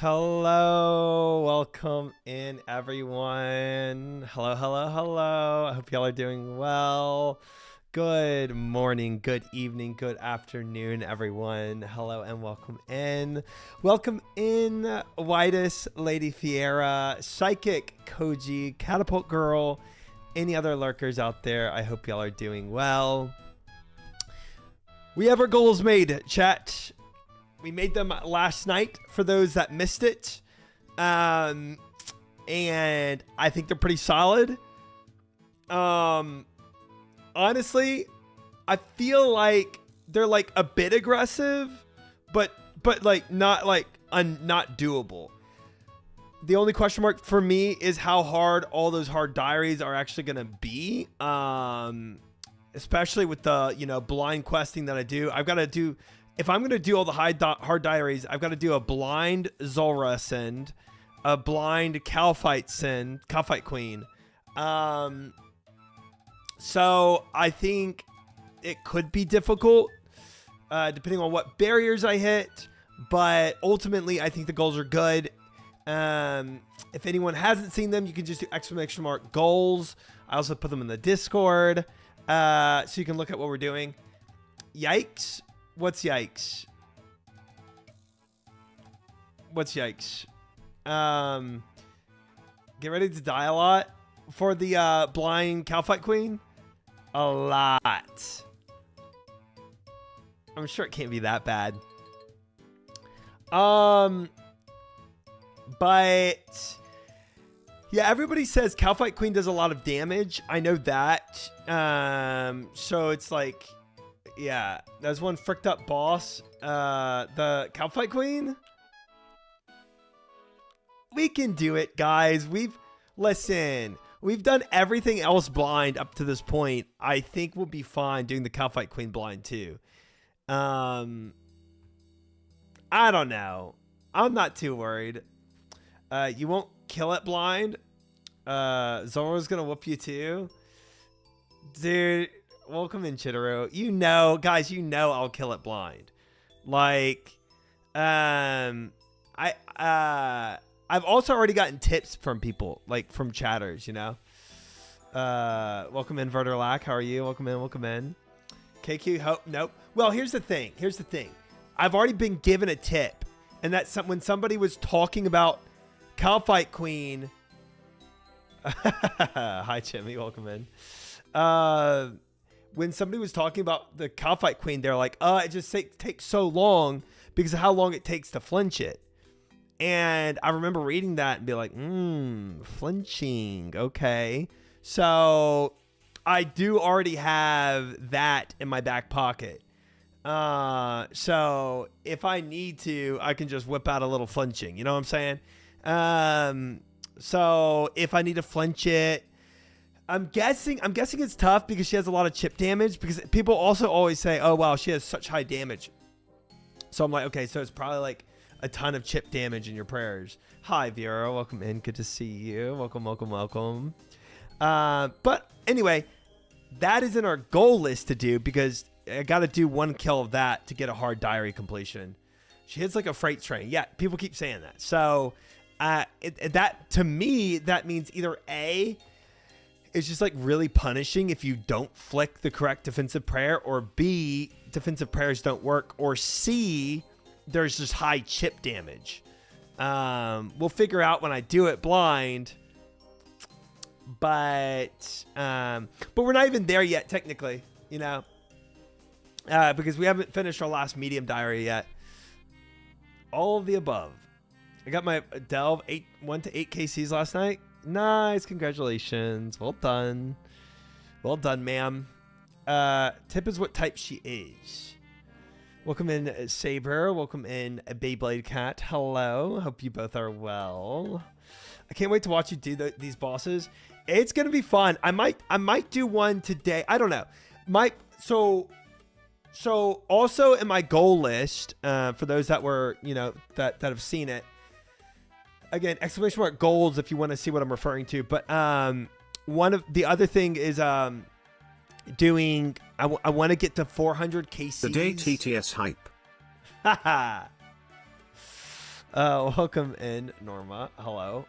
Hello, welcome in everyone. Hello, hello, hello. I hope y'all are doing well. Good morning, good evening, good afternoon, everyone. Hello and welcome in. Welcome in, Whitus, Lady Fiera, Psychic, Koji, Catapult Girl, any other lurkers out there. I hope y'all are doing well. We have our goals made, chat. We made them last night for those that missed it. And I think they're pretty solid. Honestly, I feel like they're like a bit aggressive, but like not doable. The only question mark for me is how hard all those hard diaries are actually going to be. Especially with the, blind questing that I do. I've got to do, if I'm going to do all the hard diaries, I've got to do a blind Zulrah send, a blind Calfight Queen. So I think it could be difficult, depending on what barriers I hit, but ultimately I think the goals are good. If anyone hasn't seen them, you can just do !goals. I also put them in the Discord, so you can look at what we're doing. Yikes. What's yikes? What's yikes? Get ready to die a lot for the blind Calfight Queen. A lot. I'm sure it can't be that bad. But yeah, everybody says Calfight Queen does a lot of damage. I know that. So it's like, yeah, there's one fricked up boss. The Calfight Queen. We can do it, guys. Listen, we've done everything else blind up to this point. I think we'll be fine doing the Calfight Queen blind too. I don't know. I'm not too worried. You won't kill it blind. Zoro's gonna whoop you too. Dude, welcome in, Chitaro. Guys, I'll kill it blind. Like, I've also already gotten tips from people, like from chatters, welcome in, Verderlac. How are you? Welcome in. KQ, hope, nope. Well, here's the thing. I've already been given a tip, and that's when somebody was talking about Calfight Queen. Hi, Jimmy. Welcome in. When somebody was talking about the Calfight Queen, they're like, it just takes so long because of how long it takes to flinch it. And I remember reading that and be like, flinching. Okay. So I do already have that in my back pocket. So if I need to, I can just whip out a little flinching. You know what I'm saying? So if I need to flinch it, I'm guessing it's tough because she has a lot of chip damage, because people also always say, oh, wow, she has such high damage. So I'm like, okay, so it's probably like a ton of chip damage in your prayers. Hi, Vera. Welcome in. Good to see you. Welcome. But anyway, that is in our goal list to do, because I got to do one kill of that to get a hard diary completion. She hits like a freight train. Yeah, people keep saying that. So that, to me, that means either A, it's just like really punishing if you don't flick the correct defensive prayer, or B, defensive prayers don't work, or C, there's just high chip damage. We'll figure out when I do it blind, but we're not even there yet technically, because we haven't finished our last medium diary yet. All of the above. I got my delve 1 to 8 KCs last night. Nice, congratulations. Well done, ma'am. Tip is what type she is. Welcome in, Saber. Welcome in, Beyblade Cat. Hello. Hope you both are well. I can't wait to watch you do these bosses. It's gonna be fun. I might do one today. I don't know. So also in my goal list, for those that were, that have seen it. Again, ! goals if you want to see what I'm referring to. But one of the other thing is doing. I want to get to 400 KCs. The day TTS hype. Welcome in, Norma. Hello.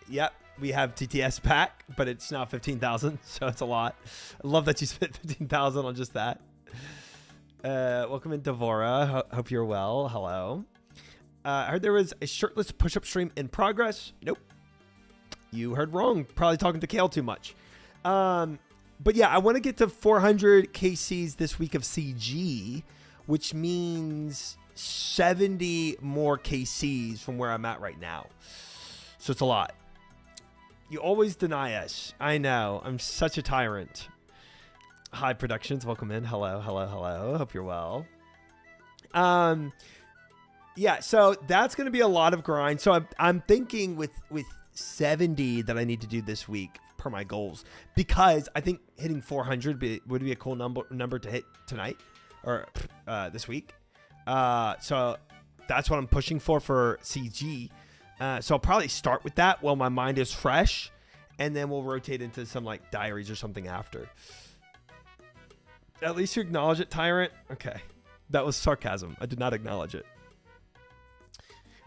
Yep, we have TTS pack, but it's now 15,000, so it's a lot. I love that you spent 15,000 on just that. Welcome in, Devora. Hope you're well. Hello. I heard there was a shirtless push-up stream in progress. Nope. You heard wrong. Probably talking to Kale too much. But yeah, I want to get to 400 KCs this week of CG, which means 70 more KCs from where I'm at right now. So it's a lot. You always deny us. I know. I'm such a tyrant. Hi, Productions. Welcome in. Hello, hello, hello. Hope you're well. Yeah, so that's going to be a lot of grind. So I'm thinking with 70 that I need to do this week per my goals, because I think hitting 400 would be a cool number to hit tonight or this week. So that's what I'm pushing for CG. So I'll probably start with that while my mind is fresh, and then we'll rotate into some like diaries or something after. At least you acknowledge it, Tyrant. Okay. That was sarcasm. I did not acknowledge it.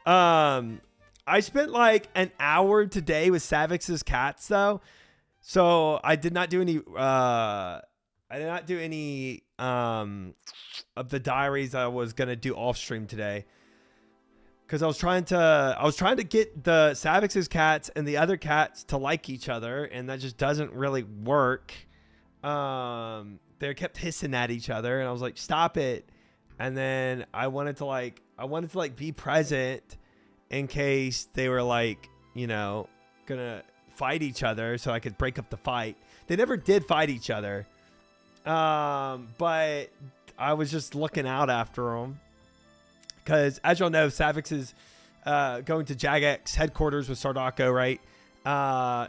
I spent like an hour today with Savix's cats though. So I did not do any of the diaries I was going to do off stream today. Cause I was trying to get the Savix's cats and the other cats to like each other, and that just doesn't really work. They kept hissing at each other, and I was like, stop it. And then I wanted to be present in case they were like, you know, gonna fight each other, so I could break up the fight. They never did fight each other. But I was just looking out after them. Because as y'all know, Savix is going to Jagex headquarters with Sardako, right?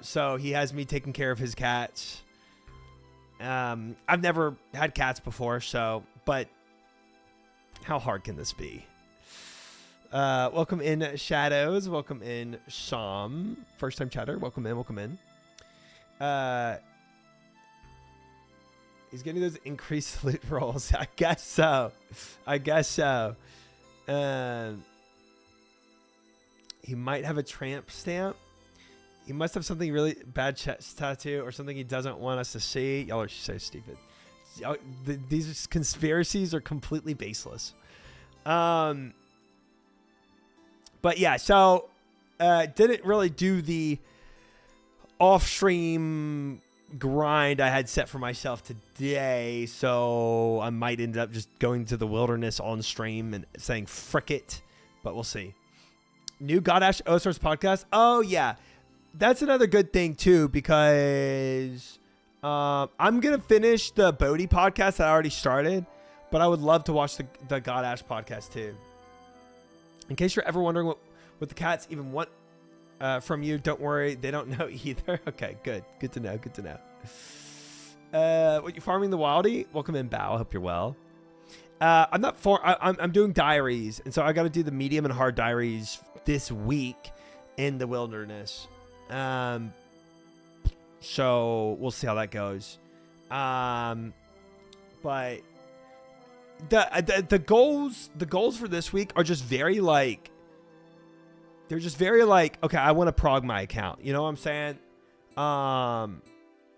So he has me taking care of his cats. I've never had cats before, but how hard can this be? Welcome in, Shadows. Welcome in, Sham. First time chatter. Welcome in. Welcome in. He's getting those increased loot rolls. I guess so. He might have a tramp stamp. He must have something really bad chest tattoo or something he doesn't want us to see. Y'all are so stupid. These conspiracies are completely baseless. But yeah, so didn't really do the off-stream grind I had set for myself today, so I might end up just going to the wilderness on stream and saying frick it, but we'll see. New Godash Osars podcast. Oh yeah, that's another good thing too, because I'm gonna finish the Bodhi podcast that I already started, but I would love to watch the Godash podcast too. In case you're ever wondering what the cats even want from you, don't worry, they don't know either. Okay, good to know. What, you farming the Wildy? Welcome in, Bao. I hope you're well. I'm doing diaries, and so I got to do the medium and hard diaries this week in the wilderness. So we'll see how that goes. But the goals for this week are just very like, they're just very like, okay, I want to prog my account. You know what I'm saying?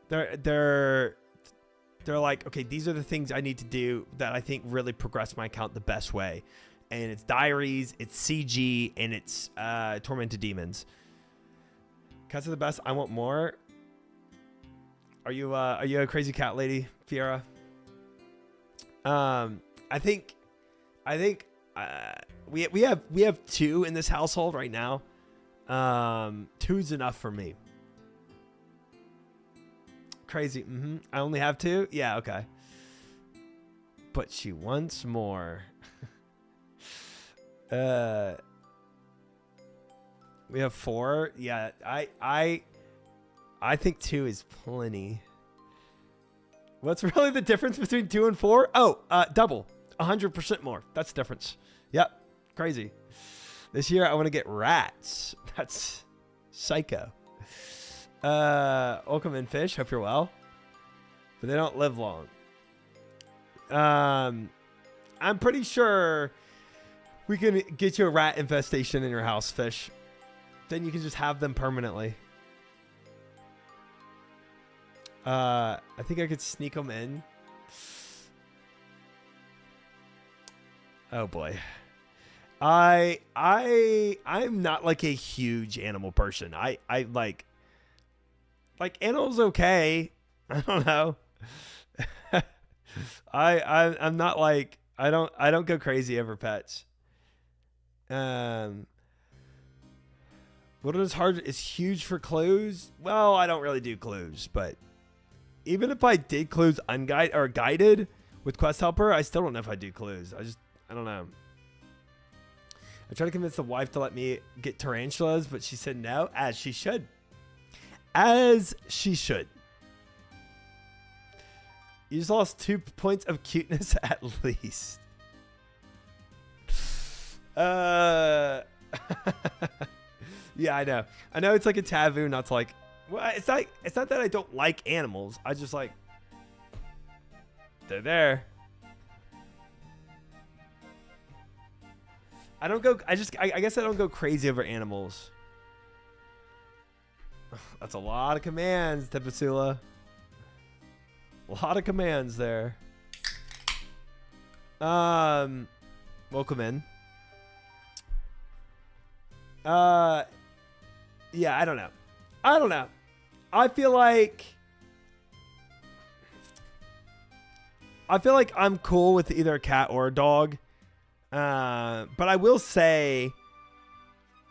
They're like, okay, these are the things I need to do that I think really progress my account the best way. And it's diaries, it's CG, and it's Tormented Demons. Cats are the best. I want more. Are you a crazy cat lady, Fiera? I think we have 2 in this household right now. 2's enough for me. Crazy. I only have 2. Yeah. Okay. But she wants more. We have 4. Yeah. I think 2 is plenty. What's really the difference between 2 and 4? Oh, double. 100% more. That's the difference. Yep. Crazy. This year I want to get rats. That's psycho. Welcome in, Fish. Hope you're well. But they don't live long. I'm pretty sure We can get you a rat infestation in your house, fish. Then you can just have them permanently. I think I could sneak them in. Oh boy. I'm not like a huge animal person. I like animals okay. I don't know. I'm not like I don't go crazy over pets. What is hard is huge for clues. Well, I don't really do clues, but even if I did clues unguided or guided with Quest Helper, I still don't know if I do clues. I don't know. I tried to convince the wife to let me get tarantulas, but she said no, as she should. As she should. You just lost 2 points of cuteness at least. Yeah, I know. I know it's like a taboo not to like. Well, it's not that I don't like animals. I just like. They're there. I don't go. I guess I don't go crazy over animals. That's a lot of commands, Tepasula. A lot of commands there. Welcome in. Yeah, I don't know. I feel like I'm cool with either a cat or a dog. But I will say,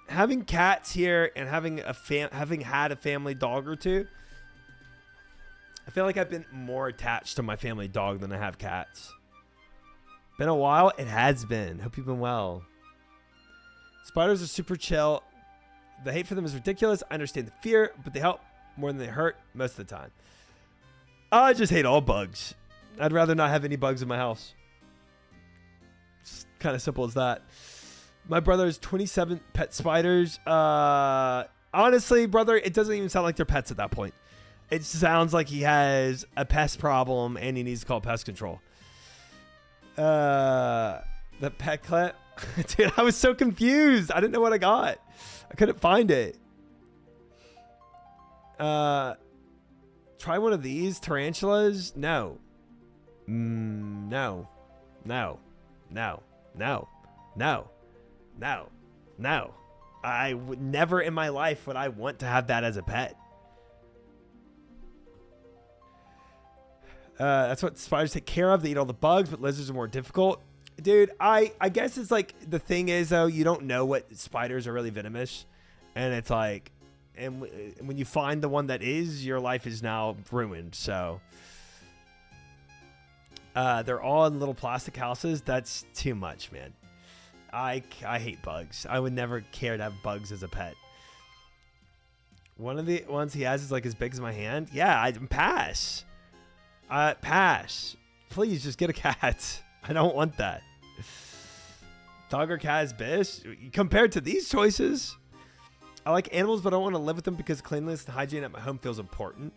having cats here and having had a family dog or two, I feel like I've been more attached to my family dog than I have cats. Been a while? It has been. Hope you've been well. Spiders are super chill. The hate for them is ridiculous. I understand the fear, but they help more than they hurt most of the time. I just hate all bugs. I'd rather not have any bugs in my house. It's kind of simple as that. My brother has 27 pet spiders. Honestly, brother, it doesn't even sound like they're pets at that point. It sounds like he has a pest problem and he needs to call pest control. The pet clip. Dude, I was so confused. I didn't know what I got. I couldn't find it. Try one of these tarantulas. No. No. No. No. No. No. No. No. I would never in my life would I want to have that as a pet. That's what spiders take care of. They eat all the bugs, but lizards are more difficult. Dude, I guess it's like the thing is, though, you don't know what spiders are really venomous. And it's like, and when you find the one that is, your life is now ruined. So they're all in little plastic houses. That's too much, man. I hate bugs. I would never care to have bugs as a pet. One of the ones he has is like as big as my hand. Yeah, I'd pass. Pass. Please just get a cat. I don't want that. Dog or cat is best compared to these choices. I like animals, but I don't want to live with them because cleanliness and hygiene at my home feels important.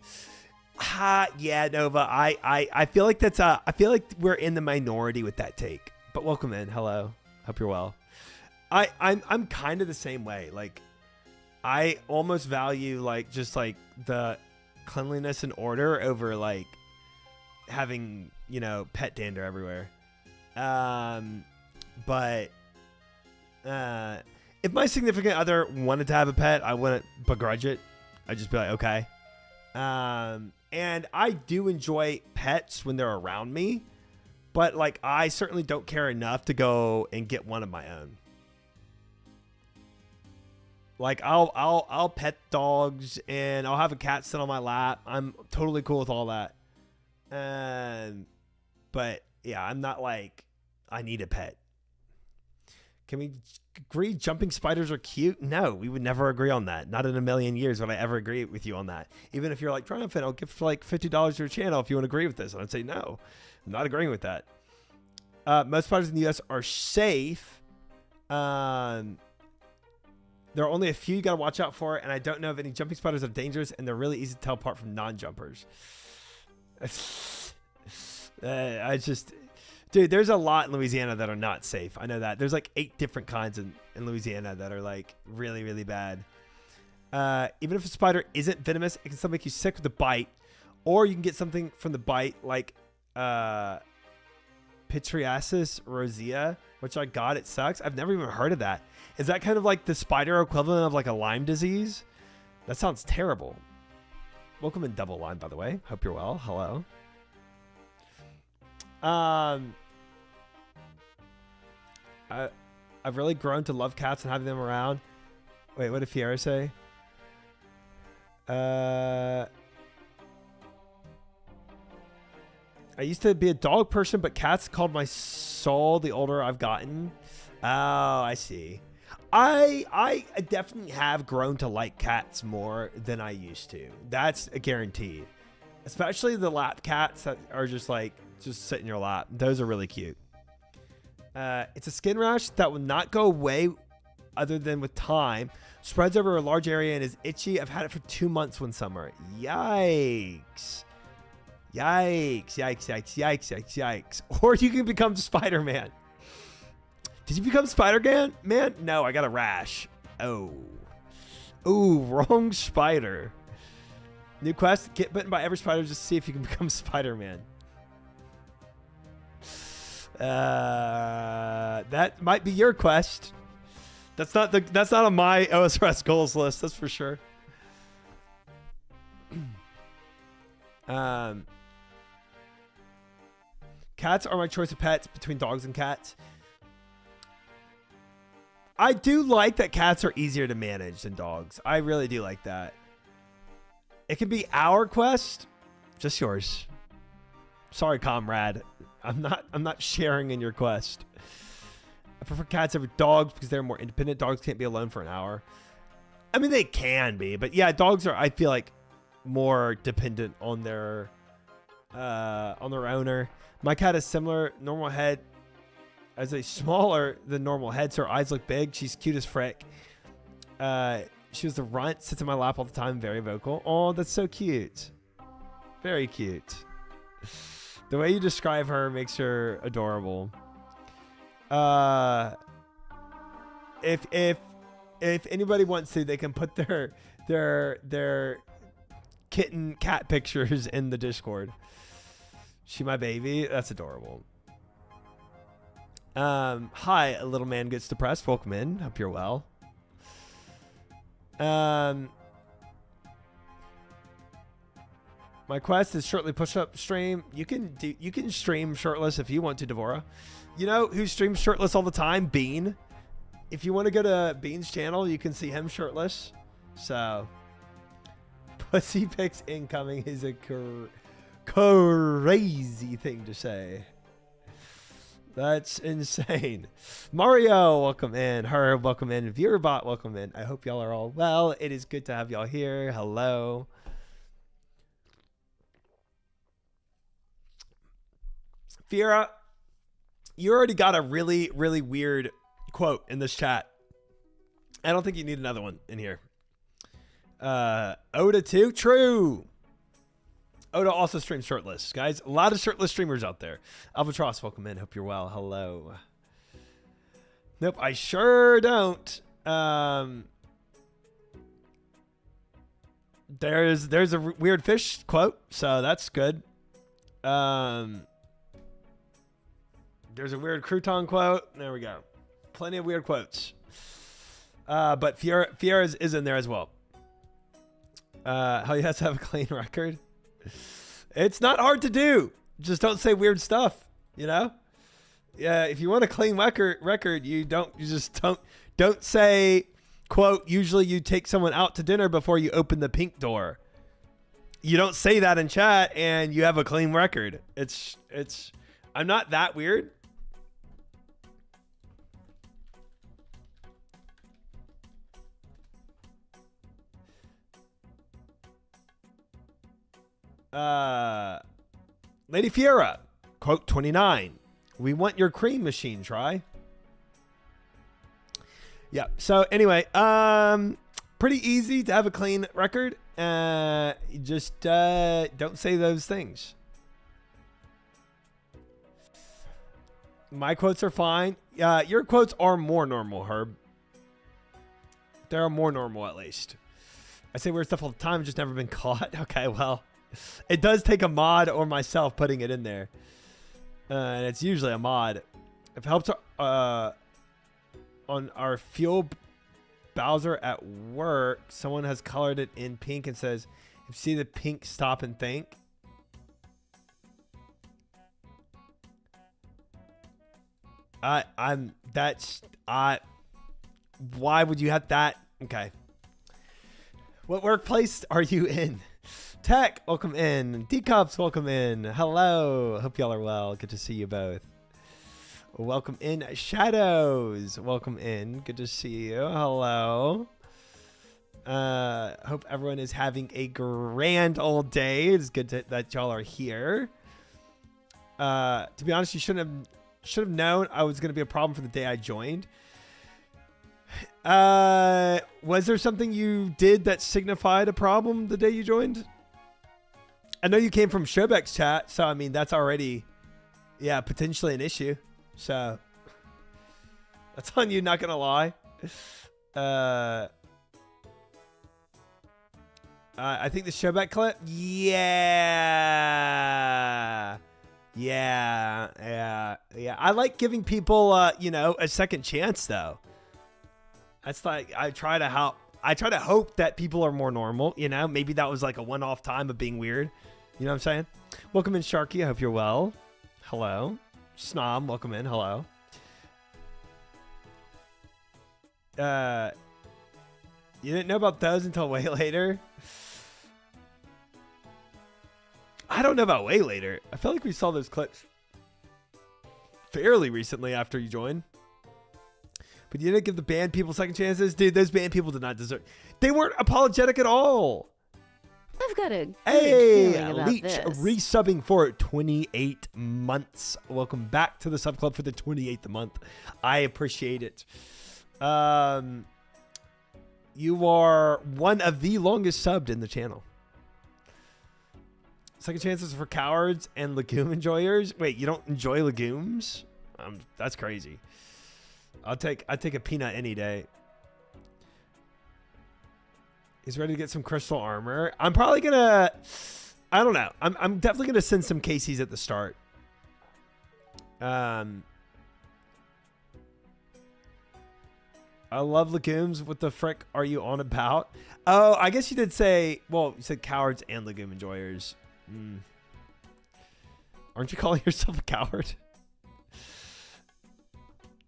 Yeah, Nova. I feel like that's I feel like we're in the minority with that take. But welcome in. Hello. Hope you're well. I'm kind of the same way. Like, I almost value like just like the cleanliness and order over like having, you know, pet dander everywhere. But if my significant other wanted to have a pet, I wouldn't begrudge it. I'd just be like, okay. And I do enjoy pets when they're around me, but like I certainly don't care enough to go and get one of my own. Like I'll pet dogs and I'll have a cat sit on my lap. I'm totally cool with all that. But yeah, I'm not like I need a pet. Can we agree jumping spiders are cute? No, we would never agree on that. Not in a million years would I ever agree with you on that. Even if you're like, Triumphant, I'll give like $50 to your channel if you want to agree with this. And I'd say, no, I'm not agreeing with that. Most spiders in the U.S. are safe. There are only a few you got to watch out for. And I don't know if any jumping spiders are dangerous. And they're really easy to tell apart from non-jumpers. Dude, there's a lot in Louisiana that are not safe. I know that. There's like 8 different kinds in Louisiana that are like really, really bad. Even if a spider isn't venomous, it can still make you sick with the bite. Or you can get something from the bite like Pityriasis rosea, which I got. It sucks. I've never even heard of that. Is that kind of like the spider equivalent of like a Lyme disease? That sounds terrible. Welcome in Double Lyme, by the way. Hope you're well. Hello. I've really grown to love cats and having them around. Wait, what did Fiera say? I used to be a dog person, but cats called my soul the older I've gotten. Oh, I see. I definitely have grown to like cats more than I used to. That's a guaranteed. Especially the lap cats that are just sit in your lap. Those are really cute. It's a skin rash that will not go away other than with time. Spreads over a large area and is itchy. I've had it for 2 months one summer. Yikes. Yikes, yikes, yikes, yikes, yikes, yikes. Or you can become Spider-Man. Did you become Spider-Man? Man, no, I got a rash. Oh. Ooh, wrong spider. New quest, get bitten by every spider just to see if you can become Spider-Man. That might be your quest. That's not on my OSRS goals list, that's for sure. Cats are my choice of pets between dogs and cats. I do like that cats are easier to manage than dogs. I really do like that. It can be our quest, just yours. Sorry, comrade. I'm not sharing in your quest. I prefer cats over dogs because they're more independent. Dogs can't be alone for an hour. I mean, they can be, but yeah, dogs are, I feel like, more dependent on their owner. My cat has similar normal head as a smaller than normal head, so her eyes look big. She's cute as frick. She was the runt, sits in my lap all the time, very vocal. Oh, that's so cute. Very cute. The way you describe her makes her adorable. If anybody wants to, they can put their kitten cat pictures in the Discord. She my baby. That's adorable. Hi, a little man gets depressed. Welcome in. Hope you're well. My quest is shortly push-up stream. You can stream shirtless if you want to, Devora. You know who streams shirtless all the time? Bean. If you want to go to Bean's channel, you can see him shirtless. So, pussy pics incoming is a crazy thing to say. That's insane. Mario, welcome in. Herb, welcome in. Viewerbot, welcome in. I hope y'all are all well. It is good to have y'all here. Hello. Fiera, you already got a really, really weird quote in this chat. I don't think you need another one in here. Oda too? True. Oda also streams shirtless. Guys, a lot of shirtless streamers out there. Albatross, welcome in. Hope you're well. Hello. Nope, I sure don't. There's a weird fish quote, so that's good. There's a weird crouton quote. There we go. Plenty of weird quotes. But Fiera's is in there as well. How you have to have a clean record. It's not hard to do. Just don't say weird stuff, you know? Yeah, if you want a clean record, you just don't say, quote, usually you take someone out to dinner before you open the pink door. You don't say that in chat and you have a clean record. I'm not that weird. Lady Fiera, quote 29. We want your cream machine, try. Yeah. So anyway, pretty easy to have a clean record. You just don't say those things. My quotes are fine. Your quotes are more normal, Herb. They're more normal, at least. I say weird stuff all the time, just never been caught. Okay, well, it does take a mod or myself putting it in there. And it's usually a mod. If it helps on our fuel Bowser at work, someone has colored it in pink and says, if you see the pink, stop and think. Why would you have that? Okay. What workplace are you in? Tech, welcome in. D-Cups, welcome in. Hello. Hope y'all are well. Good to see you both. Welcome in. Shadows, welcome in. Good to see you. Hello. Hope everyone is having a grand old day. It's good that y'all are here. To be honest, you should have known I was going to be a problem for the day I joined. Was there something you did that signified a problem the day you joined? I know you came from Shobek's chat, so I mean that's already, yeah, potentially an issue. So that's on you, not gonna lie. I think the Shobek clip, yeah. I like giving people, you know, a second chance though. That's like, I try to hope that people are more normal, you know? Maybe that was like a one-off time of being weird. You know what I'm saying? Welcome in, Sharky. I hope you're well. Hello. Snom, welcome in. Hello. You didn't know about those until way later? I don't know about way later. I felt like we saw those clips fairly recently after you joined. But you didn't give the band people second chances? Dude, those band people did not deserve... They weren't apologetic at all. I've got a good feeling about Leech this. Resubbing for 28 months. Welcome back to the sub club for the 28th month. I appreciate it. You are one of the longest subbed in the channel. Second chances for cowards and legume enjoyers. Wait, you don't enjoy legumes? That's crazy. I'd take a peanut any day. He's ready to get some crystal armor. I'm probably gonna, I don't know. I'm definitely gonna send some KCs at the start. I love legumes. What the frick are you on about? Oh, I guess you did say, well, you said cowards and legume enjoyers. Aren't you calling yourself a coward?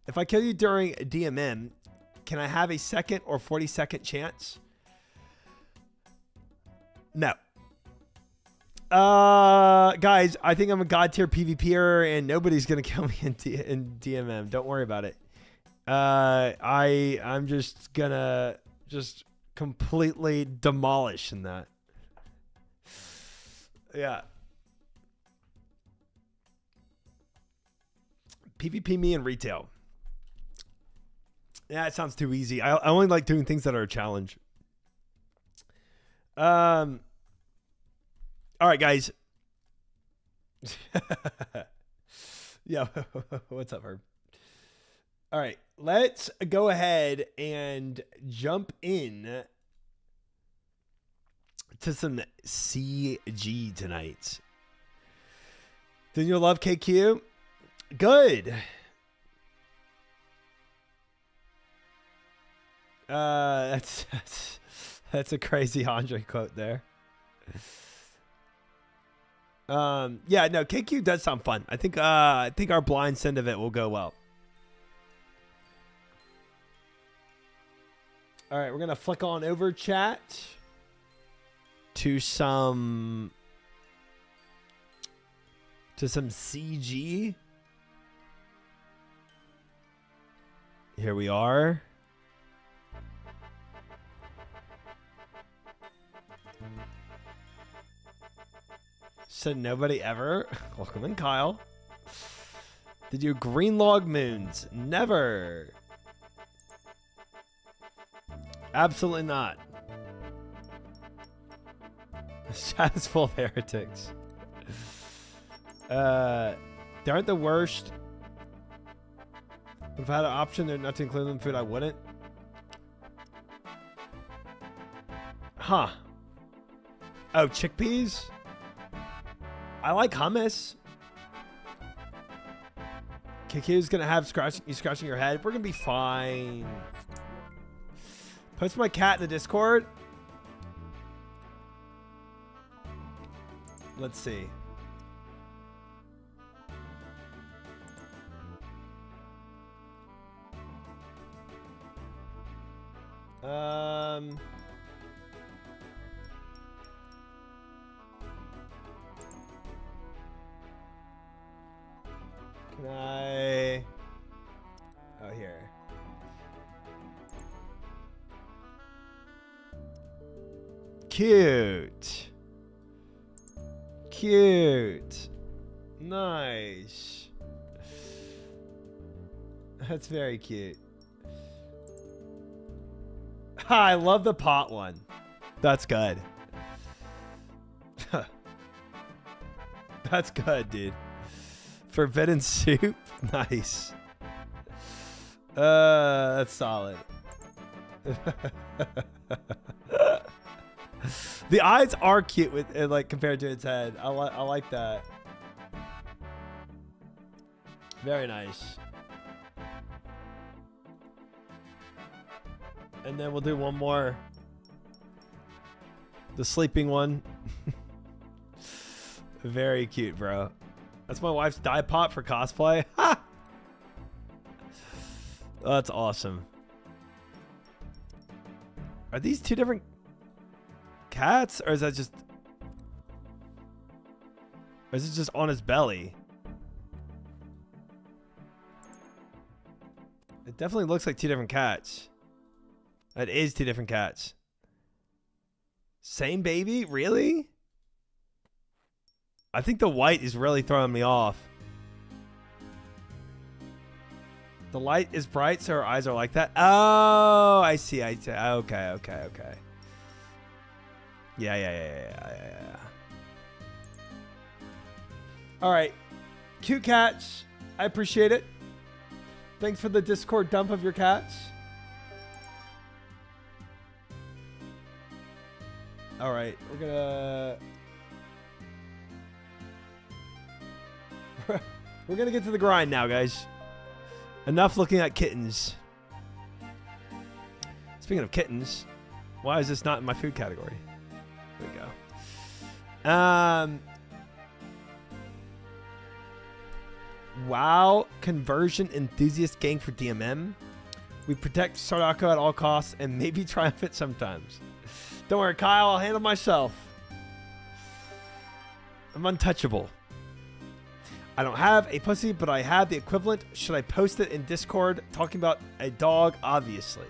If I kill you during a DMM, can I have a second or 40-second chance? No. Guys, I think I'm a god tier PvPer and nobody's gonna kill me in DMM. Don't worry about it. I'm just gonna completely demolish in that. Yeah. PvP me in retail. Yeah, it sounds too easy. I only like doing things that are a challenge. All right, guys. Yeah, what's up, Herb? All right, let's go ahead and jump in to some CG tonight. Then you'll love KQ. Good. That's a crazy Andre quote there. Yeah, no, KQ does sound fun. I think our blind send of it will go well. All right, we're gonna flick on over chat to some CG. Here we are. Said nobody ever. Welcome in, Kyle. Did you green log moons? Never. Absolutely not. The chat is full of heretics. They aren't the worst. If I had an option there not to include them in food, I wouldn't. Huh. Oh, chickpeas? I like hummus. Kiki's gonna have you scratching your head. We're gonna be fine. Post my cat in the Discord. Let's see. Can I? Oh, here. Cute. Cute. Nice. That's very cute. I love the pot one. That's good. That's good, dude. Forbidden soup? Nice. That's solid. The eyes are cute with it, like compared to its head. I like that. Very nice. And then we'll do one more. The sleeping one. Very cute, bro. That's my wife's dye pot for cosplay. Ha! That's awesome. Are these two different cats? Or is that just... Or is it just on his belly? It definitely looks like two different cats. That is two different cats. Same baby? Really? I think the white is really throwing me off. The light is bright, so her eyes are like that. Oh, I see. I see. Okay. Yeah. All right. Cute cats. I appreciate it. Thanks for the Discord dump of your cats. All right, we're gonna get to the grind now, guys. Enough looking at kittens. Speaking of kittens, why is this not in my food category? There we go. Wow, conversion enthusiast gang for DMM. We protect Sarako at all costs and maybe triumph it sometimes. Don't worry, Kyle. I'll handle myself. I'm untouchable. I don't have a pussy, but I have the equivalent. Should I post it in Discord talking about a dog? Obviously.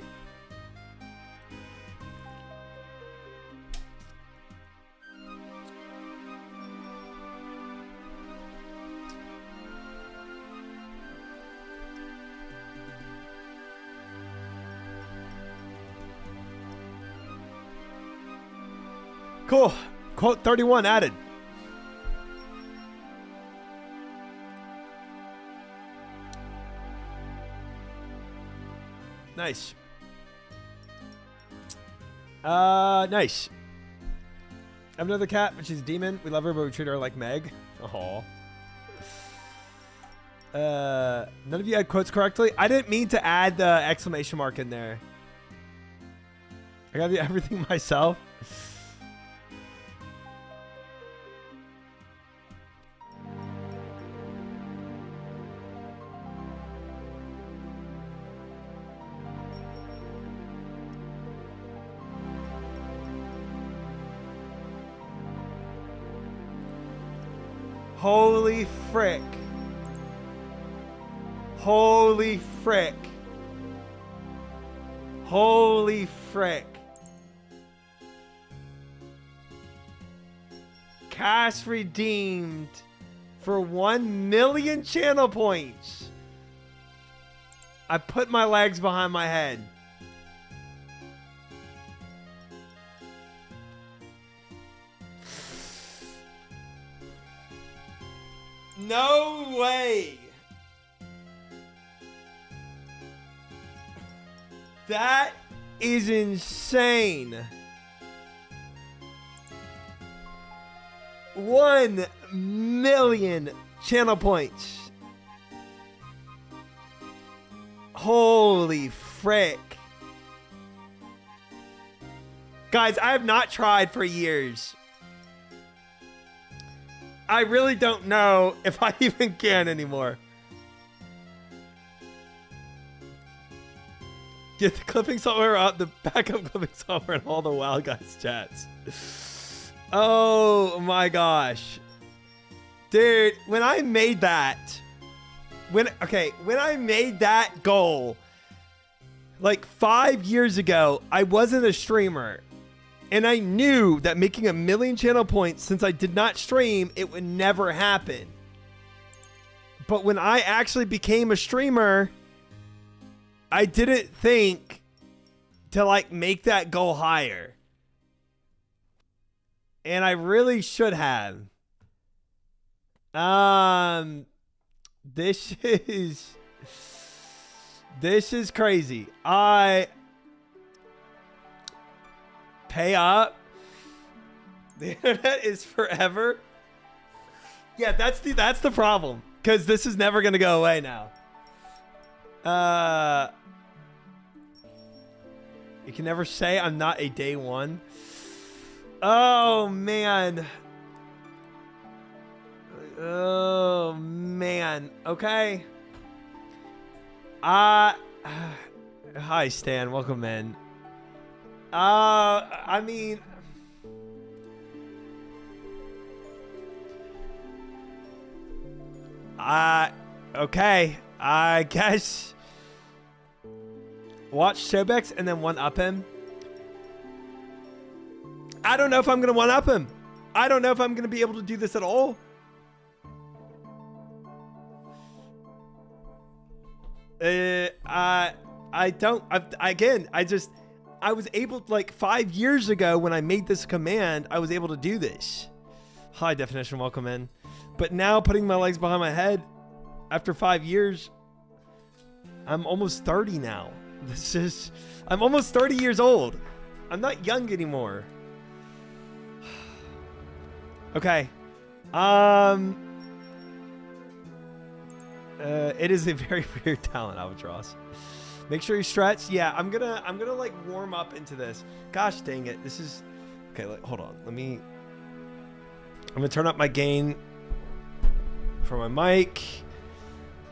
Cool. Quote 31 added. Nice. Nice. I have another cat, but she's a demon. We love her, but we treat her like Meg. Aw. None of you had quotes correctly. I didn't mean to add the exclamation mark in there. I gotta do everything myself. Holy frick. Holy frick. Holy frick. Cash redeemed for 1 million channel points. I put my legs behind my head. No way. That is insane. 1 million channel points. Holy frick. Guys, I have not tried for years. I really don't know if I even can anymore. Get the clipping software out, the backup clipping software, and all the WoW guys chats. Oh my gosh. Dude, when I made that, when I made that goal, like 5 years ago, I wasn't a streamer. And I knew that making 1 million channel points, since I did not stream, it would never happen. But when I actually became a streamer, I didn't think to like make that goal higher. And I really should have. This is crazy. Pay up. The internet is forever. Yeah, that's the problem. Because this is never gonna go away now. You can never say I'm not a day one. Oh man. Oh man. Okay. Hi Stan, welcome in. I mean, okay, I guess watch Sobex and then one-up him. I don't know if I'm going to one-up him. I don't know if I'm going to be able to do this at all. I was able to, like 5 years ago when I made this command, I was able to do this. High definition, welcome in. But now putting my legs behind my head after 5 years, I'm almost 30 now. I'm almost 30 years old. I'm not young anymore. Okay. It is a very weird talent, Albatross. Make sure you stretch. Yeah, I'm gonna like warm up into this. Gosh dang it. This is okay, hold on. I'm gonna turn up my gain for my mic.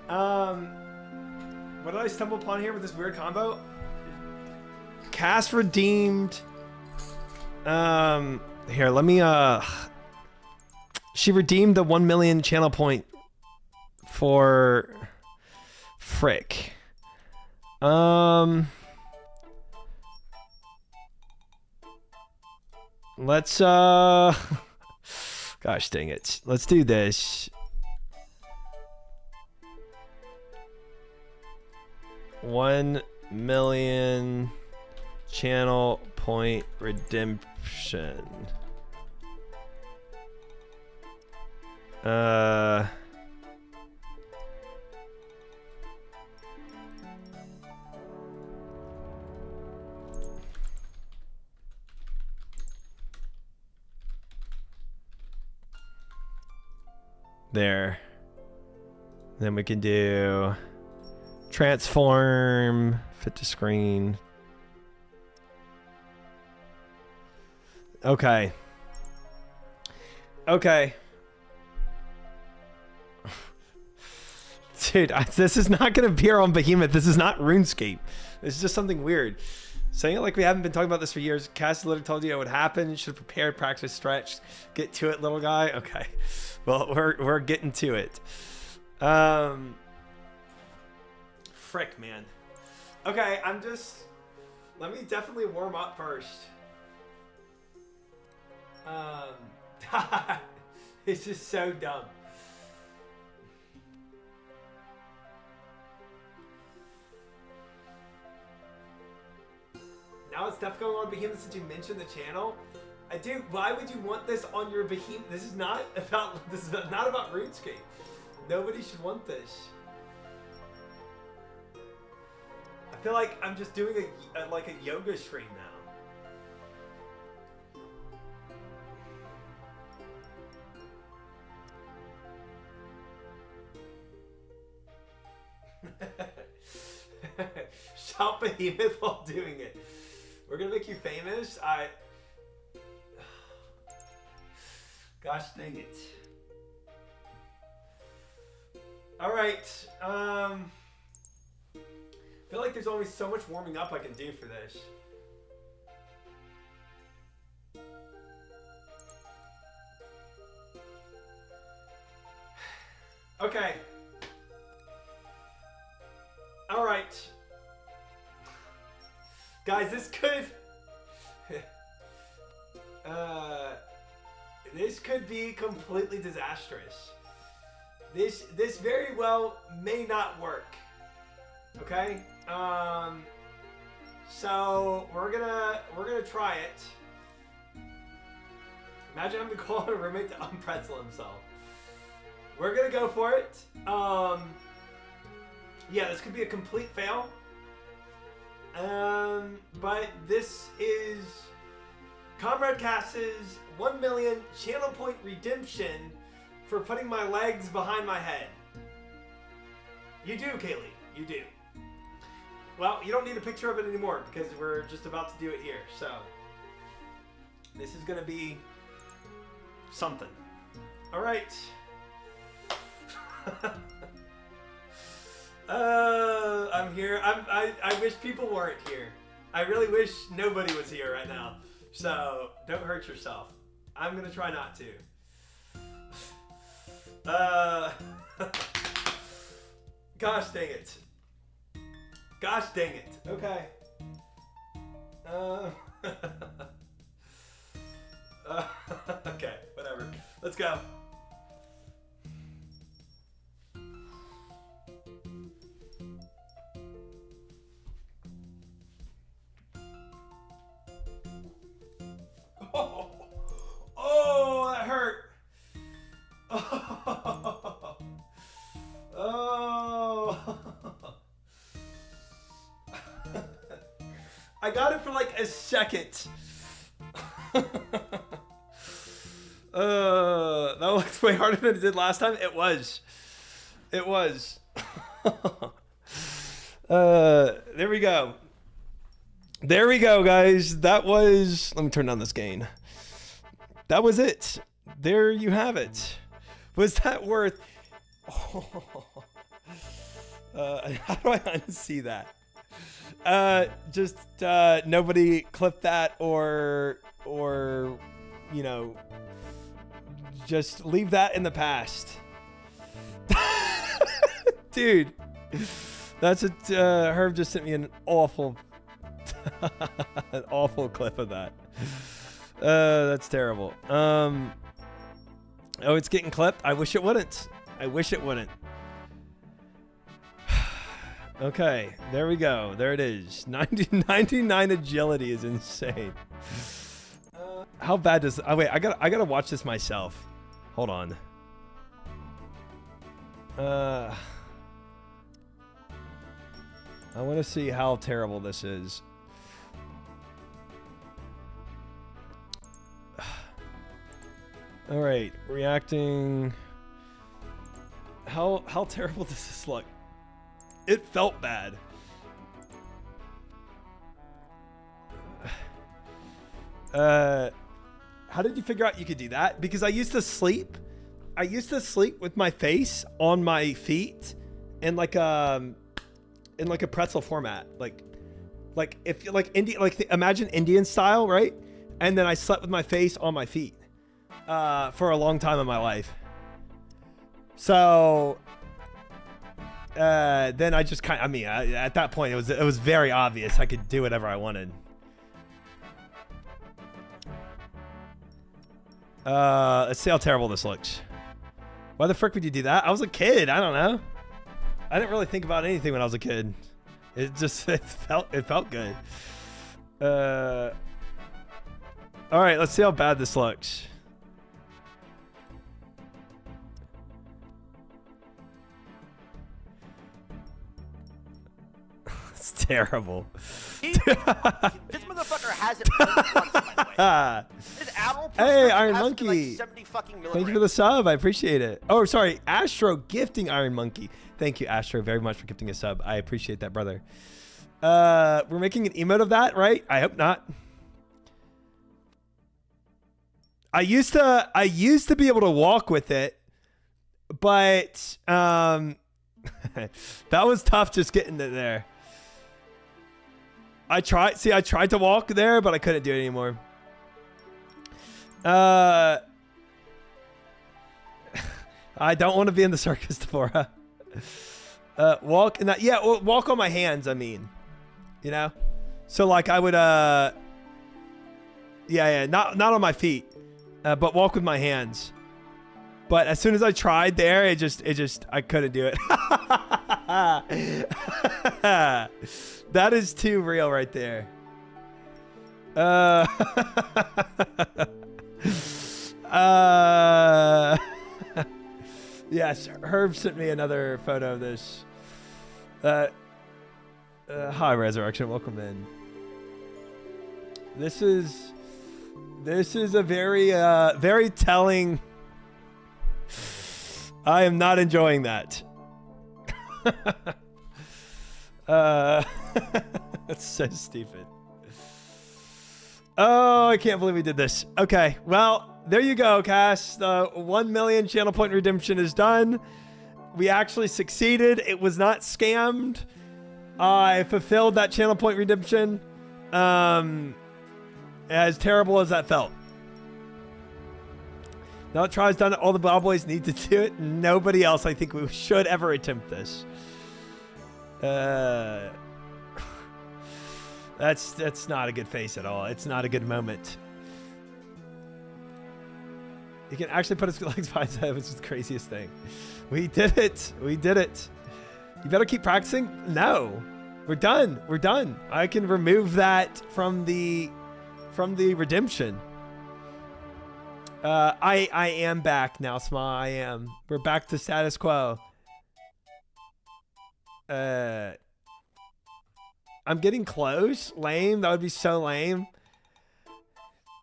What did I stumble upon here with this weird combo? Cast redeemed. Here, let me she redeemed the 1 million channel point for frick. Let's gosh dang it. Let's do this. 1 million channel point redemption. There. Then we can do transform, fit to screen. Okay. Okay. Dude, this is not going to appear on Behemoth. This is not RuneScape. This is just something weird. Saying it like we haven't been talking about this for years. Cass literally told you it would happen. You should have prepared, practice, stretched. Get to it, little guy. Okay. Well, we're getting to it. Frick, man. Okay, let me definitely warm up first. It's just so dumb. Now it's stuff going on Behemoth since you mentioned the channel. I do. Why would you want this on your Behemoth? This is not about RuneScape. Nobody should want this. I feel like I'm just doing like a yoga stream now. Shout behemoth while doing it. We're gonna make you famous. Gosh dang it. All right. I feel like there's only so much warming up I can do for this. Okay. All right. Guys, this could this could be completely disastrous. This very well may not work. Okay? So we're gonna try it. Imagine having to call a roommate to unpretzel himself. We're gonna go for it. Yeah, this could be a complete fail. But this is Comrade Cass's 1 million channel point redemption for putting my legs behind my head. You do, Kaylee. You do. Well, you don't need a picture of it anymore because we're just about to do it here. So this is going to be something. All right. I'm here. I wish people weren't here. I really wish nobody was here right now. So don't hurt yourself. I'm gonna try not to. Gosh dang it. Gosh dang it. Okay. Okay, whatever. Let's go. Oh, that hurt. Oh. I got it for like a second. That looks way harder than it did last time. It was. It was. There we go. There we go, guys. That was... Let me turn down this gain. That was it. There you have it. Was that worth... Oh. How do I unsee that? Just nobody clip that or you know, just leave that in the past. Dude, that's a Herb just sent me an awful an awful clip of that. That's terrible. Oh, it's getting clipped. I wish it wouldn't. I wish it wouldn't. Okay, there we go. There it is. 99 agility is insane. How bad does... Oh, wait. I gotta watch this myself. Hold on. I want to see how terrible this is. All right, reacting. How terrible does this look? It felt bad. How did you figure out you could do that? Because I used to sleep with my face on my feet in like a pretzel format, like if like imagine Indian style, right? And then I slept with my face on my feet for a long time in my life. So then I just at that point it was very obvious I could do whatever I wanted. Let's see how terrible this looks. Why the frick would you do that? I was a kid. I don't know. I didn't really think about anything when I was a kid. It just it felt good. All right, let's see how bad this looks. It's terrible. This motherfucker hasn't played once, by the way. His Admiral Hey, Iron has to be Monkey. like 70 fucking Thank you milligrams. for the sub. I appreciate it. Oh, sorry. Astro gifting Iron Monkey. Thank you, Astro, very much for gifting a sub. I appreciate that, brother. We're making an emote of that, right? I hope not. I used to be able to walk with it, but that was tough just getting it there. I tried to walk there, but I couldn't do it anymore. I don't want to be in the circus, Devorah. Walk in that, yeah, walk on my hands, I mean. You know? So like I would yeah, not on my feet. But walk with my hands. But as soon as I tried there, it just I couldn't do it. That is too real right there. Yes, Herb sent me another photo of this. Hi, Resurrection, welcome in. This is a very telling. I am not enjoying that. That's so stupid. Oh, I can't believe we did this. Okay, well, there you go, Cass. 1 million channel point redemption is done. We actually succeeded. It was not scammed. I fulfilled that channel point redemption. As terrible as that felt. Now that Try's done it, all the Ball Boys need to do it. Nobody else, I think we should ever attempt this. That's not a good face at all. It's not a good moment. You can actually put his legs behind his head, which is the craziest thing. We did it. We did it. You better keep practicing. No, we're done. We're done. I can remove that from the redemption. I am back now, Sma. I am. We're back to status quo. I'm getting close. Lame. That would be so lame.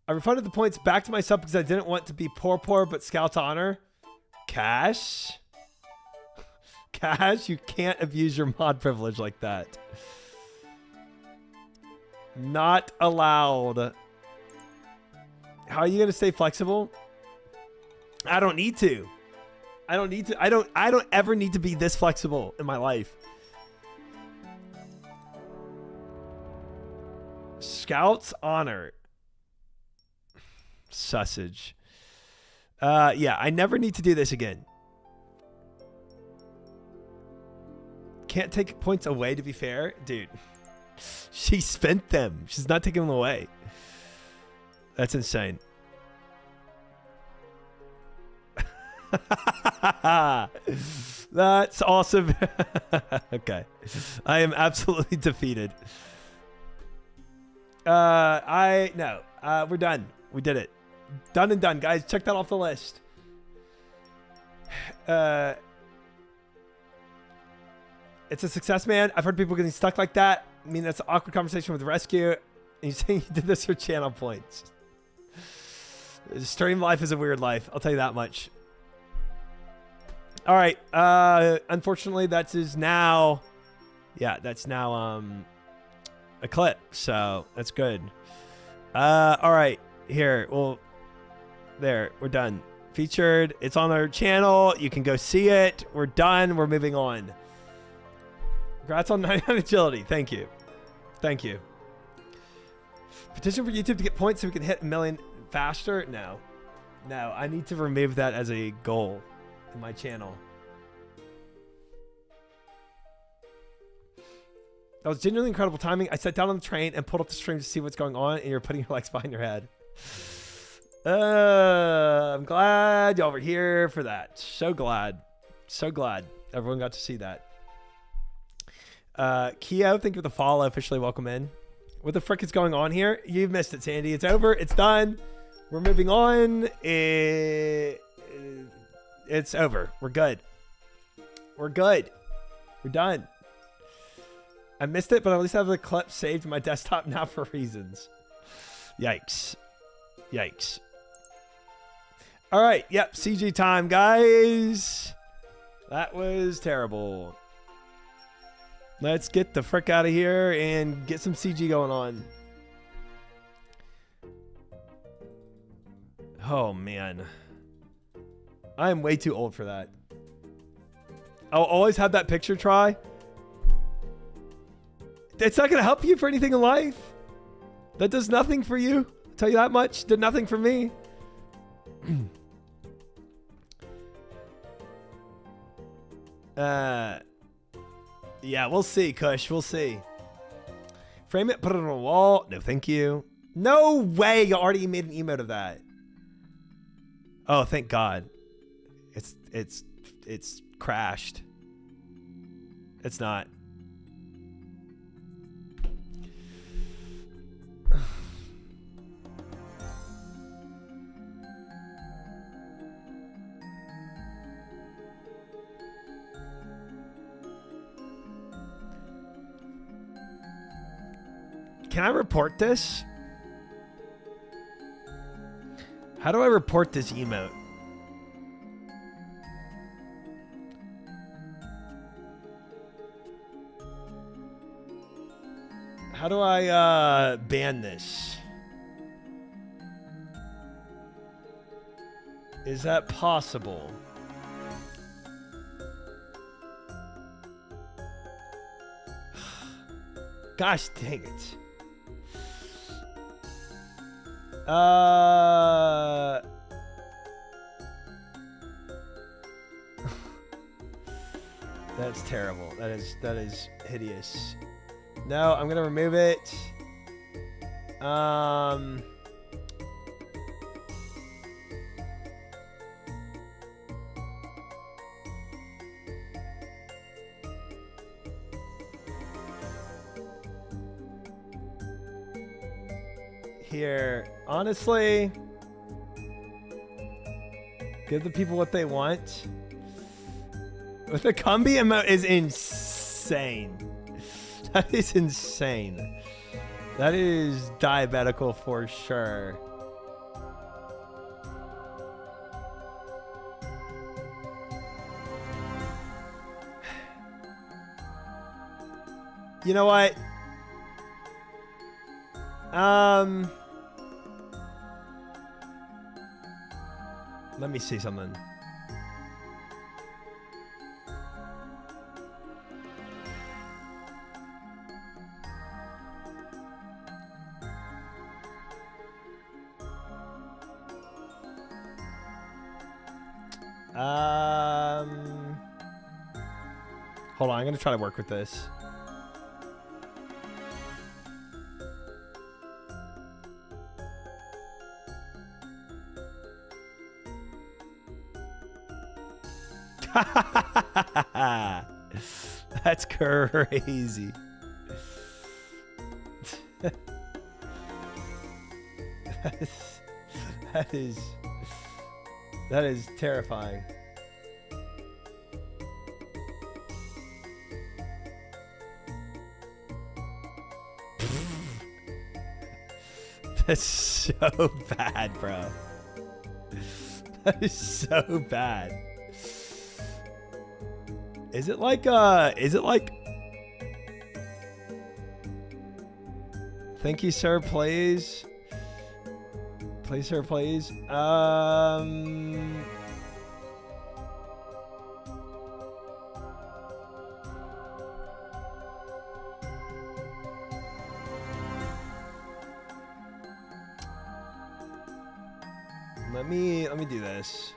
I refunded the points back to myself because I didn't want to be poor, but Scout's honor. Cash? Cash, you can't abuse your mod privilege like that. Not allowed. How are you going to stay flexible? I don't need to. I don't need to. I don't ever need to be this flexible in my life. Scout's honor. Sausage. Yeah, I never need to do this again. Can't take points away, to be fair. Dude, she spent them. She's not taking them away. That's insane. That's awesome. Okay. I am absolutely defeated. No. We're done. We did it. Done and done, guys. Check that off the list. It's a success, man. I've heard people getting stuck like that. I mean, that's an awkward conversation with Rescue. And you're saying you did this for channel points. Stream life is a weird life. I'll tell you that much. All right. Unfortunately, that is now... Yeah, that's now a clip. So that's good. All right. Here. Well, there. We're done. Featured. It's on our channel. You can go see it. We're done. We're moving on. Congrats on 99 agility. Thank you. Thank you. Petition for YouTube to get points so we can hit 1 million faster? No. No, I need to remove that as a goal in my channel. That was genuinely incredible timing. I sat down on the train and pulled up the stream to see what's going on, and you're putting your legs behind your head. I'm glad y'all were here for that. So glad. So glad everyone got to see that. Keo, thank you for the follow. Officially welcome in. What the frick is going on here? You've missed it, Sandy. It's over. It's done. We're moving on. It's over. We're good. We're good. We're done. I missed it, but at least I have the clip saved to my desktop now for reasons. Yikes. Yikes. All right. Yep. CG time, guys. That was terrible. Let's get the frick out of here and get some CG going on. Oh, man. I am way too old for that. I'll always have that picture try. It's not going to help you for anything in life. That does nothing for you. I'll tell you that much. Did nothing for me. Yeah, we'll see, Kush. We'll see. Frame it, put it on a wall. No, thank you. No way. You already made an emote of that. Oh, thank God. It's crashed. It's not. Can I report this? How do I report this emote? How do I ban this? Is that possible? Gosh dang it. That's terrible. That is hideous. No, I'm gonna remove it. Here, honestly, give the people what they want. With the Cumby emote is insane. That is insane. That is diabetical for sure. You know what? Let me see something. Hold on, I'm gonna try to work with this. That's crazy. That is terrifying. That's so bad, bro. That is so bad. Is it like thank you, sir, please. Please, sir, please. Let me do this.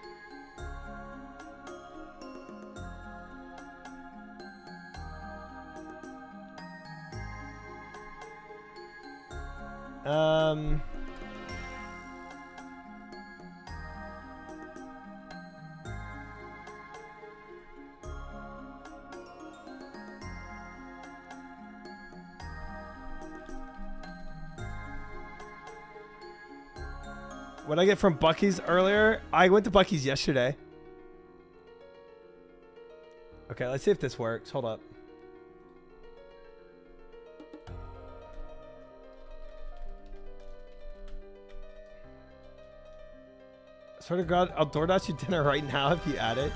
What I get from Bucky's earlier? I went to Bucky's yesterday. Okay, let's see if this works. Hold up. Swear to God, I'll DoorDash you dinner right now if you add it.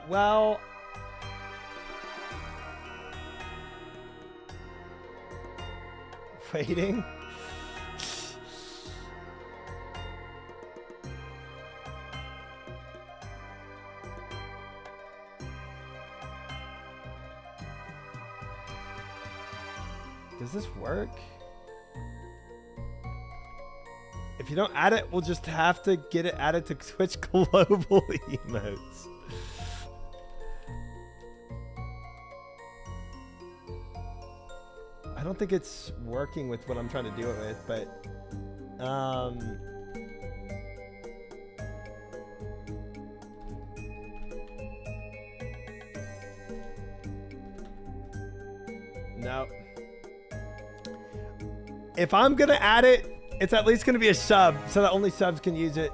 Well, waiting. Does this work? If you don't add it, we'll just have to get it added to Twitch global emotes. I don't think it's working with what I'm trying to do it with, but no. If I'm gonna add it, it's at least gonna be a sub, so that only subs can use it.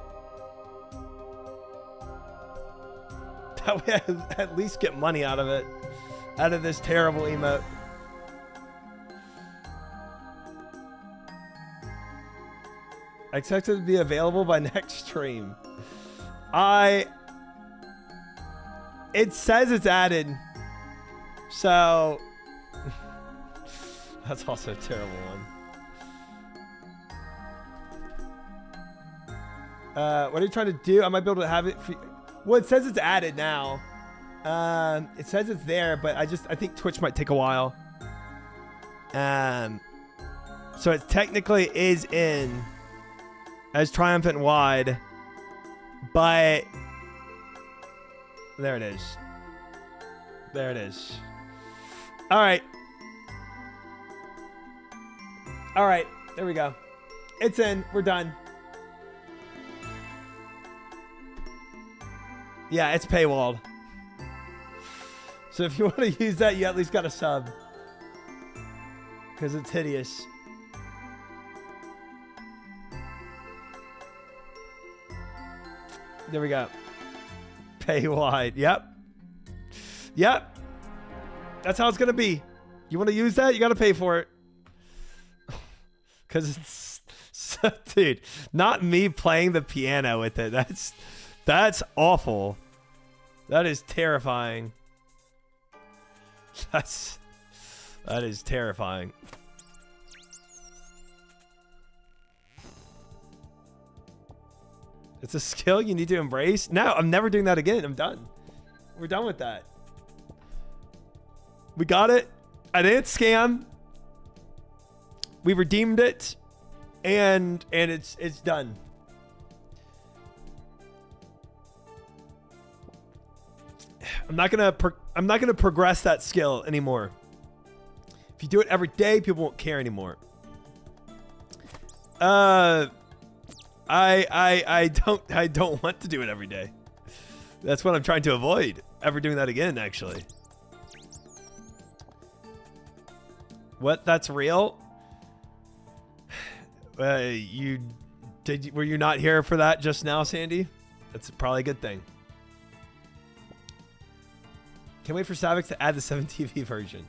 That way I at least get money out of it, out of this terrible emote. I expect it to be available by next stream. It says it's added. So that's also a terrible one. What are you trying to do? I might be able to have it for you. Well, it says it's added now. It says it's there, but I think Twitch might take a while. So it technically is in as Triumphant Wide, but there it is. There it is. All right. All right. There we go. It's in. We're done. Yeah, it's paywalled. So if you want to use that, you at least got a sub. Because it's hideous. There we go. Pay wide. Yep. Yep. That's how it's going to be. You want to use that? You got to pay for it. Because it's... Dude, not me playing the piano with it. That's awful. That is terrifying. That is terrifying. It's a skill you need to embrace. No, I'm never doing that again. I'm done. We're done with that. We got it. I didn't scam. We redeemed it, and it's done. I'm not gonna progress that skill anymore. If you do it every day, people won't care anymore. I don't want to do it every day. That's what I'm trying to avoid. Ever doing that again, actually. What? That's real? Were you not here for that just now, Sandy? That's probably a good thing. Can't wait for Savix to add the 7TV version.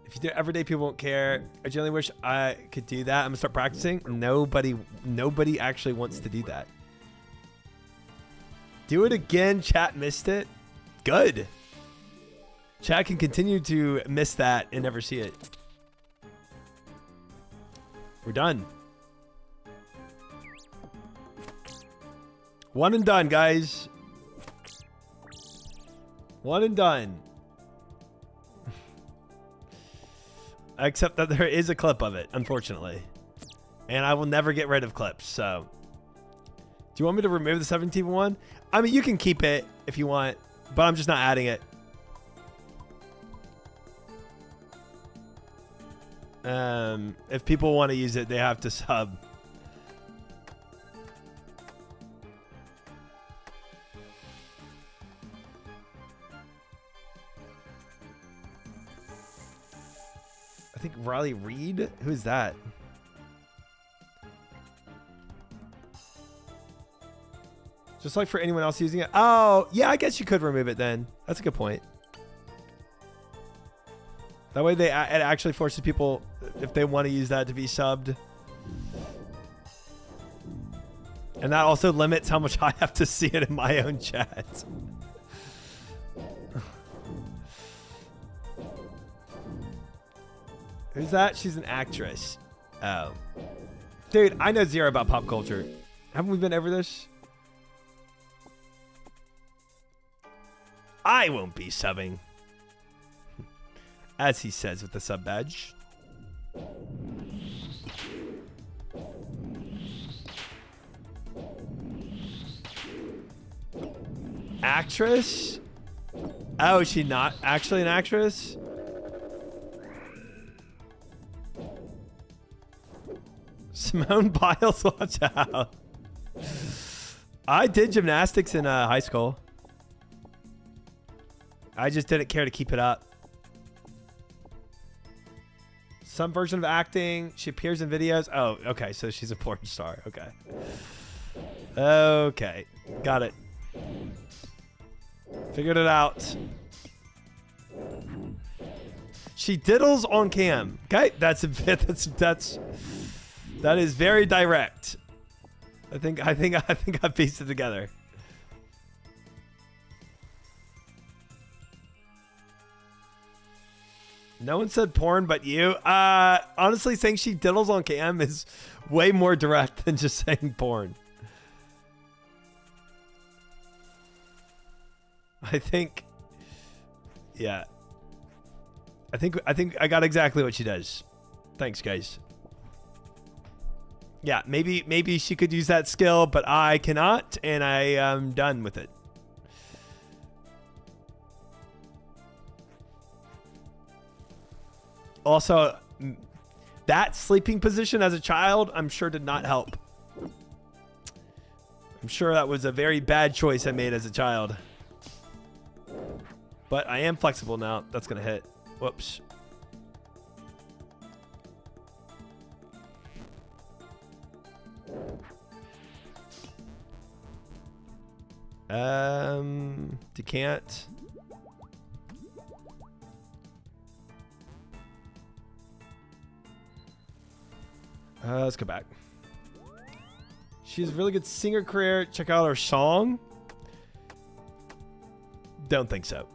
If you do it every day, people won't care. I generally wish I could do that. I'm gonna start practicing. Nobody actually wants to do that. Do it again. Chat missed it. Good. Chat can continue to miss that and never see it. We're done. One and done, guys. One and done. Except that there is a clip of it, unfortunately. And I will never get rid of clips, so. Do you want me to remove the 17 one? I mean, you can keep it if you want, but I'm just not adding it. If people want to use it, they have to sub. I think Riley Reed? Who's that? Just like for anyone else using it. Oh, yeah, I guess you could remove it then. That's a good point. That way it actually forces people, if they want to use that, to be subbed. And that also limits how much I have to see it in my own chat. Who's that? She's an actress. Oh. Dude, I know zero about pop culture. Haven't we been over this? I won't be subbing. As he says with the sub badge. Actress? Oh, is she not actually an actress? Simone Biles, watch out. I did gymnastics in high school. I just didn't care to keep it up. Some version of acting. She appears in videos. Oh, okay. So she's a porn star. Okay. Okay. Got it. Figured it out. She diddles on cam. Okay. That's a bit. That is very direct. I think I pieced it together. No one said porn but you. Honestly, saying she diddles on cam is way more direct than just saying porn. I think, yeah. I think I got exactly what she does. Thanks, guys. Yeah, maybe she could use that skill, but I cannot, and I am done with it. Also, that sleeping position as a child, I'm sure did not help. I'm sure that was a very bad choice I made as a child. But I am flexible now. That's going to hit. Whoops. Decant. Let's go back. She has a really good singer career. Check out her song. Don't think so.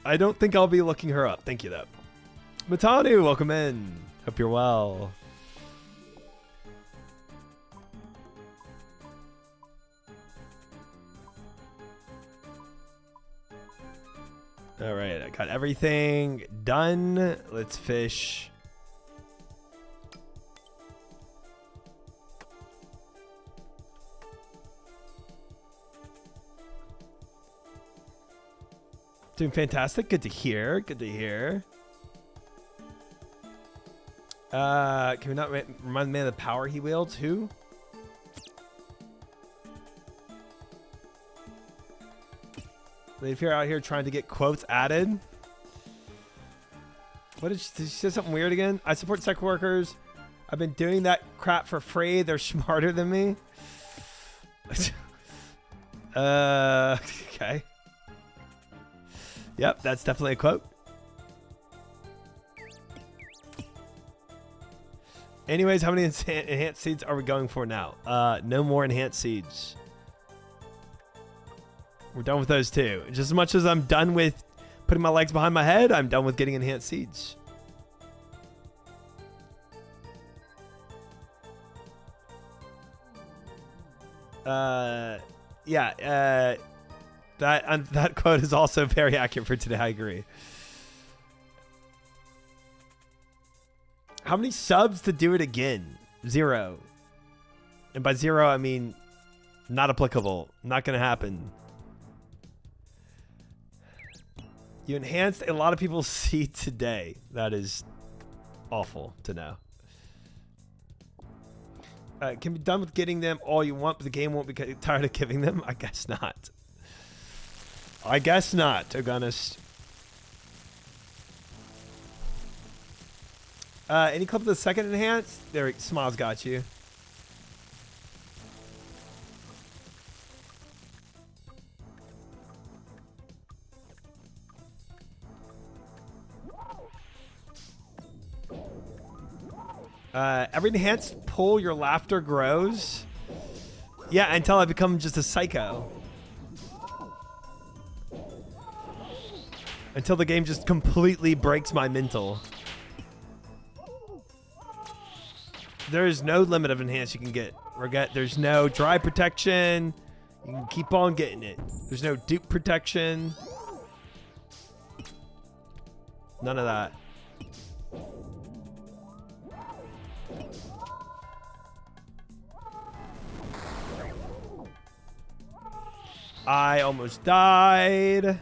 I don't think I'll be looking her up. Thank you, though. Matanu, welcome in. Hope you're well. All right, I got everything done. Let's fish. Doing fantastic. Good to hear. Good to hear. Can we not remind me of the power he wields? Who? If you're out here trying to get quotes added. What did she say something weird again? I support sex workers. I've been doing that crap for free. They're smarter than me. Okay. Yep, that's definitely a quote. Anyways, how many enhanced seeds are we going for now? No more enhanced seeds. We're done with those two. Just as much as I'm done with putting my legs behind my head, I'm done with getting enhanced seeds. Yeah, that quote is also very accurate for today. I agree. How many subs to do it again? 0. And by 0, I mean not applicable. Not going to happen. You enhanced a lot of people's seed today. That is awful to know. Can be done with getting them all you want, but the game won't be tired of giving them? I guess not. I guess not, Ogunus. Any clip of the second enhance? There, Smiles got you. Every enhanced pull, your laughter grows. Yeah, until I become just a psycho. Until the game just completely breaks my mental. There is no limit of enhance you can get. There's no dry protection. You can keep on getting it. There's no dupe protection. None of that. I almost died.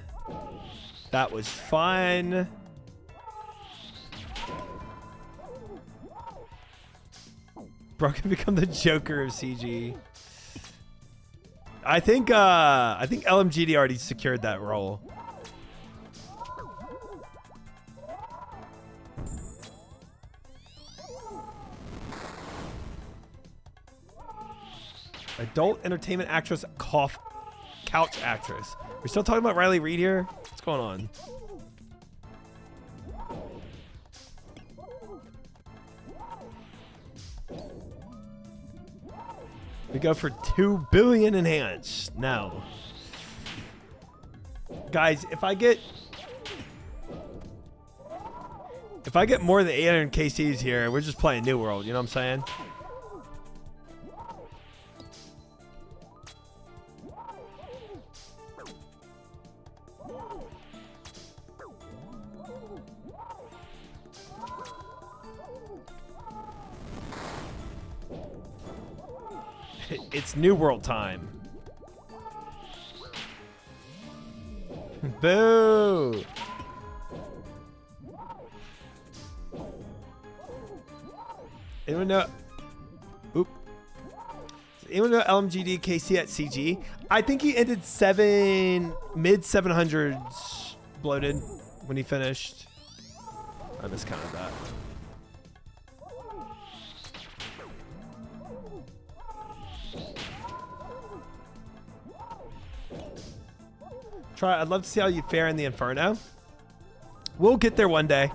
That was fun. Bro can become the Joker of CG. I think LMGD already secured that role. Adult entertainment actress, couch actress. We're still talking about Riley Reid here? What's going on? We go for 2 billion enhanced. No. Guys, if I get more than 800 KCs here, we're just playing New World, you know what I'm saying? It's New World time. Boo! Anyone know? Oop. Does anyone know LMGD KC at CG? I think he ended mid 700s bloated when he finished. I miscounted that. I'd love to see how you fare in the Inferno. We'll get there one day.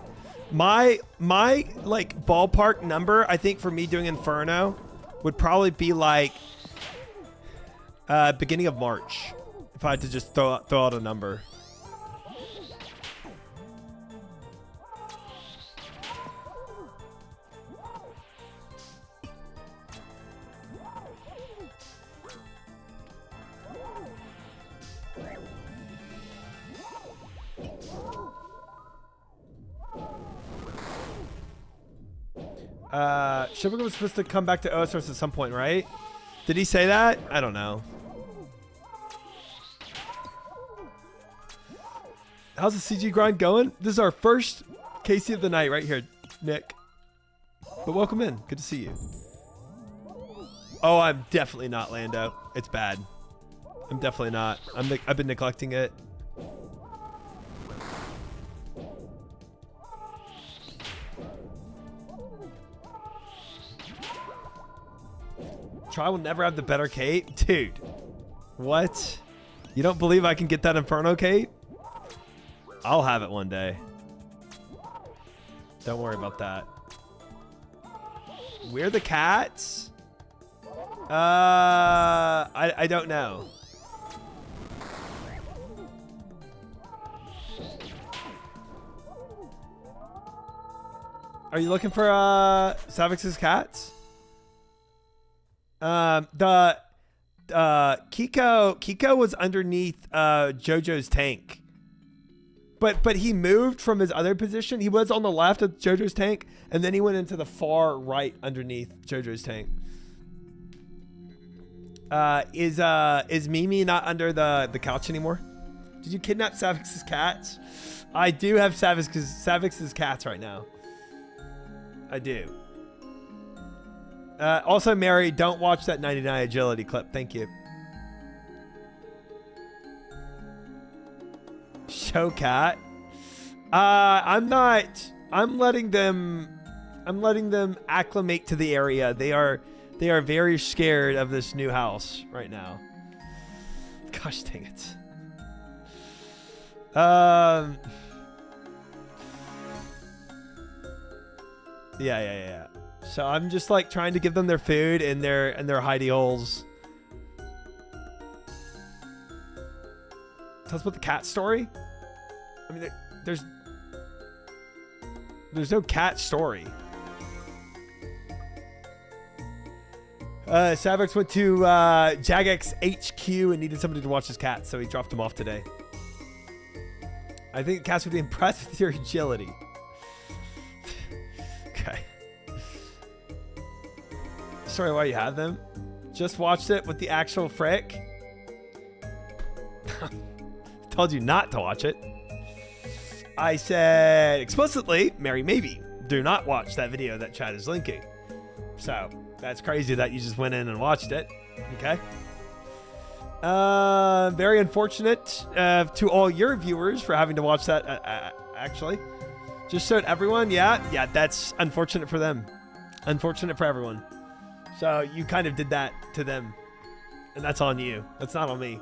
My like ballpark number, I think, for me doing Inferno would probably be like beginning of March, if I had to just throw out a number. Shibuka was supposed to come back to OSRS at some point, right? Did he say that? I don't know. How's the CG grind going? This is our first KC of the night right here, Nick. But welcome in. Good to see you. Oh, I'm definitely not Lando. It's bad. I'm definitely not. I've been neglecting it. Try will never have the better cape? Dude, what? You don't believe I can get that Inferno cape? I'll have it one day. Don't worry about that. We're the cats? I don't know. Are you looking for Savix's cats? Kiko was underneath JoJo's tank. But he moved from his other position. He was on the left of JoJo's tank, and then he went into the far right underneath JoJo's tank. Is Mimi not under the couch anymore? Did you kidnap Savix's cats? I do have Savix's cats right now. I do. Also, Mary, don't watch that 99 agility clip. Thank you. Show cat. I'm not. I'm letting them acclimate to the area. They are very scared of this new house right now. Gosh dang it. Yeah. So I'm just like trying to give them their food and their hidey holes. Tell us about the cat story. I mean, there's no cat story. Savix went to Jagex HQ and needed somebody to watch his cat, so he dropped him off today. I think the cats would be impressed with your agility. Okay. Sorry, why you have them? Just watched it with the actual frick. Told you not to watch it. I said explicitly, Mary, maybe do not watch that video that Chad is linking. So that's crazy that you just went in and watched it. Okay. Very unfortunate to all your viewers for having to watch that. Actually, just showed everyone. Yeah, that's unfortunate for them. Unfortunate for everyone. So you kind of did that to them, and that's on you. That's not on me.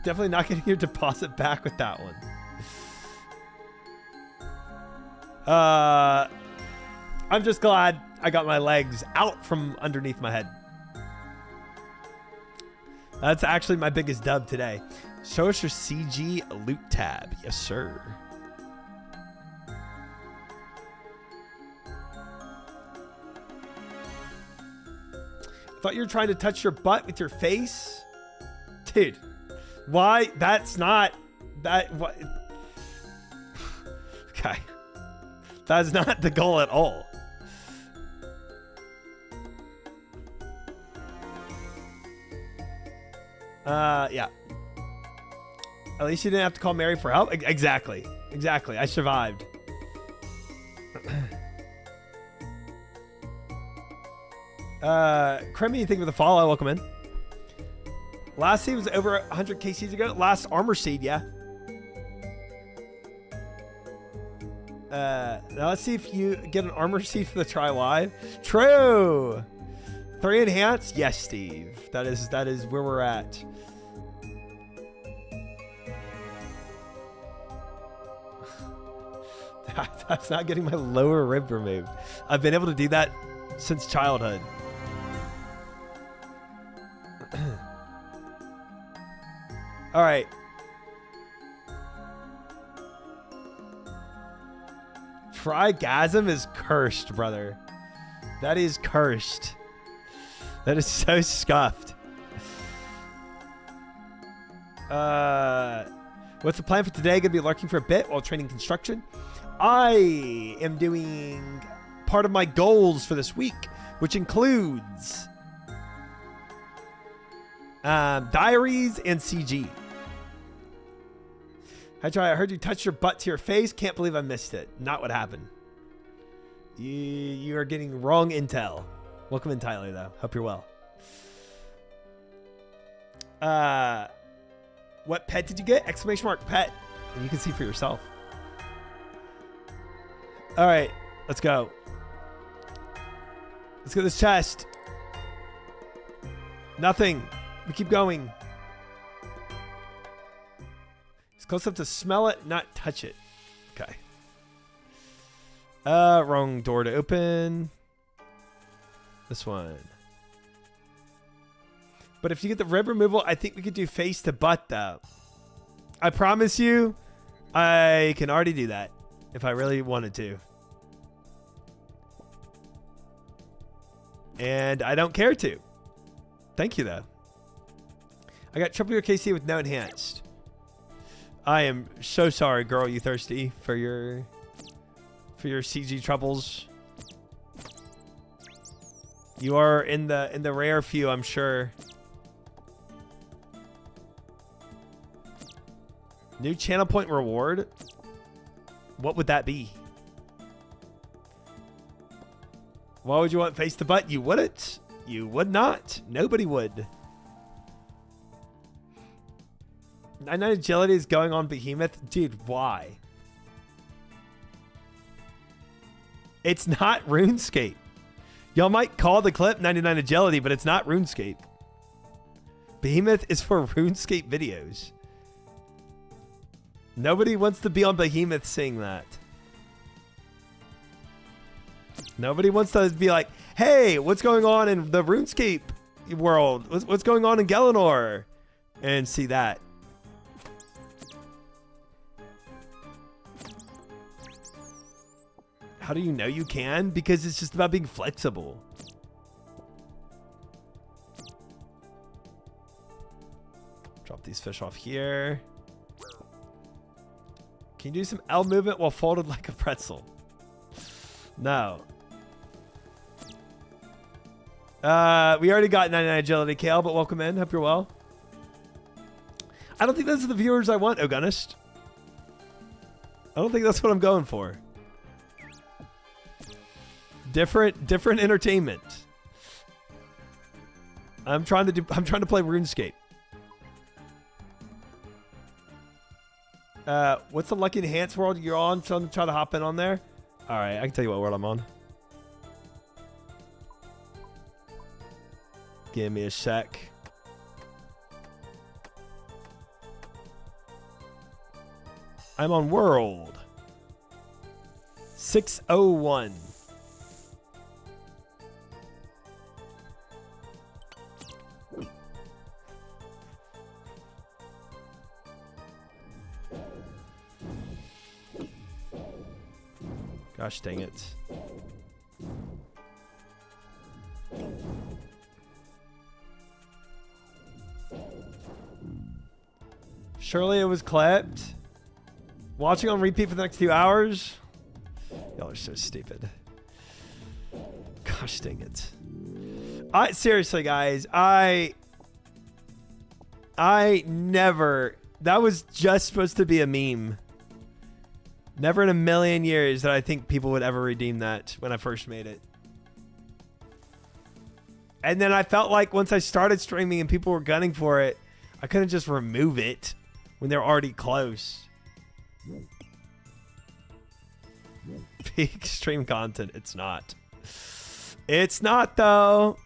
Definitely not getting your deposit back with that one. I'm just glad I got my legs out from underneath my head. That's actually my biggest dub today. Show us your CG loot tab. Yes, sir. I thought you were trying to touch your butt with your face. Dude, why? That's not... That... What? Okay. That's not the goal at all. Yeah. At least you didn't have to call Mary for help. Exactly. I survived. Cremmy, thank you for the follow. Welcome in. Last seed was over 100 KCs ago. Last armor seed, yeah. Now let's see if you get an armor seed for the try live. True. 3 enhance. Yes, Steve. That is where we're at. That's not getting my lower rib removed. I've been able to do that since childhood. All right. Trigasm is cursed, brother. That is cursed. That is so scuffed. What's the plan for today? Gonna be lurking for a bit while training construction. I am doing part of my goals for this week, which includes diaries and CG. I heard you touch your butt to your face. Can't believe I missed it. Not what happened. You are getting wrong intel. Welcome in, Tyler, though. Hope you're well. What pet did you get? Exclamation mark pet. And you can see for yourself. All right, let's go. Let's get this chest. Nothing. We keep going. It's close enough to smell it, not touch it. Okay. Wrong door to open. This one. But if you get the rib removal, I think we could do face to butt, though. I promise you, I can already do that if I really wanted to. And I don't care to. Thank you, though. I got triple your KC with no enhanced. I am so sorry, girl. You thirsty for your CG troubles? You are in the rare few, I'm sure. New channel point reward? What would that be? Why would you want face the butt? You wouldn't. You would not. Nobody would. 99 agility is going on Behemoth. Dude, why? It's not RuneScape. Y'all might call the clip 99 agility, but it's not RuneScape. Behemoth is for RuneScape videos. Nobody wants to be on Behemoth saying that. Nobody wants to be like, hey, what's going on in the RuneScape world? What's going on in Galanor? And see that. How do you know you can? Because it's just about being flexible. Drop these fish off here. Can you do some L movement while folded like a pretzel? No. We already got 99 agility, Kale, but welcome in. Hope you're well. I don't think those are the viewers I want, Ogunist. I don't think that's what I'm going for. Different entertainment. I'm trying to play RuneScape. What's the Lucky Enhance world you're on? So I'm trying to hop in on there. All right, I can tell you what world I'm on. Give me a sec. I'm on world 601. Gosh dang it. Surely it was clipped. Watching on repeat for the next 2 hours. Y'all are so stupid. Gosh dang it. Seriously, guys, I never... That was just supposed to be a meme. Never in a million years that I think people would ever redeem that when I first made it. And then I felt like once I started streaming and people were gunning for it, I couldn't just remove it when they're already close. Peak stream content. It's not. It's not, though.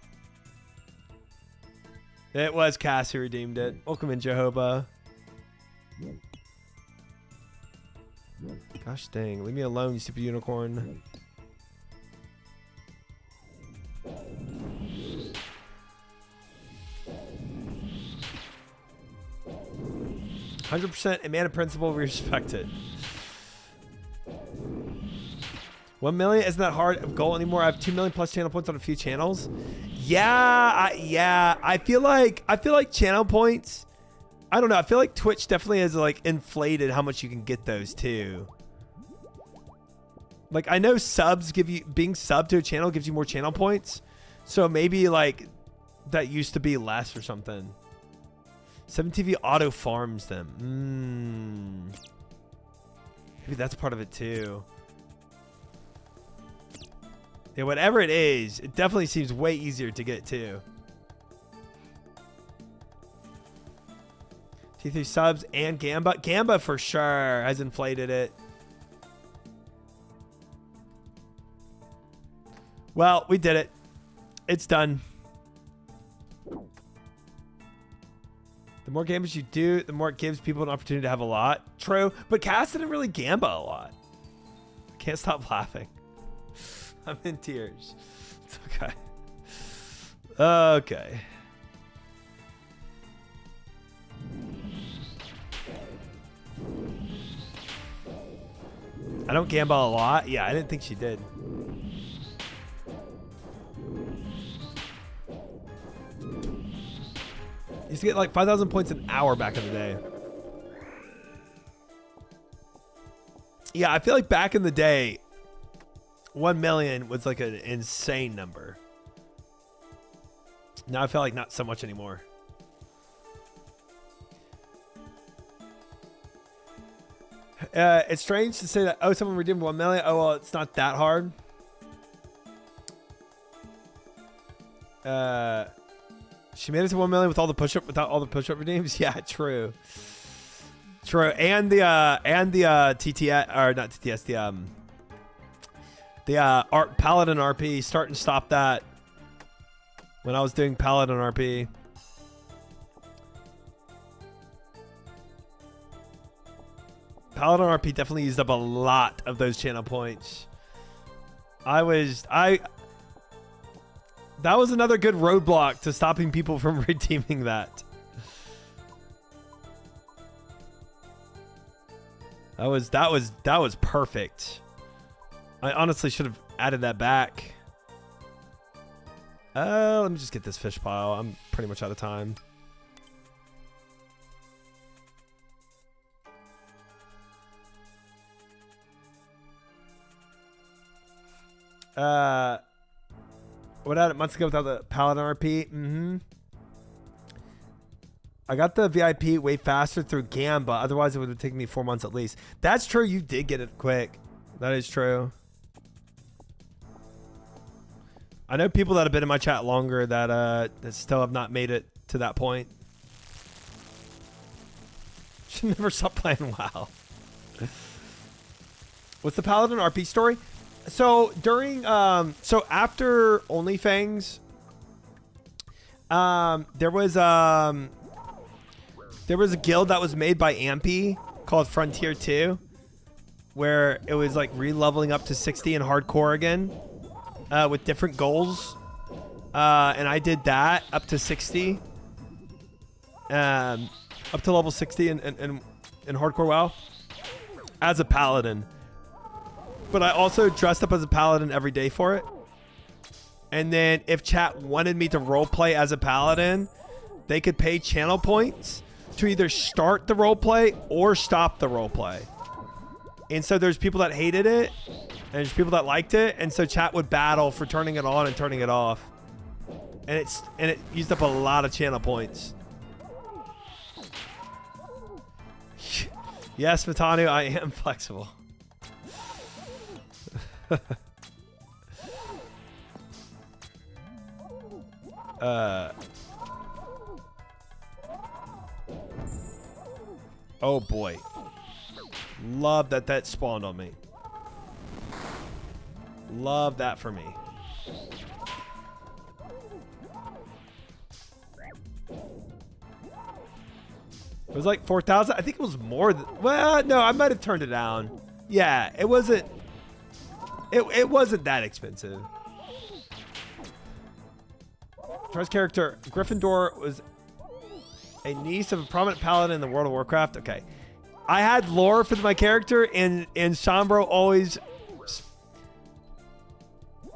It was Cass who redeemed it. Welcome in, Jehovah. Gosh dang. Leave me alone, you stupid unicorn. "100% a man of principle, we respect it." 1 million isn't that hard of goal anymore. I have 2 million plus channel points on a few channels. Yeah. I feel like channel points. I don't know. I feel like Twitch definitely has like inflated how much you can get those too. Like I know subs give you, being subbed to a channel gives you more channel points. So maybe like that used to be less or something. 7TV auto farms them. Maybe that's part of it too. Yeah, whatever it is, it definitely seems way easier to get too. T3 subs and Gamba. Gamba for sure has inflated it. Well, we did it. It's done. The more Gambas you do, the more it gives people an opportunity to have a lot. True, but Cass didn't really Gamba a lot. I can't stop laughing. I'm in tears. It's okay. Okay. I don't Gamba a lot. Yeah, I didn't think she did. Used to get like 5,000 points an hour back in the day. Yeah, I feel like back in the day, 1 million was like an insane number. Now I feel like not so much anymore. It's strange to say that, oh, someone redeemed 1 million. Oh, well, it's not that hard. She made it to 1 million without all the push-up redeems. Yeah, true. True. And the TTS, or not TTS, the Paladin RP, start and stop that when I was doing Paladin RP. Paladin RP definitely used up a lot of those channel points. That was another good roadblock to stopping people from redeeming that. That was perfect. I honestly should have added that back. Let me just get this fish pile. I'm pretty much out of time. What had it months ago without the Paladin RP? I got the VIP way faster through Gamba. Otherwise, it would have taken me 4 months at least. That's true. You did get it quick. That is true. I know people that have been in my chat longer that still have not made it to that point. Should never stop playing WoW. What's the Paladin RP story? So during so after OnlyFans, there was a guild that was made by Ampy called Frontier 2, where it was like re-leveling up to 60 in hardcore again, with different goals. And I did that up to 60, up to level 60 in hardcore WoW as a paladin. But I also dressed up as a paladin every day for it. And then if chat wanted me to roleplay as a paladin, they could pay channel points to either start the roleplay or stop the roleplay. And so there's people that hated it, and there's people that liked it, and so chat would battle for turning it on and turning it off. And it used up a lot of channel points. Yes, Matanu, I am flexible. Oh boy. Love that spawned on me. Love that for me. It was like 4,000. I think it was more than, well, no, I might have turned it down. Yeah, it wasn't that expensive. First character, Gryffindor, was a niece of a prominent paladin in the World of Warcraft. Okay. I had lore for my character, and Shambro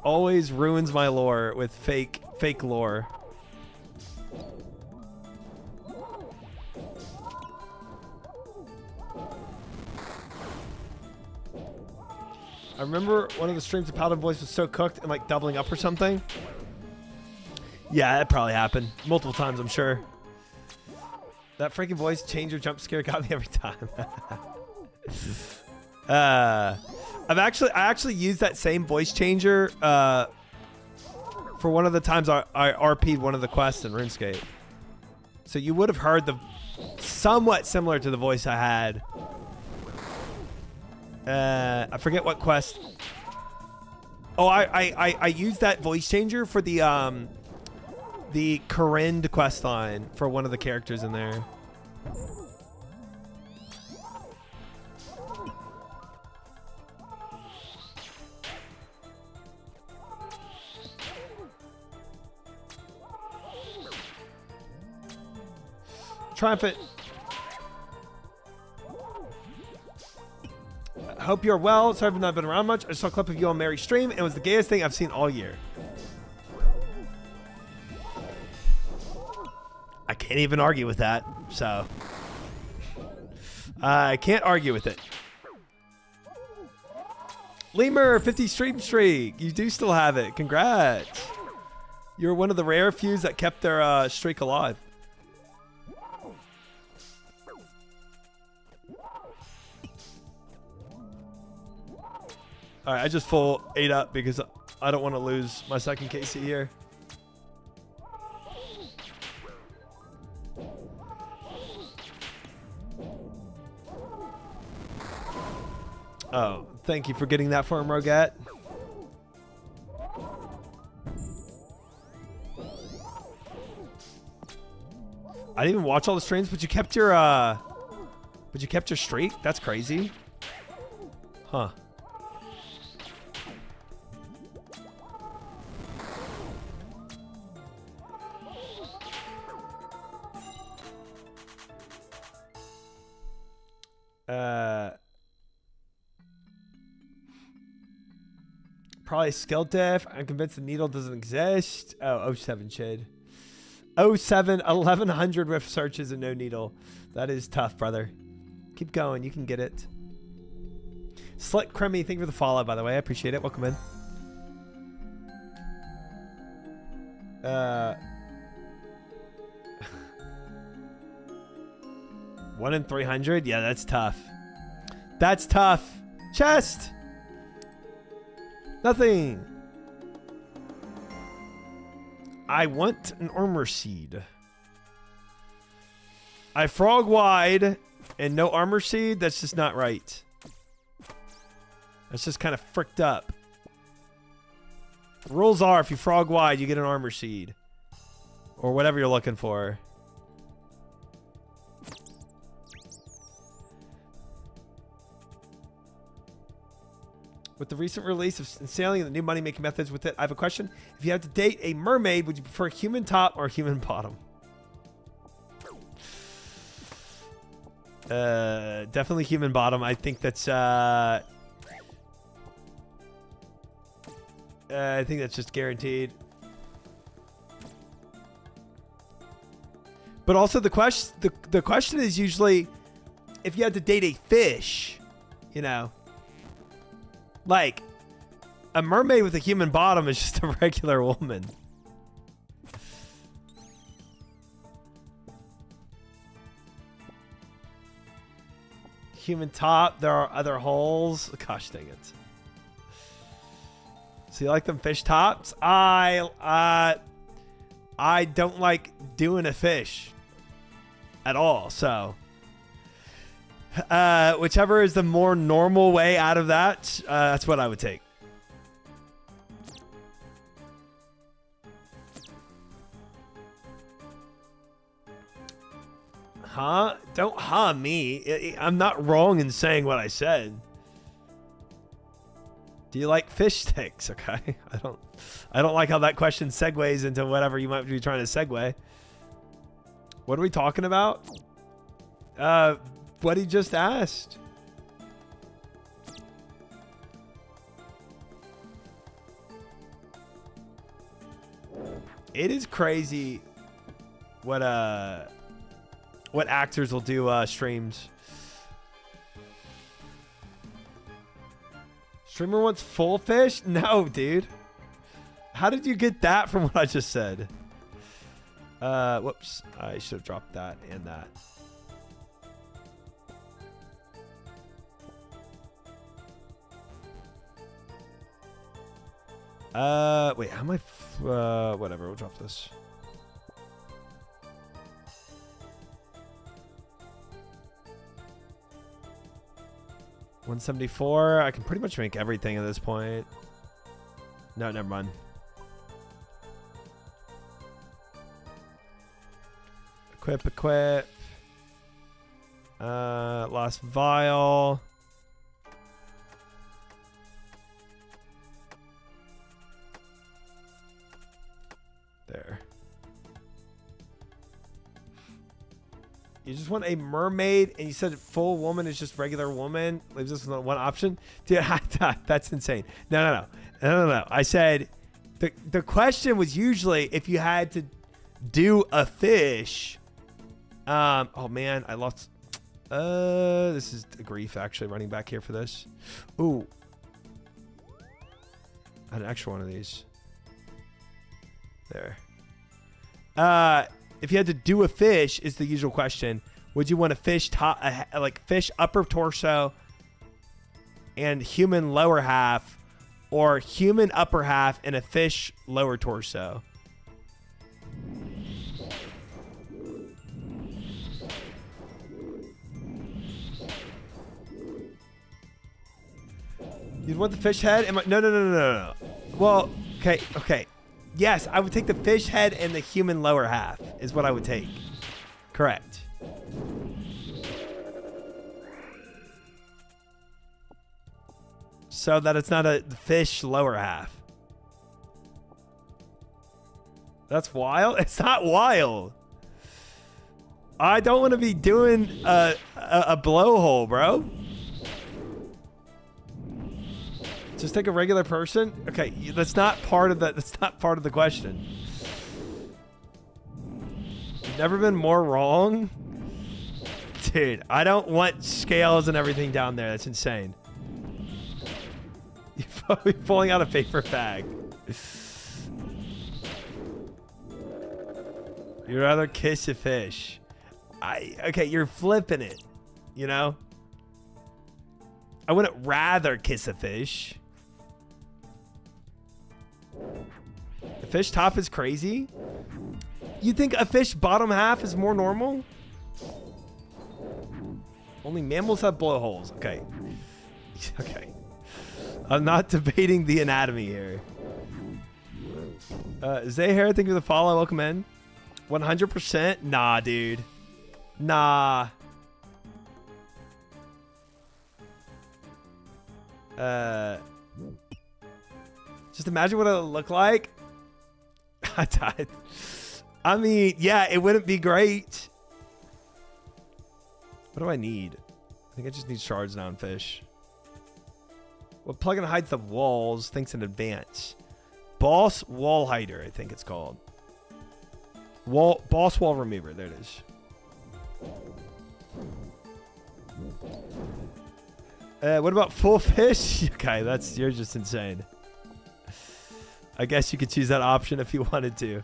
always ruins my lore with fake lore. I remember one of the streams of Paladin voice was so cooked and like doubling up or something. Yeah, that probably happened multiple times, I'm sure. That freaking voice changer jump scare got me every time. I actually used that same voice changer for one of the times I RP'd one of the quests in RuneScape. So you would have heard the somewhat similar to the voice I had. I forget what quest. Oh, I used that voice changer for the Corinne quest line for one of the characters in there. Triumphant. I hope you're well. Sorry I've not been around much. I saw a clip of you on Mary's stream, and it was the gayest thing I've seen all year. I can't even argue with that, so I can't argue with it. Lemur, 50 stream streak. You do still have it. Congrats. You're one of the rare few that kept their streak alive. All right, I just full 8 up because I don't want to lose my second KC here. Oh, thank you for getting that for him, Rogat. I didn't even watch all the streams, but you kept your streak? That's crazy. Huh. Probably skill diff. I'm convinced the needle doesn't exist. Oh, 07 Chid. 07, 1100 with searches and no needle. That is tough, brother. Keep going. You can get it. Slick Crummy, thank you for the follow, by the way. I appreciate it. Welcome in. 1 in 300? Yeah, that's tough. That's tough. Chest! Nothing. I want an armor seed. I frog wide and no armor seed? That's just not right. That's just kind of fricked up. The rules are if you frog wide, you get an armor seed. Or whatever you're looking for. With the recent release of sailing and the new money-making methods with it, I have a question. If you had to date a mermaid, would you prefer human top or human bottom? Definitely human bottom. I think that's I think that's just guaranteed. But also the question is usually if you had to date a fish, you know. Like, a mermaid with a human bottom is just a regular woman. Human top, there are other holes. Gosh dang it. So you like them fish tops? I don't like doing a fish at all, so... whichever is the more normal way out of that, that's what I would take. Huh? Don't huh me. I'm not wrong in saying what I said. Do you like fish sticks? Okay. I don't like how that question segues into whatever you might be trying to segue. What are we talking about? What he just asked. It is crazy what actors will do streams. Streamer wants full fish? No, dude. How did you get that from what I just said? Whoops. I should have dropped that and that. Wait, how am I? Whatever, we'll drop this. $174. I can pretty much make everything at this point. No, never mind. Equip. Lost vial. There. You just want a mermaid, and you said full woman is just regular woman. Leaves us with one option. Dude, that's insane. No. I said the question was usually if you had to do a fish. Oh man, I lost. This is a grief actually running back here for this. Ooh, I had an extra one of these. There. If you had to do a fish, is the usual question. Would you want a fish top, like fish upper torso, and human lower half, or human upper half and a fish lower torso? You'd want the fish head? No. Well, okay. Yes, I would take the fish head and the human lower half is what I would take. Correct. So that it's not a fish lower half. That's wild? It's not wild. I don't want to be doing a blowhole, bro. Just take a regular person? Okay, that's not part of the question. You've never been more wrong? Dude, I don't want scales and everything down there. That's insane. You're probably pulling out a paper bag. You'd rather kiss a fish. Okay, you're flipping it, you know? I wouldn't rather kiss a fish. The fish top is crazy? You think a fish bottom half is more normal? Only mammals have blowholes. Okay. Okay. I'm not debating the anatomy here. Zahir, thank you for the follow. Welcome in. 100%? Nah, dude. Nah. Just imagine what it would look like. I died. I mean, yeah, it wouldn't be great. What do I need? I think I just need shards now and fish. Well, plugin hides the walls. Thinks in advance. Boss wall hider, I think it's called. Boss wall remover. There it is. What about full fish? Okay, you're just insane. I guess you could choose that option if you wanted to.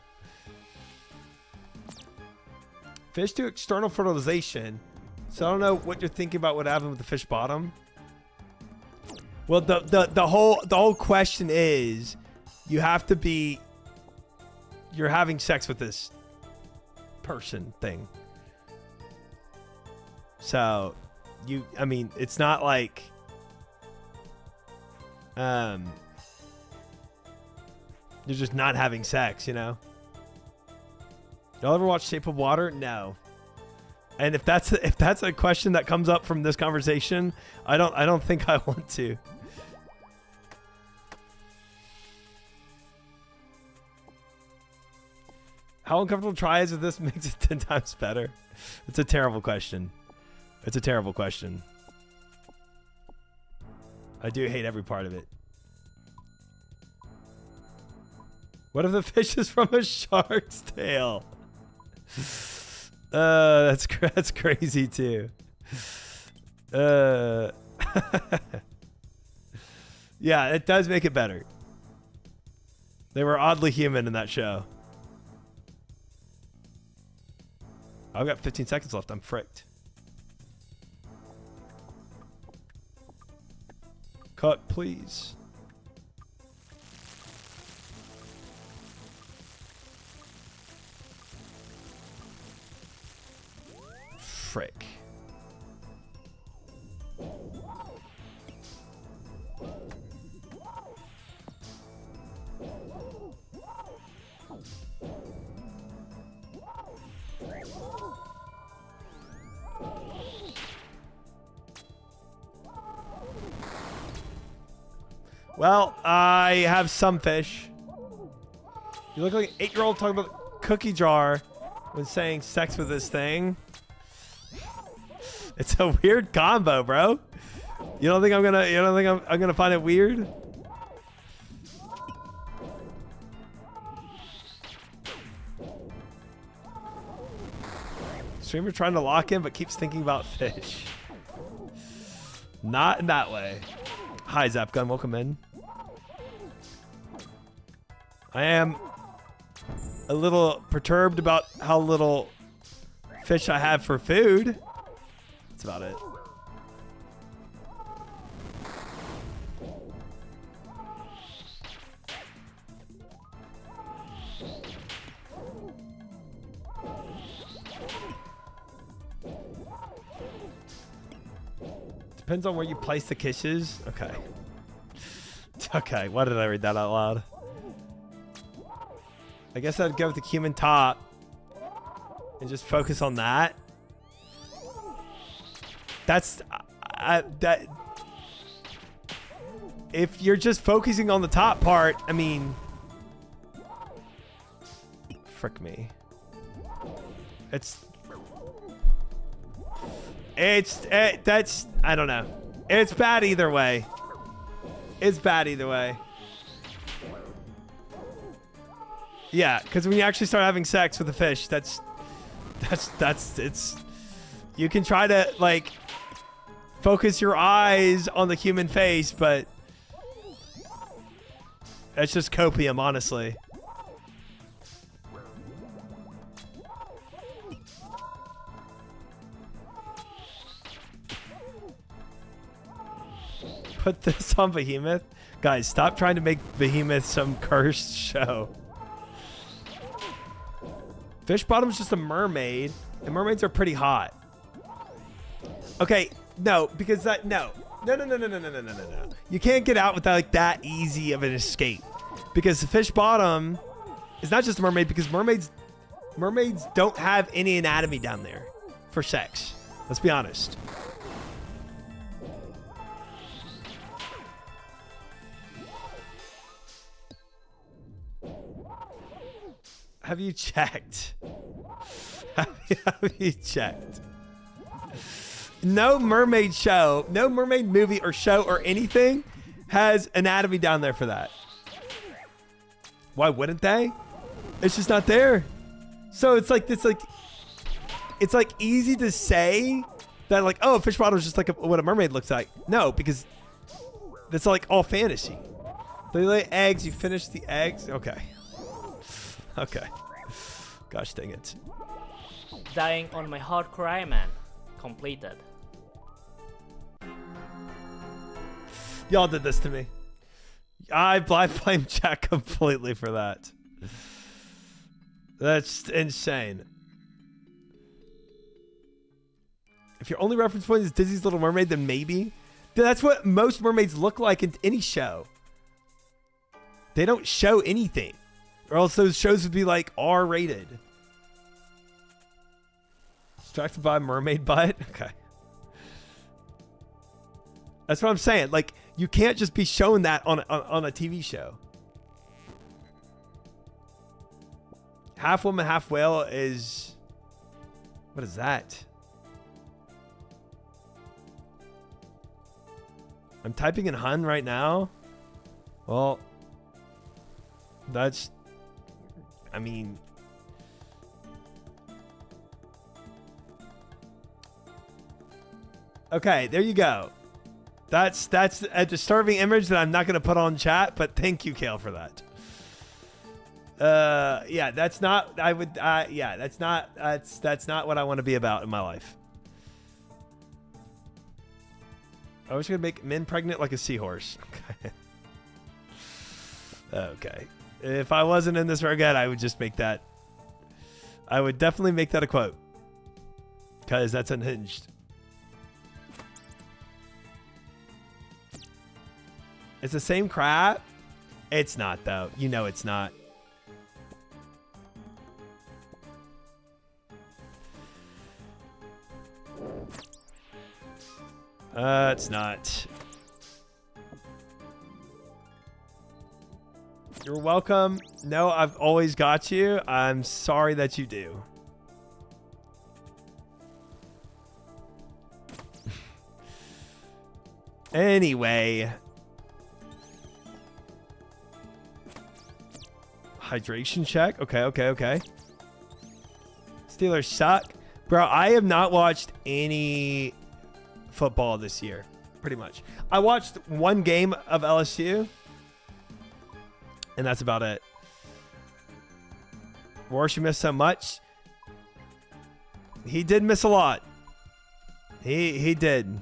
Fish do external fertilization. So I don't know what you're thinking about what happened with the fish bottom. Well, the whole question is, you have to be, you're having sex with this person thing. So I mean, it's not like, you're just not having sex, you know? Y'all ever watch Shape of Water? No. And if that's a question that comes up from this conversation, I don't think I want to. How uncomfortable try is with this makes it 10 times better? It's a terrible question. It's a terrible question. I do hate every part of it. What if the fish is from a shark's tail? That's crazy too. Yeah, it does make it better. They were oddly human in that show. I've got 15 seconds left. I'm fricked. Cut, please. Frick. Well, I have some fish. You look like an 8-year-old talking about cookie jar when saying sex with this thing. It's a weird combo, bro. You don't think I'm gonna find it weird? Streamer trying to lock in but keeps thinking about fish. Not in that way. Hi, Zapgun. Welcome in. I am a little perturbed about how little fish I have for food. That's about it. Depends on where you place the kisses. Okay. Okay, why did I read that out loud? I guess I'd go with the human top and just focus on that. That's that. If you're just focusing on the top part, I mean, frick me. That's, I don't know. It's bad either way. It's bad either way. Yeah, because when you actually start having sex with a fish, you can try to, like, focus your eyes on the human face, but it's just copium, honestly. Put this on Behemoth. Guys, stop trying to make Behemoth some cursed show. Fish Bottom's just a mermaid, and mermaids are pretty hot. Okay, no, because that, no. No. You can't get out without like that easy of an escape. Because the Fish Bottom is not just a mermaid, because mermaids don't have any anatomy down there for sex. Let's be honest. Have you checked? Have you checked? No mermaid show, no mermaid movie or show or anything has anatomy down there for that. Why wouldn't they? It's just not there. So it's like easy to say that, like, oh, fish bottom is just like what a mermaid looks like. No, because that's like all fantasy. They lay eggs. You finish the eggs. Okay. Okay. Gosh dang it. Dying on my hardcore Iron Man. Completed. Y'all did this to me. I blame chat completely for that. That's insane. If your only reference point is Disney's Little Mermaid, then maybe. That's what most mermaids look like in any show. They don't show anything. Or else those shows would be like R-rated. Distracted by mermaid butt? Okay. That's what I'm saying. Like, you can't just be showing that on a TV show. Half woman, half whale is... What is that? I'm typing in Hun right now. Well, that's... I mean... Okay, there you go. That's a disturbing image that I'm not going to put on chat, but thank you, Kale, for that. Yeah, that's not, yeah, that's not what I want to be about in my life. I was going to make men pregnant like a seahorse. Okay. Okay. If I wasn't in this for good, I would just make that. I would definitely make that a quote. Because that's unhinged. It's the same crap. It's not, though. You know it's not. It's not. You're welcome. No, I've always got you. I'm sorry that you do. Anyway. Hydration check. Okay. Steelers suck. Bro, I have not watched any football this year. Pretty much. I watched one game of LSU. And that's about it. Warsh, you missed so much. He did miss a lot. He did.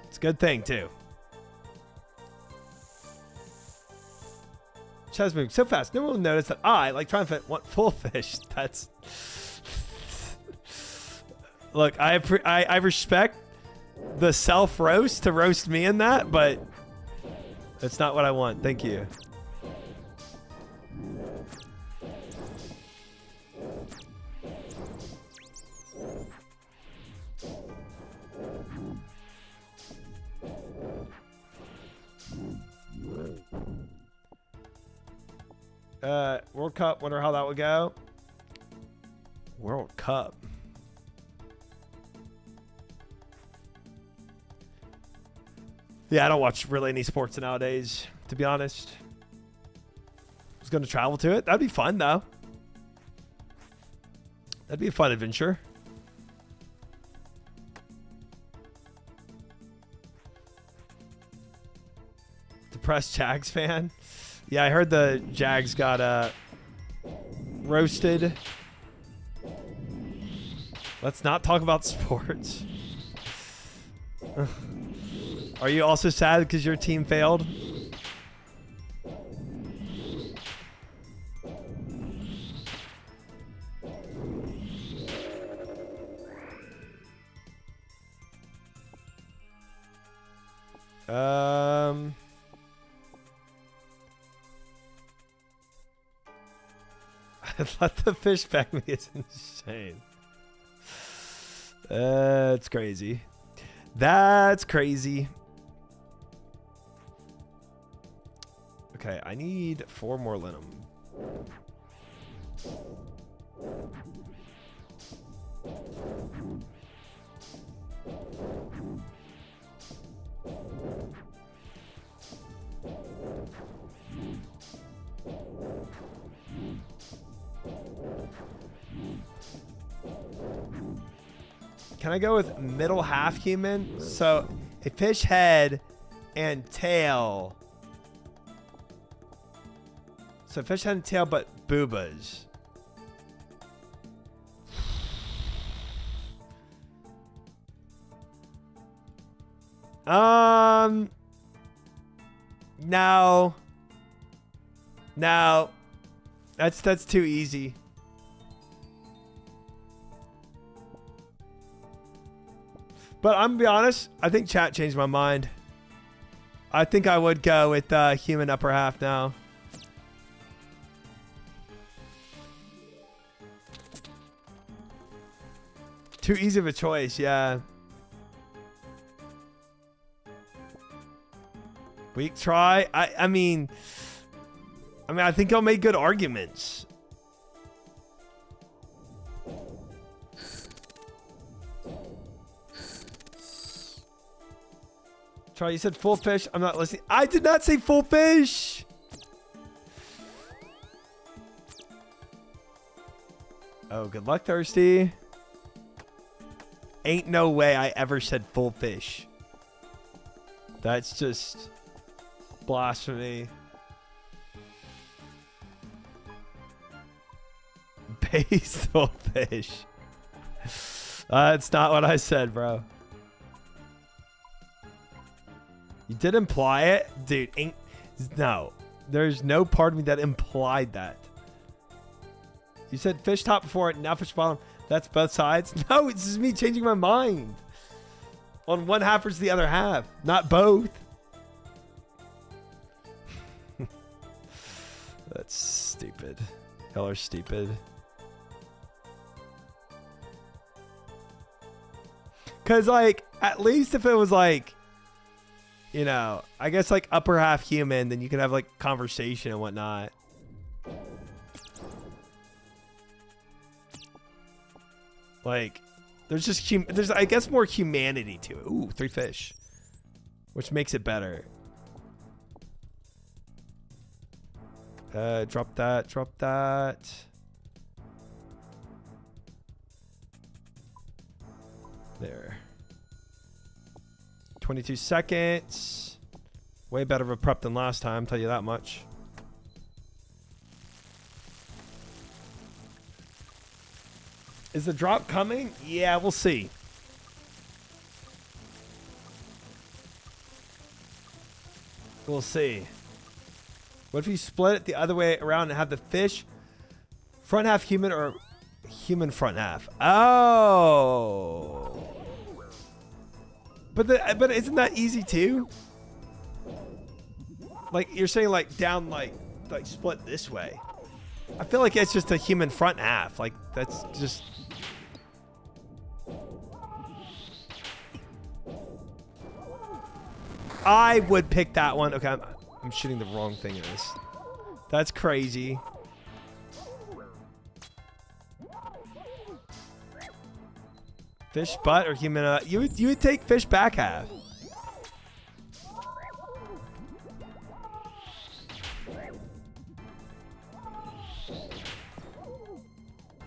It's a good thing, too. Chaz moving so fast, no one will notice that I, like Triumphant, want full fish. That's... Look, I respect the self-roast to roast me in that, but that's not what I want. Thank you. World Cup, wonder how that would go. World Cup. Yeah, I don't watch really any sports nowadays, to be honest. I was going to travel to it. That'd be fun, though. That'd be a fun adventure. Depressed Jags fan. Yeah, I heard the Jags got roasted. Let's not talk about sports. Are you also sad because your team failed? Let the fish back me is insane. That's crazy. That's crazy. Okay, I need 4 more linum. Can I go with middle half human? So a fish head and tail. So fish head and tail, but boobas. No. No. That's too easy. But I'm gonna be honest, I think chat changed my mind. I think I would go with human upper half now. Too easy of a choice, yeah. Weak try. I mean, I think I'll make good arguments. Try, you said full fish. I'm not listening. I did not say full fish. Oh, good luck, Thirsty. Ain't no way I ever said full fish. That's just blasphemy. Base full fish. That's not what I said, bro. You did imply it? Dude, no. There's no part of me that implied that. You said fish top before it, now fish bottom. That's both sides? No, it's just me changing my mind. On one half versus the other half. Not both. That's stupid. Y'all are stupid. Because, like, at least if it was, like, you know, I guess, like, upper half human, then you could have, like, conversation and whatnot. Like, there's, I guess, more humanity to it. Ooh, 3 fish. Which makes it better. Drop that, drop that. There. 22 seconds. Way better of a prep than last time, tell you that much. Is the drop coming? Yeah, we'll see. We'll see. What if you split it the other way around and have the fish front half human or human front half? Oh. But isn't that easy too? Like you're saying like down like split this way. I feel like it's just a human front half. Like that's just I would pick that one. Okay, I'm shooting the wrong thing in this. That's crazy. Fish butt or human? You would take fish back half.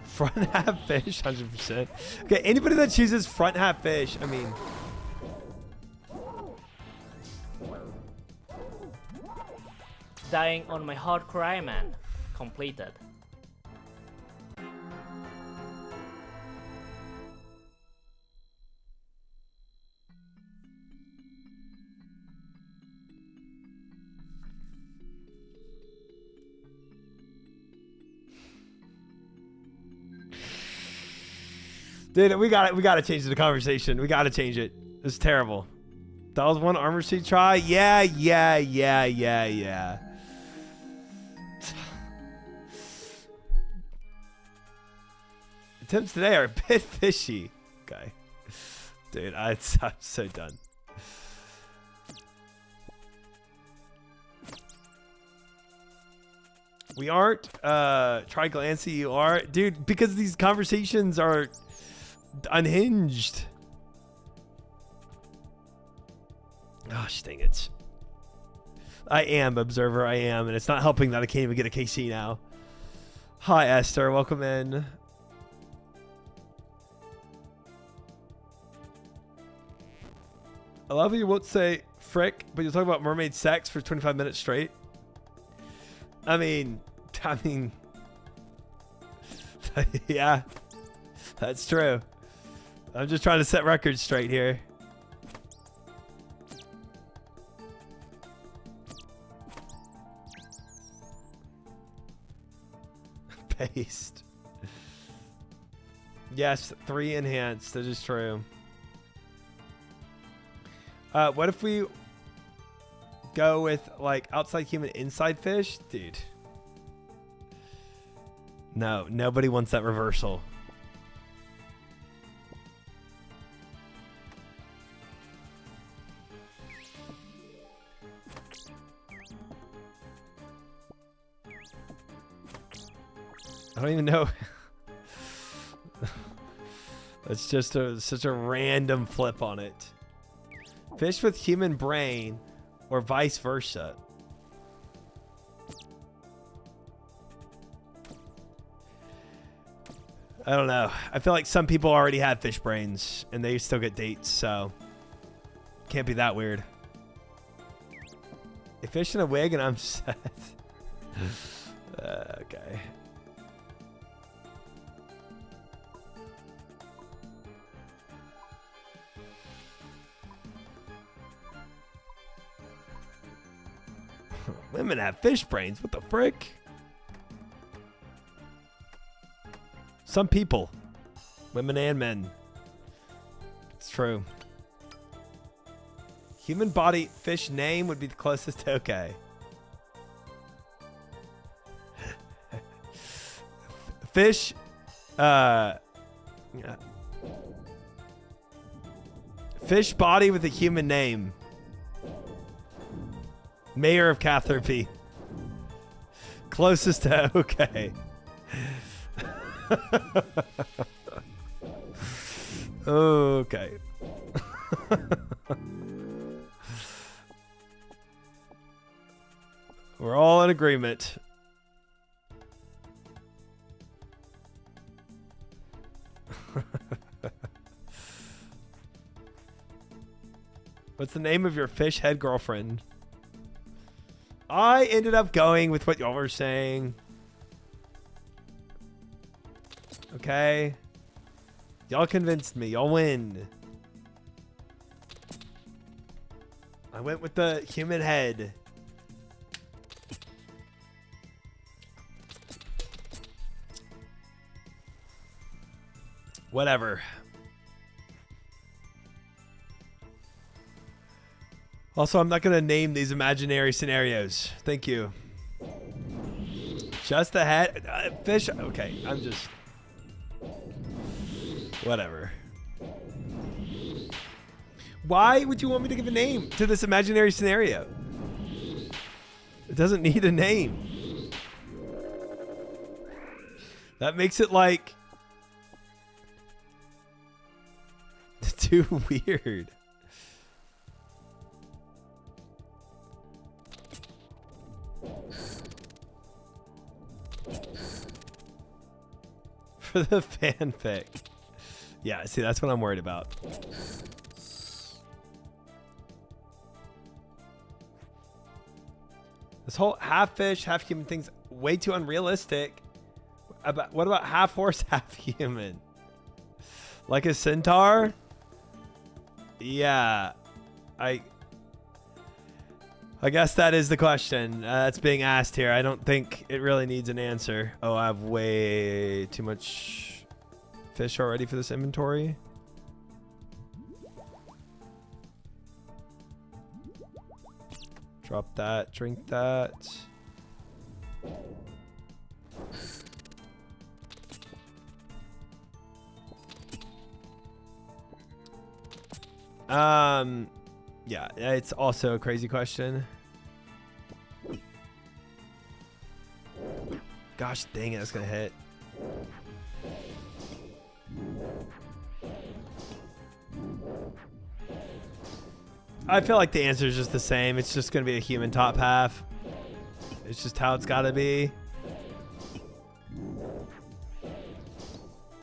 Front half fish, 100%. Okay, anybody that chooses front half fish, I mean. Dying on my hardcore Iron Man. Completed. Dude, we gotta change the conversation. We gotta change it. It's terrible. That was one armor suit try. Yeah. Attempts today are a bit fishy. Okay. Dude, I'm so done. We aren't. Try Glancy, you are. Dude, because these conversations are unhinged. Gosh, dang it. I am, Observer. I am. And it's not helping that I can't even get a KC now. Hi, Esther. Welcome in. I love how you won't say frick, but you'll talk about mermaid sex for 25 minutes straight. I mean, yeah, that's true. I'm just trying to set records straight here. Paste. Yes, 3 enhanced. That is true. What if we go with like outside human, inside fish? Dude. No, nobody wants that reversal. I don't even know. That's just such a random flip on it. Fish with human brain or vice versa. I don't know. I feel like some people already had fish brains and they still get dates, so can't be that weird. A fish in a wig and I'm set. Okay. Women have fish brains. What the frick? Some people. Women and men. It's true. Human body fish name would be the closest to okay. Fish. Yeah. Fish body with a human name. Mayor of Catherby. Closest to okay. Okay. We're all in agreement. What's the name of your fish head girlfriend? I ended up going with what y'all were saying. Okay. Y'all convinced me. Y'all win. I went with the human head. Whatever. Also, I'm not going to name these imaginary scenarios. Thank you. Just a head. Fish. Okay, I'm just... Whatever. Why would you want me to give a name to this imaginary scenario? It doesn't need a name. That makes it like... too weird. For the fanfic. Yeah, see, that's what I'm worried about. This whole half fish, half human thing's way too unrealistic. What about half horse, half human? Like a centaur? Yeah. I guess that is the question that's being asked here. I don't think it really needs an answer. Oh, I have way too much fish already for this inventory. Drop that, drink that. Yeah, it's also a crazy question. Gosh dang it, that's gonna hit. I feel like the answer is just the same. It's just gonna be a human top half. It's just how it's gotta be.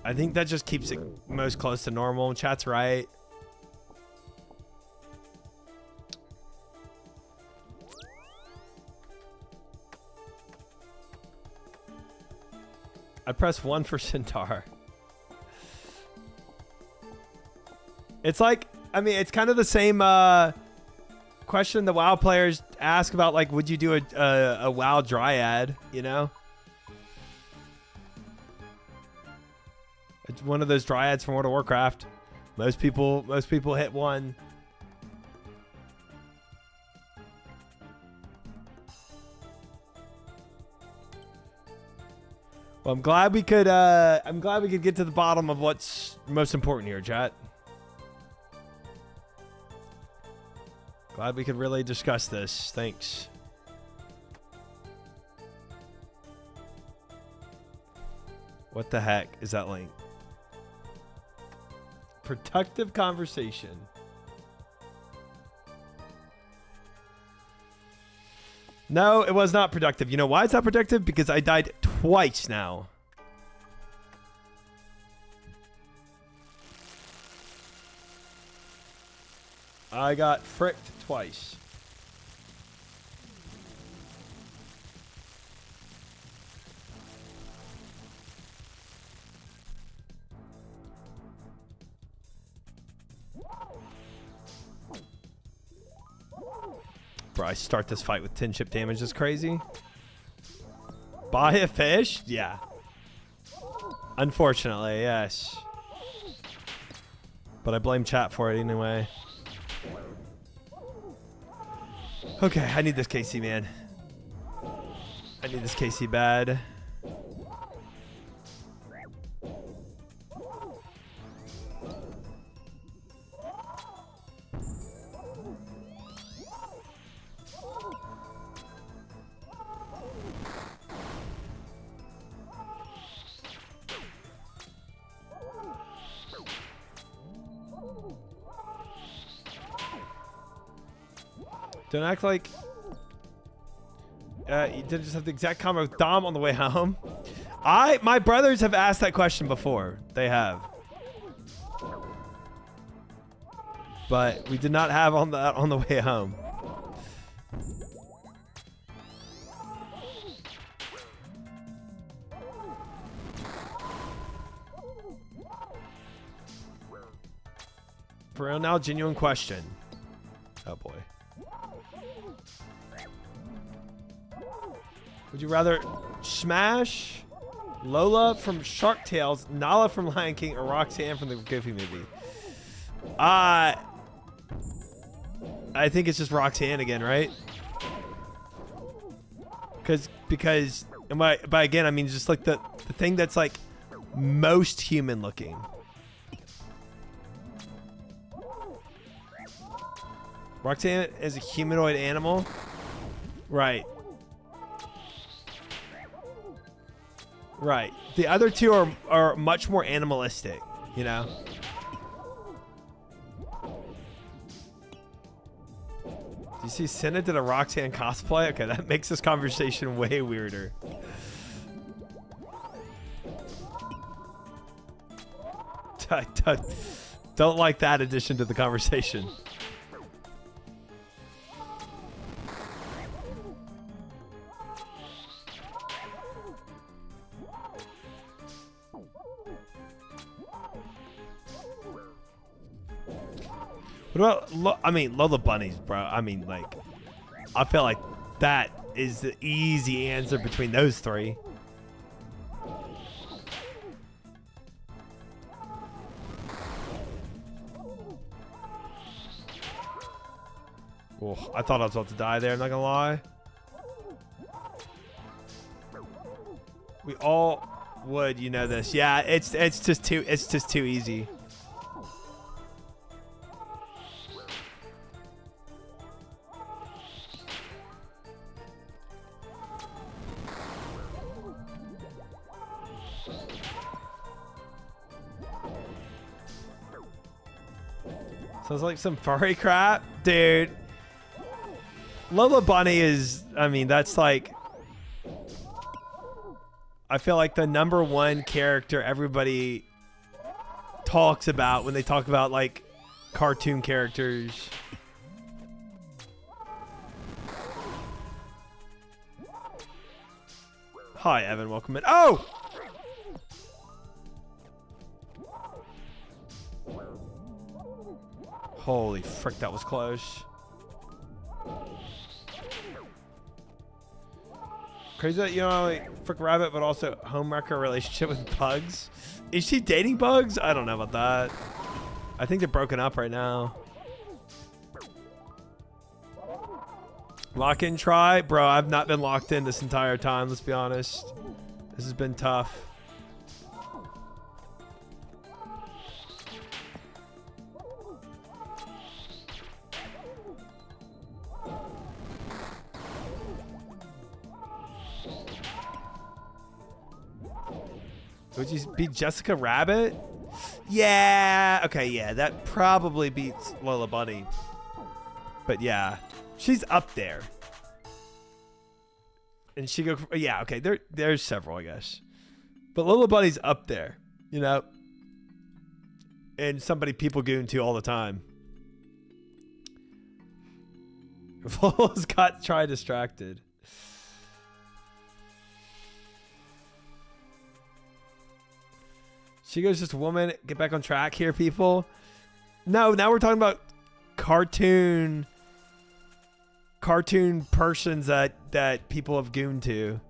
I think that just keeps it most close to normal. Chat's right. I'd press 1 for Centaur. It's like, I mean, it's kind of the same question the WoW players ask about, like, would you do a WoW Dryad, you know? It's one of those Dryads from World of Warcraft. Most people hit 1. Well, I'm glad we could get to the bottom of what's most important here, chat. Glad we could really discuss this. Thanks. What the heck is that link? Productive conversation. No, it was not productive. You know why it's not productive? Because I died twice now. I got fricked twice. Bro, I start this fight with 10 chip damage. That's crazy. Buy a fish? Yeah. Unfortunately, yes. But I blame chat for it anyway. Okay, I need this KC, man. I need this KC bad. Don't act like you did just have the exact combo with Dom on the way home. My brothers have asked that question before. They have. But we did not have on the way home. For real now, genuine question. Oh boy. Would you rather smash Lola from Shark Tales, Nala from Lion King, or Roxanne from the Goofy movie? I think it's just Roxanne again, right? Because and by again I mean just like the thing that's like most human looking. Roxanne is a humanoid animal, right? Right. The other two are much more animalistic, you know. Do you see Senna did a Roxanne cosplay? Okay, that makes this conversation way weirder. Don't like that addition to the conversation. What about, I mean, Lola Bunnies, bro. I mean, like, I feel like that is the easy answer between those three. Oh, I thought I was about to die there, I'm not gonna lie. We all would, you know this. Yeah, it's just too easy. Sounds like some furry crap, dude. Lola Bunny is, I mean, that's like, I feel like the #1 character everybody talks about when they talk about like cartoon characters. Hi, Evan. Welcome in. Oh! Holy frick, that was close. Crazy that you know, like Frick Rabbit, but also homewrecker relationship with Bugs. Is she dating Bugs? I don't know about that. I think they're broken up right now. Lock in try? Bro, I've not been locked in this entire time, let's be honest. This has been tough. Would you beat Jessica Rabbit? Yeah. Okay, yeah. That probably beats Lola Bunny. But yeah. She's up there. And she go... Yeah, okay. There's several, I guess. But Lola Bunny's up there. You know? And somebody people goon to all the time. Lola's got try distracted. She goes just a woman. Get back on track here, people. No, now we're talking about cartoon persons that people have gooned to.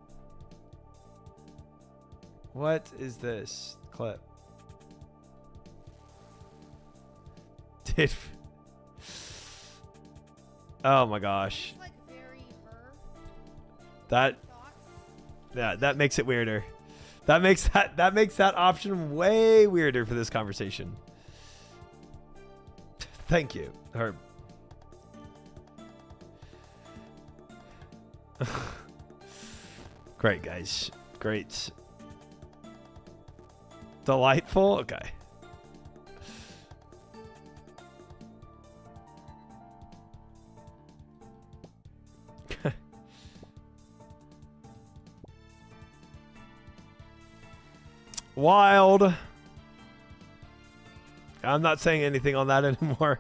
What is this clip? Dude. Oh my gosh. Like very her That thoughts. yeah, that makes it weirder. That makes that option way weirder for this conversation. Thank you, Herb. Great, guys. Great. Delightful? Okay. Wild. I'm not saying anything on that anymore.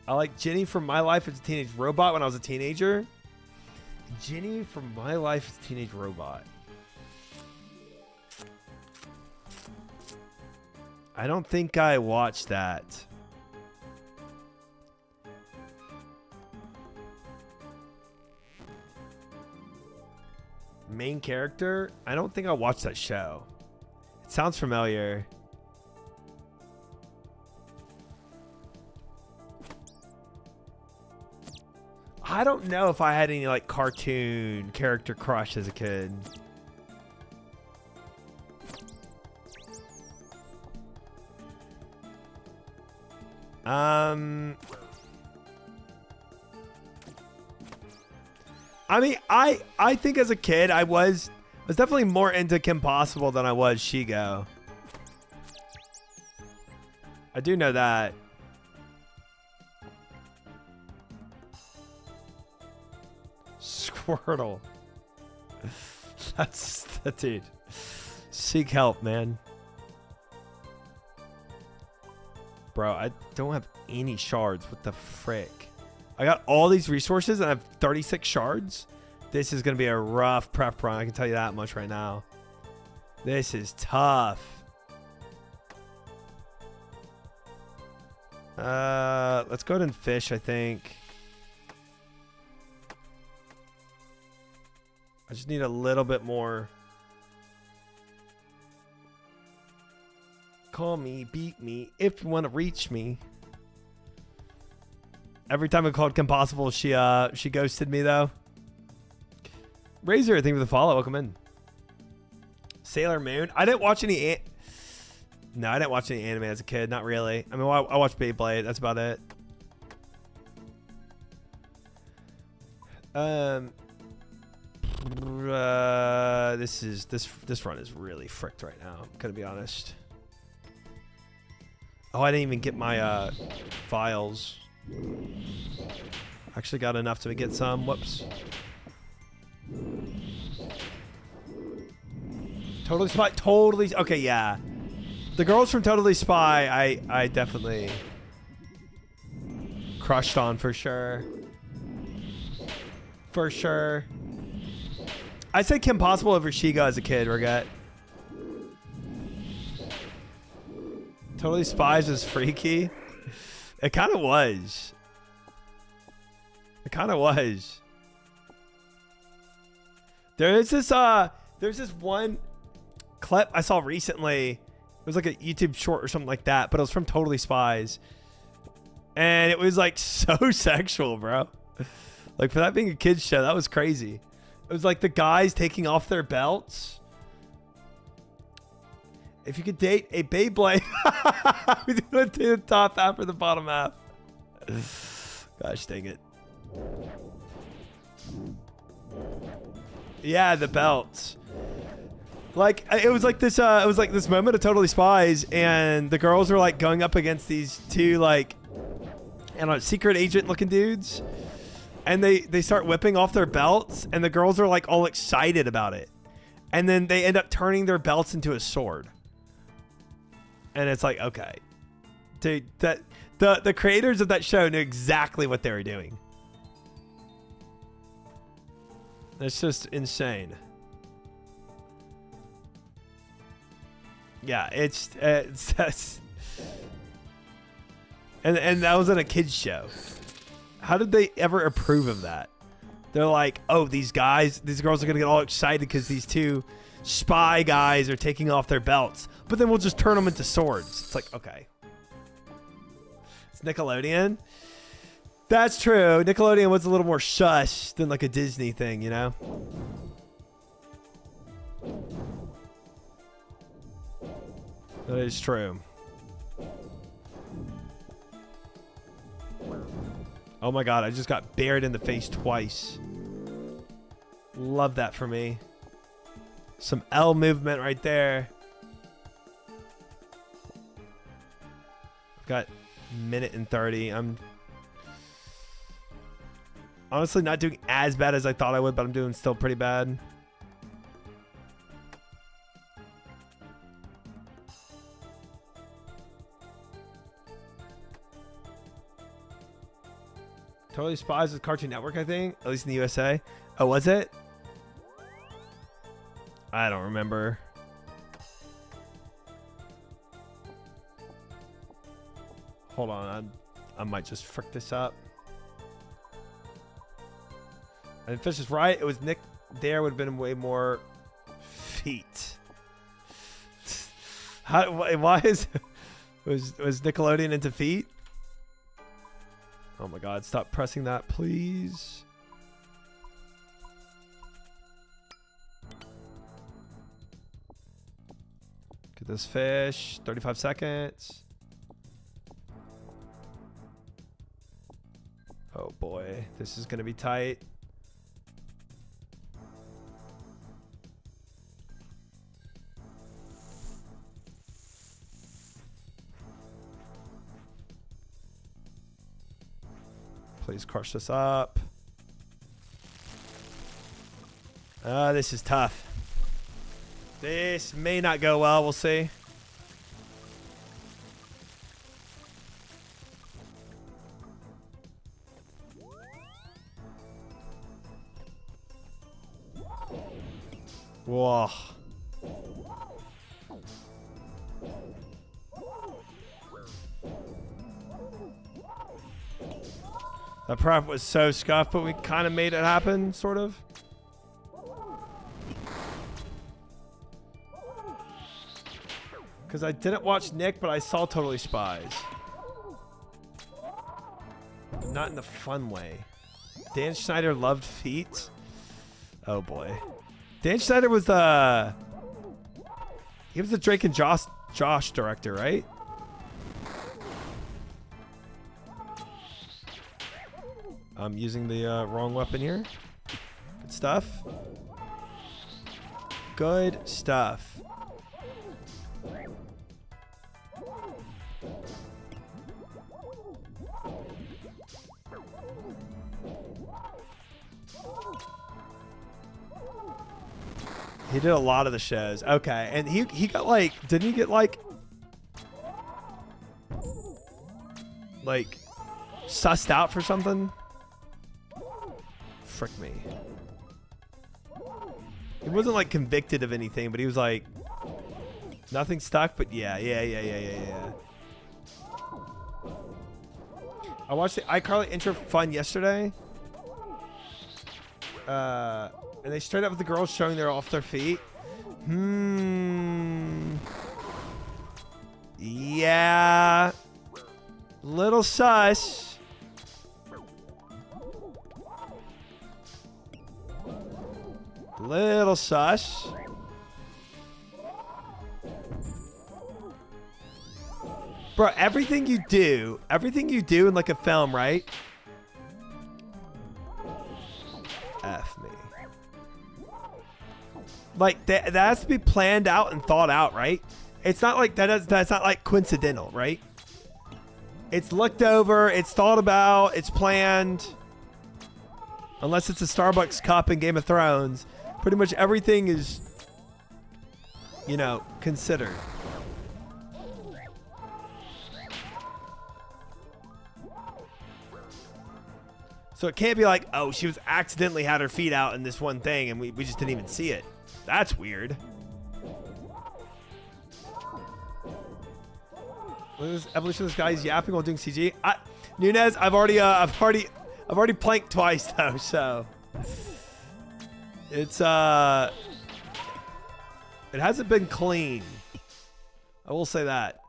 I like Jenny from My Life as a Teenage Robot when I was a teenager. Jenny from My Life as a Teenage Robot. I don't think I watched that. main character. I don't think I watched that show. It sounds familiar. I don't know if I had any like cartoon character crush as a kid. I mean, I think as a kid I was definitely more into Kim Possible than I was Shigo. I do know that. Squirtle. That's that dude. Seek help, man. Bro, I don't have any shards. What the frick? I got all these resources and I have 36 shards. This is going to be a rough prep run. I can tell you that much right now. This is tough. Let's go ahead and fish, I think. I just need a little bit more. Call me, beat me, if you want to reach me. Every time I called Kim Possible, she ghosted me though. Razor, thank you for the follow. Welcome in. Sailor Moon. I didn't watch any. No, I didn't watch any anime as a kid. Not really. I mean, I watched Beyblade. That's about it. This run is really fricked right now. I'm gonna be honest. Oh, I didn't even get my files. Actually got enough to get some. Whoops. Totally Spy. Totally. Okay, yeah. The girls from Totally Spy, I definitely crushed on for sure. For sure. I said Kim Possible over Shiga as a kid, Regat. Totally Spies was freaky. It kind of was. It kind of was. There's this one clip I saw recently. It was like a YouTube short or something like that, but it was from Totally Spies. And it was like so sexual, bro. Like for that being a kid's show, that was crazy. It was like the guys taking off their belts. If you could date a Beyblade, we gonna do the top half or the bottom half. Gosh dang it. Yeah, the belts. Like it was like this moment of Totally Spies, and the girls were like going up against these two like, I don't know, secret agent looking dudes, and they start whipping off their belts, and the girls are like all excited about it, and then they end up turning their belts into a sword. And it's like, okay, dude, that the creators of that show knew exactly what they were doing. It's just insane. Yeah, it's and that was in a kids show. How did they ever approve of that? They're like, oh, these girls are gonna get all excited because these two spy guys are taking off their belts, but then we'll just turn them into swords. It's like, okay, it's Nickelodeon. That's true. Nickelodeon was a little more shush than like a Disney thing, you know? That is true. Oh my god, I just got buried in the face twice. Love that for me. Some L movement right there. I've got minute and 30. I'm honestly not doing as bad as I thought I would, but I'm doing still pretty bad. Totally Spies with Cartoon Network, I think. At least in the USA. Oh, was it? I don't remember. Hold on. I might just frick this up. I think Fish is right. It was there would have been way more feet. Why was Nickelodeon into feet? Oh my God! Stop pressing that, please. Get this fish. 35 seconds. Oh boy, this is gonna be tight. Please crush this up. This is tough. This may not go well. We'll see. Whoa. That prep was so scuffed, but we kind of made it happen, sort of. Because I didn't watch Nick, but I saw Totally Spies. Not in the fun way. Dan Schneider loved feet. Oh boy. Dan Schneider was the... He was the Drake and Josh director, right? I'm using the wrong weapon here. Good stuff. Good stuff. He did a lot of the shows. Okay. And he got like, didn't he get like sussed out for something? Frick me. He wasn't like convicted of anything, but he was like, nothing stuck, but yeah. I watched the iCarly intro fun yesterday. And they straight up with the girls showing they're off their feet. Yeah. Little sus. Little sus. Bro, everything you do in like a film, right? F me. Like that has to be planned out and thought out, right? It's not like that's not like coincidental, right? It's looked over, it's thought about, it's planned. Unless it's a Starbucks cup in Game of Thrones, pretty much everything is, you know, considered. So it can't be like, oh, she was accidentally had her feet out in this one thing and we just didn't even see it. That's weird. Look at this evolution of this guy. He's yapping while doing CG. Nunez, I've already planked twice though, so it's it hasn't been clean. I will say that.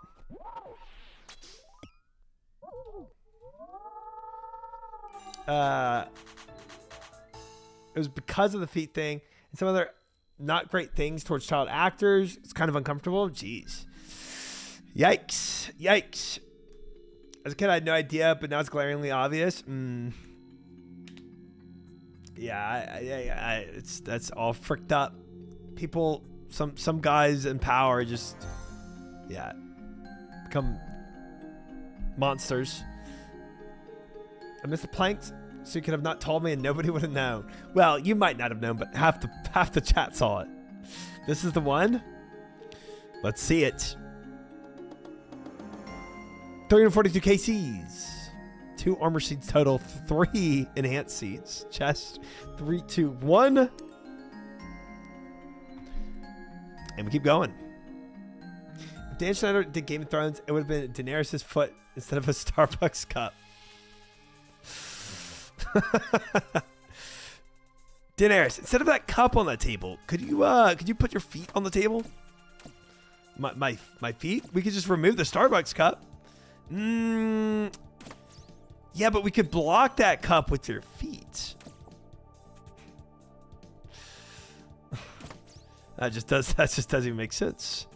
It was because of the feet thing and some other not great things towards child actors. It's kind of uncomfortable. Jeez. Yikes. Yikes. As a kid, I had no idea, but now it's glaringly obvious. Yeah, that's all fricked up. People, some guys in power just, yeah, become monsters. I missed the planks, so you could have not told me and nobody would have known. Well, you might not have known, but half the chat saw it. This is the one. Let's see it. 342 KCs. 2 armor seats total. 3 enhanced seats. Chest. 3, 2, 1. And we keep going. If Dan Schneider did Game of Thrones, it would have been Daenerys' foot instead of a Starbucks cup. Daenerys, instead of that cup on that table, could you put your feet on the table? My feet? We could just remove the Starbucks cup. Yeah, but we could block that cup with your feet. That just doesn't even make sense.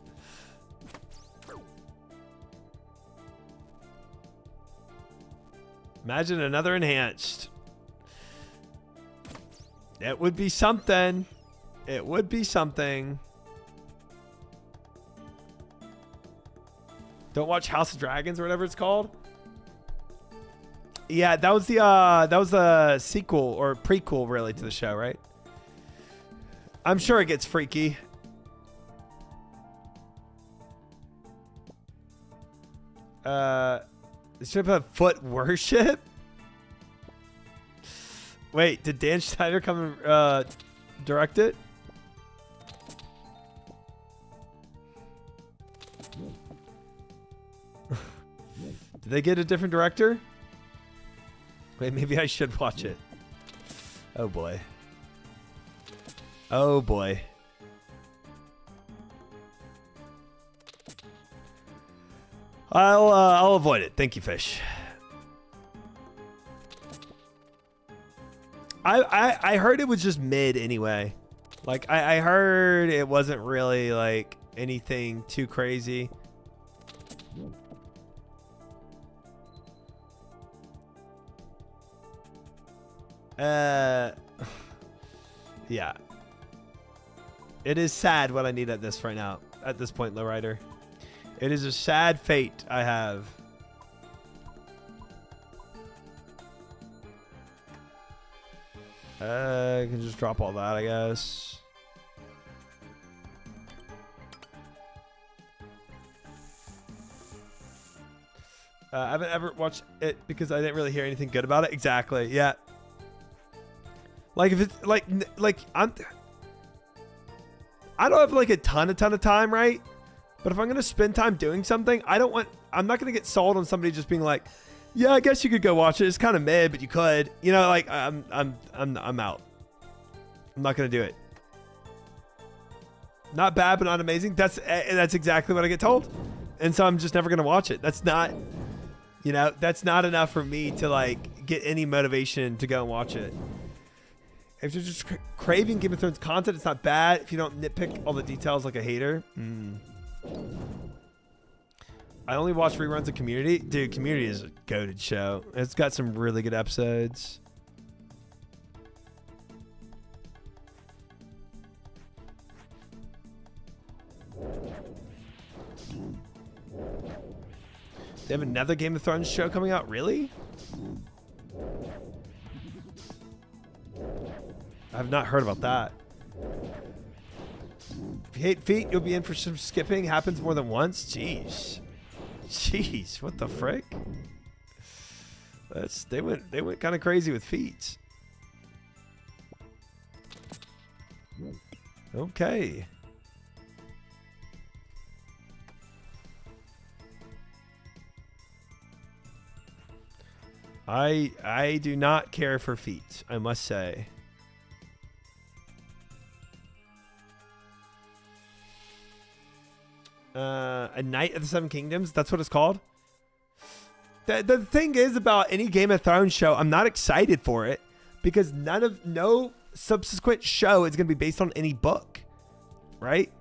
Imagine another enhanced. It would be something. It would be something. Don't watch House of Dragons or whatever it's called. Yeah, that was the sequel or prequel really to the show, right? I'm sure it gets freaky. Should have foot worship. Wait, did Dan Schneider come and direct it? Did they get a different director? Wait, maybe I should watch it. Oh boy. Oh boy. I'll avoid it. Thank you, Fish. I heard it was just mid anyway. Like I heard it wasn't really like anything too crazy. Yeah. It is sad what I need at this right now. At this point, Lowrider. It is a sad fate I have. I can just drop all that, I guess. I haven't ever watched it because I didn't really hear anything good about it. Exactly. Yeah. Like if it's like I don't have like a ton of time, right? But if I'm gonna spend time doing something, I'm not gonna get sold on somebody just being like, yeah, I guess you could go watch it. It's kind of mid, but you could. You know, like I'm out. I'm not gonna do it. Not bad, but not amazing. That's exactly what I get told, and so I'm just never gonna watch it. That's not, you know, that's not enough for me to like get any motivation to go and watch it. If you're just craving Game of Thrones content, it's not bad. If you don't nitpick all the details like a hater. I only watch reruns of Community. Dude, Community is a goated show. It's got some really good episodes. They have another Game of Thrones show coming out? Really? I have not heard about that. If you hate feet, you'll be in for some skipping. Happens more than once. Jeez. Jeez, what the frick? They went kind of crazy with feet. Okay. I do not care for feet, I must say. A Knight of the Seven Kingdoms, that's what it's called. The thing is about any Game of Thrones show, I'm not excited for it because no subsequent show is going to be based on any book, right?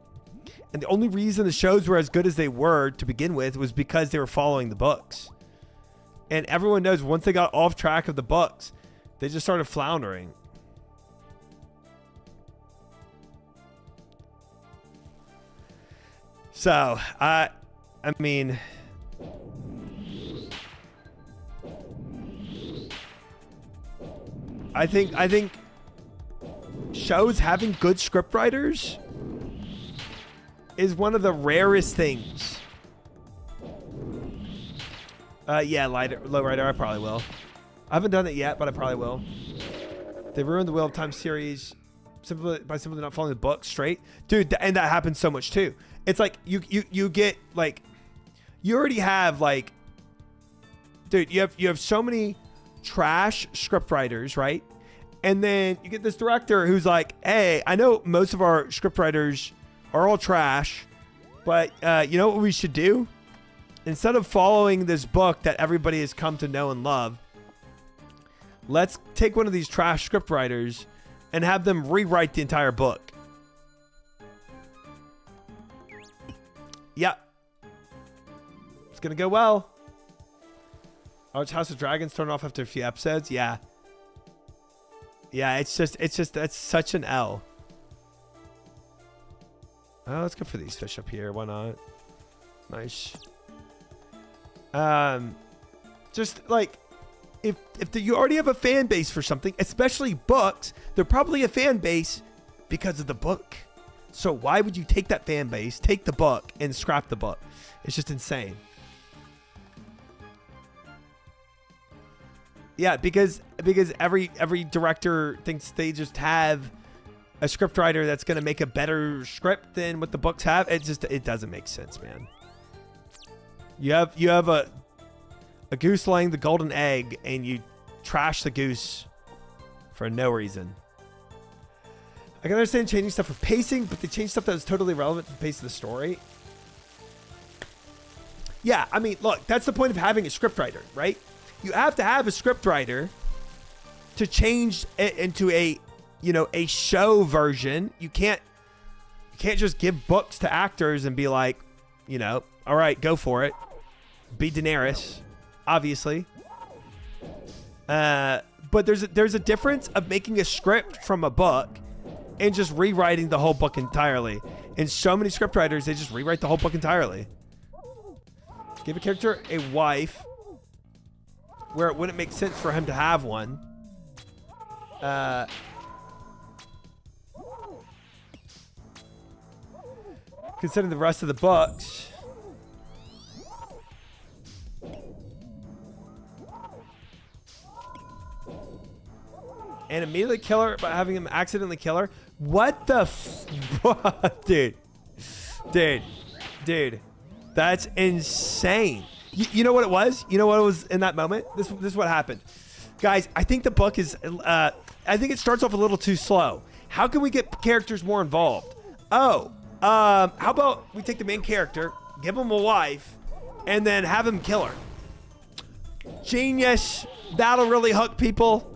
And the only reason the shows were as good as they were to begin with was because they were following the books. And everyone knows once they got off track of the books, they just started floundering. So, I mean, I think shows having good scriptwriters is one of the rarest things. Yeah, Lowrider, I probably will. I haven't done it yet, but I probably will. They ruined the Wheel of Time series simply not following the book straight. Dude, and that happens so much too. It's like you get like, you already have like, dude, you have so many trash scriptwriters, right? And then you get this director who's like, hey, I know most of our scriptwriters are all trash, but you know what we should do? Instead of following this book that everybody has come to know and love, let's take one of these trash scriptwriters and have them rewrite the entire book. Yeah. It's going to go well. Oh, it's House of Dragons starting off after a few episodes? Yeah. Yeah, it's just, that's such an L. Oh, let's go for these fish up here. Why not? Nice. Just like, if you already have a fan base for something, especially books, they're probably a fan base because of the book. So why would you take that fan base, take the book, and scrap the book? It's just insane. Yeah, because every director thinks they just have a scriptwriter that's going to make a better script than what the books have. It doesn't make sense, man. You have a goose laying the golden egg, and you trash the goose for no reason. I can understand changing stuff for pacing, but they changed stuff that was totally relevant to the pace of the story. Yeah, I mean, look, that's the point of having a scriptwriter, right? You have to have a scriptwriter to change it into a show version. You can't just give books to actors and be like, all right, go for it. Be Daenerys, obviously. But there's a difference of making a script from a book and just rewriting the whole book entirely. And so many scriptwriters, they just rewrite the whole book entirely. Give a character a wife where it wouldn't make sense for him to have one. Considering the rest of the books. And immediately kill her by having him accidentally kill her. What the dude, that's insane. You know what it was? You know what it was in that moment? This is what happened. Guys, I think the book is, I think it starts off a little too slow. How can we get characters more involved? Oh, how about we take the main character, give him a wife, and then have him kill her? Genius. That'll really hook people.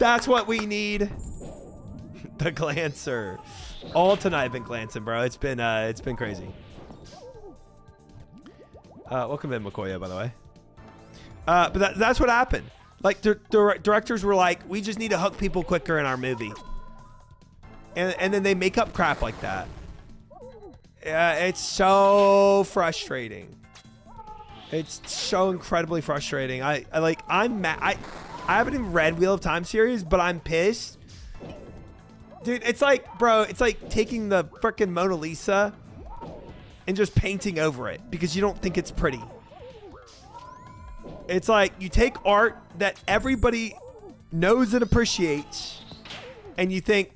That's what we need. The glancer. All tonight I've been glancing, bro. It's been crazy. Welcome in, Makoya, by the way. But that's what happened. Like, directors were like, we just need to hook people quicker in our movie. And then they make up crap like that. It's so frustrating. It's so incredibly frustrating. I'm mad. I haven't even read Wheel of Time series, but I'm pissed. Dude, it's like, bro, it's like taking the frickin' Mona Lisa and just painting over it because you don't think it's pretty. It's like you take art that everybody knows and appreciates and you think,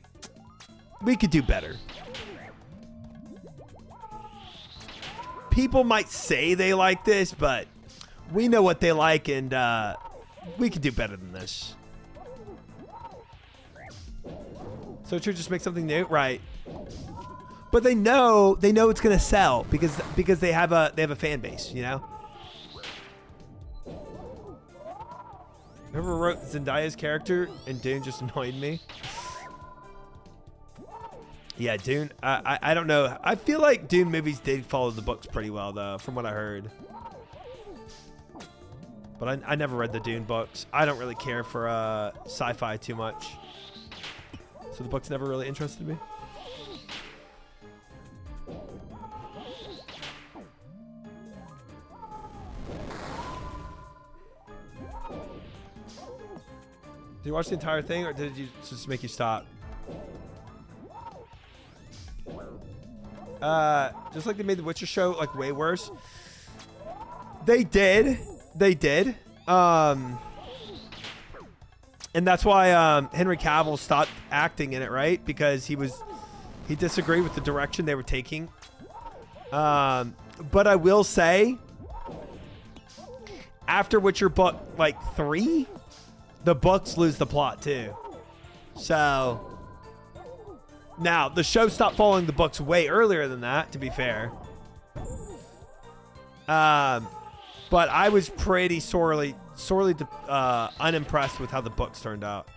we could do better. People might say they like this, but we know what they like and we could do better than this. So true, just make something new, right? But they know it's gonna sell because they have a fan base, you know. Whoever wrote Zendaya's character in Dune just annoyed me. Yeah, Dune. I don't know. I feel like Dune movies did follow the books pretty well, though, from what I heard. But I never read the Dune books. I don't really care for sci-fi too much. So the books never really interested me. Did you watch the entire thing, or did it just make you stop? Just like they made the Witcher show like way worse. They did. And that's why Henry Cavill stopped acting in it, right? Because he disagreed with the direction they were taking. But I will say, after Witcher book like 3, the books lose the plot too. So now the show stopped following the books way earlier than that, to be fair. But I was pretty sorely unimpressed with how the books turned out.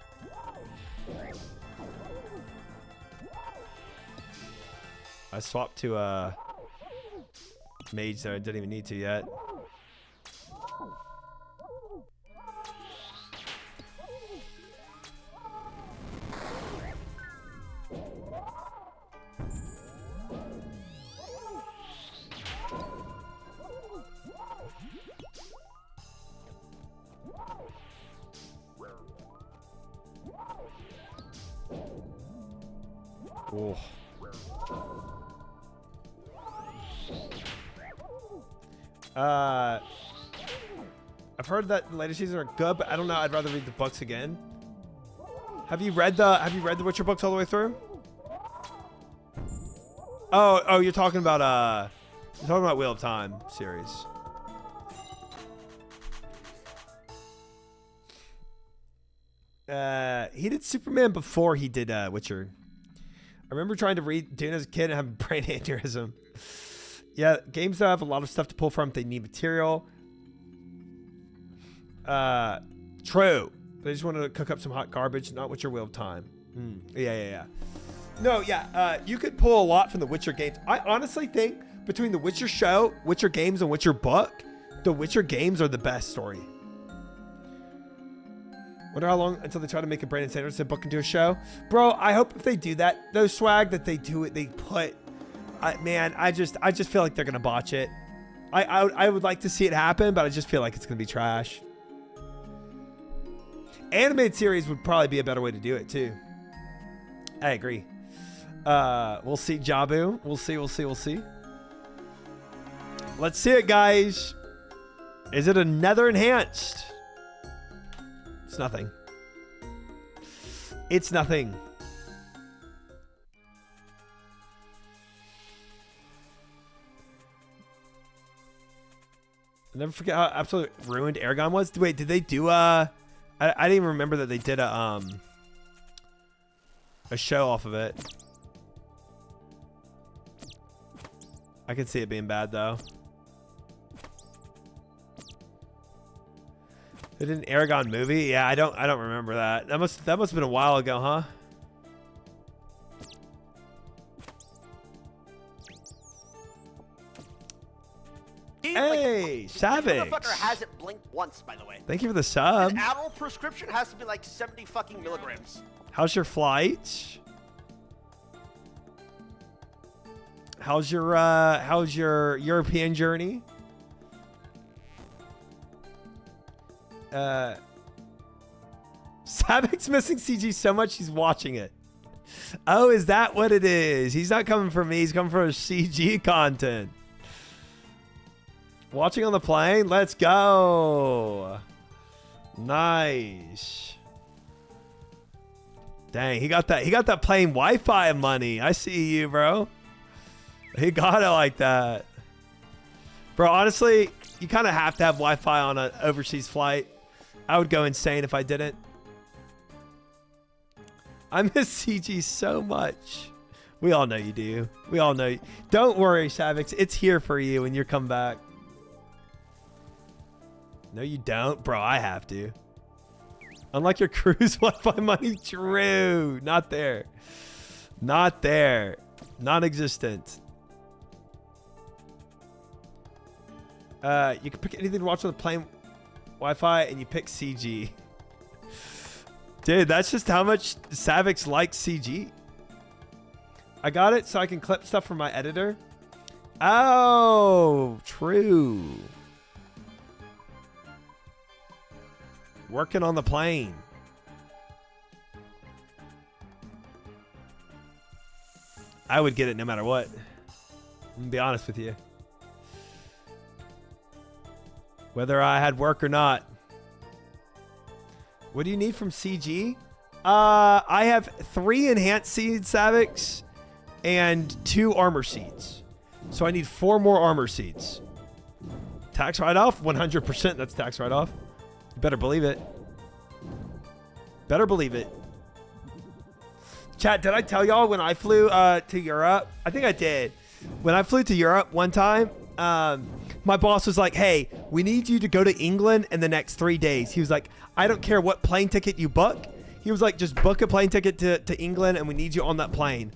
I swapped to mage there. I didn't even need to yet. Oh. I've heard that the later seasons are good, but I don't know. I'd rather read the books again. Have you read the Witcher books all the way through? Oh, you're talking about Wheel of Time series. He did Superman before he did Witcher. I remember trying to read Dune as a kid and having brain aneurysm. Yeah, games that have a lot of stuff to pull from, they need material. True. They just wanted to cook up some hot garbage, not Witcher Wheel of Time. Yeah. No, yeah, you could pull a lot from the Witcher games. I honestly think between the Witcher show, Witcher games, and Witcher book, the Witcher games are the best story. Wonder how long until they try to make a Brandon Sanderson book into a show. Bro, I hope if they do that, those swag that they do it, they put... man, I just feel like they're going to botch it. I would like to see it happen, but I just feel like it's going to be trash. Animated series would probably be a better way to do it, too. I agree. We'll see, Jabu. We'll see. Let's see it, guys. Is it another enhanced? It's nothing. It's nothing. I'll never forget how absolutely ruined Aragon was. Wait, did they do I didn't even remember that they did a show off of it. I can see it being bad though. They did an Aragon movie? Yeah, I don't remember that. That must have been a while ago, huh? Hey, Savage. This motherfucker hasn't blinked once, by the way. Thank you for the sub. His Adderall prescription has to be like 70 fucking milligrams. How's your flight? How's your European journey? Savic's missing CG so much he's watching it. Oh, is that what it is? He's not coming for me. He's coming for his CG content. Watching on the plane? Let's go. Nice. Dang, he got that plane Wi-Fi money. I see you, bro. He got it like that. Bro, honestly, you kind of have to have Wi-Fi on an overseas flight. I would go insane if I didn't. I miss CG so much. We all know you do. We all know you. Don't worry, Savix. It's here for you when you come back. No, you don't. Bro, I have to. Unlike your cruise Wi-Fi money. True. Not there. Not there. Non-existent. You can pick anything to watch on the plane Wi-Fi and you pick CG. Dude, that's just how much Savix likes CG. I got it so I can clip stuff from my editor. Oh, true. Working on the plane. I would get it no matter what. I'm gonna be honest with you. Whether I had work or not. What do you need from CG? I have 3 enhanced seeds, Savix, and 2 armor seeds. So I need 4 more armor seeds. Tax write-off? 100% that's tax write-off. You better believe it. Better believe it. Chat, did I tell y'all when I flew to Europe? I think I did. When I flew to Europe one time, my boss was like, hey, we need you to go to England in the next 3 days. He was like, I don't care what plane ticket you book. He was like, just book a plane ticket to England and we need you on that plane.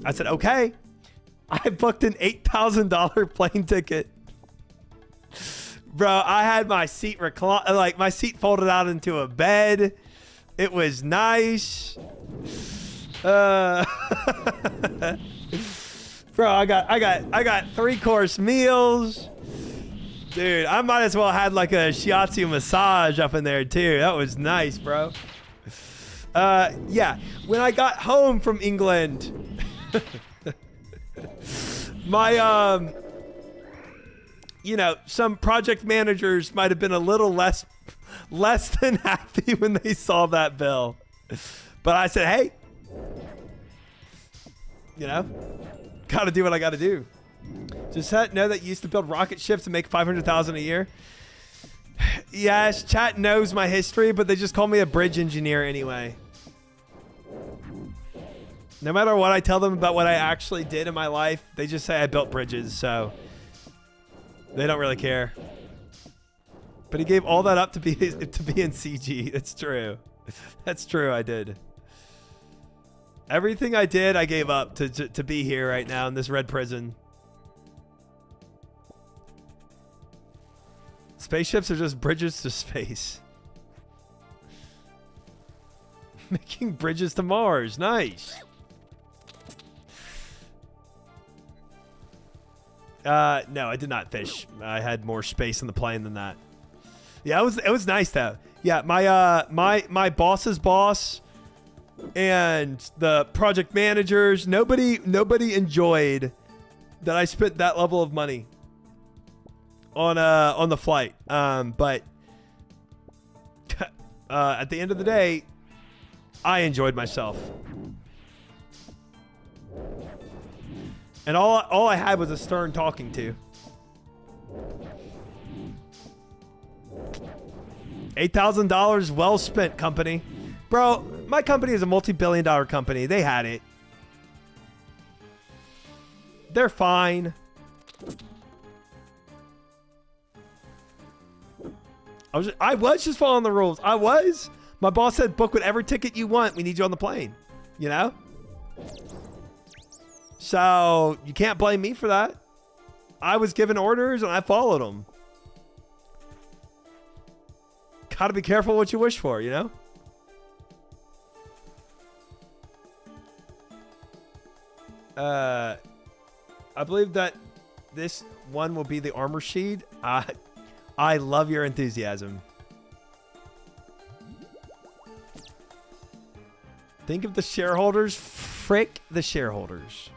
I said, okay. I booked an $8,000 plane ticket. Bro, I had my seat my seat folded out into a bed. It was nice. Bro, I got 3-course meals. Dude, I might as well had like a shiatsu massage up in there too. That was nice, bro. Yeah, when I got home from England, my you know, some project managers might have been a little less than happy when they saw that bill. But I said, hey, you know, gotta do what I gotta do. Just know that you used to build rocket ships and make $500,000 a year. Yes, chat knows my history, but they just call me a bridge engineer anyway. No matter what I tell them about what I actually did in my life, they just say I built bridges, so they don't really care. But he gave all that up to be in CG. It's true. That's true, I did. Everything I did, I gave up to be here right now in this red prison. Spaceships are just bridges to space. Making bridges to Mars. Nice. No, I did not fish. I had more space in the plane than that. Yeah, it was nice though. Yeah, my boss's boss and the project managers, nobody enjoyed that I spent that level of money on the flight. But at the end of the day, I enjoyed myself. And all I had was a stern talking to. $8,000 well spent, company. Bro, my company is a multi-billion-dollar company. They had it. They're fine. I was just following the rules. I was. My boss said, book whatever ticket you want. We need you on the plane. You know? So you can't blame me for that. I was given orders and I followed them. Gotta be careful what you wish for, you know? I believe that this one will be the armor sheet. I love your enthusiasm. Think of the shareholders. Frick the shareholders.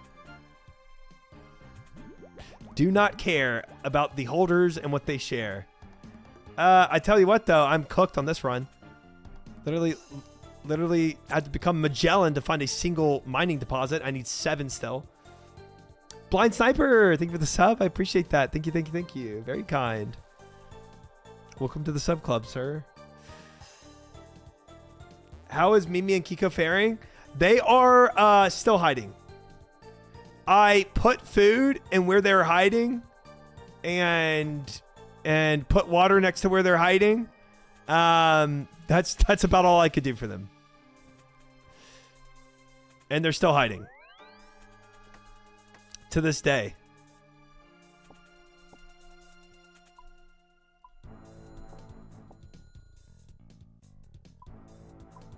Do not care about the holders and what they share. I tell you what, though, I'm cooked on this run. Literally had to become Magellan to find a single mining deposit. I need 7 still. Blind Sniper, thank you for the sub. I appreciate that. Thank you, thank you, thank you. Very kind. Welcome to the sub club, sir. How is Mimi and Kiko faring? They are still hiding. I put food in where they're hiding and put water next to where they're hiding. That's about all I could do for them. And they're still hiding. To this day.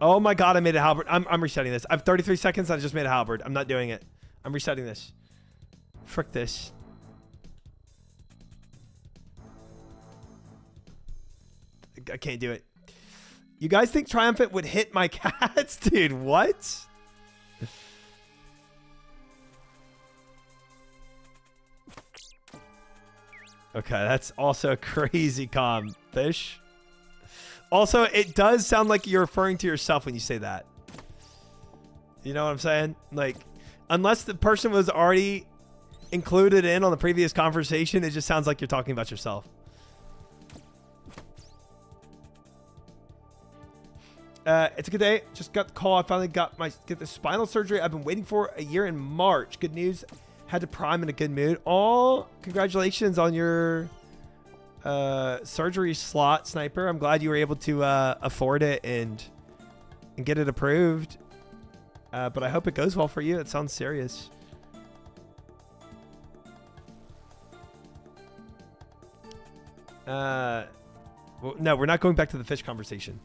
Oh my god, I made a halberd. I'm resetting this. I have 33 seconds. I just made a halberd. I'm not doing it. I'm resetting this. Frick this. I can't do it. You guys think Triumphant would hit my cats? Dude, what? Okay, that's also crazy calm, fish. Also, it does sound like you're referring to yourself when you say that. You know what I'm saying? Like, unless the person was already included in on the previous conversation, it just sounds like you're talking about yourself. It's a good day. Just got the call. I finally get the spinal surgery I've been waiting for a year in March. Good news. Had to prime in a good mood. Oh, congratulations on your surgery slot, Sniper. I'm glad you were able to afford it and get it approved. But I hope it goes well for you. It sounds serious. Well, no, we're not going back to the fish conversation.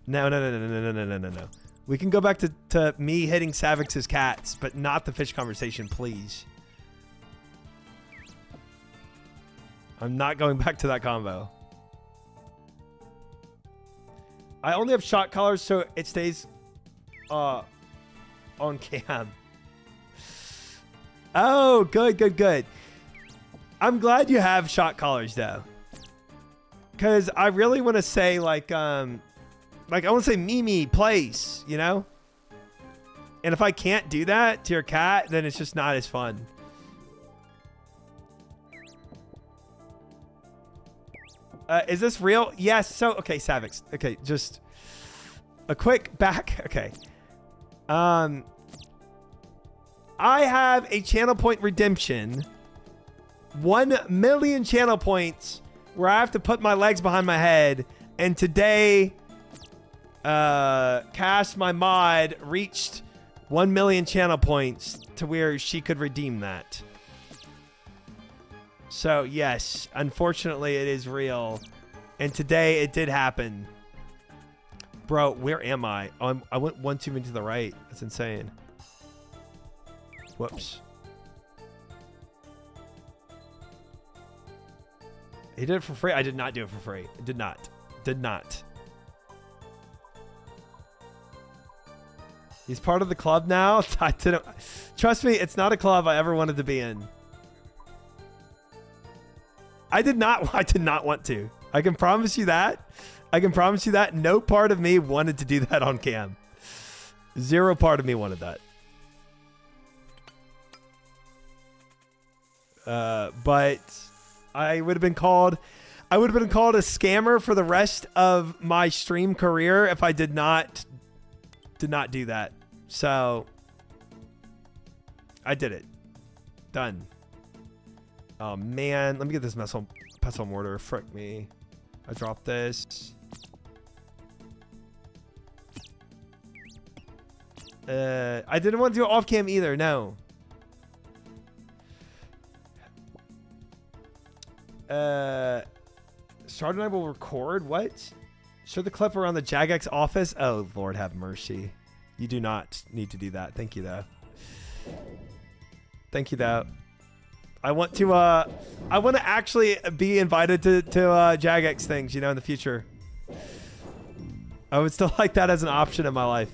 No. We can go back to me hitting Savix's cats, but not the fish conversation, please. I'm not going back to that combo. I only have shot collars, so it stays on cam. Oh, good. I'm glad you have shot collars, though. Because I really want to say, like I want to say Mimi place, you know? And if I can't do that to your cat, then it's just not as fun. Is this real? Yes. So, okay, Savix. Okay, just a quick back. Okay. I have a channel point redemption. 1 million channel points where I have to put my legs behind my head. And today, Cass, my mod, reached 1 million channel points to where she could redeem that. So, yes, unfortunately, it is real. And today, it did happen. Bro, where am I? Oh, I went one too many to the right. That's insane. Whoops. He did it for free? I did not do it for free. I did not. Did not. He's part of the club now? I didn't. Trust me, it's not a club I ever wanted to be in. I did not want to. I can promise you that. No part of me wanted to do that on cam. Zero part of me wanted that. But I would have been called a scammer for the rest of my stream career if I did not do that. So I did it. Done. Oh man, let me get this pestle mortar. Frick me. I dropped this. I didn't want to do it off cam either. No. Shard and I will record. What? Show the clip around the Jagex office. Oh Lord, have mercy. You do not need to do that. Thank you though. Thank you though. I want to actually be invited to Jagex things, you know, in the future. I would still like that as an option in my life.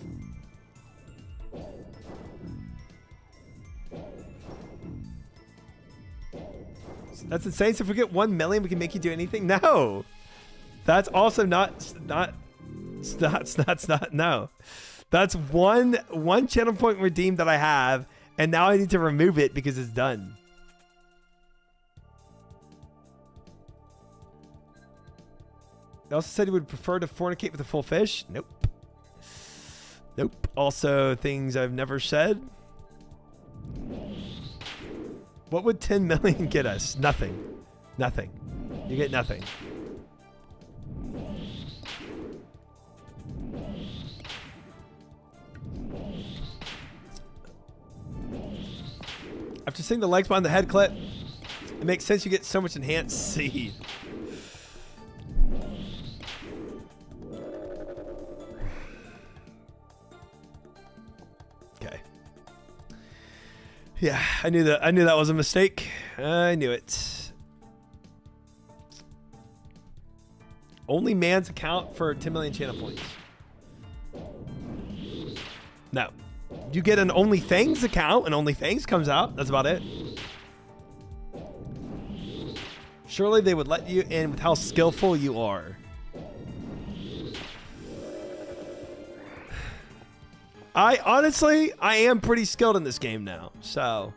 That's insane. So if we get 1 million, we can make you do anything? No. That's also not no. That's one channel point redeemed that I have, and now I need to remove it because it's done. They also said he would prefer to fornicate with a full fish. Nope. Nope. Also, things I've never said. What would 10 million get us? Nothing. Nothing. You get nothing. After seeing the legs behind the head clip, it makes sense you get so much enhanced seed. Okay. Yeah, I knew that was a mistake. I knew it. Only man's account for 10 million channel points. No. You get an OnlyThings account and OnlyThings comes out. That's about it. Surely they would let you in with how skillful you are. I am pretty skilled in this game now. So,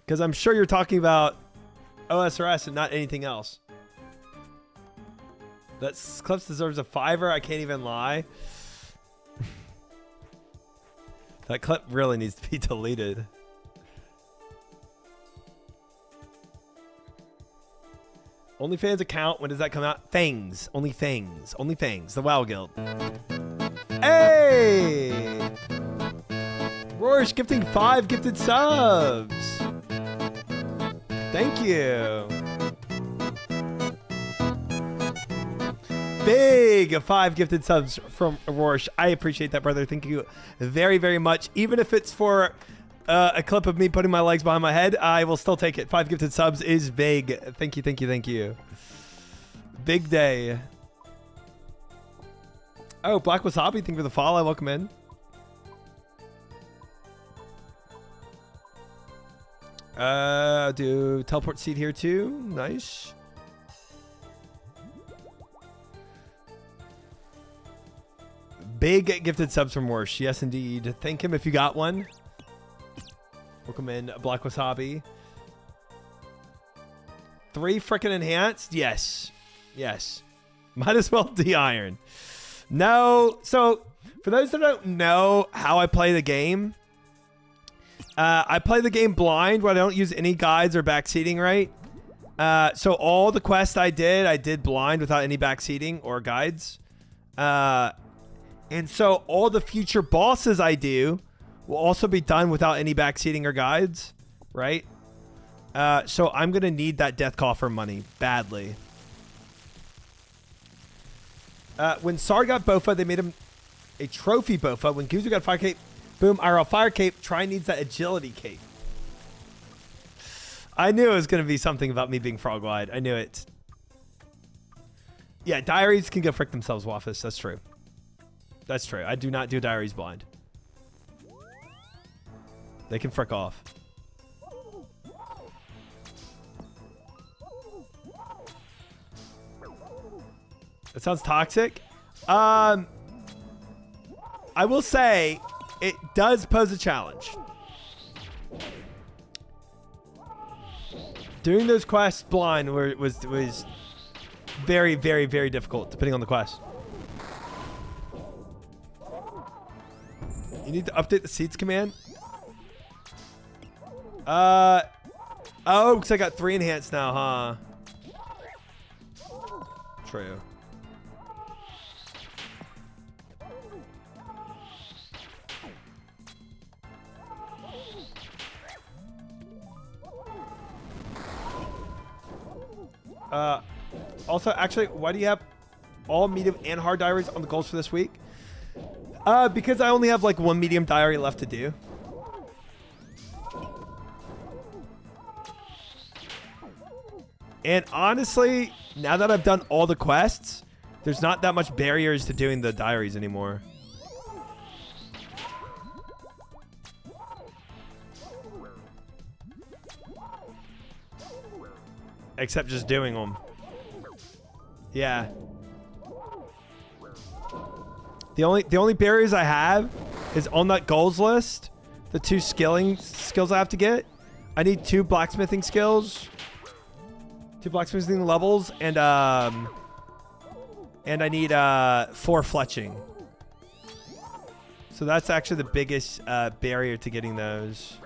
because I'm sure you're talking about OSRS and not anything else. That clip deserves a 5-er. I can't even lie. That clip really needs to be deleted. OnlyFans account. When does that come out? Fangs. Only Fangs. Only Fangs. The WoW Guild. Hey! Rorsch gifting 5 gifted subs. Thank you. Big 5 gifted subs from Rorsch. I appreciate that, brother. Thank you very, very much. Even if it's for a clip of me putting my legs behind my head, I will still take it. 5 gifted subs is big. Thank you, thank you, thank you. Big day. Oh, Black Wasabi, thank you for the follow. Welcome in. Do teleport seed here too. Nice. Big gifted subs from Worsh. Yes, indeed. Thank him if you got one. Welcome in, Black Wasabi. 3 frickin' enhanced? Yes. Yes. Might as well de-iron. No. So, for those that don't know how I play the game, I play the game blind where I don't use any guides or backseating, right? So all the quests I did blind without any backseating or guides. And so all the future bosses I do will also be done without any backseating or guides, right? So I'm going to need that Death Coffer money badly. When Sar got Bofa, they made him a trophy Bofa. When Guzu got Fire Cape, boom, IRL Fire Cape. Try needs that Agility Cape. I knew it was going to be something about me being frog-wide. I knew it. Yeah, diaries can go frick themselves, Waffus. That's true. That's true. I do not do diaries blind. They can frick off. That sounds toxic. I will say it does pose a challenge. Doing those quests blind was very, very, very difficult, depending on the quest. You need to update the seats command. Oh, because I got 3 enhanced now, huh? True. Also, actually, why do you have all medium and hard diaries on the goals for this week? Because I only have like 1 medium diary left to do. And honestly, now that I've done all the quests, there's not that much barriers to doing the diaries anymore. Except just doing them. Yeah. The only barriers I have is on that goals list. The 2 skills I have to get. I need 2 blacksmithing skills, 2 blacksmithing levels, and I need 4 fletching. So that's actually the biggest barrier to getting those.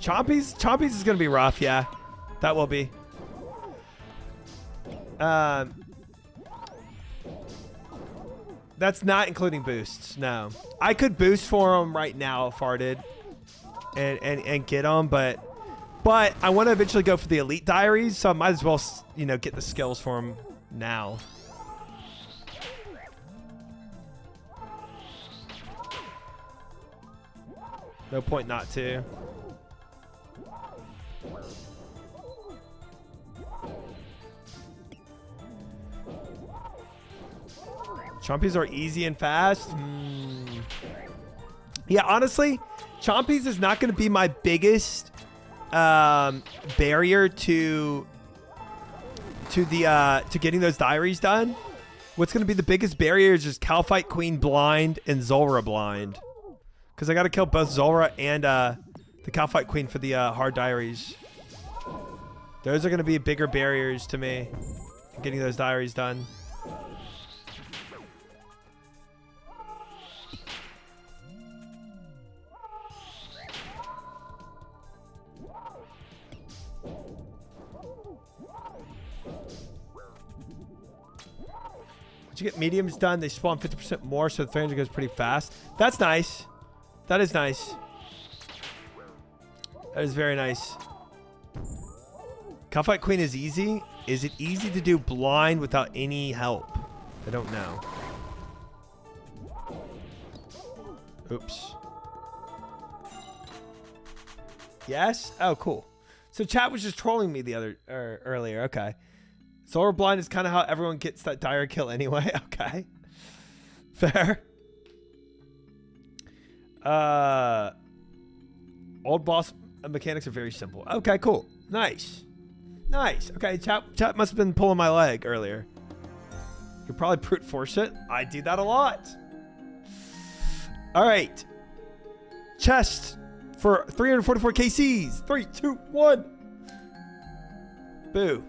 Chompies is gonna be rough, yeah. That will be. That's not including boosts. No, I could boost for them right now if I did, and get them, but I want to eventually go for the elite diaries, so I might as well, you know, get the skills for them now. No point not to. Chompies are easy and fast. Yeah, honestly, Chompies is not going to be my biggest barrier to getting those diaries done. What's going to be the biggest barrier is just Calphite Queen blind and Zulrah blind. Because I got to kill both Zulrah and the Calphite Queen for the hard diaries. Those are going to be bigger barriers to me getting those diaries done. Once you get mediums done, they spawn 50% more, so the 300 goes pretty fast. That's nice. That is nice. That is very nice. Calphite Queen is easy. Is it easy to do blind without any help? I don't know. Oops. Yes? Oh, cool. So chat was just trolling me earlier. Okay. Solar blind is kind of how everyone gets that dire kill anyway. Okay. Fair. Old boss mechanics are very simple. Okay, cool. Nice. Nice. Okay, chat must have been pulling my leg earlier. You could probably brute force it. I do that a lot. All right. Chest for 344 KCs. 3, 2, 1. Boo.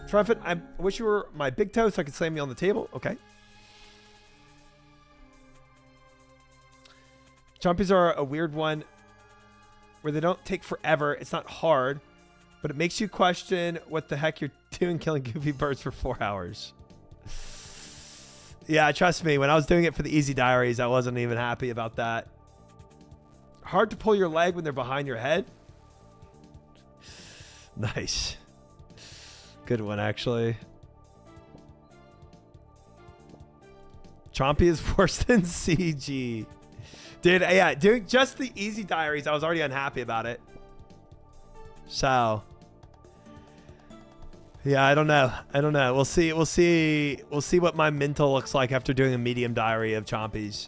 Triumphant, I wish you were my big toe so I could slam you on the table. Okay. Chompies are a weird one where they don't take forever. It's not hard, but it makes you question what the heck you're doing killing goofy birds for 4 hours. Yeah, trust me. When I was doing it for the easy diaries, I wasn't even happy about that. Hard to pull your leg when they're behind your head. Nice. Good one, actually. Chompy is worse than CG. Dude, yeah, doing just the easy diaries, I was already unhappy about it. So, yeah, I don't know. I don't know. We'll see. We'll see. We'll see what my mental looks like after doing a medium diary of Chompies.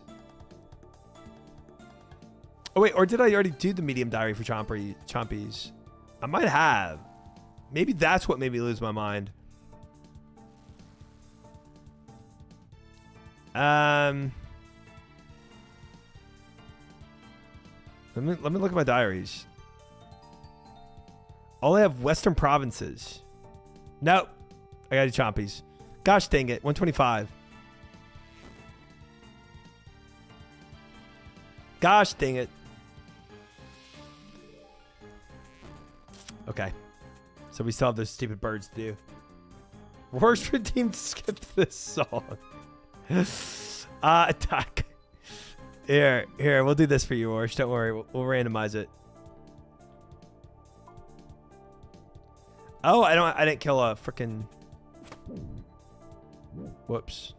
Oh wait, or did I already do the medium diary for Chompies? I might have. Maybe that's what made me lose my mind. Let me look at my diaries. All I have Western provinces. Nope. I gotta do Chompies. Gosh dang it. 125. Gosh dang it. Okay. So we still have those stupid birds to do. Worst team to skip this song. Attack. Here, we'll do this for you, Orsh. Don't worry. We'll randomize it. Oh, I didn't kill a freaking. Whoops.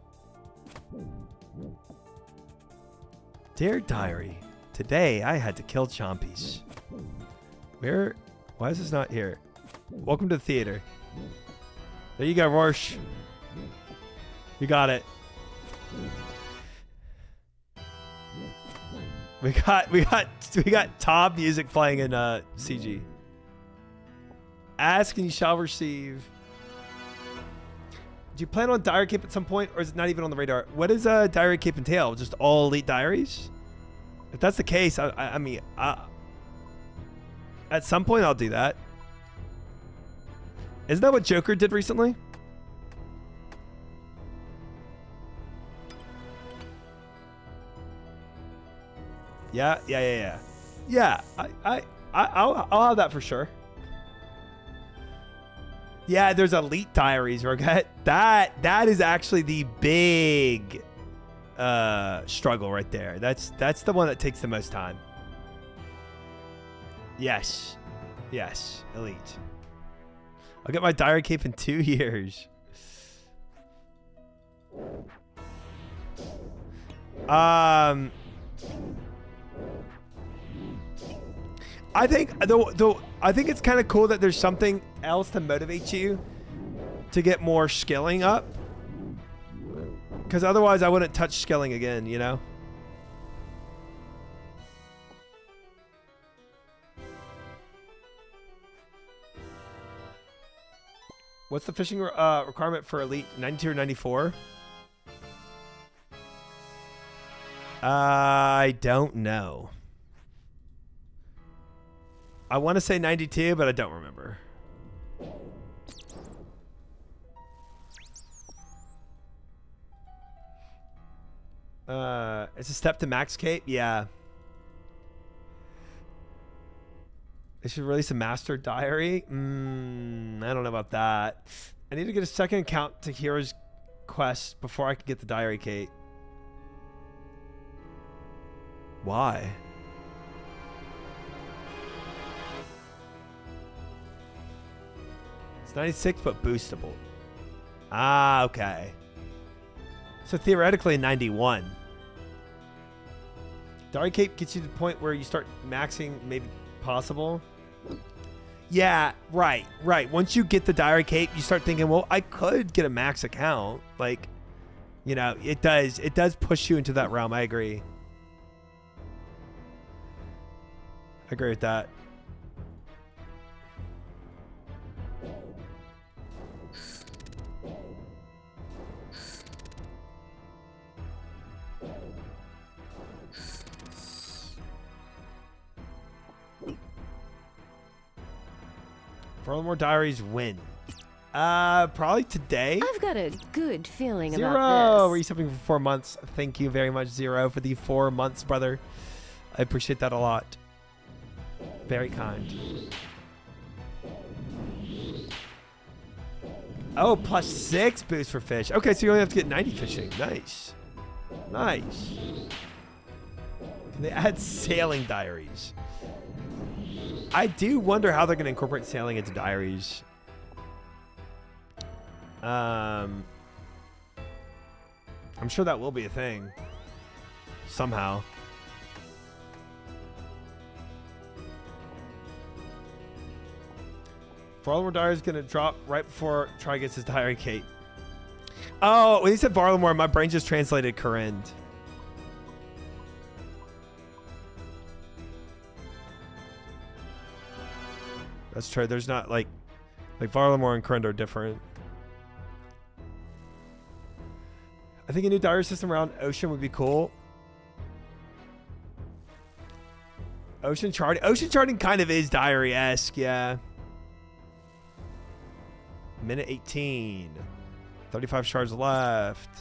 Dear Diary, today I had to kill Chompies. Why is this not here? Welcome to the theater. There you go, Rorsch. You got it. We got top music playing in CG. Ask and you shall receive. Do you plan on Diary Cape at some point, or is it not even on the radar? What does Diary Cape entail? Just all elite diaries? If that's the case, I mean, at some point I'll do that. Isn't that what Joker did recently? Yeah. Yeah, I'll have that for sure. Yeah, there's elite diaries. That is actually the big struggle right there. That's the one that takes the most time. Yes, elite. I'll get my diary cape in 2 years. I think I think it's kind of cool that there's something else to motivate you to get more skilling up. Because otherwise I wouldn't touch skilling again, you know? What's the fishing requirement for elite? 92 or 94? I don't know. I want to say 92, but I don't remember. It's a step to max cape? Yeah. They should release a master diary? I don't know about that. I need to get a second account to Hero's Quest before I can get the diary cape. Why? It's 96 but boostable. Ah, okay. So theoretically 91. Diary cape gets you to the point where you start maxing maybe possible. Yeah, right. Once you get the diary cape, you start thinking, well, I could get a max account. Like, you know, it does push you into that realm. I agree. I agree with that. Furthermore diaries win. Probably today. I've got a good feeling Zero. about Were you this. something for 4 months? Thank you very much, Zero, for the 4 months, brother. I appreciate that a lot. Very kind. Oh, +6 boost for fish. Okay, so you only have to get 90 fishing. Nice. Nice. Can they add sailing diaries? I do wonder how they're going to incorporate sailing into diaries. I'm sure that will be a thing. Somehow. Varlamore Diary is going to drop right before Try gets his diary cape. Oh, when he said Varlamore, my brain just translated Corinne. That's true. There's not like Varlamore and Corinne are different. I think a new diary system around Ocean would be cool. Ocean charting kind of is diary-esque, yeah. Minute 18. 35 shards left.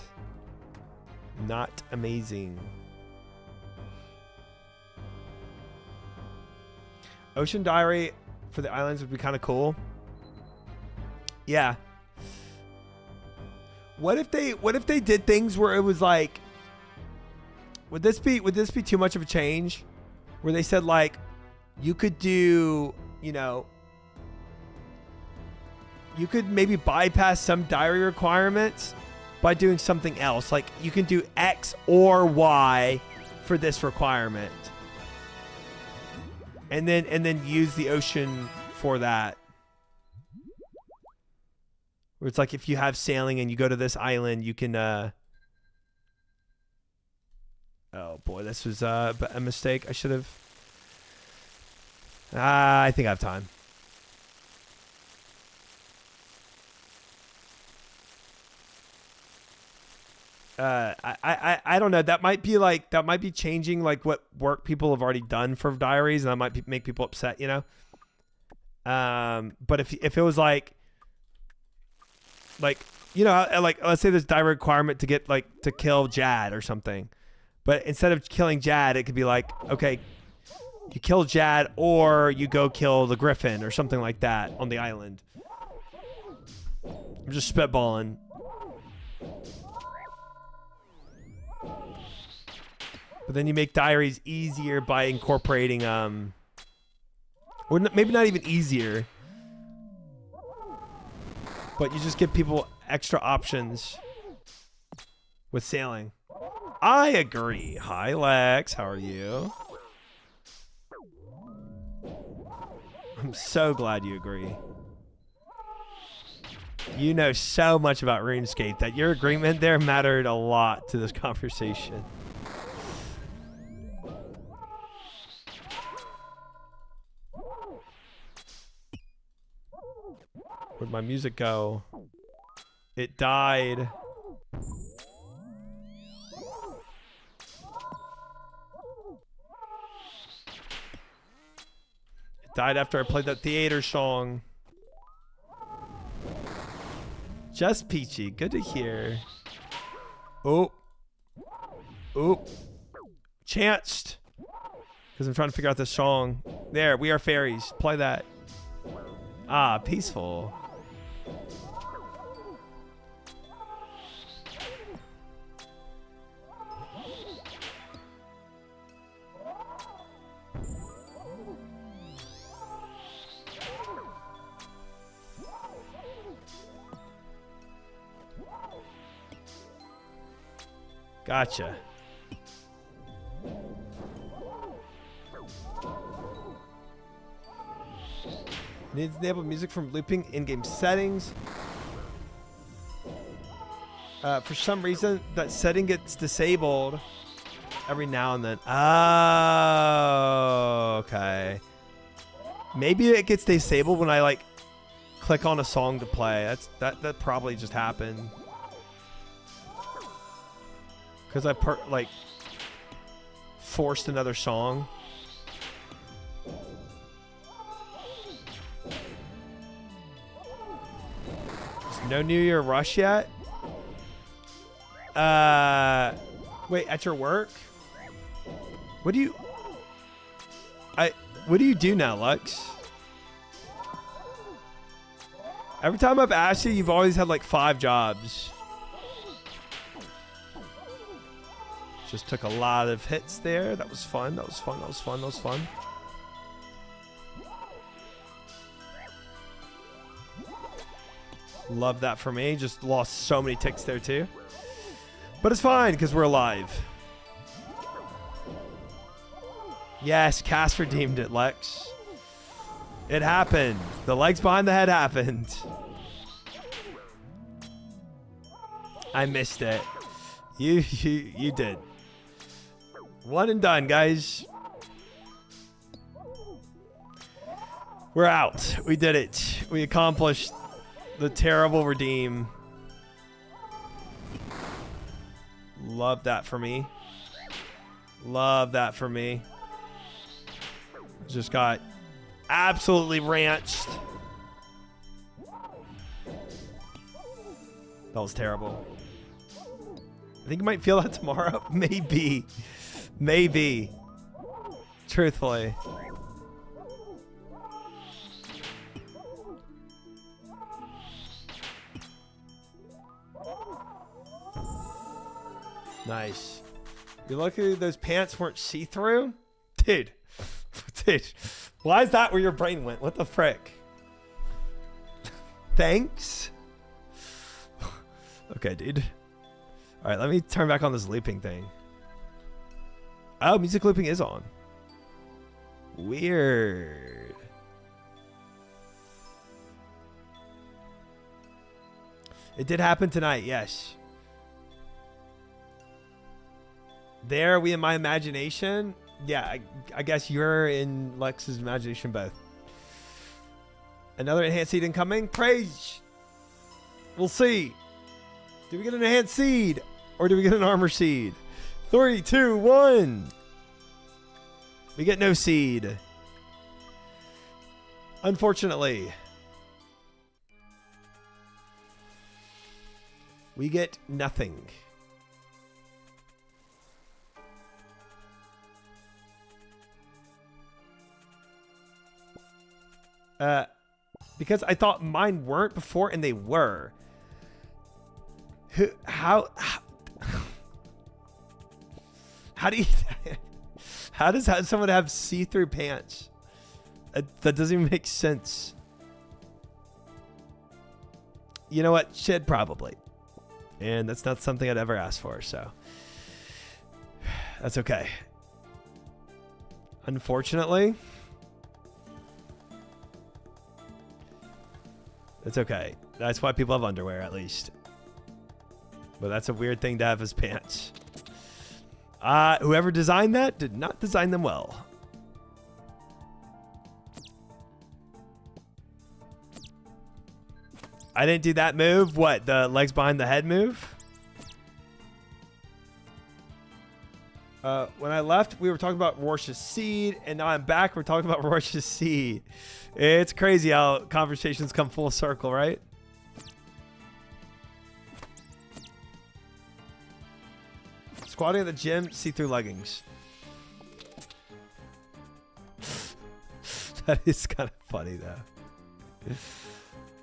Not amazing. Ocean diary for the islands would be kind of cool. Yeah. What if they did things where it was like, would this be too much of a change? Where they said like, you could do, you know, you could maybe bypass some diary requirements by doing something else. Like you can do X or Y for this requirement. And then use the ocean for that. Where it's like if you have sailing and you go to this island, you can oh boy, this was a mistake. I should have. I think I have time. I don't know. That might be changing like what work people have already done for diaries, and that might make people upset, you know. But if it was like you know, like let's say there's diary requirement to get like to kill Jad or something, but instead of killing Jad, it could be like, okay, you kill Jad or you go kill the Griffin or something like that on the island. I'm just spitballing. But then you make diaries easier by incorporating, or maybe not even easier, but you just give people extra options with sailing. I agree. Hi, Lex. How are you? I'm so glad you agree. You know so much about RuneScape that your agreement there mattered a lot to this conversation. Where'd my music go? It died. It died after I played that theater song. Just Peachy. Good to hear. Oh. Oh. Chanced. Because I'm trying to figure out this song. There, We Are Fairies. Play that. Ah, peaceful. Gotcha. Needs to enable music from looping in-game settings. For some reason, that setting gets disabled every now and then. Oh, okay. Maybe it gets disabled when I like click on a song to play. That probably just happened. Because I forced another song. There's no New Year rush yet. Wait, at your work? What do you do now, Lux? Every time I've asked you, you've always had like 5 jobs. Just took a lot of hits there. That was fun. That was fun. That was fun. That was fun. Love that for me. Just lost so many ticks there too. But it's fine because we're alive. Yes, Cass redeemed it, Lex. It happened. The legs behind the head happened. I missed it. You did. One and done, guys. We're out. We did it. We accomplished the terrible redeem. Love that for me. Love that for me. Just got absolutely ranched. That was terrible. I think you might feel that tomorrow. Maybe. Maybe. Truthfully. Nice. You're lucky those pants weren't see-through? Dude. Dude. Why is that where your brain went? What the frick? Thanks? Okay, dude. Alright, let me turn back on this looping thing. Oh, music looping is on. Weird. It did happen tonight, yes. There, we in my imagination. Yeah, I guess you're in Lex's imagination both. Another enhanced seed incoming. Praise. We'll see. Do we get an enhanced seed? Or do we get an armor seed? 3, 2, 1. We get no seed. Unfortunately. We get nothing. Because I thought mine weren't before and they were. How do you how does someone have see-through pants? That doesn't even make sense. You know what? Should probably. And that's not something I'd ever ask for, so that's okay. Unfortunately, it's okay. That's why people have underwear, at least. But that's a weird thing to have as pants. Whoever designed that did not design them well. I didn't do that move. What? The legs behind the head move? When I left, we were talking about Rorschach's seed, and now I'm back. We're talking about Rorschach's seed. It's crazy how conversations come full circle, right? Squatting at the gym, see-through leggings. That is kind of funny,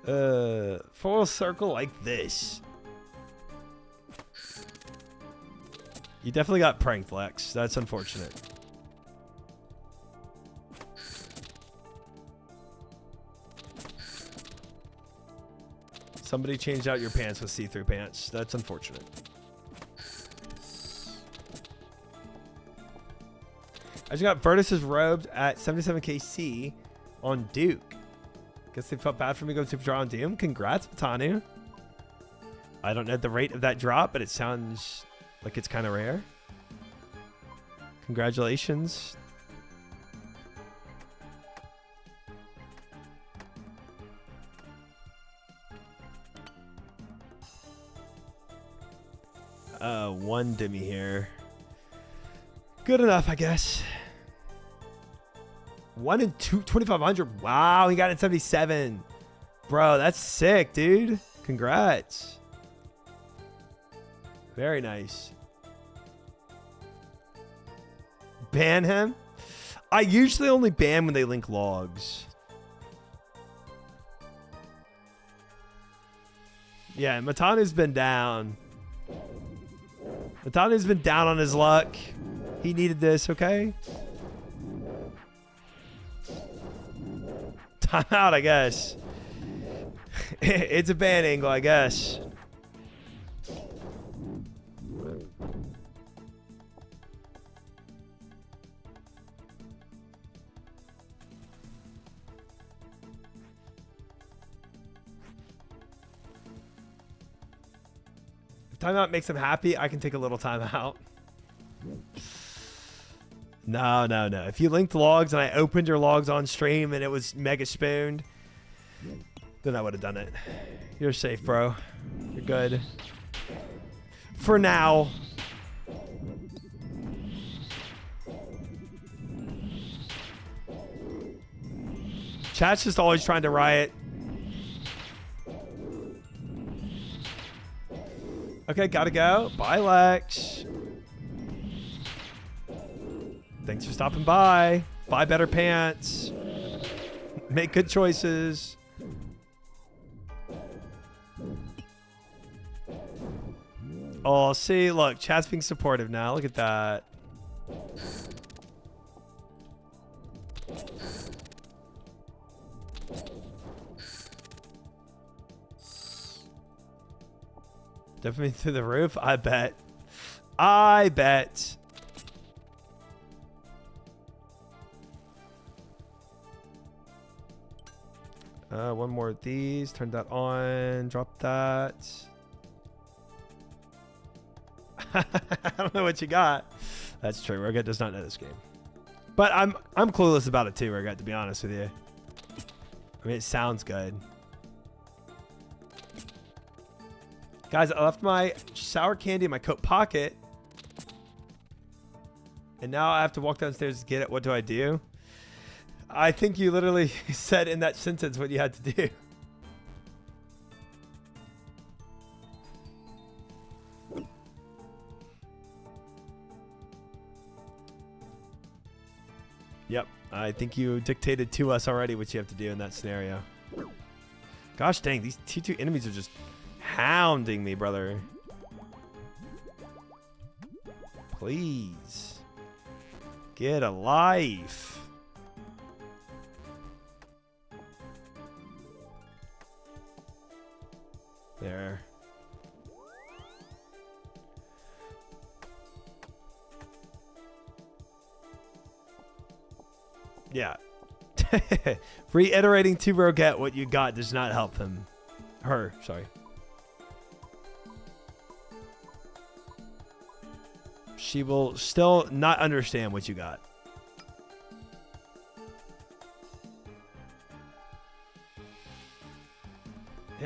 though. Full circle like this. You definitely got pranked, Lex. That's unfortunate. Somebody changed out your pants with see-through pants. That's unfortunate. I just got Vertus's robed at 77kc on Duke. Guess they felt bad for me going super draw on Doom. Congrats, Batanu. I don't know the rate of that drop, but it sounds like it's kind of rare. Congratulations. One Dimmy here. Good enough, I guess. 1 in 2,500. Wow, he got it at 77. Bro, that's sick, dude. Congrats. Very nice. Ban him? I usually only ban when they link logs. Yeah, Matanu's been down. Matanu's been down on his luck. He needed this, okay? Time out, I guess. It's a ban angle, I guess. If timeout makes him happy, I can take a little timeout. No, no, no. If you linked logs and I opened your logs on stream and it was mega spooned, then I would have done it. You're safe, bro. You're good. For now. Chat's just always trying to riot. Okay, gotta go. Bye, Lex. Thanks for stopping by. Buy better pants. Make good choices. Oh, see, look, chat's being supportive now. Look at that. Definitely through the roof. I bet. I bet. One more of these. Turn that on. Drop that. I don't know what you got. That's true. Rogat does not know this game. But I'm clueless about it too, Rogat, to be honest with you. I mean, it sounds good. Guys, I left my sour candy in my coat pocket. And now I have to walk downstairs to get it. What do I do? I think you literally said in that sentence what you had to do. Yep, I think you dictated to us already what you have to do in that scenario. Gosh dang, these T2 enemies are just hounding me, brother. Please. Get a life. There. Yeah. Reiterating to Roget what you got does not help him. Her, sorry. She will still not understand what you got.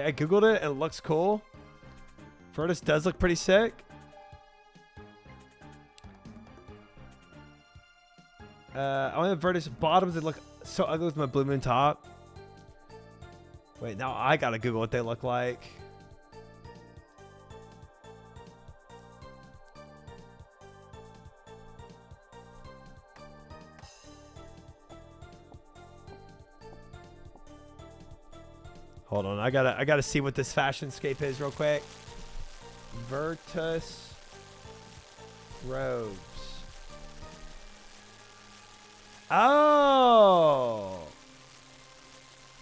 I googled it and it looks cool. Virtus does look pretty sick. I only have Virtus bottoms that look so ugly with my blue moon top. Wait, now I gotta Google what they look like. Hold on, I gotta see what this fashion scape is real quick. Virtus robes. Oh,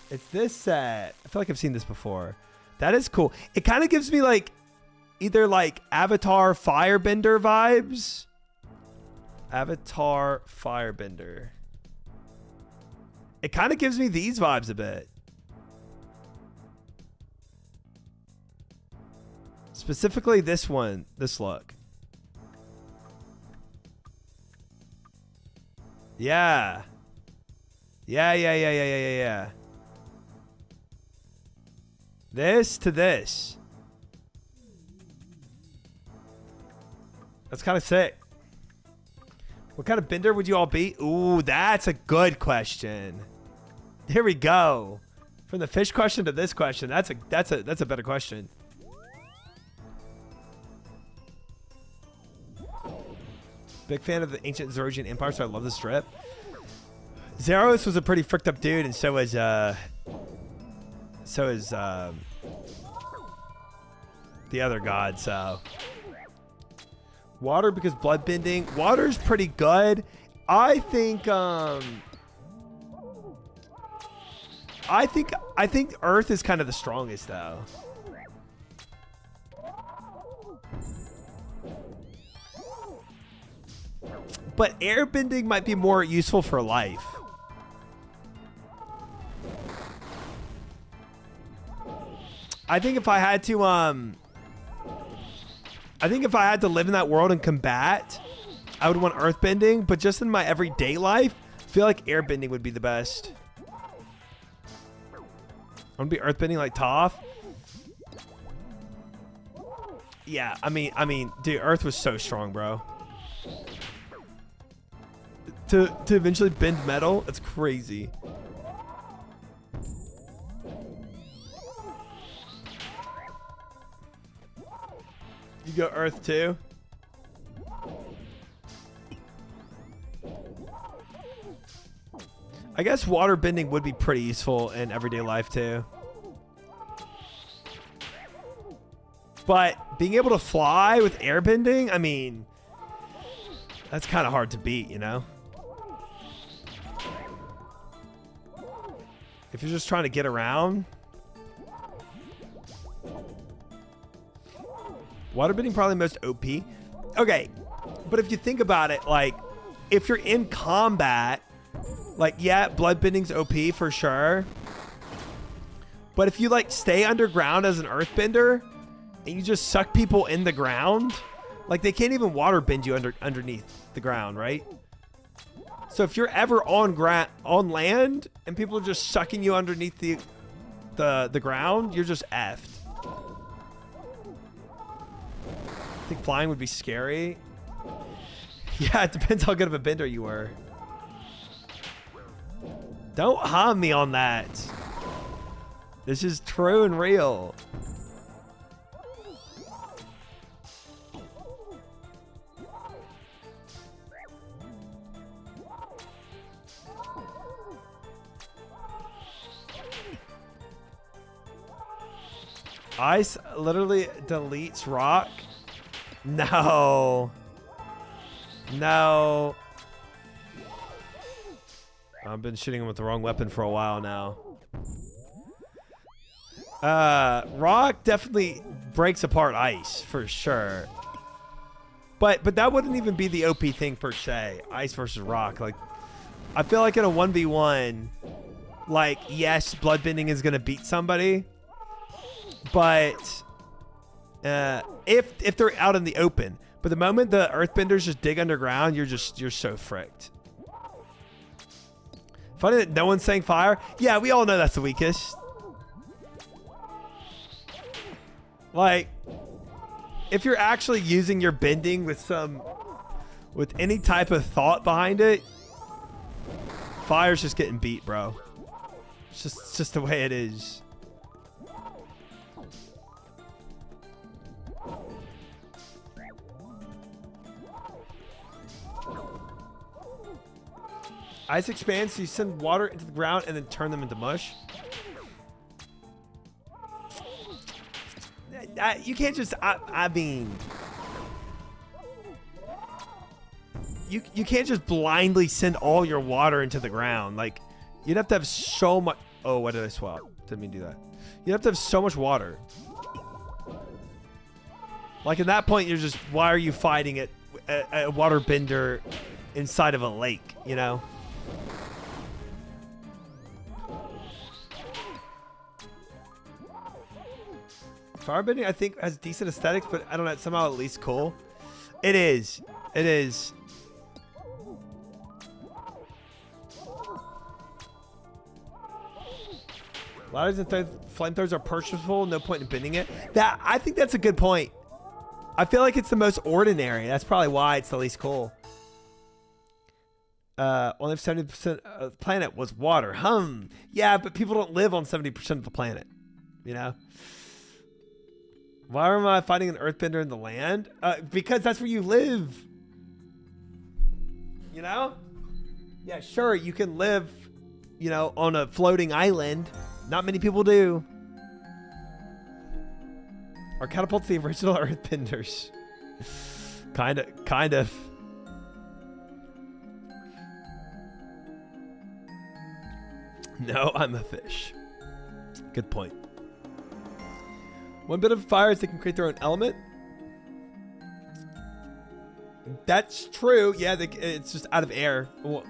it's this set. I feel like I've seen this before. That is cool. It kind of gives me like either like Avatar Firebender vibes. Avatar Firebender. It kind of gives me these vibes a bit. Specifically this one, this look. Yeah. Yeah. This to this. That's kind of sick. What kind of bender would you all be? Ooh, that's a good question. Here we go. From the fish question to this question, that's a better question. Big fan of the ancient Zoroastrian Empire, so I love the strip. Zeros was a pretty fricked up dude, and so is the other god. So water, because blood bending. Water's pretty good. I think Earth is kind of the strongest though. But airbending might be more useful for life. I think if I had to live in that world and combat, I would want earthbending, but just in my everyday life, I feel like airbending would be the best. I want to be earthbending like Toph. Yeah, I mean, dude, Earth was so strong, bro. To eventually bend metal, that's crazy. You go Earth too? I guess water bending would be pretty useful in everyday life too. But being able to fly with airbending, I mean, that's kind of hard to beat, you know? If you're just trying to get around. Waterbending probably most OP. Okay, but if you think about it, like, if you're in combat, like, yeah, bloodbending's OP for sure. But if you, like, stay underground as an earthbender and you just suck people in the ground, like, they can't even waterbend you underneath the ground, right? So if you're ever on land and people are just sucking you underneath the ground, you're just effed. I think flying would be scary. Yeah, it depends how good of a bender you were. Don't harm me on that. This is true and real. Ice literally deletes rock. No. No. I've been shooting him with the wrong weapon for a while now. Rock definitely breaks apart ice for sure. But that wouldn't even be the OP thing per se. Ice versus rock. Like, I feel like in a 1v1, like, yes, bloodbending is gonna beat somebody. But if they're out in the open, but the moment the earthbenders just dig underground, you're so fricked. Funny that no one's saying fire. Yeah, we all know that's the weakest. Like, if you're actually using your bending with any type of thought behind it, fire's just getting beat, bro. It's just the way it is. Ice expands, so you send water into the ground and then turn them into mush. You can't just, I mean, you can't just blindly send all your water into the ground. Like, you'd have to have so much. Oh, what did I swap? Didn't mean to do that. You'd have to have so much water. Like, at that point, you're just, why are you fighting it? A water bender inside of a lake, you know? Firebending, I think, has decent aesthetics, but I don't know, it's somehow at least cool. It is. It is. Ladders and flamethrowers are purchasable. No point in bending it. I think that's a good point. I feel like it's the most ordinary. That's probably why it's the least cool. Only 70% of the planet was water. Yeah, but people don't live on 70% of the planet. You know? Why am I fighting an earthbender in the land? Because that's where you live. You know? Yeah, sure, you can live, you know, on a floating island. Not many people do. Are catapults the original earthbenders? Kind of. No, I'm a fish. Good point. One bit of fire is they can create their own element. That's true. Yeah, it's just out of air. But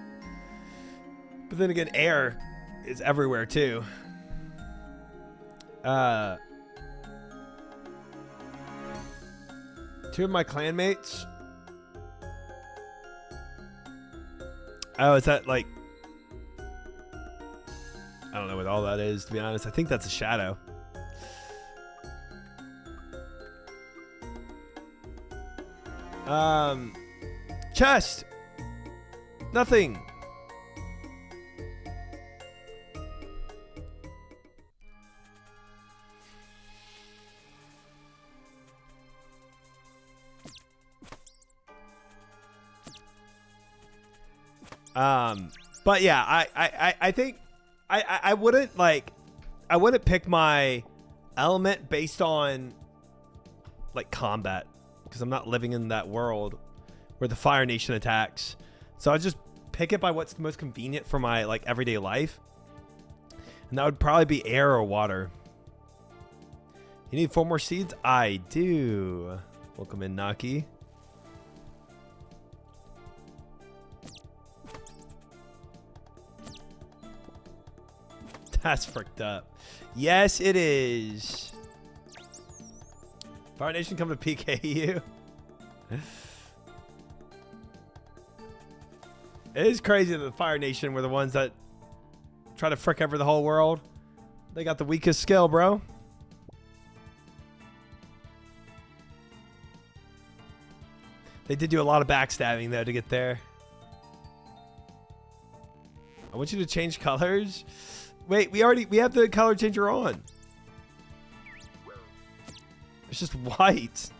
then again, air is everywhere too. Two of my clanmates. Oh, is that like... I don't know what all that is, to be honest. I think that's a shadow. Chest. Nothing. But yeah, I think I wouldn't like, I wouldn't pick my element based on like combat, because I'm not living in that world where the Fire Nation attacks. So I just pick it by what's most convenient for my like everyday life. And that would probably be air or water. You need 4 more seeds? I do. Welcome in, Naki. That's fricked up. Yes, it is. Fire Nation come to PK you. It is crazy that the Fire Nation were the ones that try to frick over the whole world. They got the weakest skill, bro. They did do a lot of backstabbing though to get there. I want you to change colors. Wait, we have the color changer on. It's just white.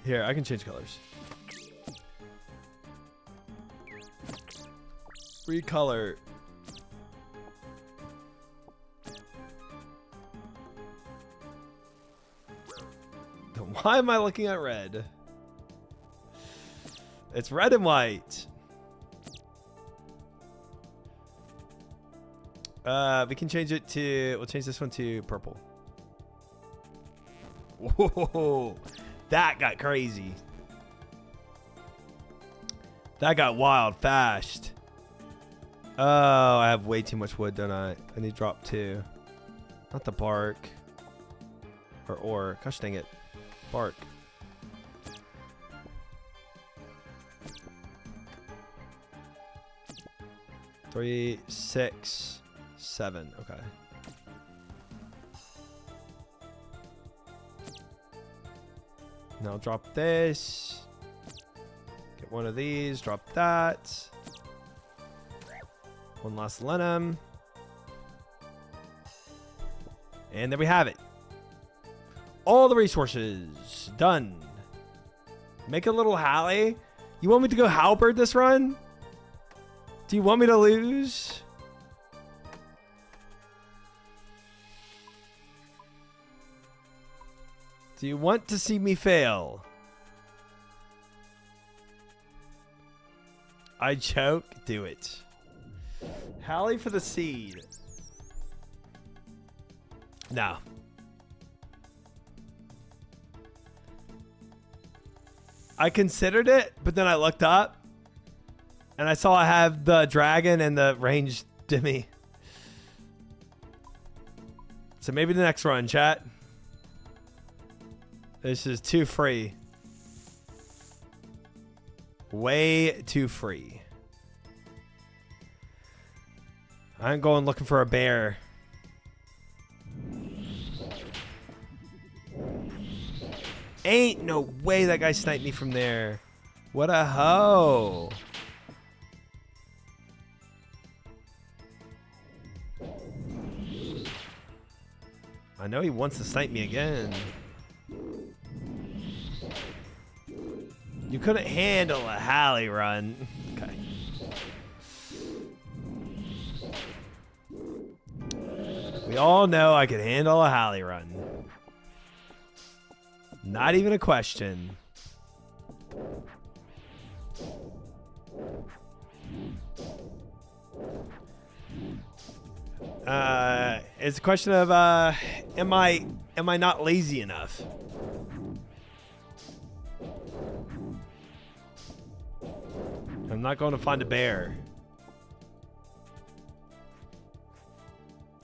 Here, I can change colors. Recolor. Why am I looking at red? It's red and white. We can change it to, we'll change this one to purple. Whoa, that got crazy. That got wild fast. Oh, I have way too much wood, don't I? I need to drop 2. Not the bark. Or, gosh dang it. Bark. Three, 6, 7. Okay. Now drop this. Get one of these. Drop that. One last Lenum. And there we have it. All the resources. Done. Make a little Hallie. You want me to go halberd this run? Do you want me to lose? Do you want to see me fail? I choke. Do it. Hallie for the seed. No. I considered it, but then I looked up and I saw I have the dragon and the ranged Demi. So maybe the next run, chat. This is too free. Way too free. I'm going looking for a bear. Ain't no way that guy sniped me from there. What a hoe. I know he wants to snipe me again. You couldn't handle a Hallie run. Okay. We all know I can handle a Hallie run. Not even a question. It's a question of am I not lazy enough? I'm not going to find a bear.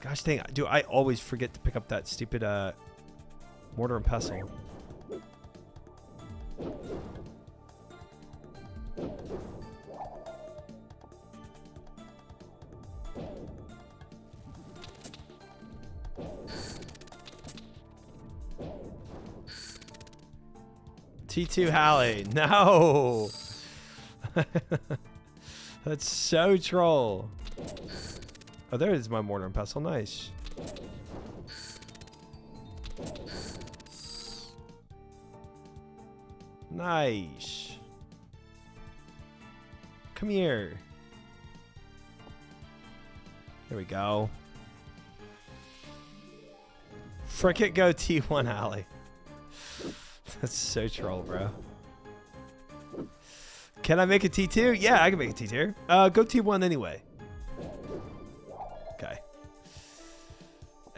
Gosh dang, dude, I always forget to pick up that stupid mortar and pestle. T2 Hallie. No. That's so troll. Oh, there is my mortar and pestle. Nice. Nice. Come here. There we go. Frick it, go T1 Hallie. That's so troll, bro. Can I make a T2? Yeah, I can make a T2. Go T1 anyway. Okay.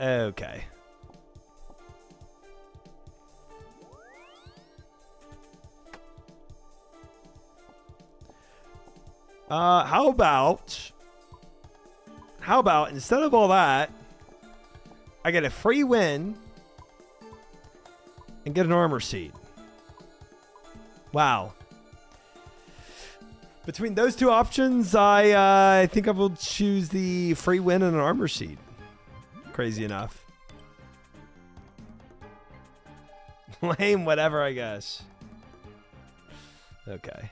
Okay. How about instead of all that, I get a free win and get an armor seed. Wow. Between those two options, I think I will choose the free win and an armor seed. Crazy enough. Lame, whatever, I guess. Okay.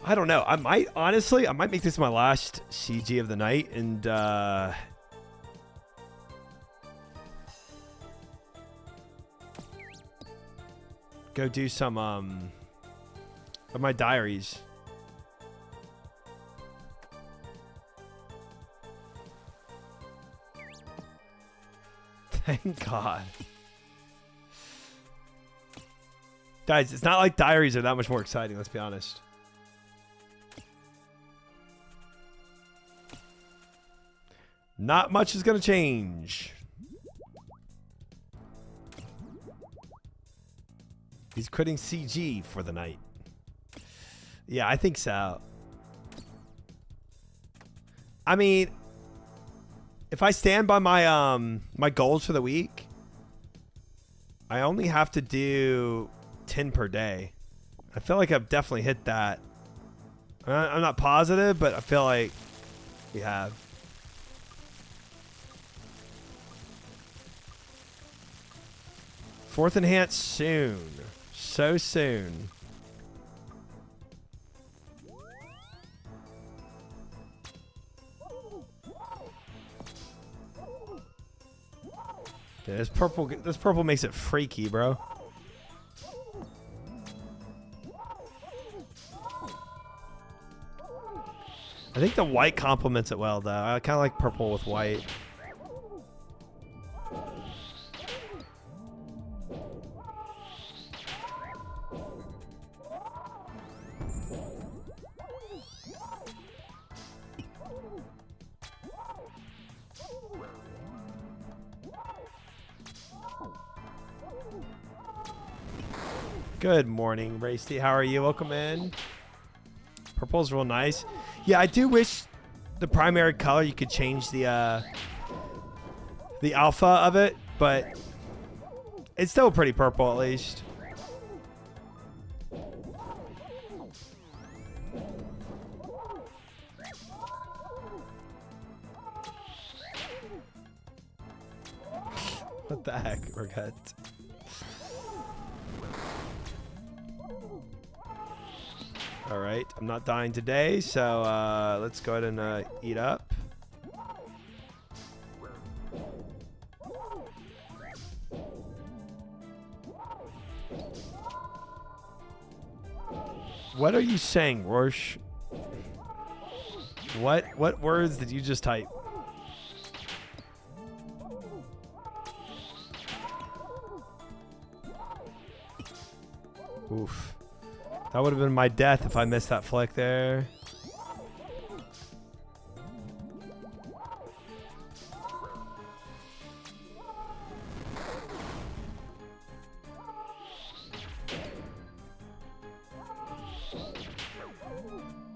I don't know. I might, honestly, I might make this my last CG of the night and go do some of my diaries. Thank God. Guys, it's not like diaries are that much more exciting, let's be honest. Not much is going to change. He's quitting CG for the night. Yeah, I think so. I mean, if I stand by my my goals for the week, I only have to do 10 per day. I feel like I've definitely hit that. I'm not positive, but I feel like we have. 4th enhance soon. So soon. Yeah, this purple makes it freaky, bro. I think the white complements it well, though. I kind of like purple with white. Good morning, Racy. How are you? Welcome in. Purple's real nice. Yeah, I do wish the primary color you could change the alpha of it, but it's still pretty purple at least. What the heck, Forget. All right, I'm not dying today, so let's go ahead and eat up. What are you saying, Rorsch? What words did you just type? Oof. That would have been my death if I missed that flick there.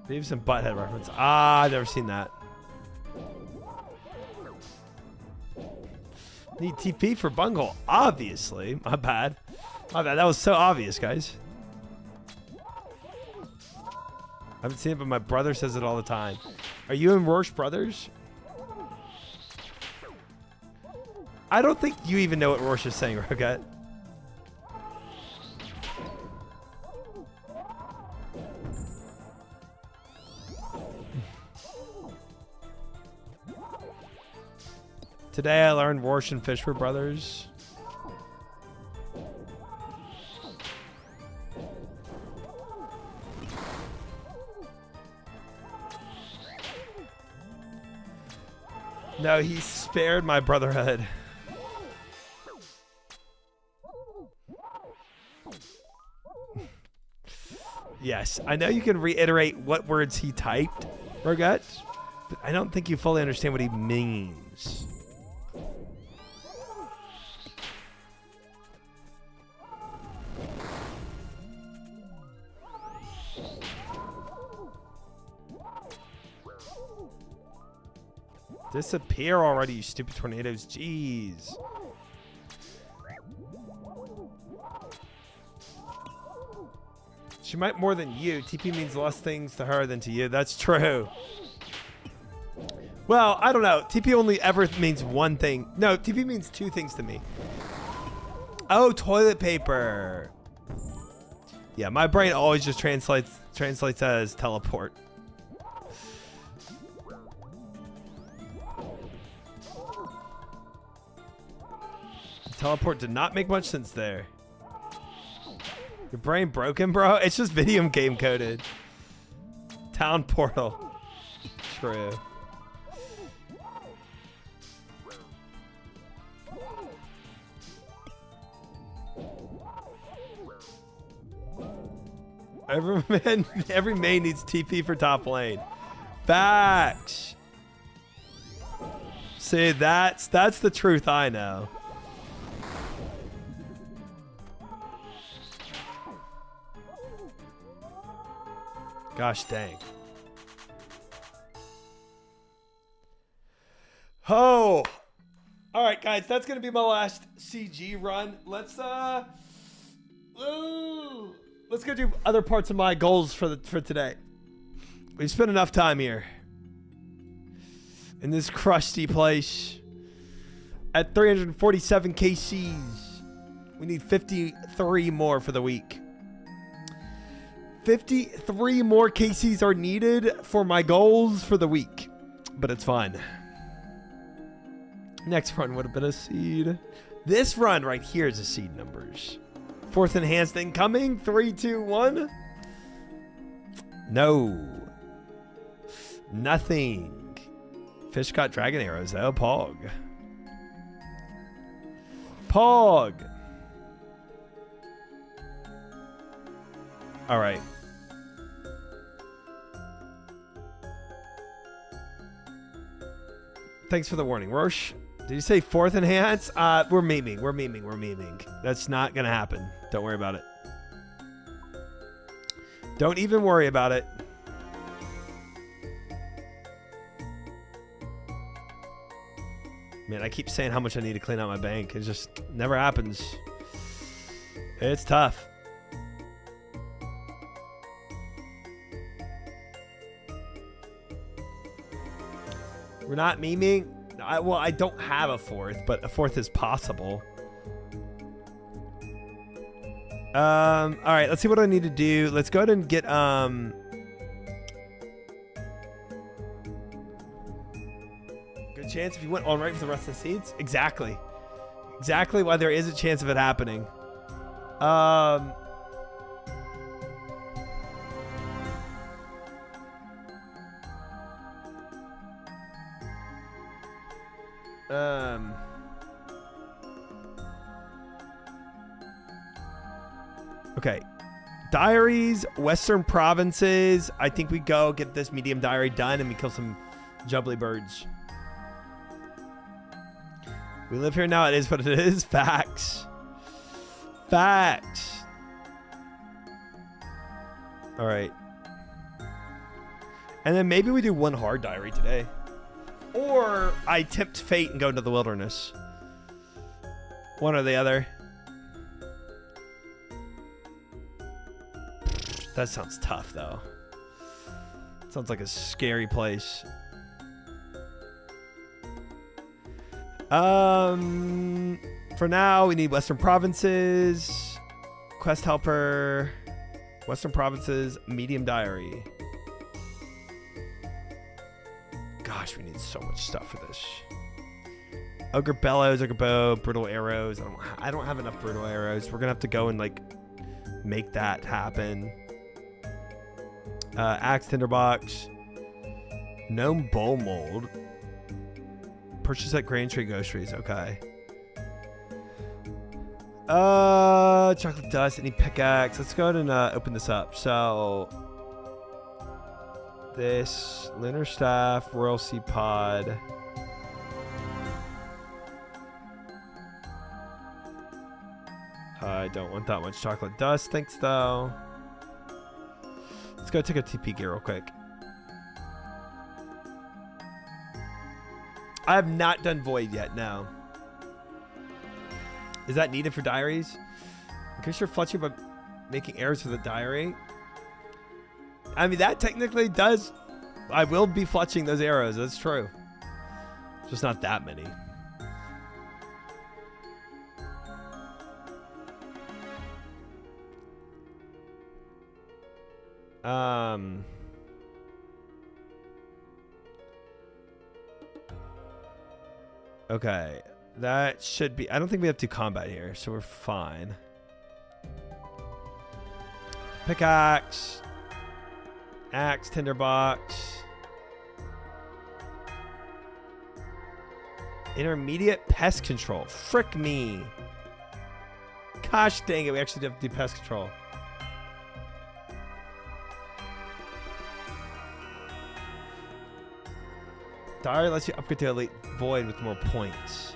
Leave some butthead reference. Ah, I've never seen that. Need TP for Bungle. Obviously. My bad. My bad. That was so obvious, guys. I haven't seen it, but my brother says it all the time. Are you and Rorsch brothers? I don't think you even know what Rorsch is saying, Rogat. Today I learned Rorsch and Fish were brothers. No, he spared my brotherhood. Yes, I know you can reiterate what words he typed, Rogat, but I don't think you fully understand what he means. Disappear already, you stupid tornadoes. Jeez. She might more than you. TP means less things to her than to you. That's true. Well, I don't know. TP only ever means one thing. No, TP means two things to me. Oh, toilet paper. Yeah, my brain always just translates as teleport. Teleport did not make much sense there. Your brain broken, bro? It's just video game coded. Town portal. True. Every main needs TP for top lane. Facts. See, that's the truth I know. Gosh dang. Oh. All right, guys, that's going to be my last CG run. Let's go do other parts of my goals for today. We've spent enough time here in this crusty place at 347 KCs. We need 53 more for the week. 53 more KCs are needed for my goals for the week. But it's fine. Next run would have been a seed. This run right here is a seed numbers. Fourth enhanced incoming. 3, 2, 1. No. Nothing. Fish caught dragon arrows though. Pog. Pog. All right. Thanks for the warning. Roche, did you say fourth enhance? We're memeing. We're memeing. We're memeing. That's not going to happen. Don't worry about it. Don't even worry about it. Man, I keep saying how much I need to clean out my bank. It just never happens. It's tough. We're not memeing. Well, I don't have a fourth, but a fourth is possible. All right, let's see what I need to do. Let's go ahead and get good chance if you went on right for the rest of the seeds. Exactly why there is a chance of it happening. Okay. Diaries, Western Provinces. I think we go get this medium diary done and we kill some jubbly birds. We live here now. It is what it is. Facts. Facts. All right. And then maybe we do one hard diary today. Or I tempt fate and go into the wilderness. One or the other. That sounds tough, though. Sounds like a scary place. For now, we need Western Provinces, Quest Helper, Western Provinces, Medium Diary. Gosh, we need so much stuff for this. Ogre Bellows, Ogre Bow, Brittle Arrows. I don't have enough Brittle Arrows. We're gonna have to go and like make that happen. Axe Tinderbox, Gnome Bowl Mold. Purchase at Grand Tree Groceries. Okay. Chocolate Dust. Any pickaxe? Let's go ahead and open this up. So this Lunar Staff, Royal Seed Pod. I don't want that much chocolate dust. Thanks, though. Let's go take a TP gear real quick. I have not done Void yet, no. Is that needed for diaries? Increase your fletching by making errors for the diary. I mean, that technically does. I will be fletching those arrows. That's true. Just not that many. Okay, that should be. I don't think we have to combat here, so we're fine. Pickaxe, axe, tinderbox, intermediate pest control. Frick me. Gosh dang it, we actually have to do pest control. Diary lets you upgrade to Elite Void with more points.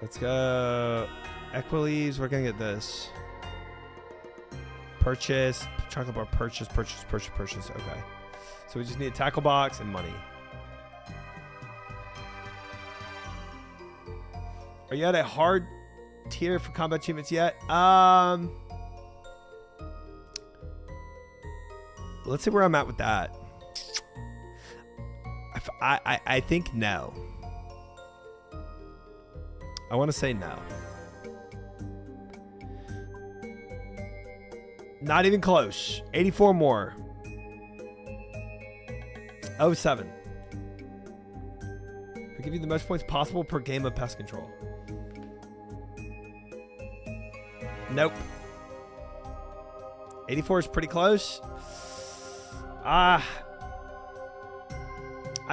Let's go. Equileaves, we're gonna get this. Purchase, chocolate bar, purchase. Okay. So we just need a tackle box and money. Are you at a hard tier for combat achievements yet. Let's see where I'm at with that. I think no. I want to say no. Not even close. 84 more. 07. I give you the most points possible per game of pest control. Nope. 84 is pretty close. I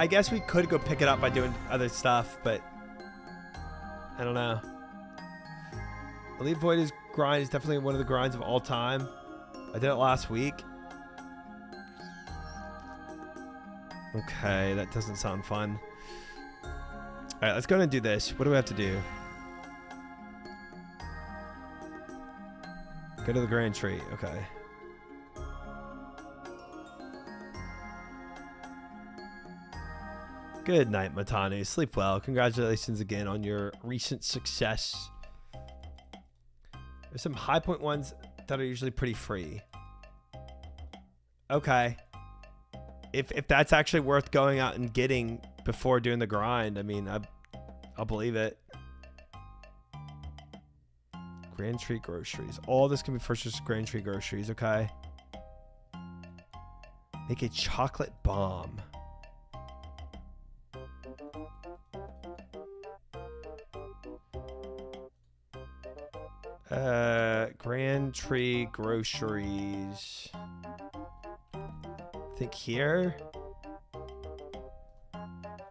guess we could go pick it up by doing other stuff, but I don't know. Elite Void's grind is definitely one of the grinds of all time. I did it last week. Okay, that doesn't sound fun. All right, let's go ahead and do this. What do we have to do? Go to the Grand Tree. Okay. Good night, Matanu. Sleep well. Congratulations again on your recent success. There's some high point ones that are usually pretty free. Okay. If that's actually worth going out and getting before doing the grind, I mean, I'll believe it. Grand Tree groceries. All this can be first just Grand Tree groceries, okay? Make a chocolate bomb. Grand Tree groceries. I think here.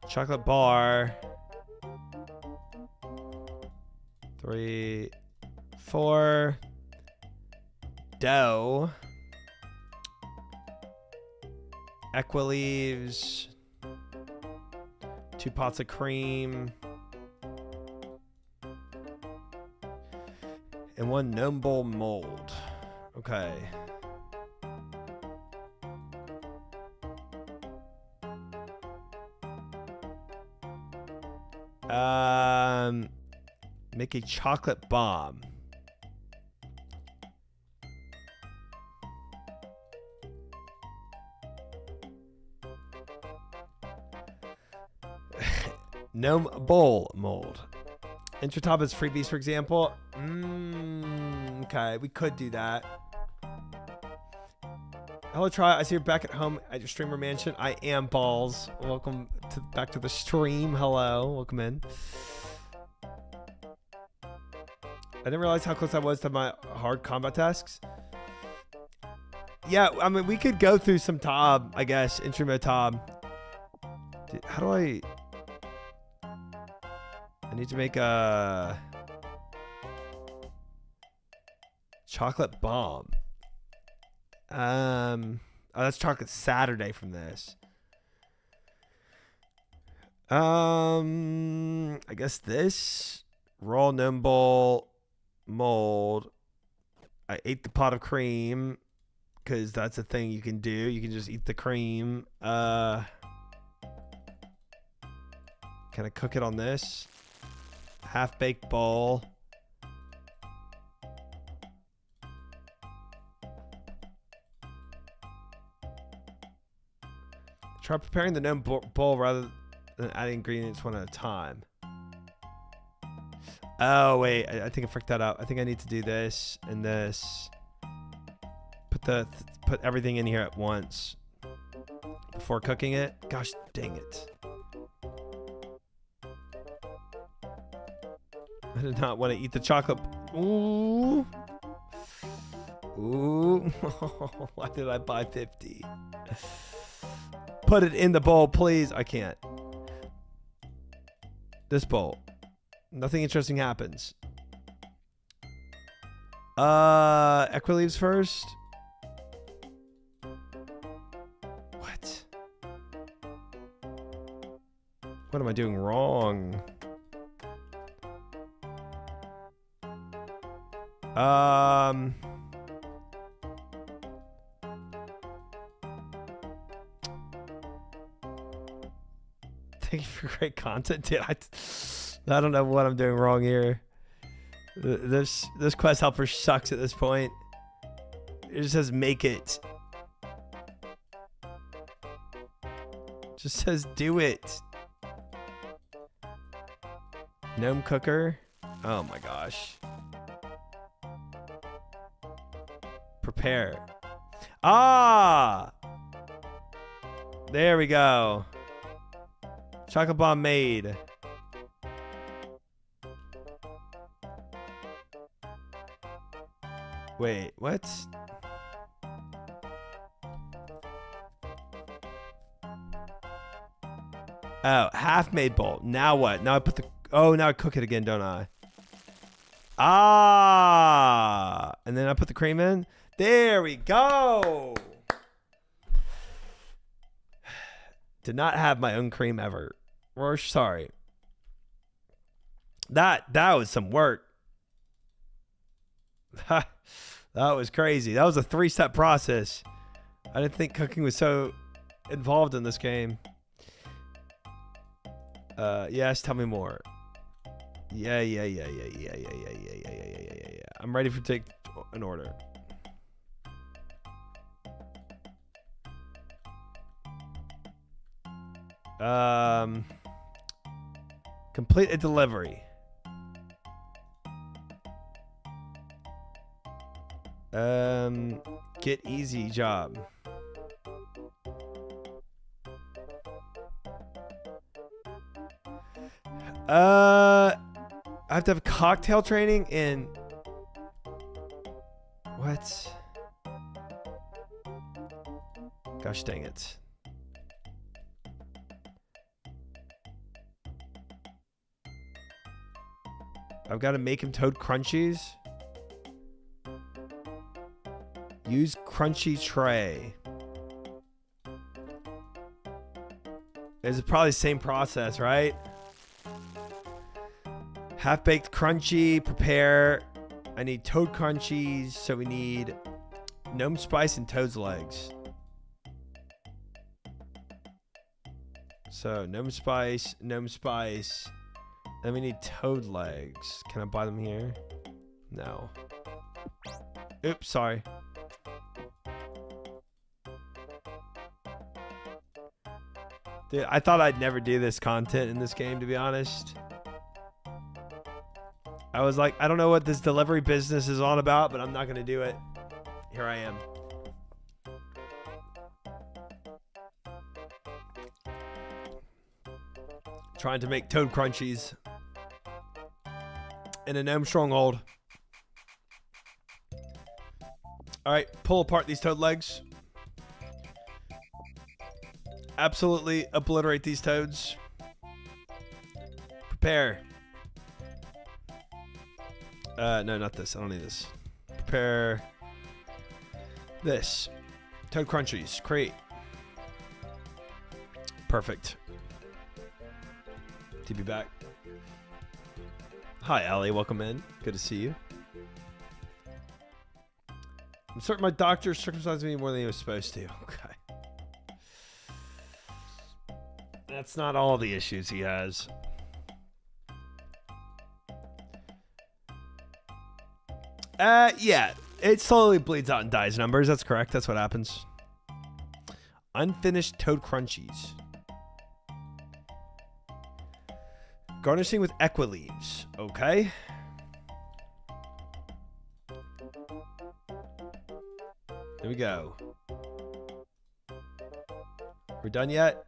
Chocolate bar. 3, 4. Dough. Equileaves. 2 pots of cream. And 1 gnome bowl mold. Okay. Make a chocolate bomb. Gnome bowl mold. Enter top as freebies, for example. Okay, we could do that. Hello, Try. I see you're back at home at your streamer mansion. I am Balls. Welcome back to the stream. Hello, welcome in. I didn't realize how close I was to my hard combat tasks. Yeah, I mean, we could go through some Tob, I guess. Entry mode Tob. How do I need to make a chocolate bomb. Oh, that's chocolate Saturday from this. I guess this raw gnome bowl mold. I ate the pot of cream because that's a thing you can do. You can just eat the cream. Can I cook it on this? Half-baked bowl. Try preparing the gnome bowl rather than adding ingredients one at a time. Oh, wait. I think I freaked that up. I think I need to do this and this. Put everything in here at once before cooking it. Gosh, dang it. I did not want to eat the chocolate. Ooh. Ooh. Why did I buy 50? Put it in the bowl, please. I can't. This bowl. Nothing interesting happens. Equileaves first. What? What am I doing wrong? Thank you for great content, dude. I don't know what I'm doing wrong here. This quest helper sucks at this point. It just says make it. Just says do it. Gnome cooker. Oh my gosh. Prepare. Ah! There we go. Chocolate bomb made. Wait, what? Oh, half made bowl. Now what? Now I put the... Oh, now I cook it again, don't I? Ah! And then I put the cream in. There we go! Did not have my own cream ever. We're sorry. That was some work. That was crazy. That was a 3-step process. I didn't think cooking was so involved in this game. Yes, tell me more. Yeah. I'm ready for take an order. Complete a delivery. Get easy job. I have to have cocktail training in what? Gosh dang it. I've got to make him toad crunchies. Use crunchy tray. It's probably the same process, right? Half-baked crunchy, prepare. I need toad crunchies, so we need gnome spice and toad's legs. So gnome spice. Then we need toad legs. Can I buy them here? No. Oops, sorry. Dude, I thought I'd never do this content in this game, to be honest. I was like, I don't know what this delivery business is all about, but I'm not going to do it. Here I am. Trying to make toad crunchies in a gnome stronghold. All right, pull apart these toad legs. Absolutely obliterate these toads. Prepare. No, not this. I don't need this. Prepare this. Toad crunchies. Create. Perfect. TB back. Hi, Allie. Welcome in. Good to see you. I'm certain my doctor circumcised me more than he was supposed to. Okay. That's not all the issues he has. Yeah. It slowly bleeds out and dies numbers. That's correct. That's what happens. Unfinished toad crunchies. Garnishing with equi leaves. Okay. There we go. We're done yet?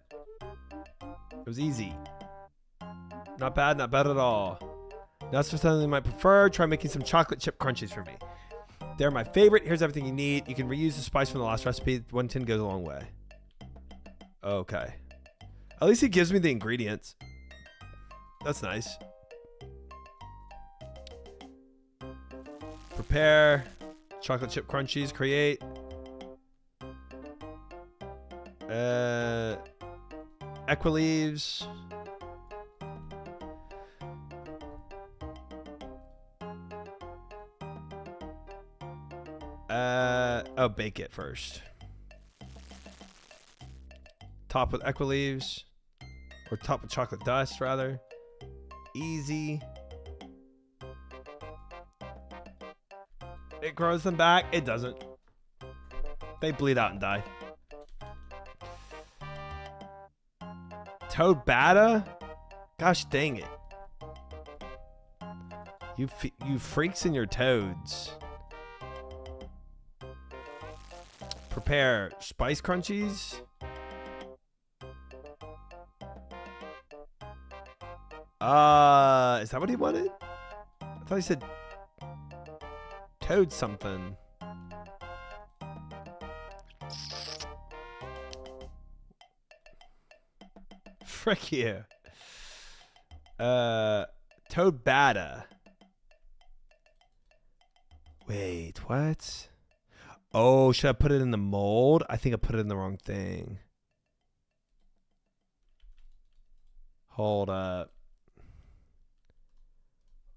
It was easy. Not bad, not bad at all. Now for something you might prefer, try making some chocolate chip crunchies for me. They're my favorite. Here's everything you need. You can reuse the spice from the last recipe. 1 tin goes a long way. Okay. At least he gives me the ingredients. That's nice. Prepare. Chocolate chip crunchies. Create. Equi leaves. Oh, bake it first. Top with equi leaves. Or top with chocolate dust, rather. Easy. grows them back. It doesn't. They bleed out and die. Toad Bata? Gosh dang it. You freaks and your toads. Prepare spice crunchies. Is that what he wanted? I thought he said toad something. Frick you. Toad Bata. Wait, what? Oh, should I put it in the mold? I think I put it in the wrong thing. Hold up.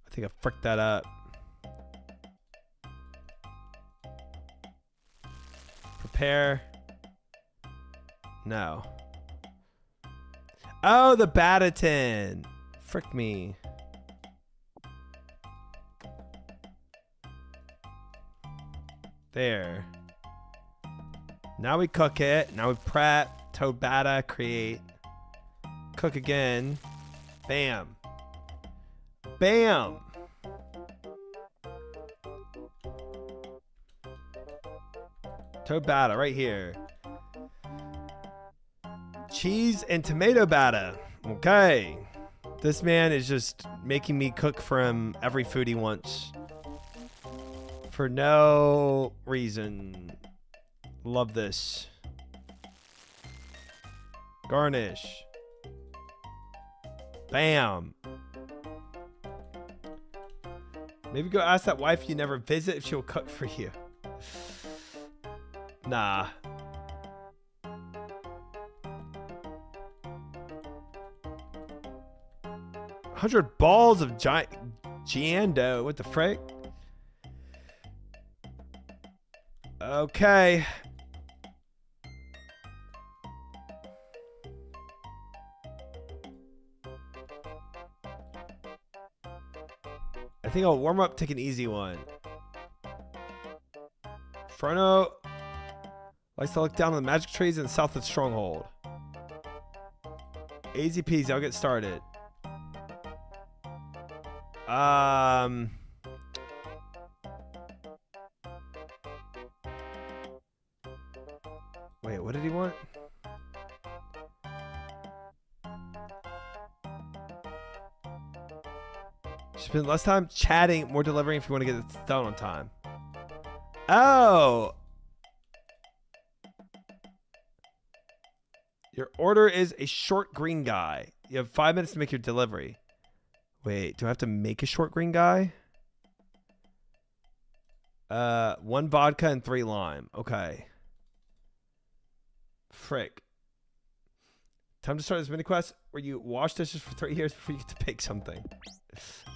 I think I fricked that up. Prepare. No. Oh, the Batatin. Frick me. There. Now we cook it. Now we prep. Toad Bata, create. Cook again. Bam. Bam. Toad Bata right here. Cheese and tomato Bata. Okay. This man is just making me cook for him every food he wants. For no reason. Love this. Garnish. Bam. Maybe go ask that wife you never visit if she'll cook for you. Nah. $100 balls of giant Giando. What the frick? Okay. I think I'll warm up, take an easy one. Frono likes to look down on the magic trees in the south of Stronghold. Easy peasy, I'll get started. Wait, what did he want? Spend less time chatting, more delivering if you want to get it done on time. Oh! Your order is a short green guy. You have 5 minutes to make your delivery. Wait, do I have to make a short green guy? 1 vodka and 3 lime. Okay. Frick. Time to start this mini quest where you wash dishes for 3 years before you get to bake something.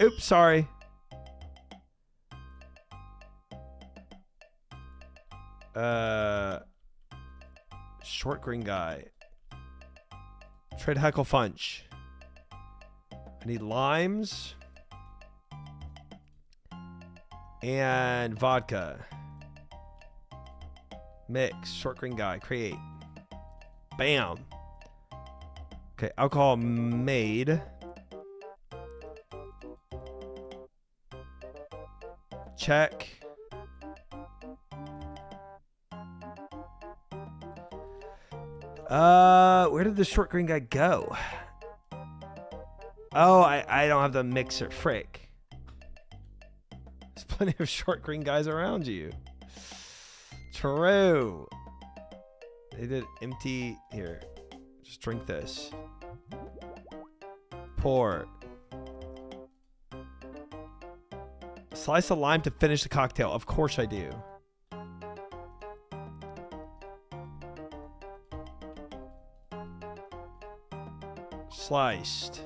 Oops, sorry. Short green guy. Trade Heckle Funch. I need limes. And vodka. Mix. Short green guy. Create. Bam. Okay, alcohol made. Check. Where did the short green guy go? Oh, I don't have the mixer. Frick. There's plenty of short green guys around you. True. They did empty. Here. Just drink this. Pour. Slice a lime to finish the cocktail. Of course I do. Sliced.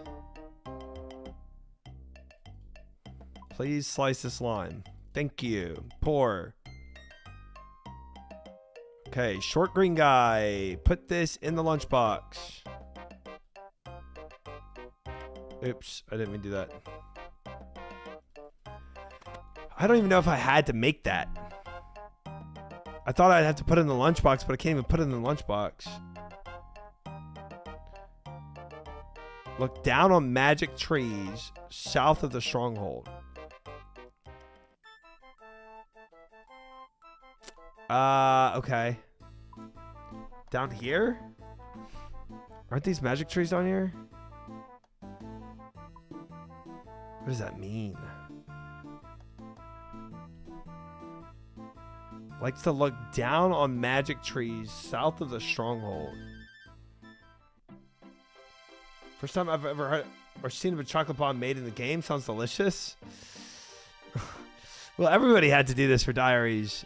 Please slice this lime. Thank you. Pour. Okay, short green guy. Put this in the lunchbox. Oops, I didn't mean to do that. I don't even know if I had to make that. I thought I'd have to put it in the lunchbox, but I can't even put it in the lunchbox. Look down on magic trees south of the stronghold. Okay. Down here? Aren't these magic trees down here? What does that mean? Likes to look down on magic trees south of the stronghold. First time I've ever heard or seen of a chocolate bomb made in the game. Sounds delicious. Well, everybody had to do this for diaries.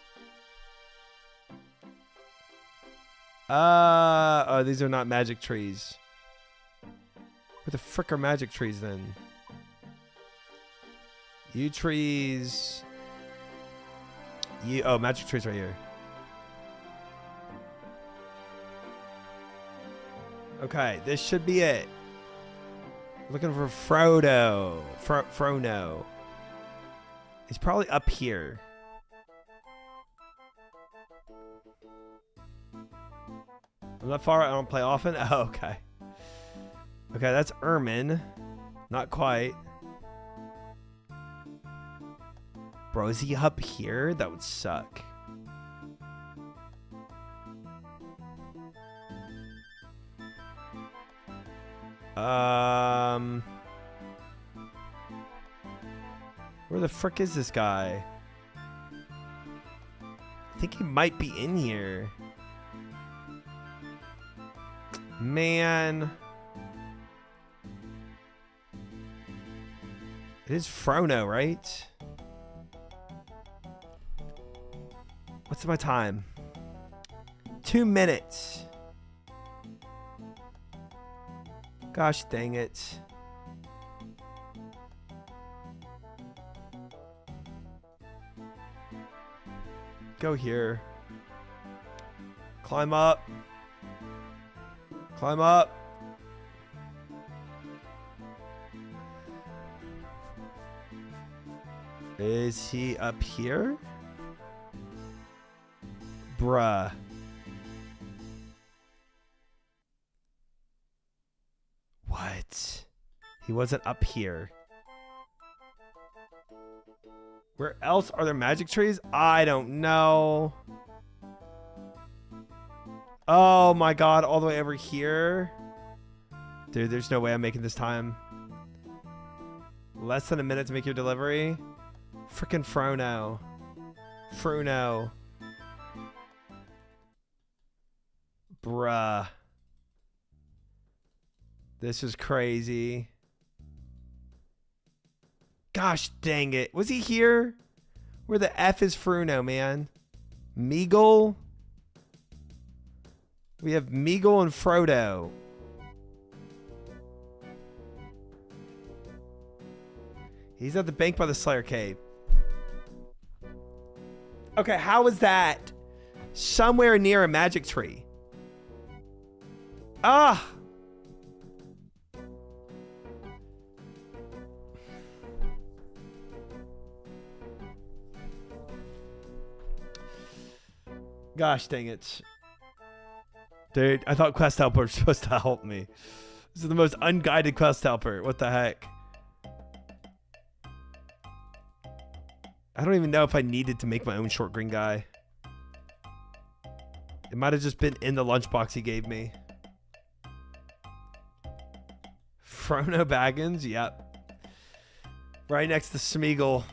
Oh, these are not magic trees. What the frick are magic trees then? You trees. Oh, magic trees right here. Okay, this should be it. Looking for Frodo. Frono. He's probably up here. I'm not far. I don't play often. Oh, okay. Okay, that's Ermin. Not quite. Bro, is he up here? That would suck. Where the frick is this guy? I think he might be in here. Man. It is Frono, right? What's my time? 2 minutes. Gosh dang it. Go here. Climb up. Climb up. Is he up here? Bruh. What? He wasn't up here. Where else are there magic trees? I don't know. Oh my god, all the way over here? Dude, there's no way I'm making this time. Less than a minute to make your delivery? Frickin' Frono. Fruno. Bruh. This is crazy. Gosh dang it. Was he here? Where the F is Fruno, man? Meagle? We have Meagle and Frodo. He's at the bank by the Slayer Cave. Okay, how is that somewhere near a magic tree? Ah! Gosh dang it. Dude, I thought Quest Helper was supposed to help me. This is the most unguided Quest Helper. What the heck? I don't even know if I needed to make my own short green guy. It might have just been in the lunchbox he gave me. Frono Baggins? Yep. Right next to Smeagol.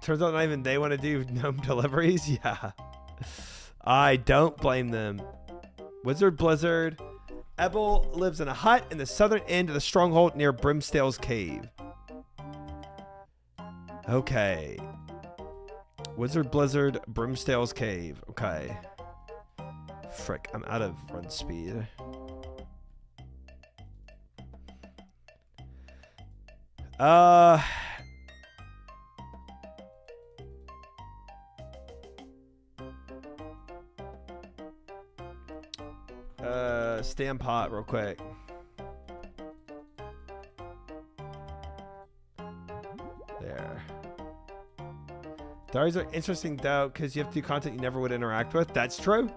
Turns out not even they want to do gnome deliveries. Yeah. I don't blame them. Wizard Blizzard. Ebel lives in a hut in the southern end of the stronghold near Brimstale's Cave. Okay. Wizard Blizzard, Brimstale's Cave. Okay. Frick, I'm out of run speed. Stand pot real quick. Diaries are interesting though, because you have to do content you never would interact with. That's true.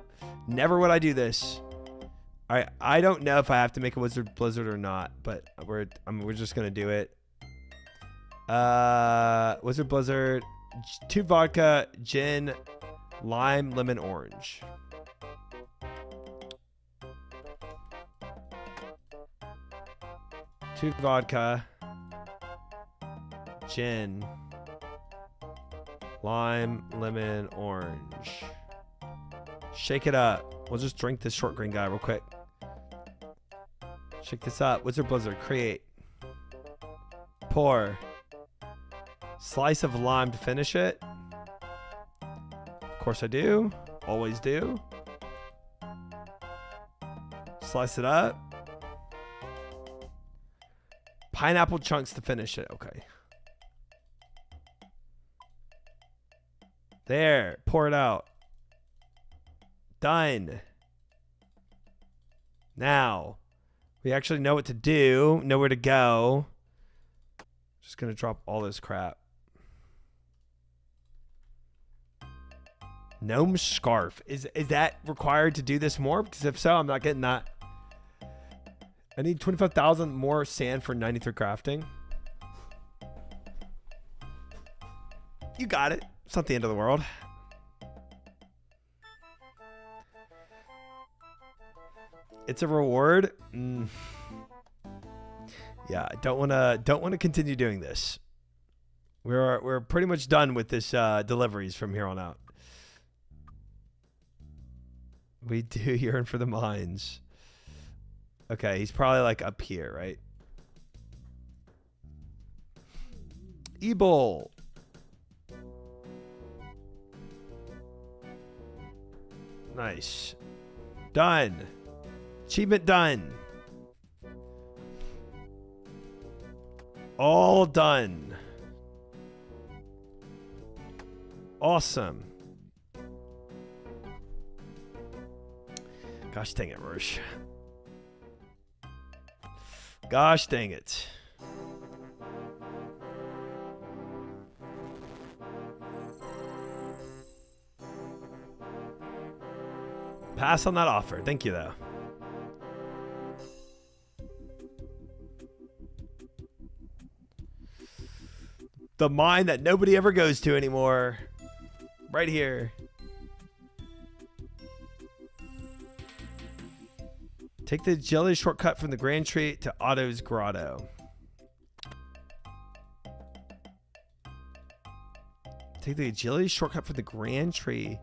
Never would I do this. I don't know if I have to make a Wizard Blizzard or not, but we're just gonna do it. Wizard Blizzard, 2 vodka, gin, lime, lemon, orange. Two vodka, gin, lime, lemon, orange. Shake it up. We'll just drink this short grain guy real quick. Shake this up. Wizard Blizzard. Create. Pour. Slice of lime to finish it. Of course I do. Always do. Slice it up. Pineapple chunks to finish it. Okay. There. Pour it out. Done. Now, we actually know what to do, know where to go. Just gonna drop all this crap. Gnome scarf. Is that required to do this more? Because if so, I'm not getting that. I need 25,000 more sand for 93 crafting. You got it. It's not the end of the world. It's a reward. Yeah, I don't wanna continue doing this. We're pretty much done with this deliveries from here on out. We do yearn for the mines. Okay, he's probably like up here, right? Ebol. Nice. Done. Achievement done. All done. Awesome. Gosh dang it, Roche. Gosh dang it. Pass on that offer. Thank you, though. The mine that nobody ever goes to anymore. Right here. Take the agility shortcut from the Grand Tree to Otto's Grotto. Take the agility shortcut from the Grand Tree.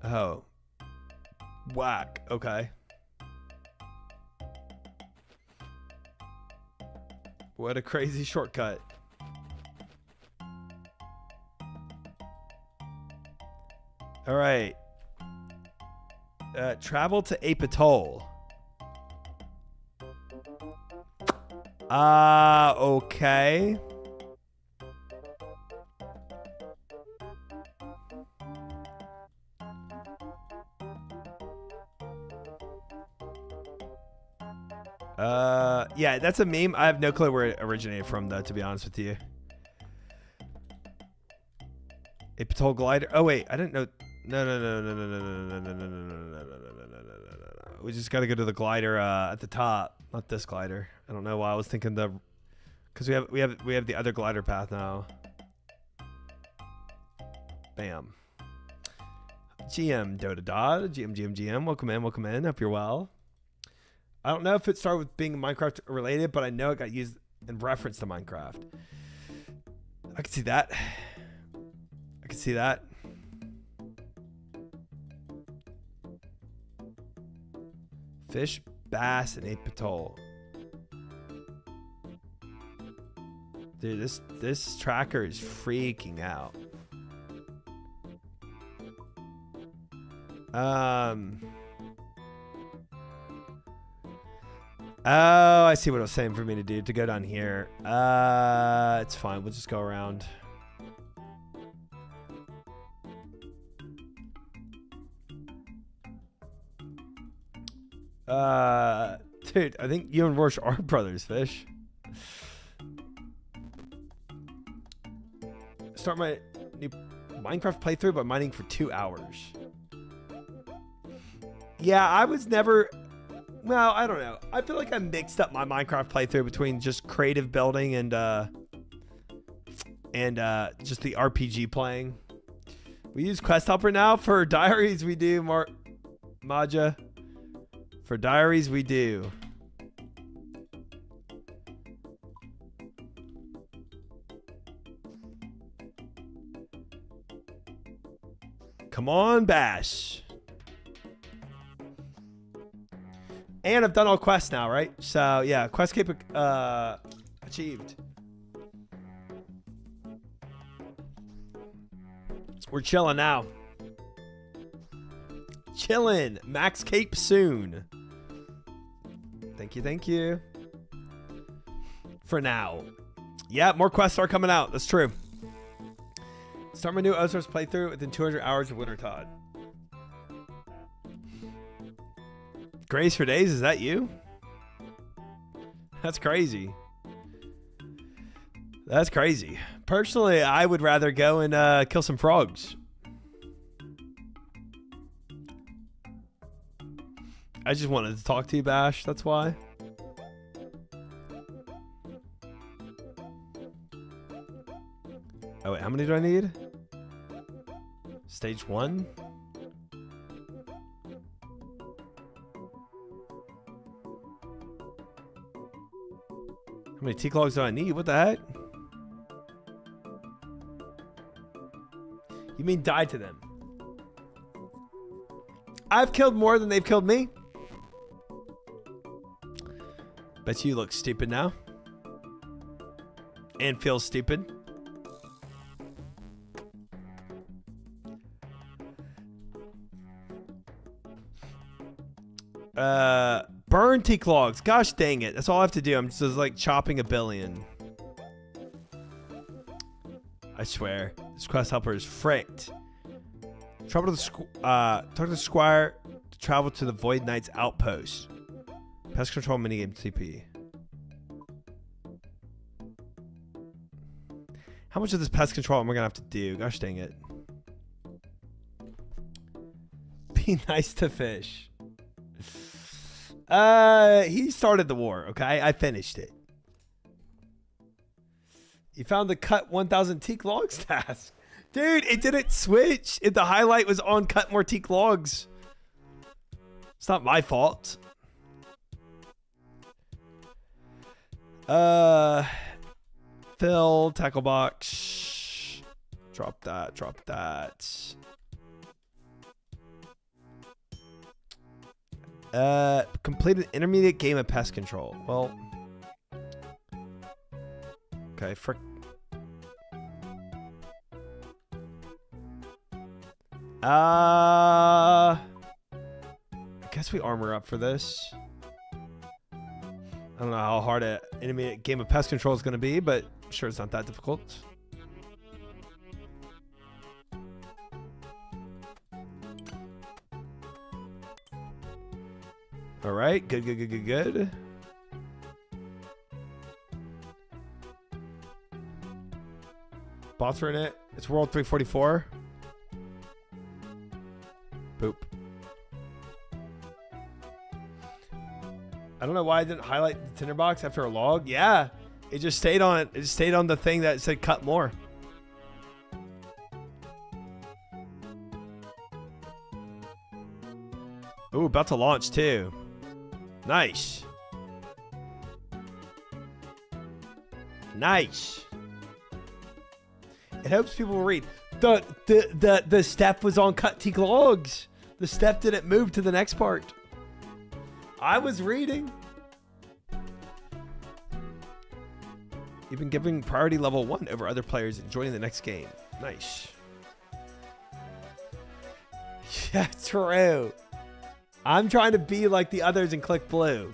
Oh. Whack. Okay. What a crazy shortcut. All right. Travel to Apatol. Okay. Yeah, that's a meme. I have no clue where it originated from, though, to be honest with you. Apatol glider. Oh wait, I didn't know. No. We just got to go to the glider at the top, not this glider. I don't know why I was thinking the, because we have the other glider path now. Bam. GM Dota Dot, GM. Welcome in. Hope you're well. I don't know if it started with being Minecraft related, but I know it got used in reference to Minecraft. I can see that. Fish, bass, and apatol. Dude, this tracker is freaking out. Oh, I see what it was saying for me to do, to go down here. It's fine. We'll just go around. Dude, I think you and Roche are brothers, Fish. start my new Minecraft playthrough by mining for 2 hours. Yeah, I was never... Well, I don't know. I feel like I mixed up my Minecraft playthrough between just creative building and just the RPG playing. We use Quest Helper now. For diaries, we do. Maja. For diaries, we do. Come on, Bash. And I've done all quests now, right? So, yeah, quest cape achieved. We're chilling now. Chilling. Max cape soon. Thank you, thank you. For now. Yeah, more quests are coming out. That's true. Start my new Ozarks playthrough within 200 hours of Winter Todd. Grace for days, is that you? That's crazy. That's crazy. Personally, I would rather go and kill some frogs. I just wanted to talk to you, Bash. That's why. Oh, wait. How many do I need? Stage 1? How many teak logs do I need? What the heck? You mean die to them? I've killed more than they've killed me. Bet you look stupid now. And feel stupid. Burn teak logs. Gosh dang it. That's all I have to do. I'm just like chopping a billion. I swear. This quest helper is fricked. Talk to the squire to travel to the Void Knight's outpost. Pest control minigame TP. How much of this pest control am I gonna have to do? Gosh dang it. Be nice to fish. He started the war, okay? I finished it. You found the cut 1,000 teak logs task. Dude, it didn't switch. The highlight was on cut more teak logs. It's not my fault. Fill, tackle box. Drop that, drop that. Complete an intermediate game of pest control. Well, okay, frick. I guess we armor up for this. I don't know how hard an intermediate game of pest control is going to be, but I'm sure it's not that difficult. All right, good, good, good, good, good. Bots are in it. It's World 344. Boop. I don't know why I didn't highlight the tinderbox after a log. Yeah, it just stayed on it. It just stayed on the thing that said cut more. Ooh, about to launch too. Nice. Nice. It helps people read. The step was on cut teak logs. The step didn't move to the next part. I was reading. You've been giving priority level 1 over other players and joining the next game. Nice. Yeah, true. I'm trying to be like the others and click blue.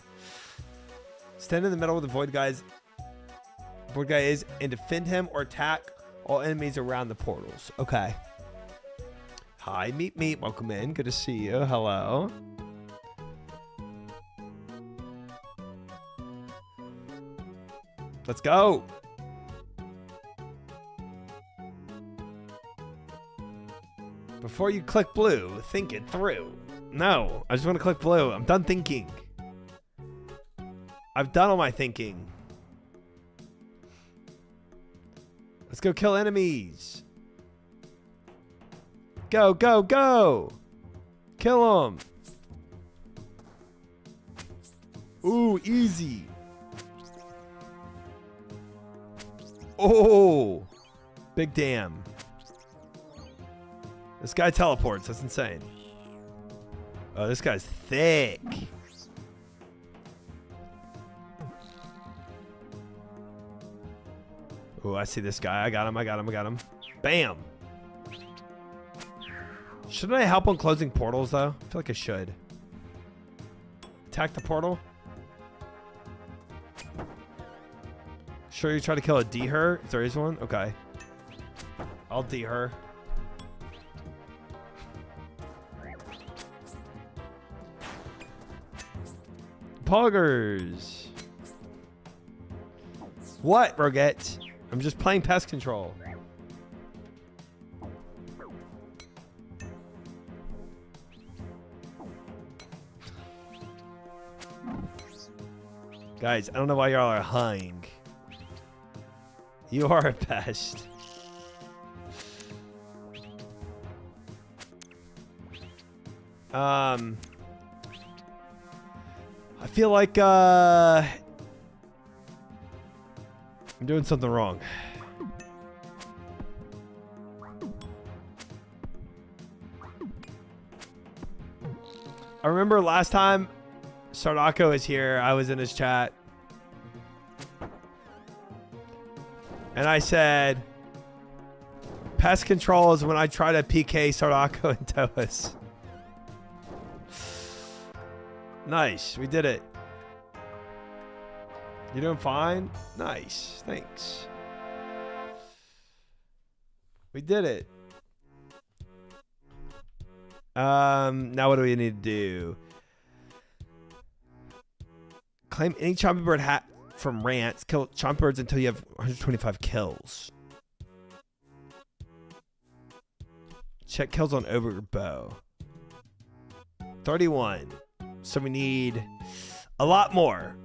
Stand in the middle where the void guy is and defend him or attack all enemies around the portals. Okay. Hi, meet. Welcome in. Good to see you. Hello. Let's go. Before you click blue, think it through. No, I just want to click blue. I'm done thinking. I've done all my thinking. Let's go kill enemies. Go, go, go. Kill them. Ooh, easy. Oh, big damn. This guy teleports. That's insane. Oh, this guy's thick. Oh, I see this guy. I got him. I got him. I got him. Bam. Shouldn't I help on closing portals, though? I feel like I should. Attack the portal. Sure you try to kill a D-her if there is one? Okay. I'll D-her. Poggers. What, Roget? I'm just playing pest control. Guys, I don't know why y'all are hung. You are a pest. I feel like I'm doing something wrong. I remember last time Sardako was here, I was in his chat. And I said, pest control is when I try to PK Sardako and Toas. Nice, we did it. You doing fine? Nice, thanks. We did it. Now what do we need to do? Claim any chompy bird hat from rants. Kill chompy birds until you have 125 kills. Check kills on over bow. 31. So we need a lot more.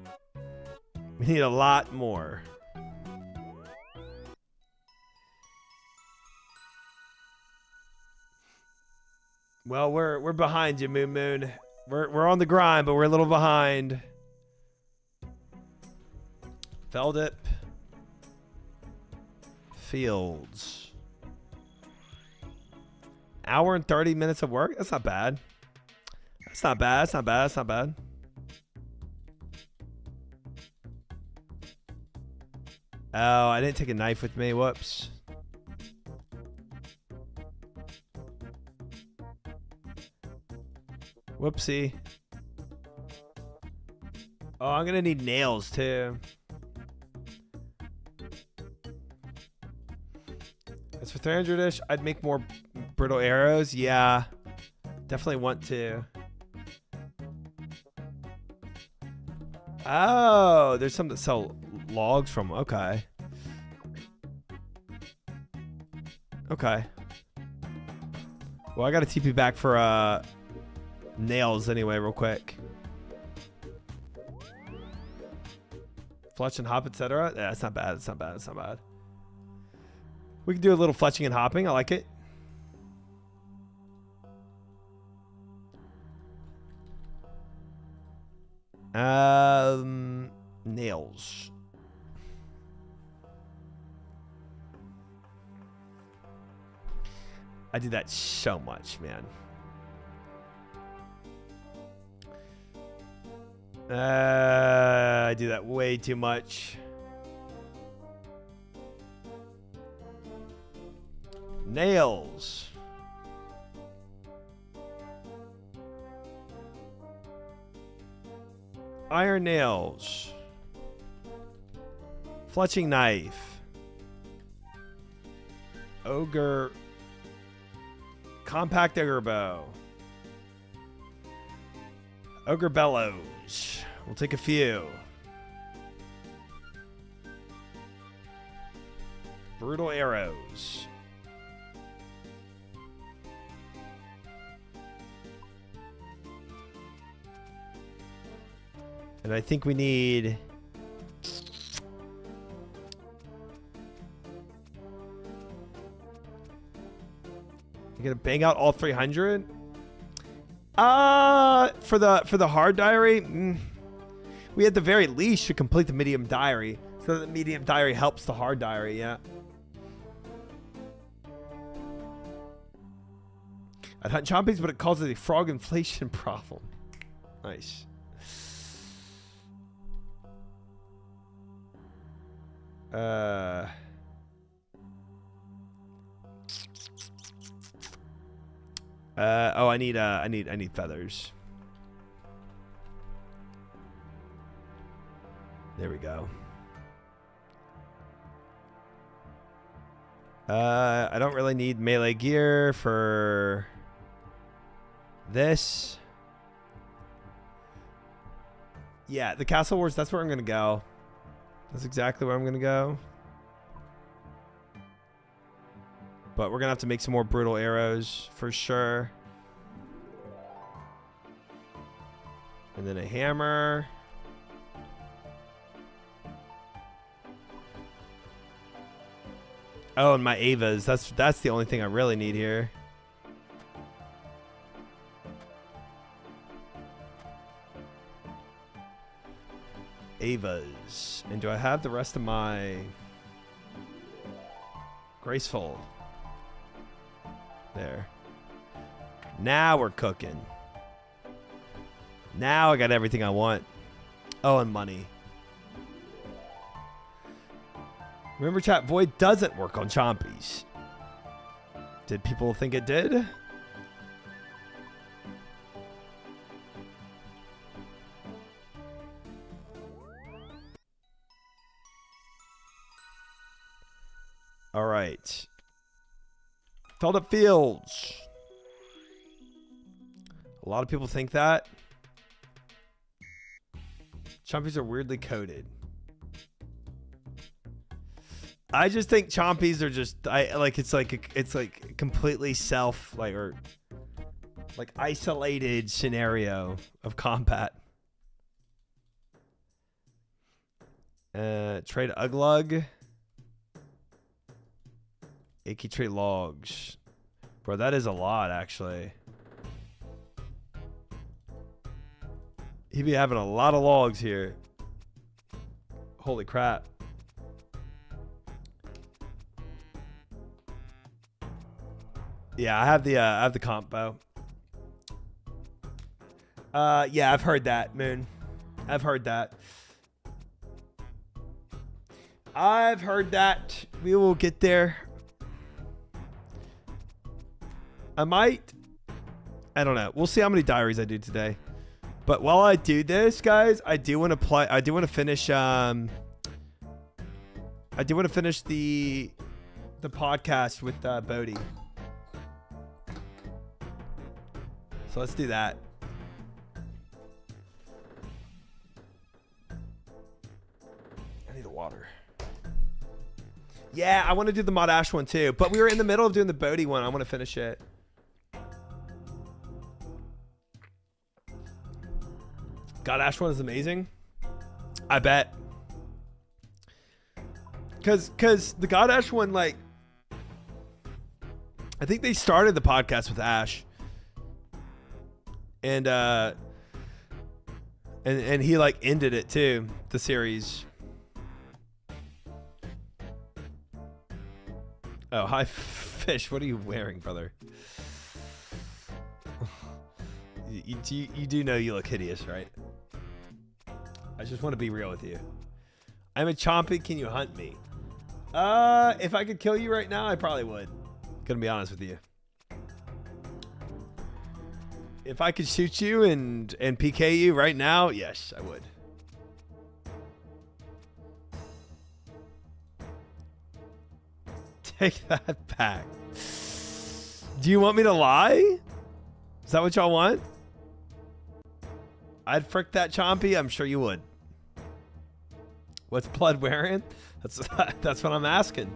We need a lot more. Well, we're behind you, Moon Moon. We're on the grind, but we're a little behind. Feldip. Fields. Hour and 30 minutes of work? That's not bad. That's not bad. That's not bad. That's not bad. Oh, I didn't take a knife with me. Whoops. Whoopsie. Oh, I'm going to need nails too. As for 300-ish, I'd make more brittle arrows. Yeah. Definitely want to. Oh, there's some that sell logs from. Okay. Okay. Well, I got to TP back for nails anyway real quick. Fletch and hop, etc. Yeah, that's not bad. That's not bad. That's not bad. We can do a little fletching and hopping. I like it. Nails. I do that so much, man. I do that way too much. Nails. Iron nails. Fletching knife. Ogre. Compact ogre bow. Ogre bellows. We'll take a few. Brutal arrows. And I think we need... You gonna bang out all 300? For the hard diary, we at the very least should complete the medium diary. So that the medium diary helps the hard diary, yeah. I'd hunt chompies, but it causes a frog inflation problem. Nice. Oh, I need feathers. There we go. I don't really need melee gear for this. Yeah, the Castle Wars, that's where I'm gonna go. That's exactly where I'm gonna go. But we're gonna have to make some more brutal arrows for sure. And then a hammer. Oh, and my Avas. That's the only thing I really need here. Avas. And do I have the rest of my graceful? There. Now we're cooking. Now I got everything I want. Oh, and money. Remember, chat, Void doesn't work on chompies. Did people think it did? All right. Filled up fields. A lot of people think that. Chompies are weirdly coded. I just think chompies are just it's like completely self or isolated scenario of combat. Trade uglug. Achy trade logs. Bro, that is a lot actually. He'd be having a lot of logs here. Holy crap. Yeah, I have the combo. Yeah, I've heard that, Moon. I've heard that. I've heard that. We will get there. I might. I don't know. We'll see how many diaries I do today. But while I do this, guys, I do want to play. I do want to finish. I do want to finish the podcast with Bodhi. So let's do that. I need a water. Yeah, I want to do the Mod Ash one too. But we were in the middle of doing the Bodhi one. I want to finish it. God, Ash one is amazing. I bet. Cause the God Ash one, like, I think they started the podcast with Ash. And he like ended it too, the series. Oh, hi Fish. What are you wearing, brother? You do know you look hideous, right? I just want to be real with you. I'm a chompy. Can you hunt me? If I could kill you right now, I probably would. Gonna be honest with you. If I could shoot you and PK you right now, yes, I would. Take that back. Do you want me to lie? Is that what y'all want? I'd frick that chompy. I'm sure you would. What's blood wearing? That's what I'm asking.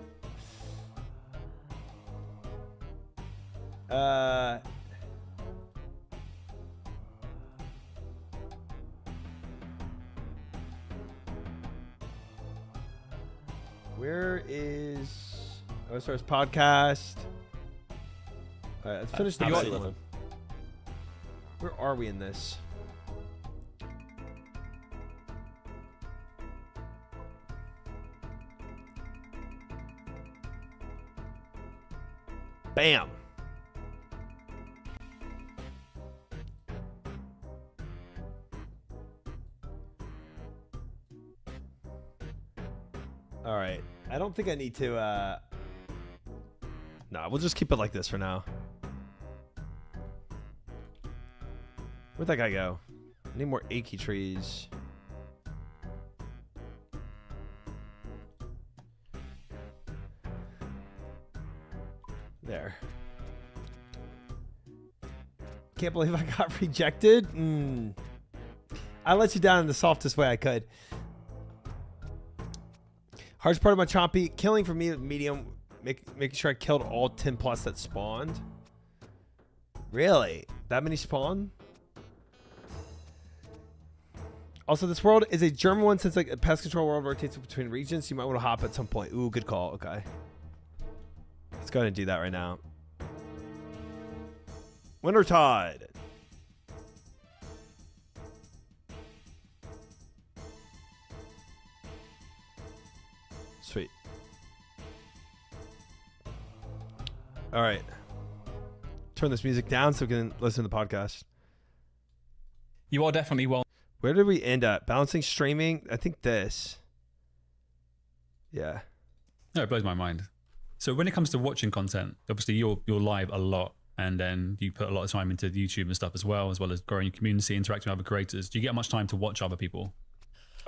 Where is OSR's podcast? All right, let's finish the Absolutely. one. Where are we in this? Bam. All right. I don't think I need to no, we'll just keep it like this for now. Where'd that guy go? I need more achy trees. There. Can't believe I got rejected. I let you down in the softest way I could. Hardest part of my chompy, killing for me medium, making sure I killed all 10 plus that spawned. Really? That many spawn? Also, this world is a German one since like a pest control world rotates between regions. So you might want to hop at some point. Ooh, good call. Okay. Let's go ahead and do that right now. Wintertide. Sweet. All right. Turn this music down so we can listen to the podcast. You are definitely well. Where did we end up? Balancing streaming? I think this. Yeah. No, it blows my mind. So when it comes to watching content, obviously you're live a lot, and then you put a lot of time into YouTube and stuff as well as growing your community, interacting with other creators. Do you get much time to watch other people?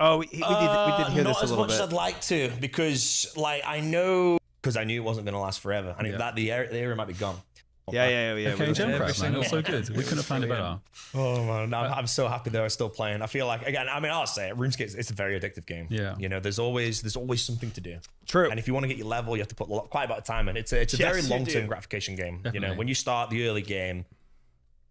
Oh, we did hear not this a as little much as bit. I'd like to, because like I knew it wasn't going to last forever. I knew that the era might be gone. Yeah. Okay, Gemcraft, man, it was so good. We couldn't have planned it better. Oh man, I'm so happy they're still playing. I feel like, again, I mean, I'll say it, RuneScape, it's a very addictive game. Yeah. You know, there's always something to do. True. And if you want to get your level, you have to put quite a bit of time in. It's a very you long-term do. gratification game. Definitely. You know, when you start the early game,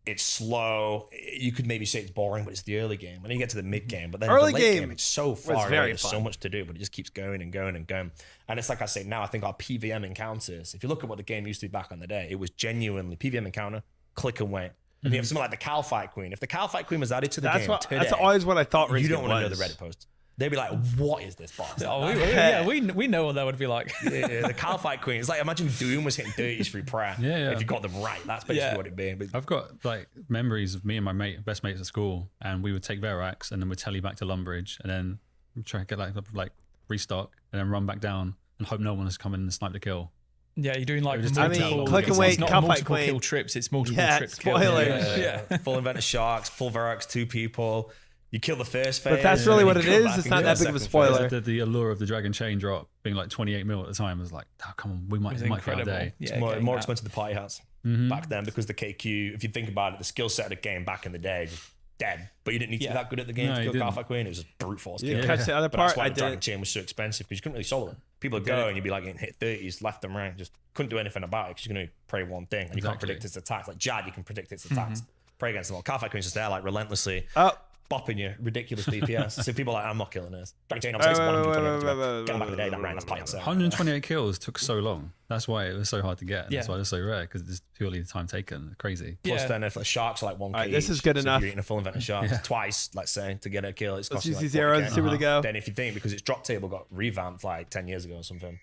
it's slow. You could maybe say it's boring, but it's the early game. When you get to the mid game, but then Early the late game game, it's so far very away. There's so fun. much to do, but it just keeps going and going and going. And it's like I say now, I think our PVM encounters, if you look at what the game used to be back in the day, it was genuinely PVM encounter, click and wait. And you have something like the Cow Fight Queen. If the Cow Fight Queen was added to the game today, That's always what I thought. you don't RuneScape want to know the was. Reddit posts. They'd be like, what is this boss? We know what that would be like. Yeah, the Cow Fight Queen. It's like, imagine Doom was hitting 30s through prayer. Yeah. If you got them right, that's basically what it'd be. But I've got like memories of me and my best mates at school, and we would take Verax and then we'd tele back to Lumbridge and then try to get like restock and then run back down and hope no one has come in and sniped the kill. Yeah, you're doing like Just multiple, click and it's wait, not Cow Fight multiple Queen. kill trips, it's multiple Yeah, trip kills. spoilers. Yeah. full inventor sharks, full Verax, 2 people. You kill the first phase. But that's really and what you it come is. back It's and not kill that the big of a second spoiler. phase. The allure of the Dragon Chain drop being like 28 mil at the time was like, oh, come on, we might It's be our incredible. day. Yeah, It's more getting that. expensive than the party hats back then, because the KQ, if you think about it, the skill set of the game back in the day, just dead. But you didn't need to be that good at the game No, to you kill Cow didn't. Fight Queen. It was just brute force You kill. didn't catch the other But that's part. why I the Dragon didn't. Chain was so expensive, because you couldn't really solo it. People would go and you'd be like getting hit 30s left and right, just couldn't do anything about it because you're going to pray one thing and you can't Exactly. predict its attacks. Like Jad, you can predict its attacks. Pray against them all. Cow Fight Queen's just there like relentlessly Oh, bopping you ridiculous DPS. So people are like, I'm not killing this. Dragon Chain, obviously, it's 120. Get them back in the day, that ran, that's party set. 128 kills took so long. That's why it was so hard to get. And That's Yeah. why it was so rare, because it's purely the time taken. Crazy. Plus, Yeah. then if the sharks are like 1k, Alright, this is each, good so enough. If you're eating a full inventor shark twice, let's say, to get a kill, it's let's costing use like these arrows and 40K. see where they go. Then if you think, because its drop table got revamped like 10 years ago or something,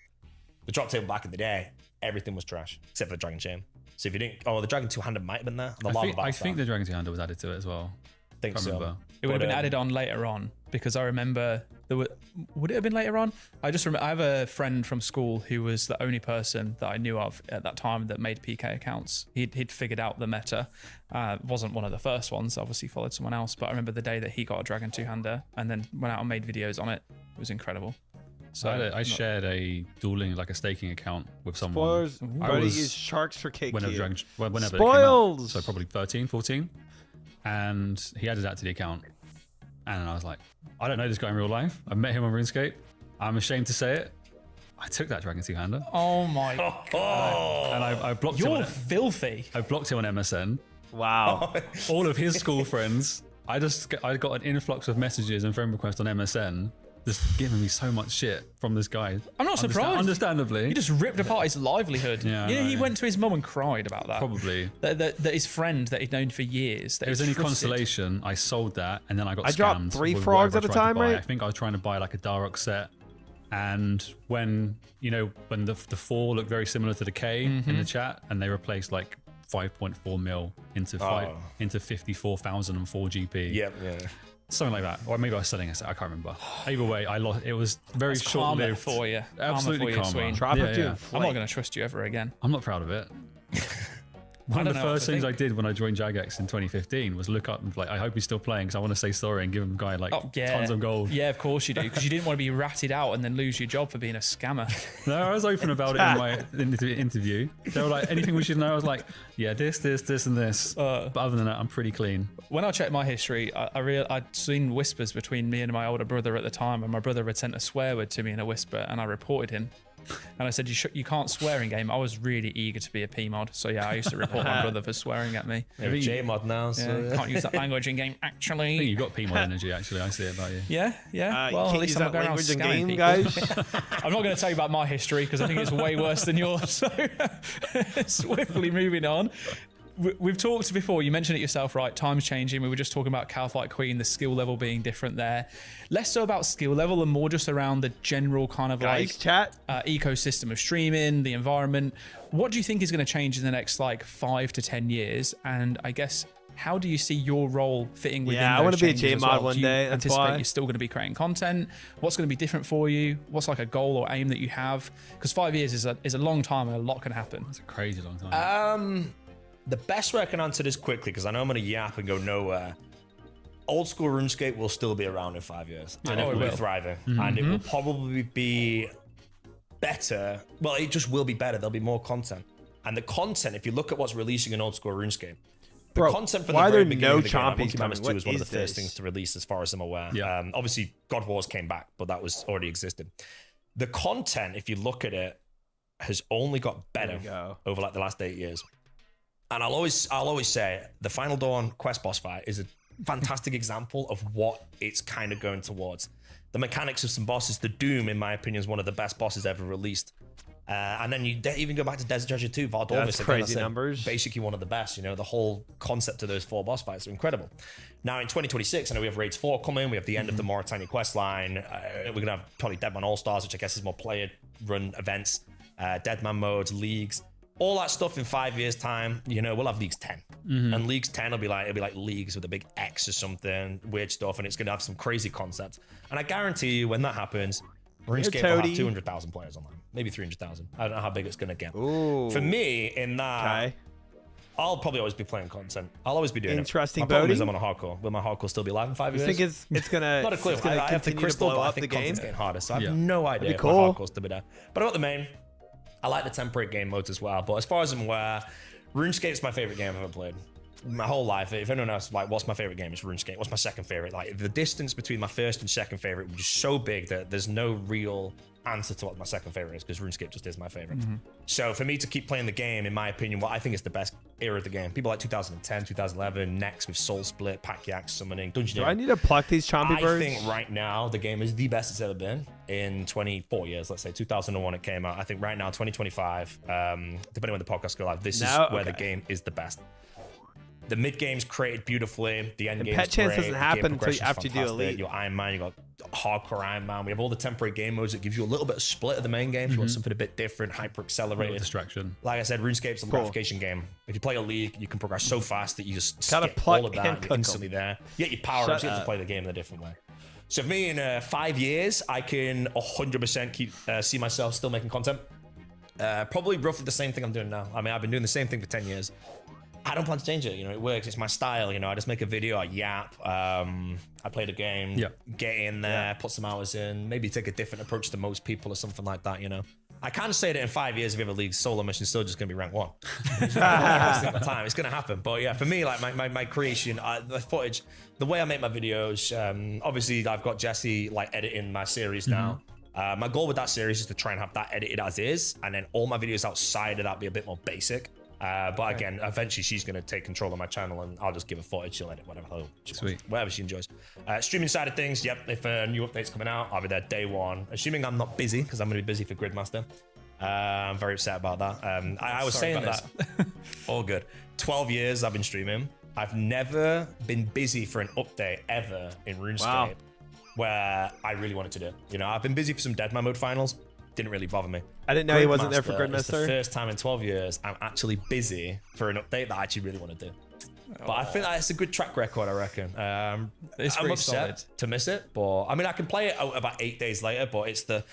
the drop table back in the day, everything was trash except for the Dragon Chain. So if you didn't, the Dragon two-handed might have been there. The lava I battle think the Dragon 2 handle was added to it as well. think Can't so. remember. It would have But, been added on later on, because I remember would it have been later on? I just remember I have a friend from school who was the only person that I knew of at that time that made PK accounts. He'd figured out the meta. Wasn't one of the first ones, obviously followed someone else, but I remember the day that he got a Dragon 2-hander and then went out and made videos on it. It was incredible. So I shared a dueling, like a staking account with someone. spoilers. I Already was- use sharks for KQ. Whenever it came out. Spoils! So probably 13, 14. And he added that to the account. And I was like, I don't know this guy in real life. I met him on RuneScape. I'm ashamed to say it. I took that Dragon 2-hander. Oh my god. And I blocked him. You're filthy. I blocked him on MSN. Wow. All of his school friends. I got an influx of messages and friend requests on MSN. just giving me so much shit from this guy. I'm not surprised. Understandably. He just ripped apart his livelihood. Yeah, You know, I he know. went to his mum and cried about that. Probably. That his friend that he'd known for years. That If it was he any trusted. consolation, I sold that and then I got I scammed. dropped 3 with frogs whatever at a I tried to time, buy. right? I think I was trying to buy like a Darok set. And when, you know, when the 4 looked very similar to the K in the chat, and they replaced like 5.4 mil into into 54,004 GP. Yeah. Something like that. Or maybe I was selling a set. I can't remember. Either way, I lost. It was very That's karma short-lived. for you. Absolutely karma for karma. you, Sween. Drop it to I'm not going to trust you ever again. I'm not proud of it. One of the don't know what first to things I think. did when I joined Jagex in 2015 was look up and like, I hope he's still playing because I want to say sorry and give him a guy like tons of gold. Yeah, of course you do, because you didn't want to be ratted out and then lose your job for being a scammer. No, I was open about it in my interview. They were like, anything we should know? I was like, yeah, this, and this. But other than that, I'm pretty clean. When I checked my history, I'd seen whispers between me and my older brother at the time, and my brother had sent a swear word to me in a whisper, and I reported him. And I said, you can't swear in game. I was really eager to be a PMod. So yeah, I used to report my brother for swearing at me. You're a J-mod now, so Yeah, can't use that language in game, I think actually. you've got PMod energy, actually. I see it about you. Yeah. You Well, at can't least use I'm not that going around language in scamming game, people. guys. I'm not going to tell you about my history because I think it's way worse than yours. So swiftly moving on. We've talked before, you mentioned it yourself, right? Time's changing. We were just talking about Calfight Queen, the skill level being different there. Less so about skill level and more just around the general kind of Guys, chat. ecosystem of streaming, the environment. What do you think is going to change in the next like 5 to 10 years? And I guess, how do you see your role fitting within Yeah, I those wanna be a changes as J-mod well? one Do you day, that's anticipate why. you're still going to be creating content? What's going to be different for you? What's like a goal or aim that you have? Because 5 years is a long time and a lot can happen. It's a crazy long time. The best way I can answer this quickly, because I know I'm going to yap and go nowhere. Old school RuneScape will still be around in 5 years, and it will be thriving, and it will probably be better. Well, it just will be better. There'll be more content, and the content. If you look at what's releasing in old school RuneScape, the Bro, content from why the are very there beginning no of the game, like chompies Monkey Madness coming? 2 was one of What the first is this? things to release, as far as I'm aware. Yeah. Obviously, God Wars came back, but that was already existed. The content, if you look at it, has only got better go. over like the last 8 years. And I'll always say the Final Dawn quest boss fight is a fantastic example of what it's kind of going towards. The mechanics of some bosses, the Doom, in my opinion, is one of the best bosses ever released. And then you even go back to Desert Treasure 2, Valdorvis. That's again, crazy that's numbers. Basically one of the best. You know, the whole concept of those 4 boss fights are incredible. Now in 2026, I know we have Raids 4 coming. We have the end of the Mauritania quest line. We're going to have probably Deadman All-Stars, which I guess is more player-run events. Deadman modes, leagues. All that stuff in 5 years' time, you know, we'll have Leagues 10. And Leagues 10 will be like Leagues with a big X or something, weird stuff, and it's going to have some crazy concepts. And I guarantee you, when that happens, RuneScape will have Toady. 200,000 players online. Maybe 300,000. I don't know how big it's going to get. Ooh. For me, in that, Okay. I'll probably always be playing content. I'll always be doing Interesting it. My problem is I'm voting. on a hardcore. Will my hardcore still be live in 5 You years? think it's gonna? Not a clue. It's gonna I have the continue to crystal, blow but I up think the game. content's getting harder, so I have Yeah. no idea be if cool. my hardcore's still be there. But I got the main. I like the temperate game modes as well. But as far as I'm aware, RuneScape's my favorite game I've ever played. My whole life. If anyone else like, what's my favorite game? It's RuneScape. What's my second favorite? Like the distance between my first and second favorite was just so big that there's no real answer to what my second favorite is, because RuneScape just is my favorite. So for me to keep playing the game, in my opinion, what I think is the best era of the game. People like 2010, 2011, next with Soul Split, Pack Yak, Summoning, Dungeon. Do I need to pluck these chompy I birds? think right now the game is the best it's ever been in 24 years. Let's say 2001 it came out. I think right now 2025, depending when the podcast go live, this Now- is where the okay. game is the best. The mid game's created beautifully. The end And game's pet chance great. doesn't The happen game until progression's after you do fantastic. Elite. Your Iron Man, you got hardcore Iron Man. We have all the temporary game modes that gives you a little bit of split of the main game. If you want something a bit different, hyper accelerated. Distraction. Like I said, RuneScape's a gratification game. If you play a league, you can progress so fast that you just Gotta skip pluck all of that and and cook you're 'em. instantly there. You get your power ups, you have to play the game in a different way. So for me, in 5 years, I can 100% see myself still making content. Probably roughly the same thing I'm doing now. I mean, I've been doing the same thing for 10 years. I don't plan to change it. You know, it works. It's my style. You know, I just make a video, I yap. I play the game, Yeah. get in there, put some hours in, maybe take a different approach to most people or something like that. You know, I can't say that in 5 years, if you have a league solo mission, still just gonna be rank 1. Every single time, it's gonna happen. But yeah, for me, like my creation, the footage, the way I make my videos. Obviously, I've got Jesse like editing my series now. My goal with that series is to try and have that edited as is, and then all my videos outside of that be a bit more basic. But again, eventually she's going to take control of my channel and I'll just give her footage. She'll edit whatever, Sweet. whatever she enjoys. Streaming side of things, yep. If a new update's coming out, I'll be there day one. Assuming I'm not busy, because I'm going to be busy for Gridmaster. I'm very upset about that. I was saying this. All good. 12 years I've been streaming. I've never been busy for an update ever in RuneScape where I really wanted to do it. You know, I've been busy for some Deadman mode finals. Didn't really bother me. I didn't know he wasn't there for It's the Gridmaster. first time in 12 years I'm actually busy for an update that I actually really want to do. But I think that's a good track record, I reckon. It's I'm pretty upset solid. to miss it, but I mean, I can play it out about 8 days later. But it's the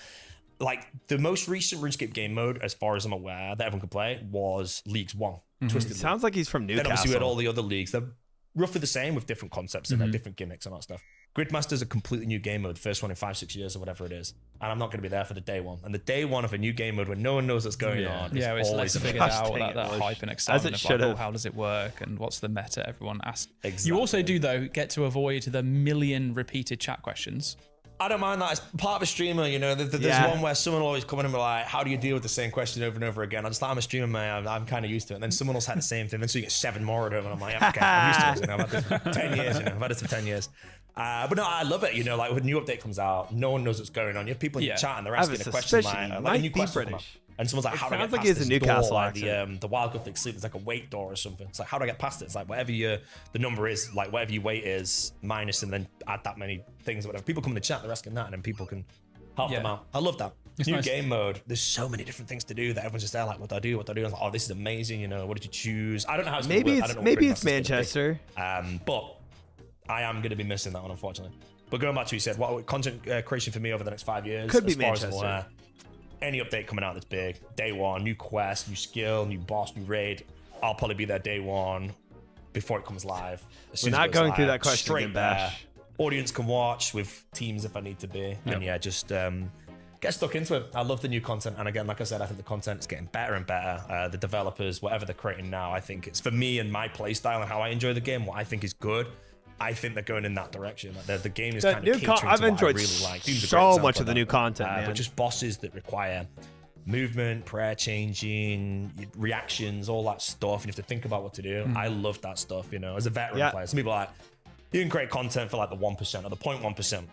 most recent RuneScape game mode, as far as I'm aware, that everyone could play was Leagues 1. Twisted League. Sounds like he's from Then Newcastle. obviously we had all the other leagues. They're roughly the same with different concepts and different gimmicks and all that stuff. Gridmaster's a completely new game mode, the first one in 5-6 years or whatever it is. And I'm not going to be there for the day one. And the day one of a new game mode when no one knows what's going on. Yeah, is it's always less figured amazing. out, that hype and As excitement it of should like, have. how does it work and what's the meta everyone asks. Exactly. You also do, though, get to avoid the million repeated chat questions. I don't mind that. As part of a streamer, you know, there's one where someone will always come in and be like, how do you deal with the same question over and over again? I just like, I'm a streamer, man. I'm kind of used to it. And then someone else had the same thing. Then so you get 7 more of them. And I'm like, okay, I'm used to this. You know, I've had this for 10 years, you know. I've had this for 10 years. But no, I love it. You know, like when a new update comes out, no one knows what's going on. You have people in the chat and they're I have asking a a question suspicion like he a might new be question will come British. up. And someone's like, how do I sounds get like past he has a this Newcastle door? Like accent. the wild gothic sleep, there's like a weight door or something. It's like, how do I get past it? It's like whatever the number is, like whatever your weight is, minus and then add that many things or whatever. People come in the chat, they're asking that, and then people can help them out. I love that. It's New nice. game mode. There's so many different things to do that everyone's just there like, what do I do? What do I do? And like, oh, this is amazing. You know, what did you choose? I don't know how it's gonna Maybe work. I it's don't know what maybe it's Gridmaster's gonna be. Manchester. But I am going to be missing that one, unfortunately. But going back to what you said, what content creation for me over the next 5 years? Could be as far as I'm Manchester. aware, any update coming out that's big, day one, new quest, new skill, new boss, new raid, I'll probably be there day one before it comes live. As soon We're as it not goes going through live, that question straight again, there. Bash. Audience can watch with teams if I need to be, and yeah, just get stuck into it. I love the new content, and again, like I said, I think the content is getting better and better. The developers, whatever they're creating now, I think it's for me and my playstyle and how I enjoy the game. What I think is good, I think they're going in that direction. Like the game is The kind new of catering I've to what enjoyed I really like. Doom's a great so example much of the that. new content, man. But just bosses that require movement, prayer changing, reactions, all that stuff. And you have to think about what to do. I love that stuff, you know, as a veteran player. Some people are like, you can create content for like the 1% or the 0.1%.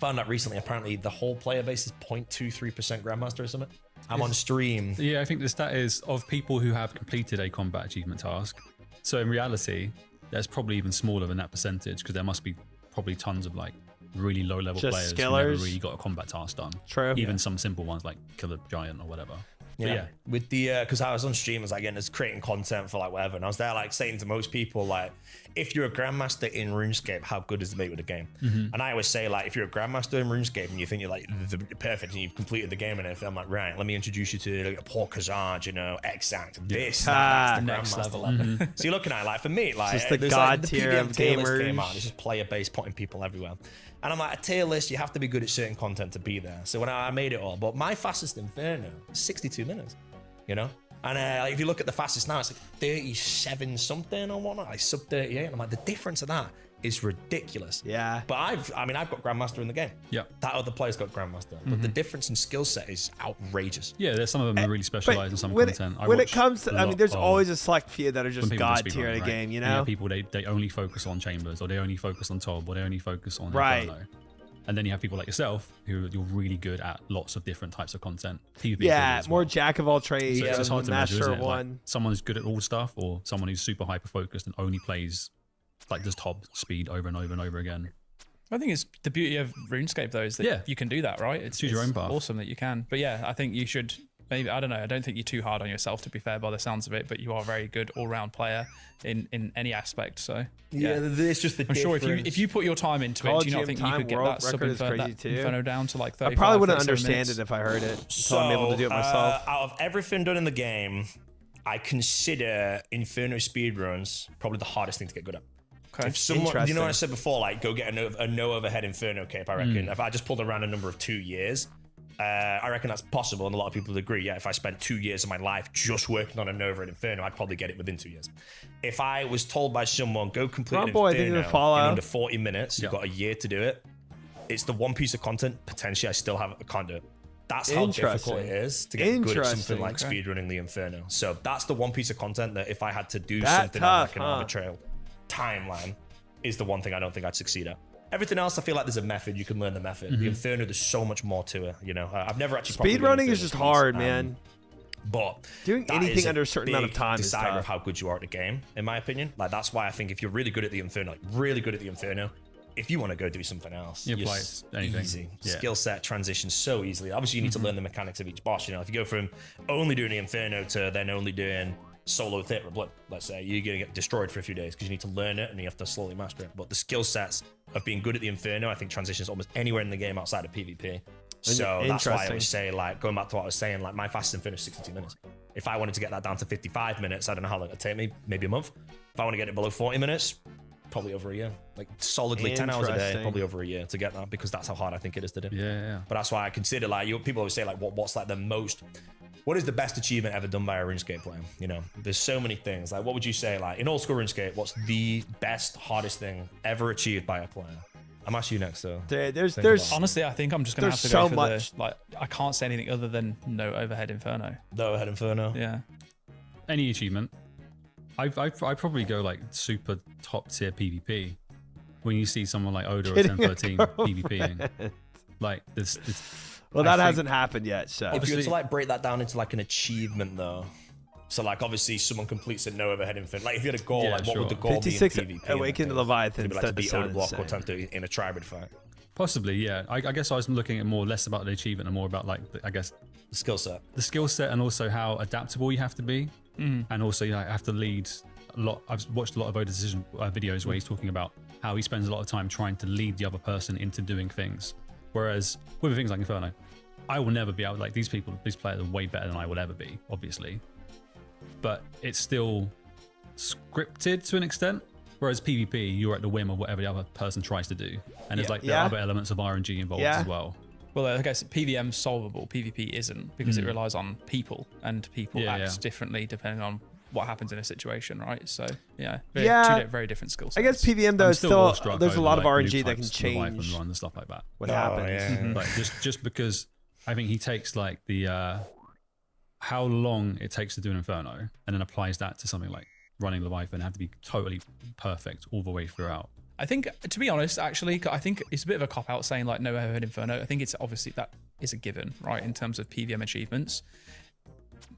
Found out recently, apparently the whole player base is 0.23% Grandmaster or something. I'm on stream. Yeah, I think the stat is of people who have completed a combat achievement task. So in reality, that's probably even smaller than that percentage because there must be probably tons of like really low level Just players who never skillers. really got a combat task done. True. Even some simple ones like kill a giant or whatever. But Yeah. With the, because I was on stream, I was like, again, just creating content for like whatever. And I was there like saying to most people, like, if you're a Grandmaster in RuneScape, how good is the mate with the game? And I always say, like, if you're a Grandmaster in RuneScape and you think you're like the perfect and you've completed the game and everything, I'm like, right, let me introduce you to like, Paul Kazaj, you know, Exact, this, that's the Next Grandmaster level. level. So you're looking at it, like, for me, like, Just the there's, god like, tier PVM of tier list gamers. came out, it's just player base putting people everywhere. And I'm like, a tier list, you have to be good at certain content to be there. So when I made it all, but my fastest Inferno, 62 minutes. You know, and like, if you look at the fastest now, it's like 37 something or whatnot, like sub 38. And I'm like, the difference of that is ridiculous. Yeah. But I've got Grandmaster in the game. Yeah. That other player's got Grandmaster, but the difference in skill set is outrageous. Yeah, there's some of them that really specialize in some when content. when it watch comes to, a I mean, lot there's of- always a select few that are when just people god do tier speedrun, of the right? game, you And know? people they only focus on chambers, or they only focus on Tob, or they only focus on Right. Inferno. And then you have people like yourself who you're really good at lots of different types of content. PvP Yeah, as more well. jack of all trades, So it's hard to measure, master isn't of it? Like, one. someone's good at all stuff, or someone who's super hyper focused and only plays like just Tob speed over and over and over again. I think it's the beauty of RuneScape though is that you can do that, right? It's Choose your own path. Awesome that you can. But yeah, I think you should maybe, I don't know, I don't think you're too hard on yourself to be fair by the sounds of it, but you are a very good all-round player in any aspect. So yeah, it's just the I'm sure if you put your time into it, do you not think you could get that sub Inferno down to like 35? I probably wouldn't 37 understand minutes? it if I heard it. So I'm able to do it myself. Out of everything done in the game, I consider Inferno speedruns probably the hardest thing to get good at. Okay. If someone, you know Interesting. what I said before, like go get a no overhead Inferno cape, I reckon. If I just pulled around a number of 2 years, I reckon that's possible, and a lot of people would agree. Yeah, if I spent 2 years of my life just working on a no overhead Inferno, I'd probably get it within 2 years. If I was told by someone, go complete Come an on, boy, I think Inferno you're Fallout. in under 40 minutes, you've got a year to do it, it's the one piece of content, potentially, I still can't do it. That's how difficult it Interesting. is to get good at something Interesting. like speedrunning the Inferno. So that's the one piece of content that if I had to do That something tough, on like an huh? arbitrary timeline, is the one thing I don't think I'd succeed at. Everything else, I feel like there's a method. You can learn the method. The Inferno, there's so much more to it. You know, I've never actually properly done Speedrunning Inferno is just speeds, hard, man. But Doing that anything is under a certain amount of big time is decider tough. of how good you are at the game, in my opinion. Like that's why I think if you're really good at the Inferno, like really good at the Inferno, if you want to go do something else, You you're apply anything. easy. Yeah. Skill set transitions so easily. Obviously, you need to learn the mechanics of each boss. You know, if you go from only doing the Inferno to then only doing solo Theatre of Blood, let's say, you're gonna get destroyed for a few days because you need to learn it and you have to slowly master it. But the skill sets of being good at the Inferno, I think transitions almost anywhere in the game outside of PvP. So that's why I always say, like, going back to what I was saying, like my fastest Inferno is 62 minutes. If I wanted to get that down to 55 minutes, I don't know how long it'd take me, maybe a month. If I want to get it below 40 minutes, probably over a year. Like solidly 10 hours a day, Interesting. probably over a year to get that, because that's how hard I think it is to do. Yeah. But that's why I consider, like, people always say, like, what's like the most, what is the best achievement ever done by a RuneScape player? You know, there's so many things. Like, what would you say, like, in old school RuneScape, what's the best, hardest thing ever achieved by a player? I'm asking you next, though. Dude, there's Honestly, I think I'm just gonna have There's to go so for much. the like. I can't say anything other than no overhead Inferno. No Head Inferno. Yeah. Any achievement. I probably go like super top tier PvP. When you see someone like Oda or Getting a 1013 PvPing, like this. well, I that think- hasn't happened yet. So If you were to Obviously- like break that down into like an achievement, though. So like obviously someone completes a no overhead Inferno. Like if you had a goal, Yeah, like what would the sure. goal be in 56 PvP? Awaken the Leviathan It'd be like to instead of beat Oda sound Block or insane. 1030 in a tribute fight. Possibly, yeah. I guess I was looking at more less about the achievement and more about like I guess The skill set. the skill set and also how adaptable you have to be, and also you have to lead a lot. I've watched a lot of Oda decision videos where he's talking about how he spends a lot of time trying to lead the other person into doing things. Whereas with things like Inferno, I will never be able, like these players are way better than I will ever be, obviously, but it's still scripted to an extent. Whereas PvP, you're at the whim of whatever the other person tries to do, and there's like there Yeah. are other elements of RNG involved Yeah. as well. Well, I guess PVM's solvable. PvP isn't, because it relies on people, and people Yeah, act yeah. differently depending on what happens in a situation, right? So yeah, Yeah. two very different skill sets. I guess PVM though I'm is still still awestruck there's a over, lot of like, RNG new that can types, Leviathan change run and stuff like that. what Oh, happens. yeah. Like just because I think he takes like the how long it takes to do an Inferno and then applies that to something like running Leviathan and have to be totally perfect all the way throughout. I think, to be honest, actually, I think it's a bit of a cop out saying like no overhead Inferno. I think it's obviously that is a given, right, in terms of PVM achievements.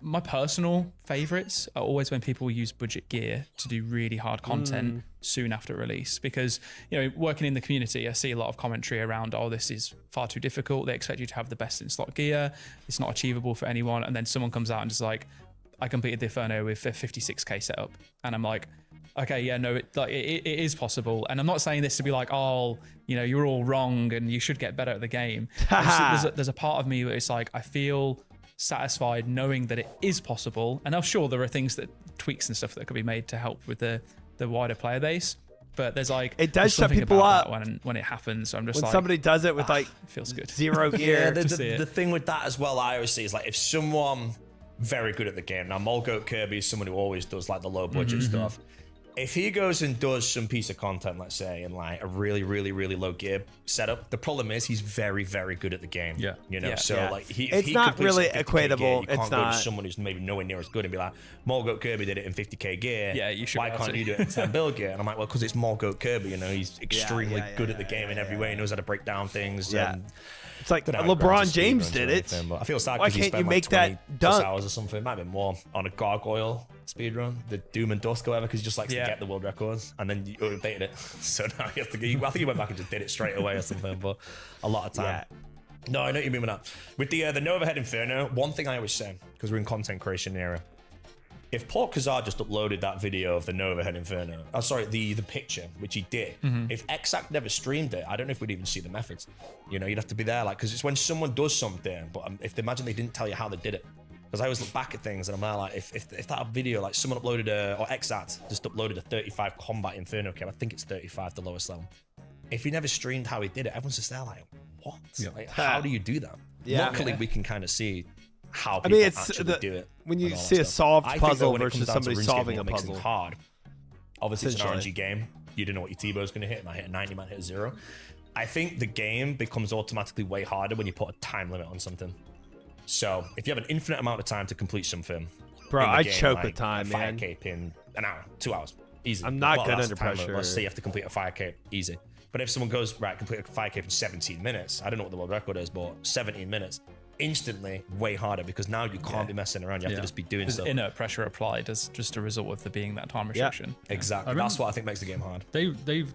My personal favorites are always when people use budget gear to do really hard content soon after release, because, you know, working in the community, I see a lot of commentary around, oh, this is far too difficult. They expect you to have the best in slot gear. It's not achievable for anyone. And then someone comes out and just like, I completed the Inferno with a 56k setup. And I'm like, okay, yeah, no, it is possible. And I'm not saying this to be like, oh, you know, you're all wrong and you should get better at the game. There's a part of me where it's like, I feel satisfied knowing that it is possible. And I'm sure there are things that tweaks and stuff that could be made to help with the wider player base. But there's like, It does there's shut something people about up. that when it happens. So I'm just When like, somebody does it with like it feels good. zero Yeah, gear. the, to see it. the thing with that as well, I always see is like if someone very good at the game. Now, Mulgoat Kirby is someone who always does like the low budget stuff. If he goes and does some piece of content, let's say, in like a really, really, really low gear setup, the problem is he's very, very good at the game. Yeah. You know, Yeah. so Yeah. like if It's he not completes really a 50K equatable. gear, you It's can't go not. to someone who's maybe nowhere near as good and be like, Mulgoat Kirby did it in 50k gear. Yeah, you should Why be able can't to." you do it in 10 bill gear? And I'm like, well, because it's Mulgoat Kirby. You know, he's extremely yeah, good at the game in every way. He knows how to break down things. Yeah. And It's like don't know how it LeBron grabs his James speed did runs or it. anything, but I feel sad Why because he can't spent you like make 20 that plus dunk? hours or something. It might have been more on a gargoyle speed run, the Doom and Dusk or whatever, because he just likes Yeah. to get the world records, and then you updated it. So now he has to. I think he went back and just did it straight away or something. But a lot of time. No, I know what you mean with that. With the no overhead Inferno, one thing I always say, because we're in content creation era, if Paul Kazar just uploaded that video of the no overhead Inferno, the picture, which he did, if Exact never streamed it, I don't know if we'd even see the methods. You know, you'd have to be there, like, because it's when someone does something, but if imagine they didn't tell you how they did it. Because I always look back at things and I'm like, if that video, like someone uploaded or Exact just uploaded a 35 combat Inferno cam, I think it's 35, the lowest level. If he never streamed how he did it, everyone's just there like, what? Like, how do you do that? Yeah. Luckily, we can kind of see how I people mean, it's actually do it. when you and all that see a stuff. solved I think, though, puzzle when it versus comes down to somebody RuneScape, solving what a makes it puzzle. hard. Obviously, it's an Essentially. RNG game. You don't know what your T-bow's going to hit. It might hit a 90, might hit a 0. I think the game becomes automatically way harder when you put a time limit on something. So if you have an infinite amount of time to complete something, Bro, in the I game, choke like with time, a fire man. cape in an hour, 2 hours, easy. I'm not good that's under the time limit. pressure. Let's say you have to complete a fire cape, easy. But if someone goes, right, complete a fire cape in 17 minutes, I don't know what the world record is, but 17 minutes, instantly way harder because now you can't be messing around. You have to just be doing There's stuff. inert pressure applied as just a result of there being that time restriction. Exactly. That's what I think makes the game hard. They've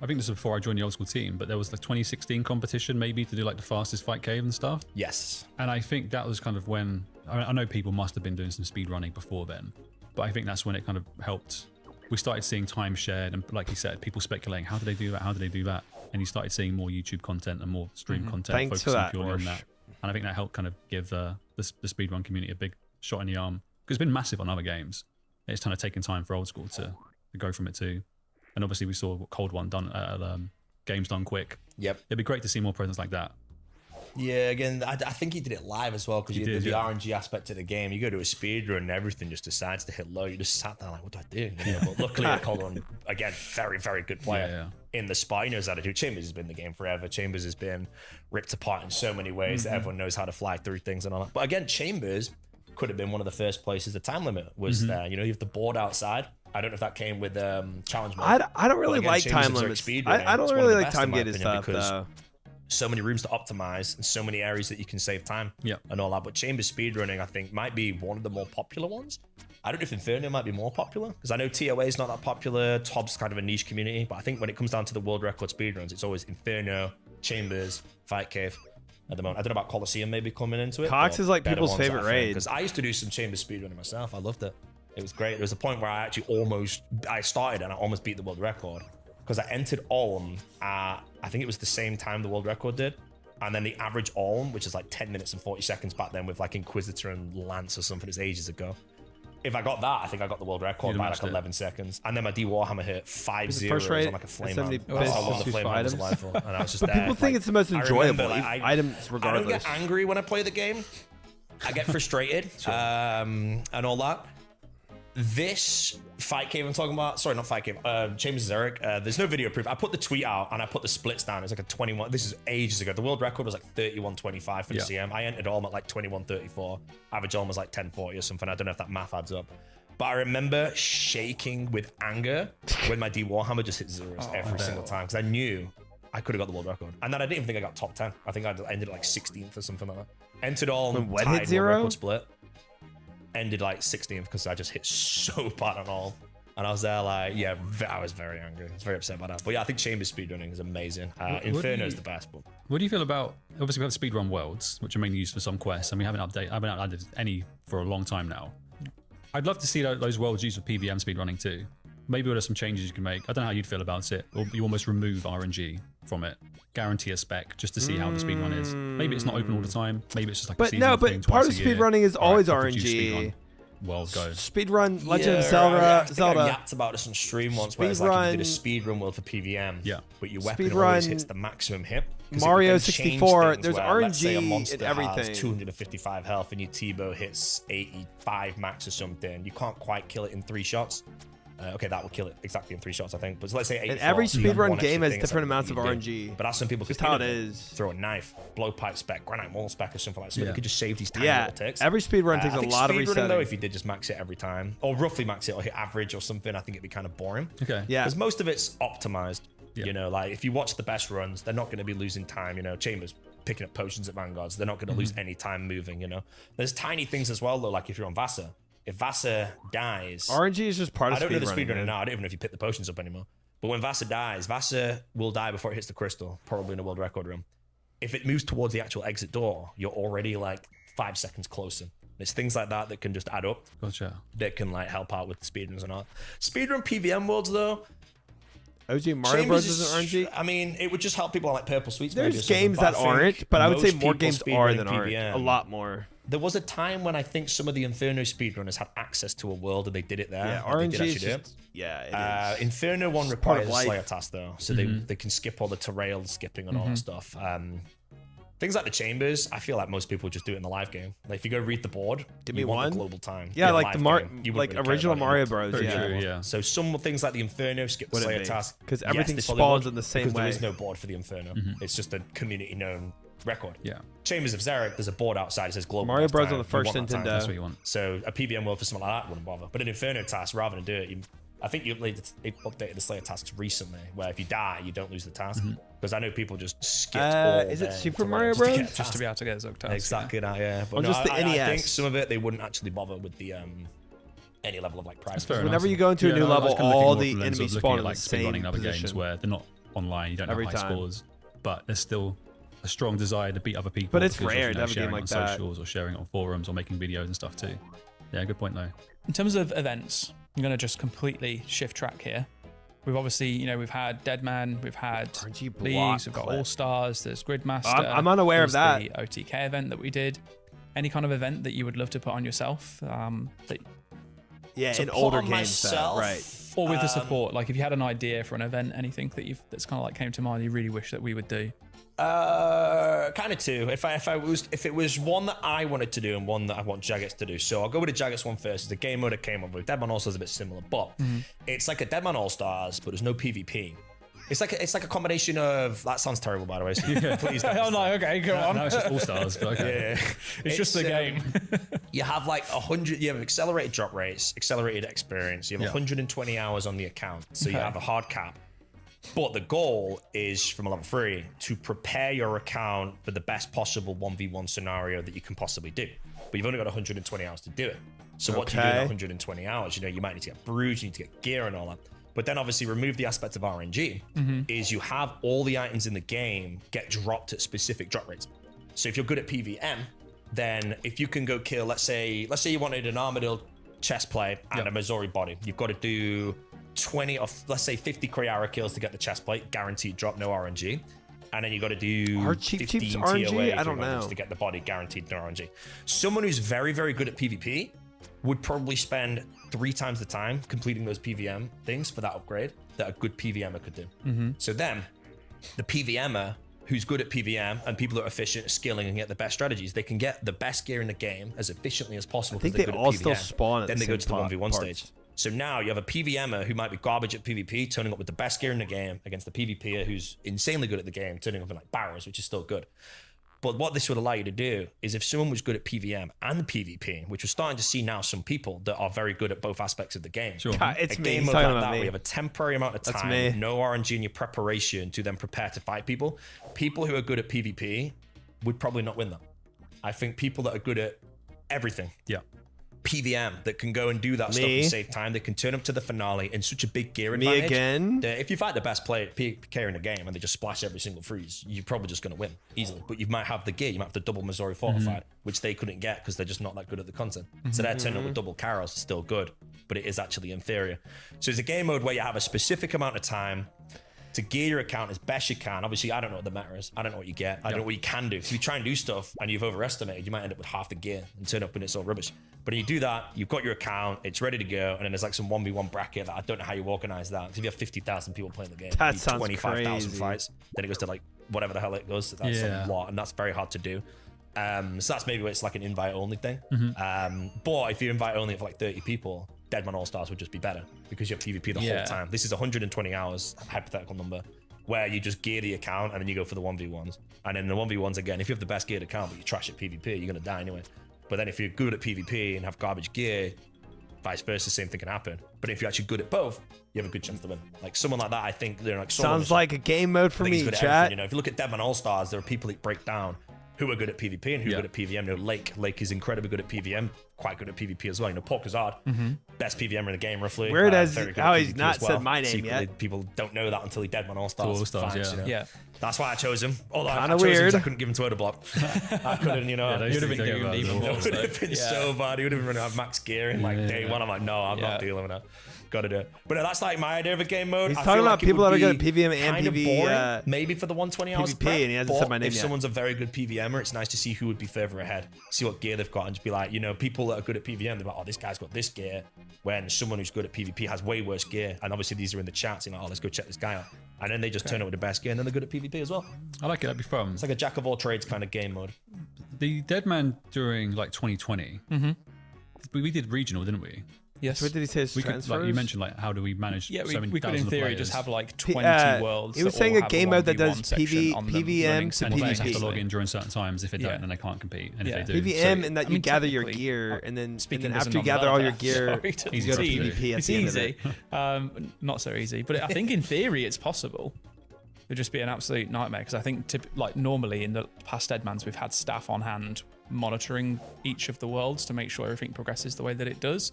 I think this was before I joined the old school team, but there was the 2016 competition maybe to do like the fastest fight cave and stuff. Yes. And I think that was kind of when I know people must have been doing some speed running before then, but I think that's when it kind of helped. We started seeing time shared, and like you said, people speculating, how do they do that? How do they do that? And you started seeing more YouTube content and more stream content Thanks for focusing that, purely on Orsh. that. And I think that helped kind of give the speedrun community a big shot in the arm, because it's been massive on other games. It's kind of taken time for old school to go from it too. And obviously we saw what Cold One done at Games Done Quick. Yep. It'd be great to see more presence like that. Yeah, again, I think he did it live as well because He the did, yeah. RNG aspect of the game. You go to a speed run and everything just decides to hit low. You just sat there like, what do I do? You know, but luckily, Cold One, again, very, very good player in the spot. He knows how to do. Chambers has been in the game forever. Chambers has been ripped apart in so many ways that everyone knows how to fly through things and all that. But again, Chambers could have been one of the first places the time limit was there. You know, you have the board outside. I don't know if that came with challenge mode. I don't really But again, like Chambers time is limits. speed I running. don't It's one of really the like best in time my gated opinion stuff because though. so many rooms to optimize and so many areas that you can save time and all that. But Chambers speedrunning, I think, might be one of the more popular ones. I don't know if Inferno might be more popular because I know TOA is not that popular. TOB's kind of a niche community, but I think when it comes down to the world record speedruns, it's always Inferno, Chambers, Fight Cave. At the moment, I don't know about Coliseum maybe coming into it. Cox is like people's favorite raid. Because I used to do some Chambers speedrunning myself. I loved it. It was great. There was a point where I actually I started and I almost beat the world record because I entered Ulm at, I think it was the same time the world record did. And then the average Ulm, which is like 10 minutes and 40 seconds back then with like Inquisitor and Lance or something, it's ages ago. If I got that, I think I got the world record by like 11 seconds. And then my D Warhammer hit 5 zeros rate on like a flame at arm. 70 That's how long bits the flame arm was items. alive for. And I was just But there. people think it's the most I enjoyable remember, like, items I regardless. don't get angry when I play the game. I get frustrated and all that. This Fight Cave I'm talking about, sorry, not Fight Cave, Chambers Eric, there's no video proof. I put the tweet out and I put the splits down. It's like a 21, this is ages ago. The world record was like 31.25 for the CM. I entered Ulm at like 21.34. Average Ulm was like 10.40 or something. I don't know if that math adds up. But I remember shaking with anger when my D Warhammer just hit zeros every single time because I knew I could have got the world record. And then I didn't even think I got top 10. I think I ended like 16th or something like that. Entered Ulm, When tied hit zero? world record split. Ended like 16th because I just hit so bad on all. And I was there like, yeah, I was very angry. I was very upset by that. But yeah, I think Chambers speedrunning is amazing. Inferno is the best. But What do you feel about, obviously we have speedrun worlds, which are mainly used for some quests, and we haven't added any for a long time now. I'd love to see those worlds used for PVM speedrunning too. Maybe there's some changes you can make. I don't know how you'd feel about it. Or you almost remove RNG from it. Guarantee a spec just to see how the speedrun is. Maybe it's not open all the time. Maybe it's just like a seasonal thing part of twice a year. speedrunning is always Alright, produce RNG. speedrun. World go. Speedrun Legend of I Zelda. think I yapped about this on stream once where it's like you did a speedrun world for PVM, but your weapon always hits the maximum hit. 'Cause it would Mario then change 64, things there's where, let's say a RNG monster in everything. has 255 health and your T-bow hits 85 max or something. You can't quite kill it in 3 shots. Okay, that will kill it exactly in 3 shots, I think. But so let's say 8. And every so you have speedrun one game extra has thing, it's different like, amounts of what RNG. do you do? But that's some people Just could how it innovate. is. Throw a knife, blowpipe spec, granite wall spec, or something like that. So you could just save these tiny Yeah, little ticks. every speedrun takes I a think lot of speedrunning, resetting. though, if you did just max it every time, or roughly max it, or hit average or something, I think it'd be kind of boring. Okay. Yeah. Because most of it's optimized. Yeah. You know, like if you watch the best runs, they're not going to be losing time. You know, Chambers picking up potions at Vanguards, they're not going to lose any time moving. You know, there's tiny things as well though. Like if you're on Vassar, if Vassar dies, RNG is just part of I don't know the speedrunning. speedrunning now. I don't even know if you pick the potions up anymore. But when Vassar dies, Vassar will die before it hits the crystal, probably in a world record room. If it moves towards the actual exit door, you're already like 5 seconds closer. It's things like that that can just add up. Gotcha. That can like help out with the speedruns and all. Speedrun PVM worlds though. OG Mario Bros isn't RNG. I mean, it would just help people on like Purple Sweets. maybe or There's something, games but I that think aren't, but I would say most more people games are speedrunning than aren't. PVM. A lot more. There was a time when I think some of the Inferno speedrunners had access to a world and they did it there. Yeah, and they RNG did is actually do it. just, yeah, it is. Inferno one part of requires a life. Slayer task though, so they can skip all the terrail skipping and all that stuff. Things like the chambers, I feel like most people just do it in the live game. Like if you go read the board, Give me you want one. the global time. Yeah, like live the game, you wouldn't like really care original about it. Mario Bros. Very Yeah. true, yeah. So some things like the Inferno skip the Wouldn't Slayer be, task 'cause Yes, everything they probably spawns would, in the same because way. There is no board for the Inferno. It's just a community known record. Yeah. Chambers of Xeric, there's a board outside. It says global. Mario best Bros. time. On the first You want that time. Nintendo. That's what you want. So a PVM world for something like that wouldn't bother. But an Inferno task, rather than do it, I think they updated the Slayer tasks recently, where if you die, you don't lose the task. Because I know people just skip all Is it day Super to Mario just to get Bros? a Just to task. be able to get Zug task. Exactly that, yeah. But Or just the I think NES. some of it they wouldn't actually bother with the any level of like privacy. fair Whenever enough. you go into a Yeah, new no, I was level, kinda looking all more the from the lens enemies of spawn looking in at, like the same speedrunning other games position. where they're not online, you don't have Every high time. scores, but there's still a strong desire to beat other people. But it's because of, rare to have a sharing game on like that. socials or sharing it on forums or making videos and stuff too. Yeah, good point though. In terms of events, I'm going to just completely shift track here. We've obviously, we've had Deadman, we've had RNG block leagues, we've got clip. All Stars, there's Gridmaster. I'm unaware of there's that. The OTK event that we did. Any kind of event that you would love to put on yourself, Yeah, To in put older on games, though, myself, right? or with the support. Like if you had an idea for an event, anything that's kind of like came to mind, you really wish that we would do. Kind of two. If it was one that I wanted to do and one that I want Jagex to do. So I'll go with the Jagex one first. It's a game mode that came up with. Deadman All Stars is a bit similar, but it's like a Deadman All Stars, but there's no PvP. It's like a combination of. That sounds terrible, by the way. So please don't. Oh no, okay, go on. Now it's just All Stars, but okay. Yeah. It's just the game. You have like 100. You have accelerated drop rates, accelerated experience. You have Yeah. 120 hours on the account, so you Okay. have a hard cap. But the goal is from level 3 to prepare your account for the best possible 1v1 scenario that you can possibly do. But you've only got 120 hours to do it. So what do you do in Okay. that 120 hours? You might need to get bruised, you need to get gear and all that. But then obviously remove the aspect of RNG is you have all the items in the game get dropped at specific drop rates. So if you're good at PVM, then if you can go kill, let's say you wanted an Armadillo chest plate and a Missouri body, you've got to do 20 or let's say 50 Kriara kills to get the chest plate, guaranteed drop, no RNG. And then you got to do Are Cheap 15 Cheeps RNG? TOAs I don't or whatever know. to get the body, guaranteed no RNG. Someone who's very, very good at PvP would probably spend 3 times the time completing those PVM things for that upgrade that a good PVMer could do. So then, the PVMer who's good at PVM and people that are efficient at skilling and get the best strategies, they can get the best gear in the game as efficiently as possible. I think 'cause they they're all good at still PVM. spawn at Then the they go same to the 1v1 parts. stage. So now you have a PVMer who might be garbage at PvP, turning up with the best gear in the game against the PvPer who's insanely good at the game, turning up in like barrows, which is still good. But what this would allow you to do is if someone was good at PVM and PvP, which we're starting to see now some people that are very good at both aspects of the game. Sure. It's A me. game He's mode talking like about that, where me. you have a temporary amount of That's time, me. no RNG in your preparation to then prepare to fight people. People who are good at PvP would probably not win that. I think people that are good at everything, Yeah. PVM, that can go and do that stuff Me. and save time, they can turn up to the finale in such a big gear Me advantage. again? that if you fight the best player PK in the game and they just splash every single freeze, you're probably just going to win easily. But you might have the gear, you might have the double Missouri fortified, which they couldn't get because they're just not that good at the content. So their turn up with double Carols is still good, but it is actually inferior. So it's a game mode where you have a specific amount of time to gear your account as best you can. Obviously, I don't know what the meta is. I don't know what you get. I don't know what you can do. If you try and do stuff and you've overestimated, you might end up with half the gear and turn up and it's all rubbish. But when you do that, you've got your account, it's ready to go, and then there's like some 1v1 bracket that I don't know how you organize that. Because if you have 50,000 people playing the game, That you need sounds 25,000 crazy. fights, then it goes to like whatever the hell it goes. That's Yeah. a lot, and that's very hard to do. So that's maybe where it's like an invite only thing. But if you invite only for like 30 people, Deadman All Stars would just be better because you have PvP the whole time. This is 120 hours, hypothetical number, where you just gear the account and then you go for the 1v1s. And then the 1v1s again, if you have the best geared account but you trash at PvP, you're going to die anyway. But then if you're good at PvP and have garbage gear, vice versa, same thing can happen. But if you're actually good at both, you have a good chance to win. Like someone like that, I think they're like Sounds like a game mode for I think he's me, good at chat. everything. If you look at Deadman All Stars, there are people that break down who are good at PvP and who are good at PVM. Lake is incredibly good at PVM, quite good at PvP as well. Porkazard, best PVMer in the game, roughly. Weird as very good how at he's PvP not as well. said my name Secretly, yet. People don't know that until he Deadman All Stars. All Stars, fans, yeah. Yeah. That's why I chose him. Although I Kinda chose him 'cause weird. I couldn't give him to Block. I couldn't, those You'd have two been things doing about even them. more. it would have been so bad. He would have been running out of max gear in like day one. I'm like, no, I'm not dealing with that. Gotta do it. But that's like my idea of a game mode. He's I talking feel about like it people would that are good be at PVM and kind of PV, boring, maybe for the 120 hours PvP, prep, and he hasn't but said my name if yet. someone's a very good PVMer, it's nice to see who would be further ahead, see what gear they've got, and just be like, people that are good at PVM, they're like, oh, this guy's got this gear, when someone who's good at PvP has way worse gear. And obviously these are in the chats, oh, let's go check this guy out. And then they just turn up with the best gear, and then they're good at PvP as well. I like it. That'd be fun. It's like a jack of all trades kind of game mode. The Deadman during like 2020, we did regional, didn't we? Yes. What did he say? His We could, transfers? like you mentioned, like how do we manage Yeah, so many we could in thousands of theory players? just have like P- 20 worlds. he was that saying all a have game mode that 1v1 does section PV on them PVM running to and players have to PvP. log in during certain times. If they Yeah. don't, then they can't compete. And Yeah. if they do, PVM, and that I you mean, gather your technically, gear, and then Speaking as after a you gather all your non-developer, gear, sorry to Easy you go to to do. PvP at it's the end of easy. it. Not so easy, but I think in theory it's possible. It would just be an absolute nightmare because I think, like normally in the past Deadmans, we've had staff on hand monitoring each of the worlds to make sure everything progresses the way that it does.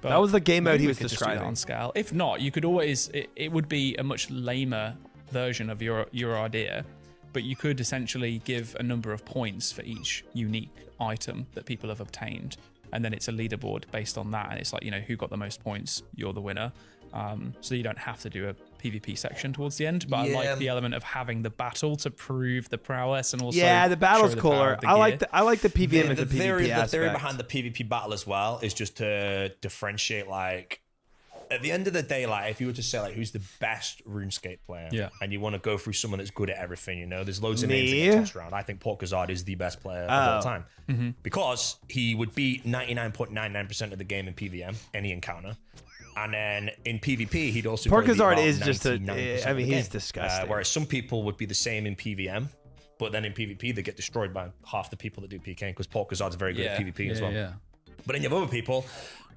But That was the game mode maybe he we was could just do that describing. on scale. If not, you could always. It would be a much lamer version of your idea, but you could essentially give a number of points for each unique item that people have obtained, and then it's a leaderboard based on that, and it's like, you know, who got the most points, you're the winner. So you don't have to do a PvP section towards the end, but I like the element of having the battle to prove the prowess and also Yeah, the battle's show the power cooler. of the I like gear. the PVM as a The theory PvP behind the PvP battle as well is just to differentiate, like, at the end of the day, like, if you were to say, like, who's the best RuneScape player, Yeah. and you want to go through someone that's good at everything, you know, there's loads of names that Me? get tossed around. I think Porkazard is the best player of all time because he would beat 99.99% of the game in PVM, any encounter. And then in PvP, he'd also probably beat Porkazard about is just a. 99% I of mean, the he's game. disgusting. Whereas some people would be the same in PVM, but then in PvP, they get destroyed by half the people that do PK because Porkazard's very good at PvP as well. Yeah. But then you have other people,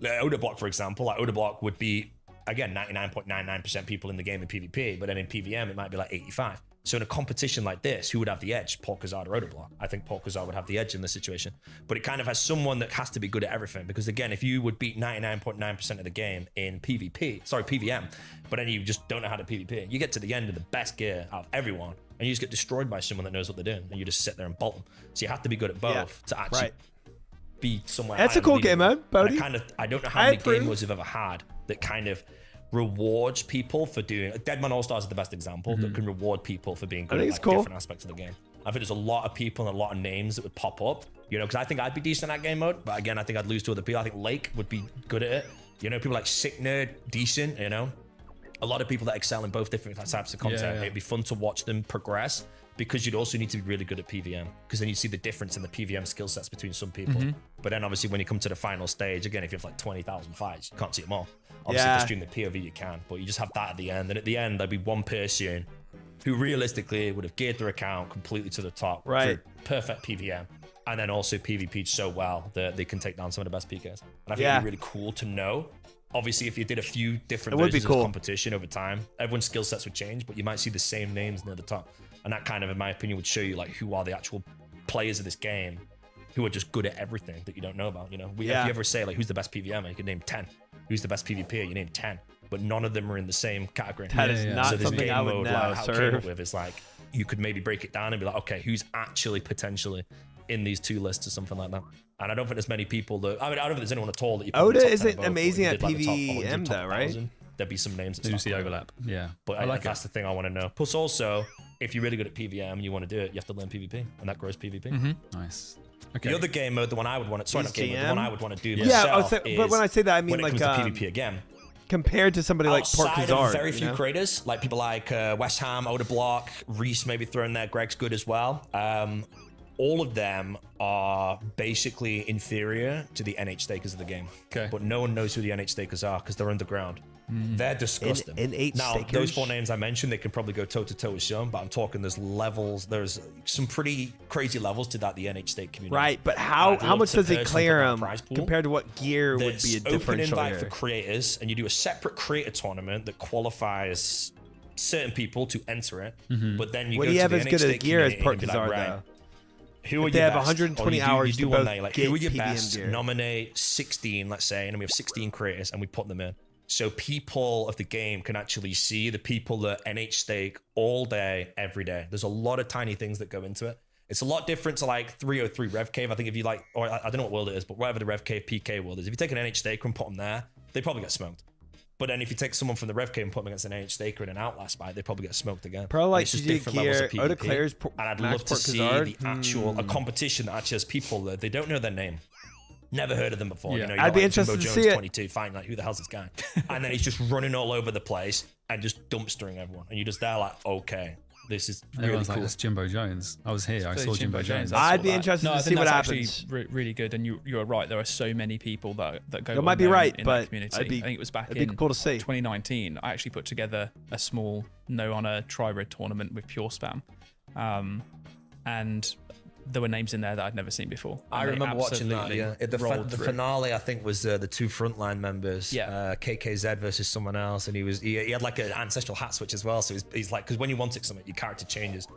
like Odablock, for example. Like Odablock would be, again, 99.99% people in the game in PvP, but then in PVM, it might be like 85. So in a competition like this, who would have the edge, Porkazard or Odablock? I think Porkazard would have the edge in this situation. But it kind of has someone that has to be good at everything. Because again, if you would beat 99.9% of the game in PVM, but then you just don't know how to PvP, you get to the end of the best gear out of everyone, and you just get destroyed by someone that knows what they're doing, and you just sit there and bolt them. So you have to be good at both to actually be somewhere. That's a cool game mode, Bodhi. I don't know how many game modes I've ever had that kind of rewards people for doing. Deadman All Stars is the best example that can reward people for being good at think like, it's cool. different aspects of the game. I think there's a lot of people and a lot of names that would pop up, you know, because I think I'd be decent at game mode, but again, I think I'd lose to other people. I think Lake would be good at it. You know, people like Sick Nerd, decent, you know. A lot of people that excel in both different types of content. Yeah. It'd be fun to watch them progress because you'd also need to be really good at PVM because then you see the difference in the PVM skill sets between some people. But then obviously when you come to the final stage, again, if you have like 20,000 fights, you can't see them all. Obviously, if you stream the POV, you can, but you just have that at the end. And at the end, there'd be one person who realistically would have geared their account completely to the top. Right. Through perfect PVM. And then also PvP'd so well that they can take down some of the best PKs. And I think it'd be really cool to know. Obviously, if you did a few different It would be versions cool. of competition over time, everyone's skill sets would change, but you might see the same names near the top. And that kind of, in my opinion, would show you like who are the actual players of this game who are just good at everything that you don't know about. You know, if you ever say like who's the best PVMer, you can name 10. Who's the best PvPer, you name 10. But none of them are in the same category. That is not so this something game I would mode, know, like, how it came up sir. with is like you could maybe break it down and be like, okay, who's actually potentially in these two lists or something like that. And I don't think there's many people that. I mean, I don't think there's anyone at all that you. Oda put in the top 10 isn't above, but amazing if you at did, like, the top 100, PVM top though, right? 1,000, there'd be some names that You start see coming up. overlap. Yeah. But I like that's the thing I want to know. Plus, also, if you're really good at PVM and you want to do it, you have to learn PvP, and that grows PvP. Nice. Okay. The other game mode, the one I would want to, sorry, not game mode, the one I would want to do Yeah, myself but when I say that, I mean when it like comes to PvP again. compared to somebody like Outside Porkazard. of very you few know? creators, like people like West Ham, Odablock, Reese maybe thrown there, Greg's good as well. All of them are basically inferior to the NH stakers of the game. Okay. But no one knows who the NH stakers are because they're underground. They're disgusting. NH now, stakers? those four names I mentioned, they can probably go toe-to-toe with some, but I'm talking there's levels, there's some pretty crazy levels to that, the NH stake community. Right, but I'd how love much to does it personally clear put that them prize pool. compared to what gear would There's be a open differential invite for here? creators, and you do a separate creator tournament that qualifies certain people to enter it. But then you What go do you to have the as NH good as stake gear as community and be Porkazard, like, right, though? who are If they your have best? 120 Or hours you to do one both day, like get who are your PVM best? gear. Nominate 16, let's say, and then we have 16 creators, and we put them in. So people of the game can actually see the people that NH stake all day, every day. There's a lot of tiny things that go into it. It's a lot different to like 303 Rev Cave. I think if you like, or I don't know what world it is, but whatever the Rev Cave PK world is, if you take an NH staker and put them there, they probably get smoked. But then if you take someone from the Rev Cave and put them against an NH staker in an Outlast fight, they probably get smoked again. Probably like It's just GG different levels gear, of Oda PvP. Claire's And I'd Max love to see Porkazard. the actual a competition that actually has people that they don't know their name. Never heard of them before. Yeah. You know, you I'd got be like interested Jimbo to Jones see it. 22, fine, like who the hell's this guy? And then he's just running all over the place and just dumpstering everyone. And you're just there like, okay, This is really Everyone's like, cool. that's Jimbo Jones. I was here. I saw Jimbo Jones. That's I'd all be that. interested No, to I see think what that's happens. actually really good, and you're right. There are so many people that go. You might be unknown right, in but that community. I'd be- I think it was back it'd be in cool to see. 2019. I actually put together a small no honor tri-red tournament with pure spam, and there were names in there that I'd never seen before. I And they remember watching that. absolutely Yeah, the rolled through. finale I think was the two frontline members. Yeah. KKZ versus someone else, and he had like an ancestral hat switch as well. So he's like, because when you want it something, your character changes.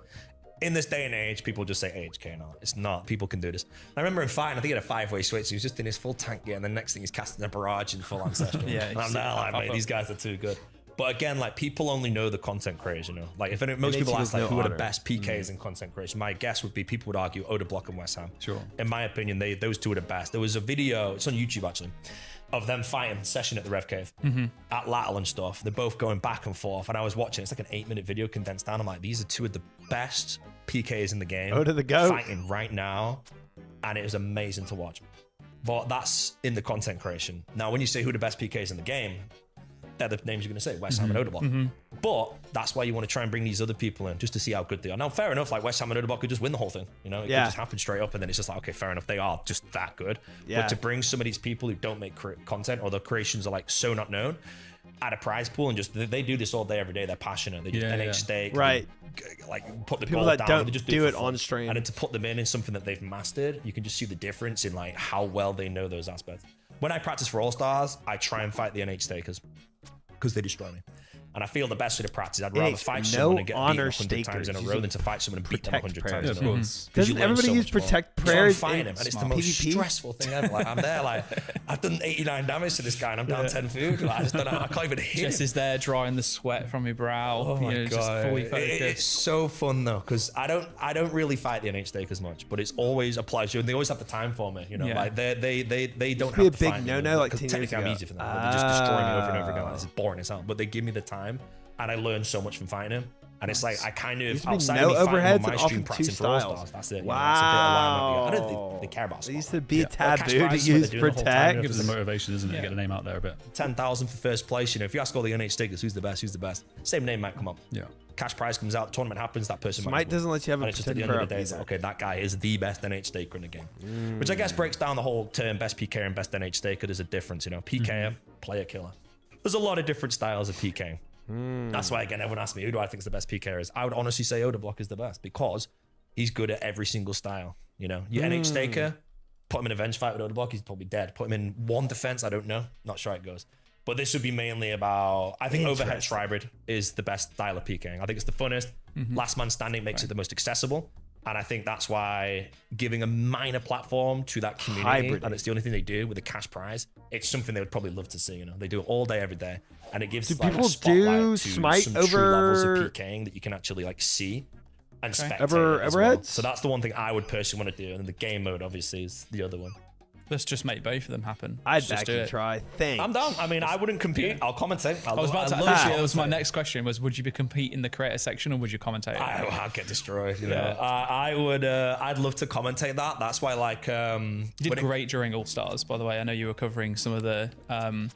In this day and age, people just say AHK now. It's not. People can do this. I remember in fighting, I think he had a 5-way switch. He was just in his full tank gear, and the next thing he's casting a barrage in full ancestral. Yeah, and I'm there like, mate, these guys are too good. But again, like people only know the content creators, you know. Like if most people ask like who are the best PKs in content creation, my guess would be people would argue Oda Block and West Ham. Sure. In my opinion, those two are the best. There was a video, it's on YouTube actually, of them fighting session at the Rev Cave at Lattle and stuff. They're both going back and forth, and I was watching. It's like an 8-minute video condensed down. I'm like, these are two of the best PKs in the game. Oda the GOAT. Fighting right now, and it was amazing to watch. But that's in the content creation. Now, when you say who are the best PKs in the game, they're the names you're going to say, West Ham and Odeblock. But that's why you want to try and bring these other people in just to see how good they are. Now, fair enough, like West Ham and Odeblock could just win the whole thing. You know, it could just happen straight up, and then it's just like, okay, fair enough, they are just that good. Yeah. But to bring some of these people who don't make content or their creations are like so not known at a prize pool and just they do this all day, every day. They're passionate. They just NH stake. Right. Like put the People goal that down. don't They just do it it for fun. on stream. And then to put them in something that they've mastered, you can just see the difference in like how well they know those aspects. When I practice for All Stars, I try and fight the NH stakers because they destroy me. And I feel the best way to practice, I'd rather NH, fight no someone and get beaten honor 100 times in a stakers. row than to fight someone and beat them Protect 100 times prayers. in a row. Yeah, of 'Cause course. you Doesn't learn everybody so use much more. protect That's why I'm prayers fighting in him, and it's the most PvP? stressful thing ever. Like I'm there, like I've done 89 damage to this guy, and I'm down 10 food. Like, I just don't know. I can't even hit Jess him. is there drying the sweat from your brow. Oh my just god! fully It's focused. so fun though, because I don't really fight the NH stake as much, but it's always a pleasure, and they always have the time for me. You know, Yeah. like they don't be have a to big fight me, no-no, like because 10 years technically I'm ago. easy for them. They just destroy me over and over again. Like, this is boring as hell, but they give me the time, and I learn so much from fighting him. And it's like I kind Used of to be outside no of me fighting overheads on my and stream often practicing two for All styles. Stars. That's it. Wow. I don't think they care about It used sport. to be Or cash taboo to prize, what use they're doing the whole time, protect. you know, Gives them motivation, doesn't it? To get the name out there a bit. 10,000 for first place. You know, if you ask all the NH stakers, who's the best? Who's the best? Same name might come up. Yeah. Cash prize comes out, tournament happens, that person might Smite win. doesn't let you have a And it's just at the protect end of the prayer day, it's either. like, okay, that guy is the best NH staker in the game. Which I guess breaks down the whole term best PK and best NH staker. There's a difference, you know. PK, player killer. There's a lot of different styles of PK. That's why, again, everyone asks me, who do I think is the best PK is? I would honestly say Oda Block is the best because he's good at every single style. You know, your NH staker, put him in a bench fight with Oda Block, he's probably dead. Put him in one defense, I don't know. Not sure how it goes. But this would be mainly about, I think overhead tribrid is the best style of PKing. I think it's the funnest. Last man standing makes it the most accessible. And I think that's why giving a minor platform to that community, Hybrid. and it's the only thing they do with a cash prize, it's something they would probably love to see. You know, they do it all day, every day, and it gives Do like, people a spotlight do to Smite some true levels over- of PKing that you can actually like see and spectate Over as well. overheads? So that's the one thing I would personally want to do, and then the game mode obviously is the other one. Let's just make both of them happen. I'd Let's just do actually it. try. Thanks. I'm down. I mean, I wouldn't compete. I'll commentate. I was about to love actually, it. that was my next question was, would you be compete in the creator section or would you commentate? I'd get destroyed. You know, Yeah. I would. I'd love to commentate that. That's why, like, You did when it- great during All Stars, by the way. I know you were covering some of the.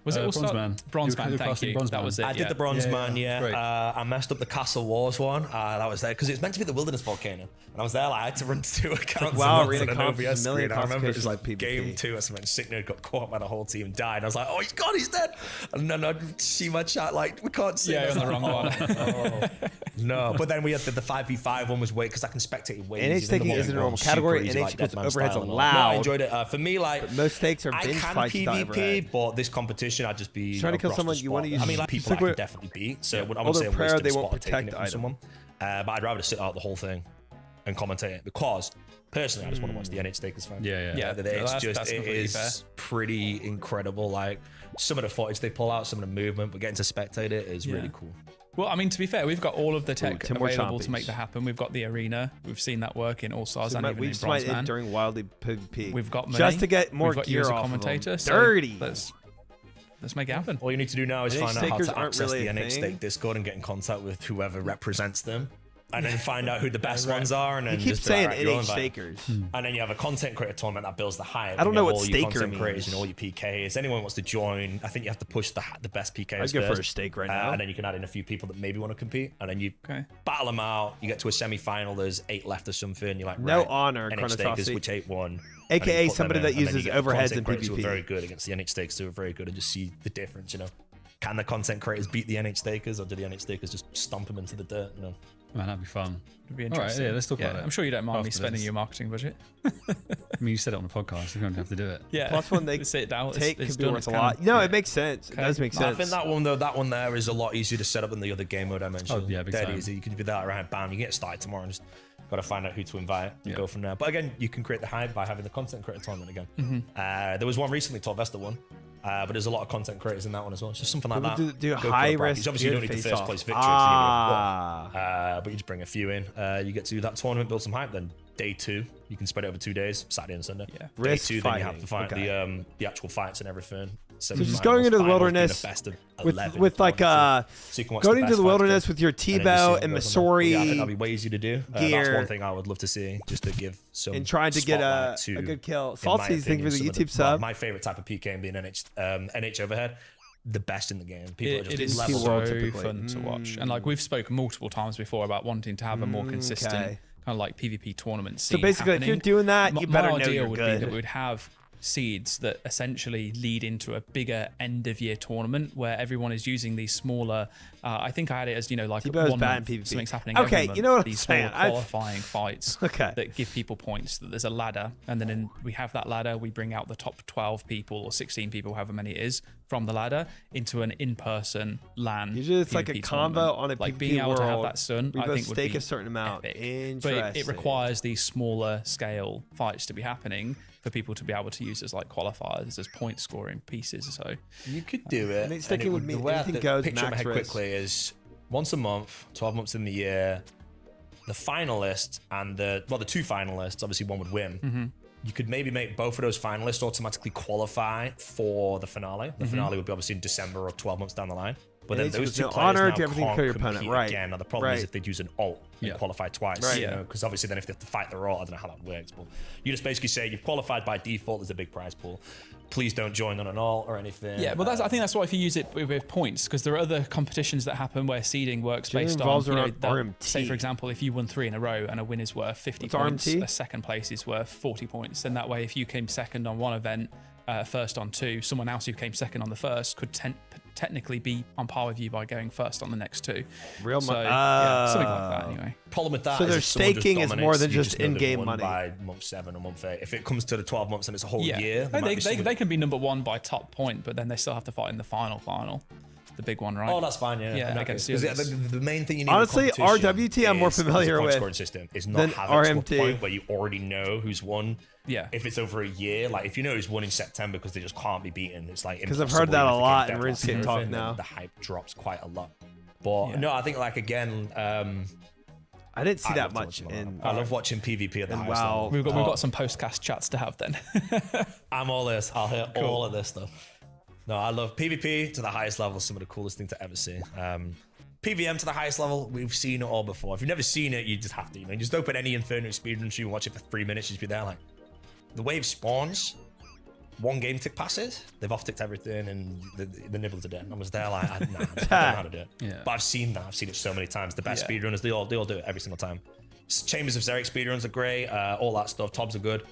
Was it All Bronze Stars? Man. Bronze You were Man, thank casting you. Bronze That Man. was it. I yeah. did the Bronze Yeah, Man, yeah, yeah. great. I messed up the Castle Wars one. That was there because it was meant to be the Wilderness Volcano, and I was there. Like, I had to run 2 accounts. wow, at once Arena on an Conf is a OBS million screen. I remember it was like complications with PvP. game 2 or something. Sicknerd got caught by the whole team, died. I was like, oh, he's gone, he's dead. And then I'd see my chat like, we can't see. Yeah, him. on the wrong one. No, but then we had the 5v5 one was way because I can spectate way NH easier than taking the isn't a one. normal Super category. easy, NH like equals Deadman overheads style and all. allowed. No, I enjoyed it. For me, like most stakes are I bench can fights without PvP, overhead. but this competition I'd just be Trying to kill across someone, the you wanna spot. use- I mean, like you people stick I can with- definitely beat. So I Although wouldn't say I'm prayer, wasting they a won't spot or taking protect it from either. someone. But I'd rather sit out the whole thing and commentate it because personally, I just want to watch the NH Stakers fight. Yeah. Yeah. It's that's just it completely fair. is pretty incredible. Like some of the footage they pull out, some of the movement, but getting to spectate it is really cool. Well, I mean, to be fair, we've got all of the tech 10 more available to chompies. make that happen. We've got the arena. We've seen that work in All Stars So and even we in Bronze smited Man. during Wildly PvP. We've got money. just to get more We've got you gear as a off commentator. Of so them. Dirty. Let's make it happen. All you need to do now is NH find out how stakers to aren't access really the a NH thing. Stake Discord and get in contact with whoever represents them. and then find out who the best ones are, and then You keep just be like, saying right, you're all NH invited. stakers. And then you have a content creator tournament that builds the hype. I don't and know you have what all your staker content creators means. and all your PKs. Anyone wants to join, I think you have to push the best PKs I'd go for a first. stake right now. And then you can add in a few people that maybe want to compete, and then you Okay. battle them out. You get to a semi-final. There's 8 left or something. And you're like, No right, honor, NH Chronotoss stakers, Seek. which 8 won. AKA somebody that uses overheads in PvP. Who are PvP. very good against the NH stakers who are very good, and just see the difference. You know, can the content creators beat the NH stakers, or do the NH stakers just stomp them into the dirt? You know. Man, that'd be fun. It'd be All right, interesting. yeah, let's talk about it. I'm sure you don't mind me after spending this. your marketing budget. I mean, you said it on the podcast. You don't have to do it. Yeah. Plus one they sit down. take it's could be done, worth it's a canon. lot. No, it makes sense. It does make I sense. think that one there is a lot easier to set up than the other game mode I mentioned. Oh, yeah, big Dead time. easy. You can do that around, bam, you get started tomorrow and just got to find out who to invite and Yeah. go from there. But again, you can create the hype by having the content creator tournament again. Mm-hmm. There was one recently, Torvesta one, but there's a lot of content creators in that one as well. It's just something like that. Do Go for the high brackets. risk. Obviously, you don't need the face first off. place victory. But you just bring a few in. You get to do that tournament, build some hype. Then day 2, you can spread it over 2 days, Saturday and Sunday. Yeah. Day Risk 2, then you have fighting. to fight Okay. the actual fights and everything. So just going into the wilderness with like so you can watch going the into best the fights wilderness go. with your And then just see T-bow what and goes on there. Masori Yeah, I think that'd be way easier to do. That's gear. one thing I would love to see, just to give some and trying to get a spotlight to, good kill. in my Salty, thank you opinion, for the some of YouTube sub. My favorite type of PK being NH overhead, the best in the game. People are It just is level World up. so typically. fun to watch, and like we've spoken multiple times before about wanting to have a more consistent okay. kind of like PvP tournament So scene basically, if you're happening. doing that, you My better know idea you're would be that good. we would have seeds that essentially lead into a bigger end of year tournament where everyone is using these smaller. I think I had it as like T-Bow's 1 bad in month, PvP. something's happening. Okay, every month, you know what I'm these saying? smaller qualifying fights Okay. that give people points. That there's a ladder, and then we have that ladder. We bring out the top 12 people or 16 people, however many it is, from the ladder into an in-person LAN. Usually it's like a PvP combo tournament. on a like PvP being able to have world. that sun. We I both think would stake be a certain amount. epic. Interesting. But it requires these smaller scale fights to be happening for people to be able to use as like qualifiers, as point scoring pieces. So You could do it. And it's and thinking would- with me, the way I anything think- goes, picture in my max head risk. quickly is once a month, 12 months in the year, the finalist and the 2 finalists, obviously one would win. Mm-hmm. You could maybe make both of those finalists automatically qualify for the finale. The finale would be obviously in December or 12 months down the line. But And then it's those with two no players honor, now do everything can't for your opponent, compete right. again. Now the problem is Right. if they'd use an alt and Yeah. qualify twice, Right. you know, because obviously then if they have to fight their alt, I don't know how that works. But you just basically say you've qualified by default. There's a big prize pool. Please don't join on an alt or anything. yeah, but I think that's why if you use it with points, because there are other competitions that happen where seeding works Generally based on involves that- RMT. say for example, if you won 3 in a row and a win is worth 50 What's points, RMT? a second place is worth 40 points. Then that way, if you came second on one event, first on 2, someone else who came second on the first could technically be on par with you by going first on the next 2. Real so, money. yeah, something like that anyway. Problem with that So is their if someone just staking is more dominates, than you just know they've in-game won money. by month 7 or month 8. If it comes to the 12 months and it's a whole Yeah, year, there No, might they, be they, someone- they can be number 1 by top point, but then they still have to fight in the final, the big one, right? Oh, that's fine. Yeah, Yeah, In that against case. the 'Cause others. the main thing you need. Honestly, in competition RWT I'm more is the familiar point with scoring system is than not having to RMT. a point where you already know who's won. Yeah. If it's over a year, like if you know who's won in September because they just can't be beaten, it's like 'Cause I've heard impossible that even a if lot game in deadlines RuneScape and talk everything, now. then the hype drops quite a lot. But Yeah. no, I think like again, I didn't see I that love to much watch them a lot. in. I love watching PvP at the and highest WoW. level. We've got some postcast chats to have then. I'm all this. I'll hear all of this stuff. No, I love PvP to the highest level. Some of the coolest thing to ever see. PVM to the highest level. We've seen it all before. If you've never seen it, you just have to. You know, just open any Inferno speedrun stream and watch it for 3 minutes. You just be there like, the wave spawns. 1 game tick passes. They've off ticked everything, and the nibbles are dead. I was there like, I don't know how to do it. Yeah. But I've seen that. I've seen it so many times. The best Yeah. speedrunners, they all do it every single time. Chambers of Xeric speedruns are great. All that stuff. Tobs are good.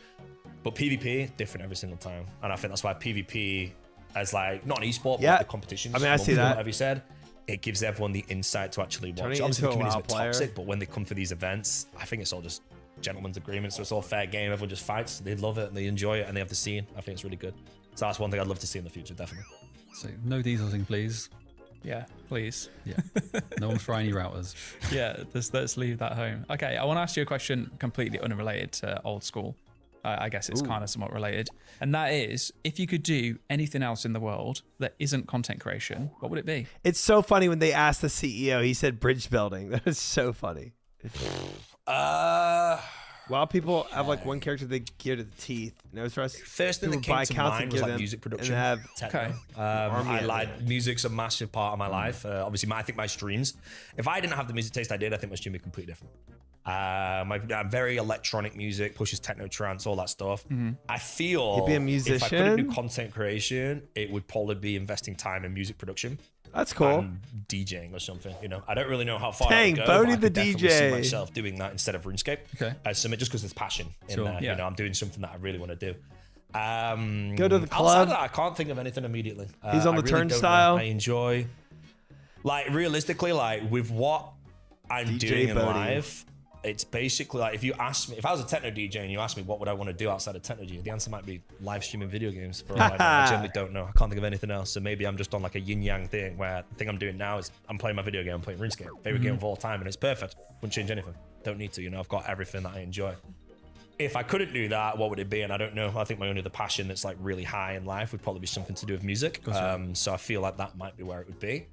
But PvP, different every single time. And I think that's why PvP, as like, not an esport, Yeah. but the competitions. I mean, I see that. Whatever you said, it gives everyone the insight to actually watch. Turning Obviously, the into a community's WoW a bit player. toxic, but when they come for these events, I think it's all just gentlemen's agreement. So it's all fair game. Everyone just fights. They love it and they enjoy it and they have the scene. I think it's really good. So that's one thing I'd love to see in the future, definitely. So no dieseling, please. Yeah, please. Yeah. No one fry any routers. Yeah, let's leave that home. Okay, I want to ask you a question completely unrelated to old school. I guess it's kind of somewhat related. And that is, if you could do anything else in the world that isn't content creation, what would it be? It's so funny when they asked the CEO, he said bridge building. That is so funny. Well, While people have like one character they gear to the teeth. Notice us. First thing that people came buy to accounts mind and was give like them, music production. and have techno. Okay. I of like it. music's a massive part of my life. Obviously, I think my streams. If I didn't have the music taste I did, I think my stream would be completely different. I'm very electronic music, pushes techno, trance, all that stuff. I feel You'd be a if I couldn't do musician? content creation, it would probably be investing time in music production. That's cool. And DJing or something, you know. I don't really know how far. Dang, I would go, Bodhi but I the could definitely DJ. see myself doing that instead of RuneScape. Okay. Just because there's passion in Sure. there. Yeah. You know, I'm doing something that I really want to do. Go to the Outside club. of that, I can't think of anything immediately. He's on I the really don't know. turnstile. I enjoy, like, realistically, like with what I'm DJ doing in Bodhi. life. It's basically like if you ask me, if I was a techno DJ and you asked me what would I want to do outside of techno DJ, the answer might be live streaming video games. For all I know. I generally don't know. I can't think of anything else. So maybe I'm just on like a yin yang thing where the thing I'm doing now is I'm playing my video game, I'm playing RuneScape, favorite game of all time, and it's perfect. Wouldn't change anything. Don't need to. You know, I've got everything that I enjoy. If I couldn't do that, what would it be? And I don't know. I think my only other passion that's like really high in life would probably be something to do with music. So I feel like that might be where it would be.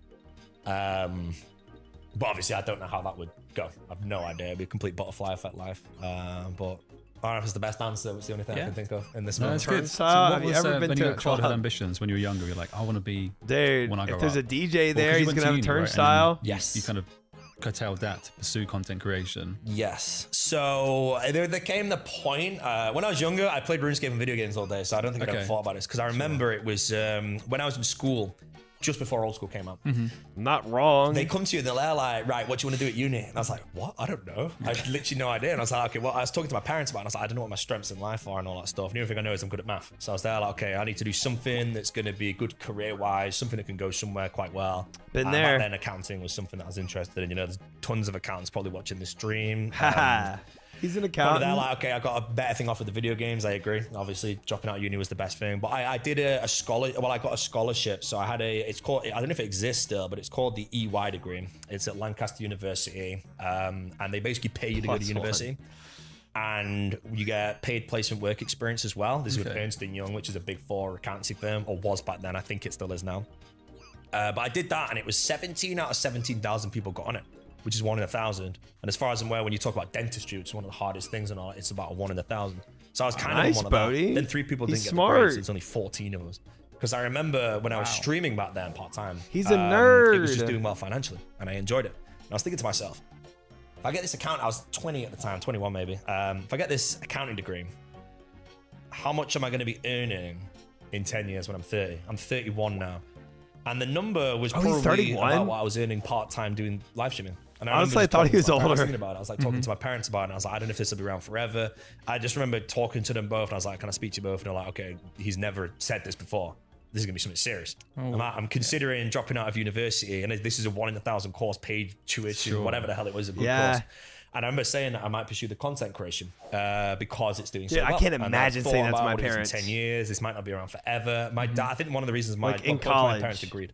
But obviously, I don't know how that would go. I've no idea. It'd be a complete butterfly effect life. But I don't know if it's the best answer. It's the only thing I Yeah. can think of in this No, moment. that's good. Turnstile. Have you what was, ever been when to you a had childhood club? ambitions when you were younger? You're like, I want to be. Dude, when I if grow there's a up. DJ Well, there, 'cause you he's went gonna have a uni, right? And then turnstile. Yes. You kind of curtailed that to pursue content creation. Yes. So there came the point when I was younger, I played RuneScape and video games all day. So I don't think I'd Okay. ever thought about this because I remember it was when I was in school, just before Old School came out. Not wrong. They come to you and they're like, right, what do you want to do at uni? And I was like, what? I don't know. I had literally no idea. And I was like, okay, well, I was talking to my parents about it. And I was like, I don't know what my strengths in life are and all that stuff. And the only thing I know is I'm good at math. So I was there like, okay, I need to do something that's going to be good career-wise, something that can go somewhere quite well. Been there. Back then, accounting was something that I was interested in. You know, there's tons of accountants probably watching this stream. Haha. He's an But accountant. they're like, okay, I got a better thing off with the video games. I agree. Obviously, dropping out of uni was the best thing. But I did a I got a scholarship. So I had it's called, I don't know if it exists still, but it's called the EY degree. It's at Lancaster University. And they basically pay you to go to Plus university. And you get paid placement work experience as well. This is with Okay. Ernst & Young, which is a big four accountancy firm, or was back then. I think it still is now. But I did that, and it was 17 out of 17,000 people got on it, which is 1 in 1,000. And as far as I'm aware, when you talk about dentistry, which is one of the hardest things and all, it's about 1 in 1,000. So I was kind Nice, of on one Bodhi. of that. Then 3 people He's didn't get smart. the grades. It's only 14 of us. Because I remember when I was streaming back then part time. He's a It was nerd. just doing well financially, and I enjoyed it. And I was thinking to myself, if I get this account, I was 20 at the time, 21 maybe. If I get this accounting degree, how much am I going to be earning in 10 years when I'm 30? I'm 31 now. And the number was he's probably 31? about what I was earning part-time doing live streaming. And Honestly, remember I thought just he was talking to my parents, older. thinking about it. I was like talking to my parents about it, and I was like, I don't know if this will be around forever. I just remember talking to them both, and I was like, can I speak to you both? And they're like, okay, he's never said this before. This is going to be something serious. I'm considering dropping out of university, and this is a 1 in 1,000 course, paid tuition, whatever the hell it was, a good Yeah. course. And I remember saying that I might pursue the content creation because it's doing so Dude, I well. can't And imagine thought saying that to about my what it is parents. in 10 years, this might not be around forever. My dad, I think one of the reasons Like in both my college. parents agreed.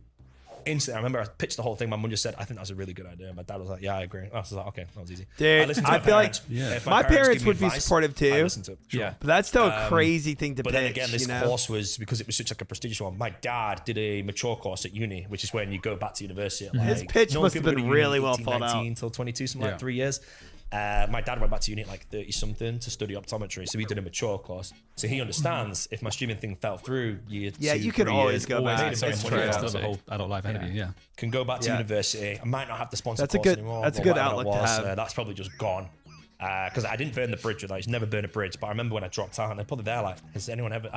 Instantly, I remember I pitched the whole thing. My mum just said, I think that's a really good idea. My dad was like, yeah, I agree. I was like, okay, that was easy. Dude, listened to I my feel like parents. If my parents give me would be advice, supportive I too. listened to it. Sure. Yeah. But that's still a crazy thing to But pitch. then again, this you know? course was, because it was such like a prestigious one, my dad did a mature course at uni, which is when you go back to university at like, His pitch normally must have people go been to uni really well 18, thought 19 out. till 22, something Yeah. like 3 years. My dad went back to uni at like 30 something to study optometry, so he did a mature course. So he understands if my streaming thing fell through, Yeah, 2, you could 3 always years, go always back. made a It's bit of true. money. Still have a whole adult life ahead of you. Yeah. Can go back to Yeah. university. I might not have the sponsor That's a course good- anymore. that's a or good whatever outlook it to was. have. That's probably just gone. Because I didn't burn the bridge with that. I used to never burn a bridge. But I remember when I dropped out, and they're probably there like, has anyone ever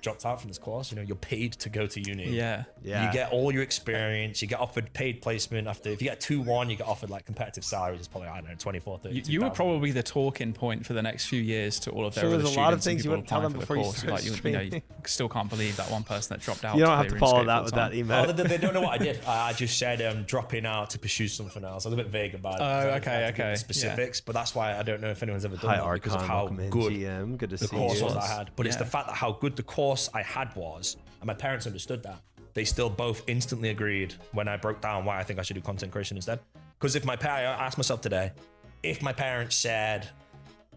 dropped out from this course? You know, you're paid to go to uni. Yeah. Yeah. You get all your experience. You get offered paid placement after. If you get 2-1, you get offered like competitive salaries. It's probably, I don't know, 24, 30. You were probably the talking point for the next few years to all of their Sure, other there's a lot of students and things you people wouldn't tell applying them for before the you course. start Like, you streaming. still can't believe that one person that dropped out. You don't have play to follow RuneScape that full with time. that email. Oh, they don't know what I did. I just said I'm dropping out to pursue something else. I was a bit vague about it. Oh, I didn't okay, have to give okay, the specifics, but that's why I don't know if anyone's ever done Hi, that because of Archon. how Welcome in, good GM. Good to the see course you. was that I had. But it's the Yeah. fact that how good the course I had was, and my parents understood that. They still both instantly agreed when I broke down why I think I should do content creation instead. Because if I asked myself today, if my parents said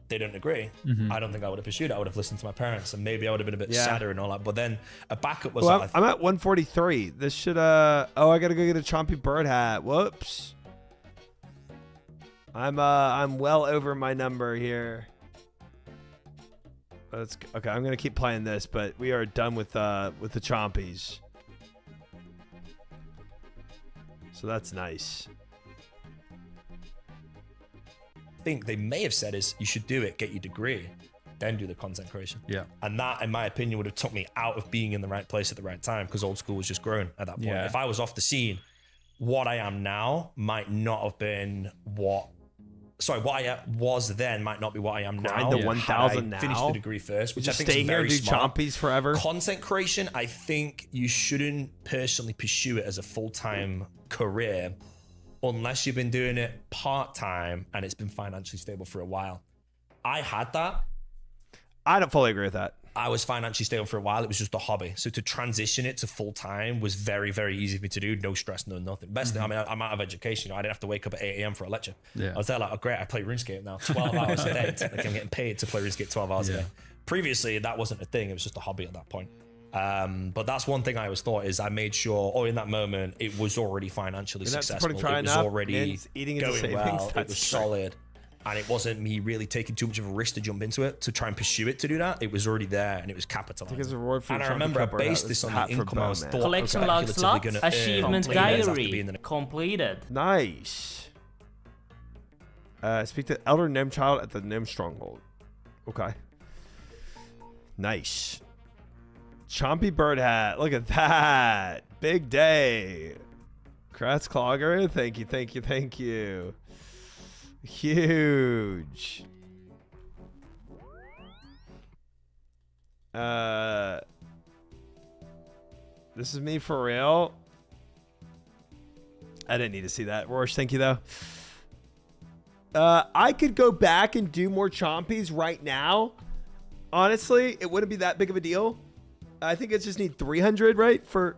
they don't agree, I don't think I would have pursued it. I would have listened to my parents, and maybe I would have been a bit Yeah. sadder and all that. But then a backup was Well, that I'm at 143. This should oh, I gotta go get a Chompy Bird hat. Whoops. I'm well over my number here. Okay, I'm gonna keep playing this, but we are done with the chompies. So that's nice. I think they may have said is you should do it, get your degree, then do the content creation. Yeah. And that, in my opinion, would have took me out of being in the right place at the right time because old school was just growing at that point. Yeah. If I was off the scene, what I am now might not have been what I was then might not be what I am now. Grind the 1,000 had I finished now? the degree first, which Just I think stay is here very and do smart. chompies forever. Content creation, I think you shouldn't personally pursue it as a full-time career unless you've been doing it part-time and it's been financially stable for a while. I had that. I don't fully agree with that. I was financially stable for a while. It was just a hobby. So to transition it to full time was very, very easy for me to do. No stress, no nothing. Best thing, I mean, I'm out of education. I didn't have to wake up at 8 a.m. for a lecture. Yeah. I was there like, oh, great, I play RuneScape now 12 hours a day. Technically, I'm getting paid to play RuneScape 12 hours a day. Previously, that wasn't a thing. It was just a hobby at that point. But that's one thing I always thought is I made sure, in that moment, it was already financially You're not successful. supporting trying It was up, already men's eating into going savings. well. It That's was great. solid. And it wasn't me really taking too much of a risk to jump into it, to try and pursue it to do that. It was already there and it was capitalized. Take as a reward for And your I remember I Chompi Cup based workout. this on Hat the for income I was Bowman. thought Collection was log speculatively slots. gonna earn Achievement completely after diary. being in the- Completed. Nice. Speak to Elder Gnome Child at the Gnome Stronghold. Okay. Nice. Chompy Bird Hat. Look at that. Big day. Kratz Clogger. Thank you, thank you, thank you. Huge. This is me for real. I didn't need to see that. Rorsch, thank you though. I could go back and do more chompies right now. Honestly, it wouldn't be that big of a deal. I think I just need 300, right? For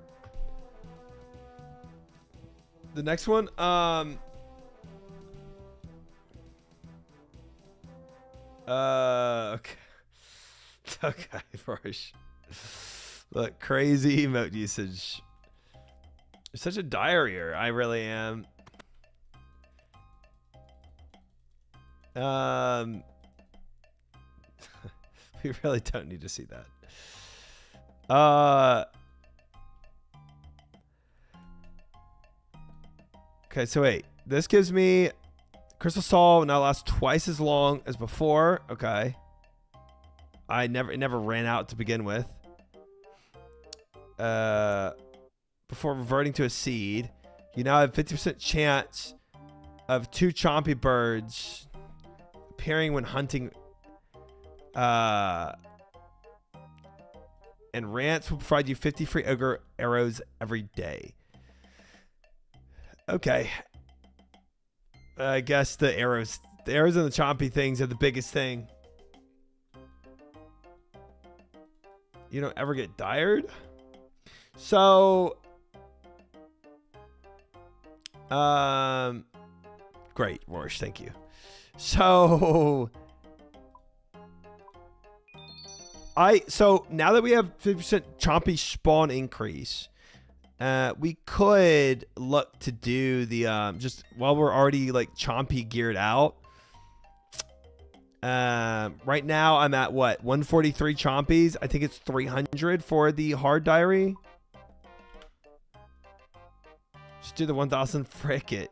the next one. Okay. Okay, Rorsch. Look, crazy emote usage. You're such a diarrheer. I really am. We really don't need to see that. Okay, so wait. This gives me Crystal Saw now lasts twice as long as before. Okay. It never ran out to begin with. Before reverting to a seed, you now have 50% chance of 2 chompy birds appearing when hunting. And Rants will provide you 50 free ogre arrows every day. Okay. I guess the arrows and the chompy things are the biggest thing. You don't ever get dired? So, great, Rorsch, thank you. So now that we have 50% chompy spawn increase, we could look to do the just while we're already like chompy geared out. Right now I'm at what, 143 chompies. I think it's 300 for the hard diary. Just do the 1000 frick it.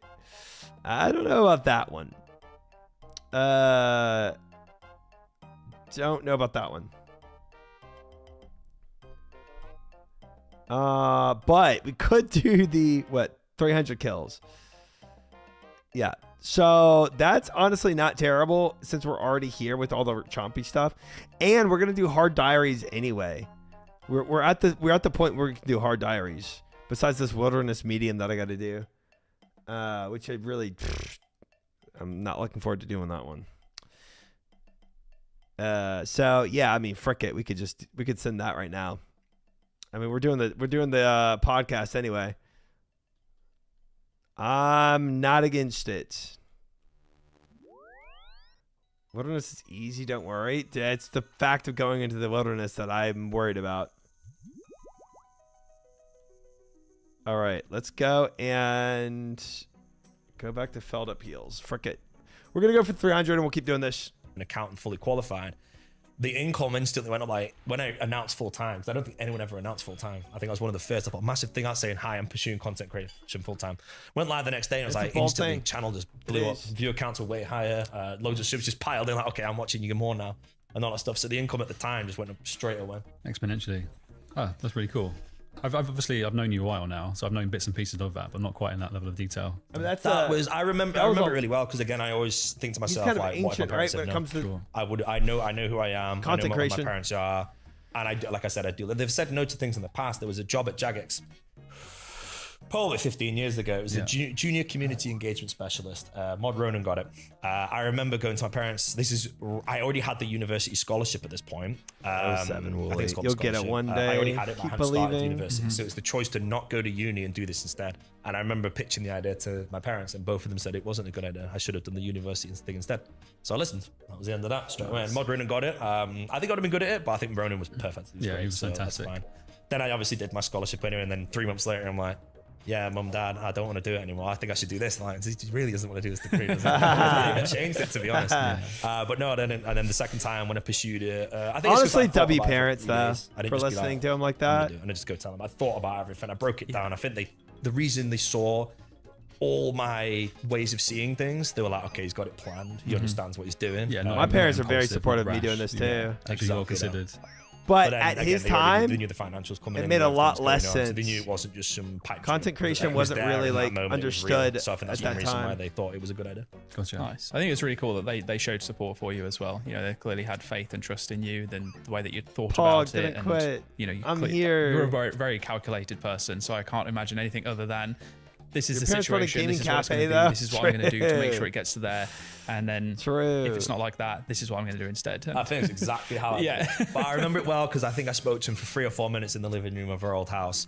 I don't know about that one. Don't know about that one. But we could do the 300 kills. Yeah. So that's honestly not terrible since we're already here with all the chompy stuff, and we're gonna do hard diaries anyway. We're at the point where we can do hard diaries. Besides this wilderness medium that I got to do, which I'm not looking forward to doing that one. So yeah, I mean, frick it, we could send that right now. I mean, we're doing the podcast anyway. I'm not against it. Wilderness is easy, don't worry. It's the fact of going into the wilderness that I'm worried about. All right, let's go and go back to Felled Up Heels. Frick it. We're going to go for 300 and we'll keep doing this. An accountant fully qualified. the income instantly went up. Like when I announced full time, because I don't think anyone ever announced full time. I think I was one of the first. I put a massive thing out saying, "Hi, I'm pursuing content creation full time." Went live the next day, and it was It's a like bold instantly thing. channel just blew up. Jeez. View accounts were way higher. Loads of subs just piled in. Like, okay, I'm watching you more now, and all that stuff. So the income at the time just went up straight away. Exponentially. Oh, that's really cool. I've known you a while now, so I've known bits and pieces of that, but not quite in that level of detail. I mean, that's That was I remember was it a- really well because again I always think to he's myself kind of like what if my ancient, right? parents When said it no? comes to Sure. I know who I am. Content I know what creation. my parents are, and I like I said I do. They've said no to things in the past. There was a job at Jagex probably 15 years ago. It was a junior community engagement specialist. Mod Ronan got it. I remember going to my parents. I already had the university scholarship at this point. 07, I Wooly. think it's called You'll get it scholarship. one I already day. had it, but I Keep hadn't started believing. university. So it's the choice to not go to uni and do this instead. And I remember pitching the idea to my parents, and both of them said it wasn't a good idea. I should have done the university thing instead. So I listened. That was the end of that straight away. And Mod Ronan got it. I think I'd have been good at it, but I think Ronan was perfect. Yeah, he was so that's fantastic. fine. Then I obviously did my scholarship anyway, and then 3 months later, I'm like, yeah, mum, dad, I don't want to do it anymore. I think I should do this. Like, he really doesn't want to do this degree. Does he? I changed it, to be honest. But no, and then the second time when I pursued it, I think Honestly, it's 'cause I thought W about it parents for 3 though days. I didn't for just be listening like, to him like I'm gonna that. do it. And I just go tell them. I thought about everything. I broke it down. I think the reason they saw all my ways of seeing things, they were like, okay, he's got it planned. He understands what he's doing. Yeah, no, My parents are very impulsive, supportive of not me doing rash. this too. Yeah, actually well Exactly that. considered. But then, at again, his they already time, they knew the financials coming it in. made they a knew lot everything was less going on, so they sense. knew it wasn't just some pipe dream. Content creation It was wasn't there really, in that like, moment, it was understood real. So I think that's at one that reason why time. they thought it was a good idea. Gotcha. Nice. I think it's really cool that they showed support for you as well. You know, they clearly had faith and trust in you, then the way that you thought Pog about didn't it. And, quit. you know, I'm here. You're a very, very calculated person, so I can't imagine anything other than this is Your the parents run a situation, this is gaming what it's going cafe, to be, though. this is what I'm going to do to make True. sure it gets to there. And then True. if it's not like that, this is what I'm going to do instead. I think it's exactly how I Yeah. did it. But I remember it well because I think I spoke to him for 3 or 4 minutes in the living room of our old house.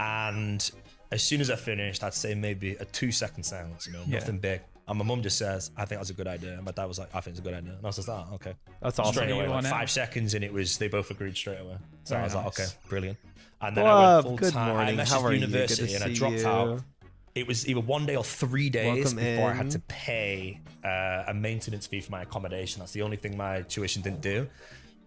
And as soon as I finished, I'd say maybe a 2-second silence, nothing big. And my mum just says, I think that's a good idea. And my dad was like, I think it's a good idea. And I was just like, oh, okay. That's awesome. Straight away, You like on it? 5 seconds, and they both agreed straight away. So Very I was like, nice. okay, brilliant. And then Love, I went full good time. morning. I How messaged are you? Good to university and I see dropped you. out. It was either 1 day or 3 days Welcome before I in. had to pay a maintenance fee for my accommodation. That's the only thing my tuition didn't do.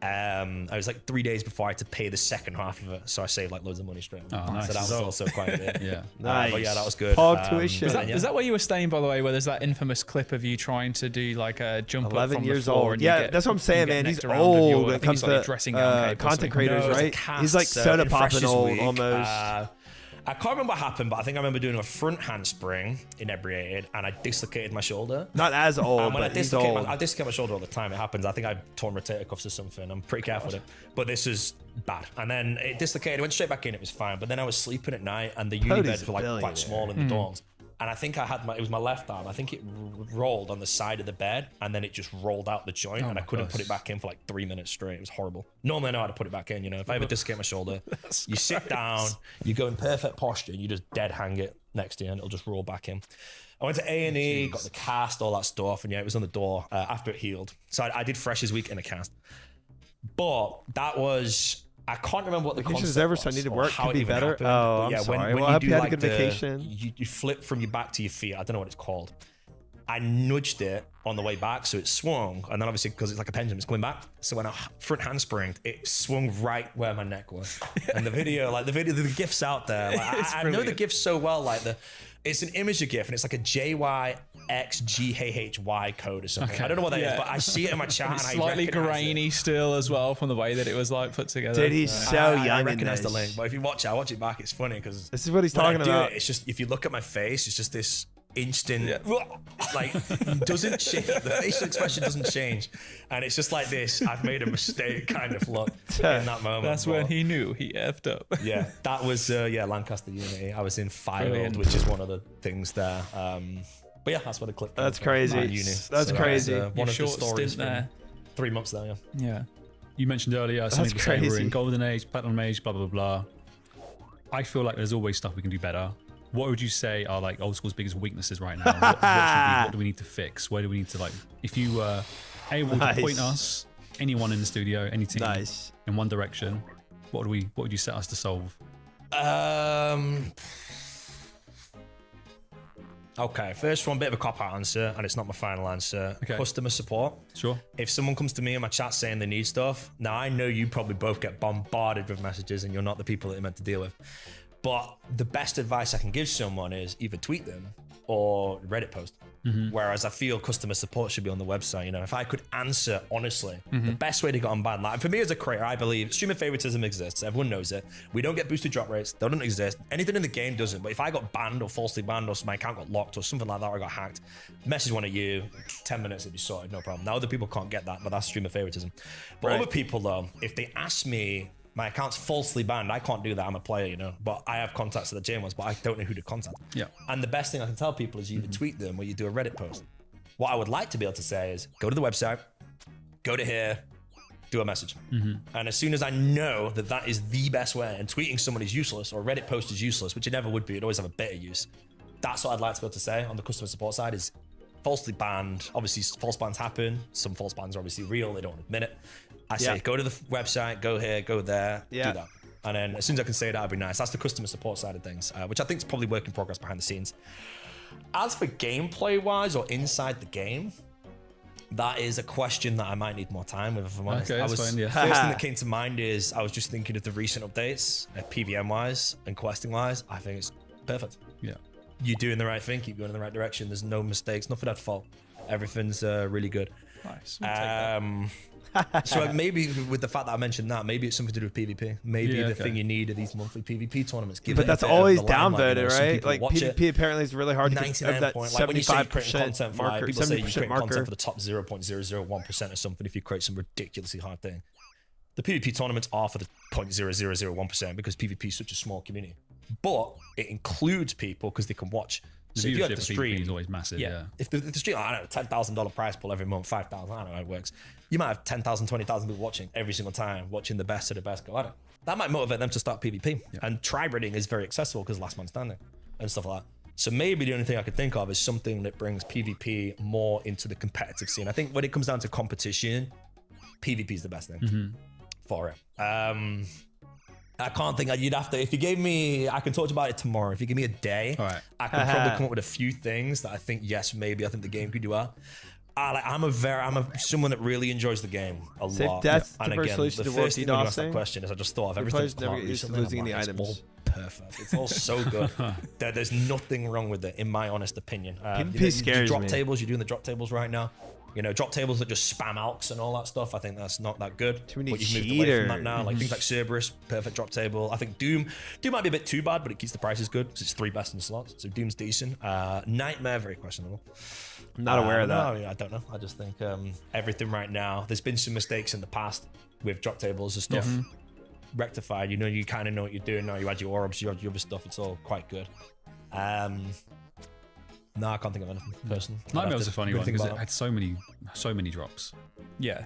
I was like 3 days before I had to pay the second half of it, so I saved like loads of money straight away. Oh, nice. So that was also quite a bit. Yeah. Nice. But yeah, that was good. Pog tuition. Is and that, is that where you were staying, by the way, where there's that infamous clip of you trying to do like a jump up 11 from years the floor? old. And you Yeah, get- that's what I'm you saying, get man. He's necked around with old your- when I it think comes it's like a to dressing gown cape or content something. creators, No, it was a right? cast, He's like soda in Freshers popping old Week. almost. I can't remember what happened, but I think I remember doing a front handspring inebriated, and I dislocated my shoulder. Not as old, And when but I he's dislocate, old. I dislocate my shoulder all the time. It happens. I think I torn rotator cuffs or something. I'm pretty careful with it. But this is bad. And then it dislocated. It went straight back in. It was fine. But then I was sleeping at night, and the uni Cody's beds a were like billionaire. quite small in the dorms. And I think I had it was my left arm. I think it rolled on the side of the bed, and then it just rolled out the joint, and I couldn't put it back in for like 3 minutes straight. It was horrible. Normally I know how to put it back in. If I ever dislocate my shoulder, you sit down, you go in perfect posture, and you just dead hang it next to you, and it'll just roll back in. I went to A&E, got the cast, all that stuff, and yeah, it was on the door after it healed. So I did Freshers Week in a cast, but that was. I can't remember what the Vacation is concept over, so I was need to or work. how Could it be even better. happened. Oh, But I'm yeah, sorry. When Well, I you hope do you had a like good vacation. you flip from your back to your feet. I don't know what it's called. I nudged it on the way back, so it swung, and then obviously because it's like a pendulum, it's coming back. So when I front handspringed, it swung right where my neck was. And the the gif's out there. Like, I know the gif so well. Like it's an image of GIF, and it's like a JYXGHHY code or something. I don't know what that is, but I see it in my chat, and It's I slightly recognize grainy still as well from the way that it was like put together. Dude, he's so I young in recognize this. the link, but if you watch it, I watch it back. It's funny because This is what he's when talking I do about. It, it's just if you look at my face, it's just this instant, like doesn't change. The facial expression doesn't change, and it's just like this. I've made a mistake, kind of look in that moment. That's when But, he knew he effed up. yeah, that was Lancaster Uni. I was in Filed, Brilliant. which is one of the things there. But yeah, that's what a clip. That's from, crazy. Uni. That's crazy. One Your of the short stories stint there. from 3 months there. Yeah. Yeah. You mentioned earlier, some people say we're crazy. in golden age, platinum age, blah, blah, blah. I feel like there's always stuff we can do better. What would you say are like old school's biggest weaknesses right now? What do we need to fix? Where do we need to if you were able Nice. to point us, anyone in the studio, any team, Nice. in one direction, what would you set us to solve? Okay, first one, bit of a cop-out answer, and it's not my final answer. Okay. Customer support. Sure. If someone comes to me in my chat saying they need stuff, now I know you probably both get bombarded with messages and you're not the people that you're meant to deal with. But the best advice I can give someone is either tweet them or Reddit post. Whereas I feel customer support should be on the website. You know, if I could answer honestly, the best way to get on banned. Like for me as a creator, I believe streamer favoritism exists. Everyone knows it. We don't get boosted drop rates. They don't exist. Anything in the game doesn't. But if I got banned or falsely banned or my account got locked or something like that, or I got hacked, message one of you, 10 minutes it'd be sorted, no problem. Now other people can't get that, but that's streamer favoritism. But other people though, if they ask me, my account's falsely banned, I can't do that. I'm a player, you know, but I have contacts at the gym ones, but I don't know who to contact. Yeah. And the best thing I can tell people is you either tweet them or you do a Reddit post. What I would like to be able to say is go to the website, go to here, do a message. And as soon as I know that that is the best way, and tweeting someone is useless or Reddit post is useless, which it never would be, it'd always have a better use. That's what I'd like to be able to say on the customer support side is falsely banned. Obviously, false bans happen. Some false bans are obviously real. They don't admit it. I say go to the website, go here, go there, do that. And then as soon as I can say that, it'd be nice. That's the customer support side of things, which I think is probably work in progress behind the scenes. As for gameplay wise or inside the game, that is a question that I might need more time with, if I'm honest. Okay, that's fine, yeah. First thing that came to mind is I was just thinking of the recent updates, PVM wise and questing wise. I think it's perfect. Yeah. You're doing the right thing, keep going in the right direction. There's no mistakes, nothing at fault. Everything's really good. Nice. We'll take that. So maybe with the fact that I mentioned that, maybe it's something to do with PvP. Maybe the thing you need are these monthly PvP tournaments. But that's always downvoted, right? Like PvP apparently is really hard to get that 75% marker, people say you create 70% marker. content for the top 0.001% or something if you create some ridiculously hard thing. The PvP tournaments are for the 0.0001% because PvP is such a small community. But it includes people because they can watch. So if you have the stream, is always massive. Yeah. If the stream, I don't know, $10,000 prize pool every month, 5,000, I don't know how it works. You might have 10,000, 20,000 people watching every single time, watching the best of the best go at it. That might motivate them to start PvP. Yeah. And 3RDENH is very accessible because last man standing and stuff like that. So maybe the only thing I could think of is something that brings PvP more into the competitive scene. I think when it comes down to competition, PvP is the best thing for it. I can't think. You'd have to. If you gave me, I can talk about it tomorrow. If you give me a day, all right, I can probably come up with a few things that I think. Yes, maybe I think the game could do well. I'm someone that really enjoys the game a lot. That's and the again, solution the to what first thing when you asked that saying. question is I just thought of everything. Players never get used to losing any it's items. all perfect. It's all so good. There's nothing wrong with it, in my honest opinion. PvP scares drop me. tables. You're doing the drop tables right now. You know, drop tables that just spam alks and all that stuff. I think that's not that good. Too many but you've moved away from that now. Like things like Cerberus, perfect drop table. I think Doom might be a bit too bad, but it keeps the prices good because it's 3 best in slots. So Doom's decent. Nightmare, very questionable. I'm not aware of that. No, I don't know. I just think everything right now. There's been some mistakes in the past with drop tables and stuff. Rectified. You know, you kind of know what you're doing now. You add your orbs, you add your other stuff. It's all quite good. No, I can't think of anything personally. Nightmare was a funny one because it had so many drops. Yeah.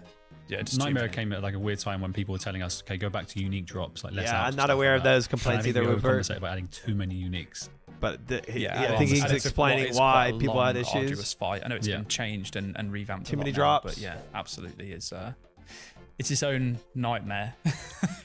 Just Nightmare came at like a weird time when people were telling us, okay, go back to unique drops. Like less I'm not aware of those complaints either. We With Bert, about adding too many uniques. but I I think he's explaining why people had issues. Arduous fight. I know it's been changed and revamped. Too many now, drops. but yeah, absolutely is. It's its own nightmare.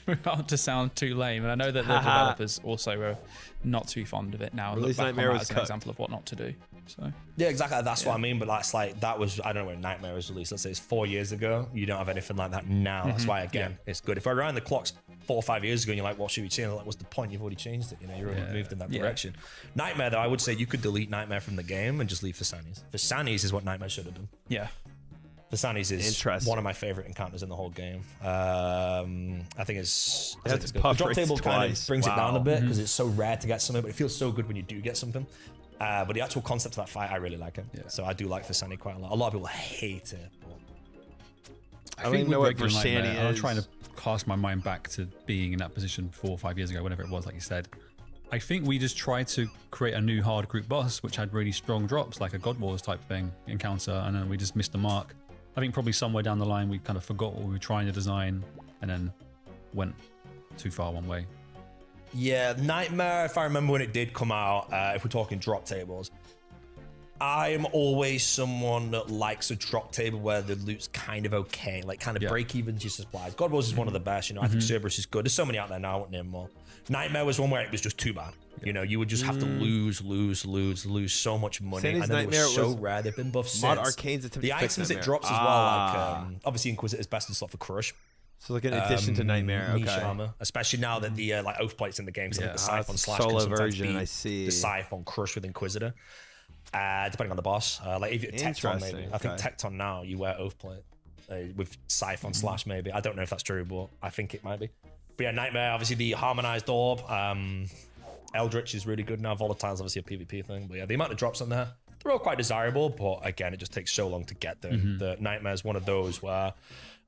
Without to sound too lame, and I know that the developers also are not too fond of it now. Release Look back Nightmare on that was as an example of what not to do. So yeah, exactly. That's what I mean. But that's like that was I don't know when Nightmare was released. Let's say it's 4 years ago. You don't have anything like that now. That's why again it's good. If I ran the clocks 4 or 5 years ago and you're like, what should we change? Like, what's the point? You've already changed it. You know, you're already moved in that direction. Nightmare though, I would say you could delete Nightmare from the game and just leave Fasanis. Fasanis is what Nightmare should have done. yeah. Fasanis is one of my favorite encounters in the whole game. I think it's good. The drop table kind of brings it down a bit because it's so rare to get something, but it feels so good when you do get something. But the actual concept of that fight, I really like it. Yeah. So I do like Fasani quite a lot. A lot of people hate it. I think know what Fasani is. I'm trying to cast my mind back to being in that position 4 or 5 years ago, whatever it was, like you said. I think we just tried to create a new hard group boss, which had really strong drops, like a God Wars type thing encounter, and then we just missed the mark. I think probably somewhere down the line we kind of forgot what we were trying to design and then went too far one way. Yeah, Nightmare, if I remember when it did come out, if we're talking drop tables, I'm always someone that likes a drop table where the loot's kind of okay, like kind of break even to your supplies. God Wars is one of the best, you know. I think Cerberus is good. There's so many out there now, I won't name them all. Nightmare was one where it was just too bad. You know, you would just have to lose so much money. Sandy's and then it Nightmare was so was rare. They've been buffed Mod since. Arcane's attempt The to fix items it Nightmare. drops as well, like obviously Inquisitor's best in slot for Crush. So like an addition to Nightmare. Niche Okay. armor, especially now that the like oath plates in the game. So I think the it's Siphon a slash solo can sometimes version, beat I see. the Siphon Crush with Inquisitor, depending on the boss. Like if you're Tecton, maybe. Interesting, I think okay. Tecton now you wear oath plate with Siphon slash maybe. I don't know if that's true, but I think it might be. But yeah, Nightmare, obviously the harmonized orb. Eldritch is really good now. Volatile's obviously a PvP thing, but yeah, the amount of drops on there, they're all quite desirable, but again, it just takes so long to get there. The Nightmare is one of those where,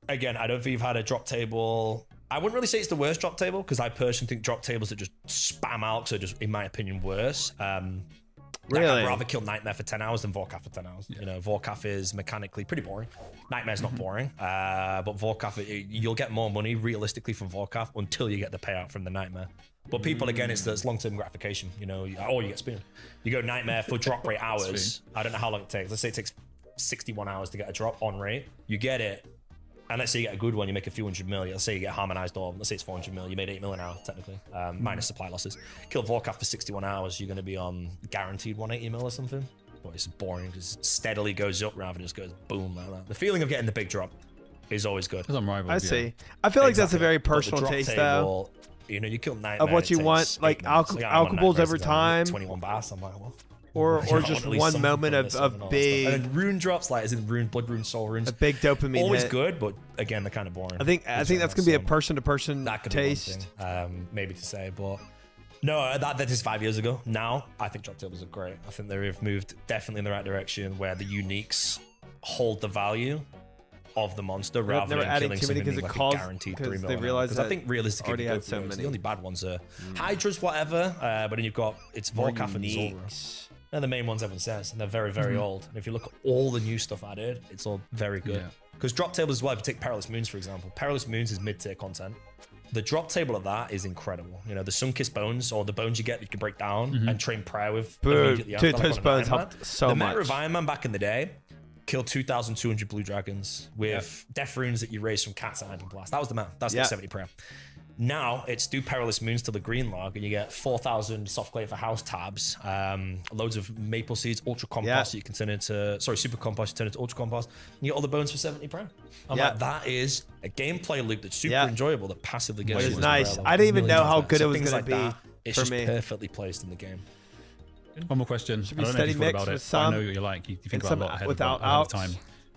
again, I don't think you've had a drop table. I wouldn't really say it's the worst drop table, because I personally think drop tables that just spam out are just, in my opinion, worse. Like, Really? I'd rather kill Nightmare for 10 hours than Vorkath for 10 hours. You know, Vorkath is mechanically pretty boring. Nightmare's not boring, but Vorkath, you'll get more money realistically from Vorkath until you get the payout from the Nightmare. But people, again, it's long-term gratification, you know, or you get spooned. You go Nightmare for drop rate hours. I don't know how long it takes. Let's say it takes 61 hours to get a drop on rate. You get it, and let's say you get a good one, you make a few hundred mil. Let's say you get Harmonized Orb. Let's say it's 400 mil. You made 8 mil an hour, technically, minus supply losses. Kill Vorkath for 61 hours, you're going to be on guaranteed 180 mil or something. But it's boring because it steadily goes up rather than just goes boom like that. The feeling of getting the big drop is always good. It's unrivaled. I see. I feel like that's a very But the personal drop taste, though. table, you know, you kill Nightmare. Of what it you takes want, 8 like minutes. I'm on alcohols Nightmares every again, time. 21 bass. I'm like, well. Or You know, just at least one something moment from this and all of that big, stuff. And then rune drops, like as in rune, blood rune, soul runes. a big dopamine Always hit. good, but again, they're kind of boring. I think that's gonna be a person-to-person that could taste. be one thing, maybe to say, but no, that is 5 years ago. Now, I think drop tables are great. I think they have moved definitely in the right direction where the uniques hold the value of the monster rather never than adding killing too many something 'cause it like calls- a guaranteed 'cause 3 mil. they realize Because I that think realistically, already if you had go so through, many. the only bad ones are Hydra's, whatever, but then you've got it's Vorkath and Zulrah. Uniques. They're the main ones everyone says, and they're very, very old. And if you look at all the new stuff added, it's all very good. Yeah. Because drop tables as well, if you take Perilous Moons, for example, Perilous Moons is mid-tier content. The drop table of that is incredible. You know, the Sunkissed Bones, or the bones you get that you can break down and train prayer with. Boo. immediately after, Dude, like those on an bones Iron Man. helped so the much. meta of Iron Man back in the day killed 2,200 blue dragons with death runes that you raised from Cat's Eye and Blast. That was the meta. That's Yeah. the 70 prayer. Now it's do Perilous Moons to the green log, and you get 4,000 soft clay for house tabs, loads of maple seeds, ultra compost that you can turn into, super compost, you turn into ultra compost, and you get all the bones for 70 prime. I'm like, that is a gameplay loop that's super enjoyable that passively gets Which you is into nice. rare I didn't even millions know of how times. good So it was things gonna like be that, it's for just me. perfectly placed in the game. One more question. Should I be don't know if steady you've thought mix about with it. some I know what you like. You think and about some a lot ahead without of outs. time.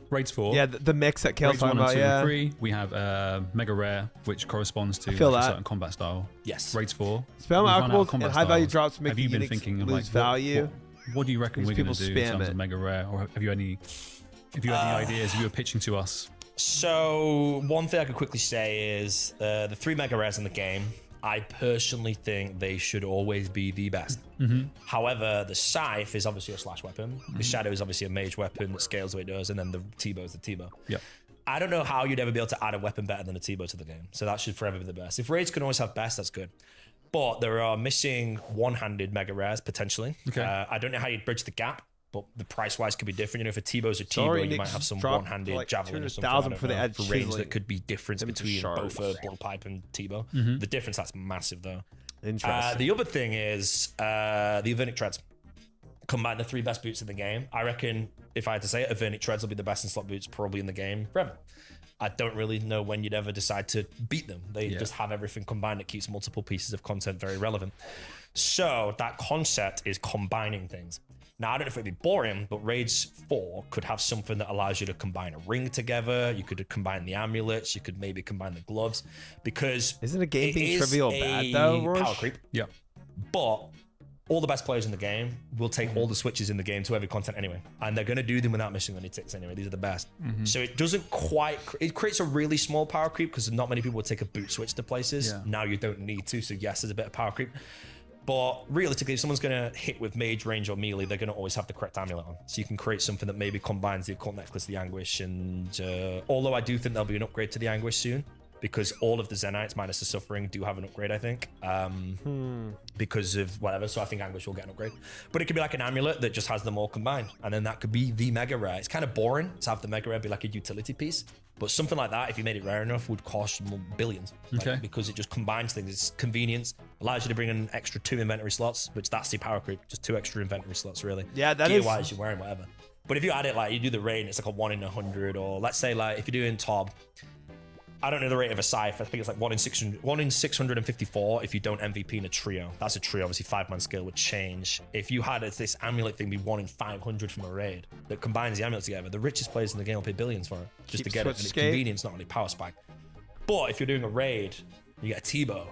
Raids 4. Yeah, the mix that Kale's Raids 1 talking and about. 2 Yeah. and 3. We have Mega Rare, which corresponds to feel like, a that. certain combat style. Yes. Raids 4. Spam We've run out of alcohols combat and high value styles. drops make Have the you been Unix thinking of lose like value. what do you reckon Because we're going people to do in spam terms it. of Mega Rare, or have you any ideas you were pitching to us? So one thing I could quickly say is the 3 mega rares in the game, I personally think they should always be the best. However, the Scythe is obviously a slash weapon. The Shadow is obviously a mage weapon that scales the way it does, and then the T-bow is the T-bow. Yep. I don't know how you'd ever be able to add a weapon better than a T-bow to the game. So that should forever be the best. If raids can always have best, that's good. But there are missing one-handed mega rares potentially. Okay. I don't know how you'd bridge the gap, but the price-wise could be different. You know, if a T-bow's a T-bow, Sorry, you Nick might have some dropped one-handed like javelin or something. 200,000 I before they don't know, add for range chiseling that could be difference them to between both shards. a blood pipe and T-bow. The difference, that's massive though. Interesting. The other thing is the Avernic Treads. Combine the 3 best boots in the game. I reckon, if I had to say it, Avernic Treads will be the best in slot boots probably in the game forever. I don't really know when you'd ever decide to beat them. They just have everything combined that keeps multiple pieces of content very relevant. So that concept is combining things. Now, I don't know if it'd be boring, but Raids 4 could have something that allows you to combine a ring together. You could combine the amulets. You could maybe combine the gloves. Because Isn't a game it being is trivial bad, though, power Rorsch? creep. Yeah. But all the best players in the game will take all the switches in the game to every content anyway. And they're going to do them without missing any ticks anyway. These are the best. So it doesn't quite... It creates a really small power creep because not many people would take a boot switch to places. Yeah. Now you don't need to. So yes, there's a bit of power creep. But realistically, if someone's going to hit with mage, range, or melee, they're going to always have the correct amulet on. So you can create something that maybe combines the occult necklace, the anguish, and although I do think there'll be an upgrade to the anguish soon, because all of the Zenites minus the Suffering do have an upgrade, I think, because of whatever. So I think Anguish will get an upgrade. But it could be like an amulet that just has them all combined, and then that could be the mega rare. It's kind of boring to have the mega rare be like a utility piece, but something like that, if you made it rare enough, would cost billions. Okay. Because it just combines things. It's convenience, allows you to bring in an extra 2 inventory slots, which that's the power creep, just 2 extra inventory slots, really. Yeah, that Gear is- wise, you're wearing whatever. But if you add it, like you do the raid, and it's like a 1 in 100, or let's say like if you're doing Tob, I don't know the rate of a Scythe. I think it's like 1 in 654 if you don't MVP in a trio. That's a trio, obviously 5-man skill would change. If you had this amulet thing be 1 in 500 from a raid that combines the amulet together, the richest players in the game will pay billions for it just to get it. And it's convenience, not only power spike. But if you're doing a raid, you get a T-bow,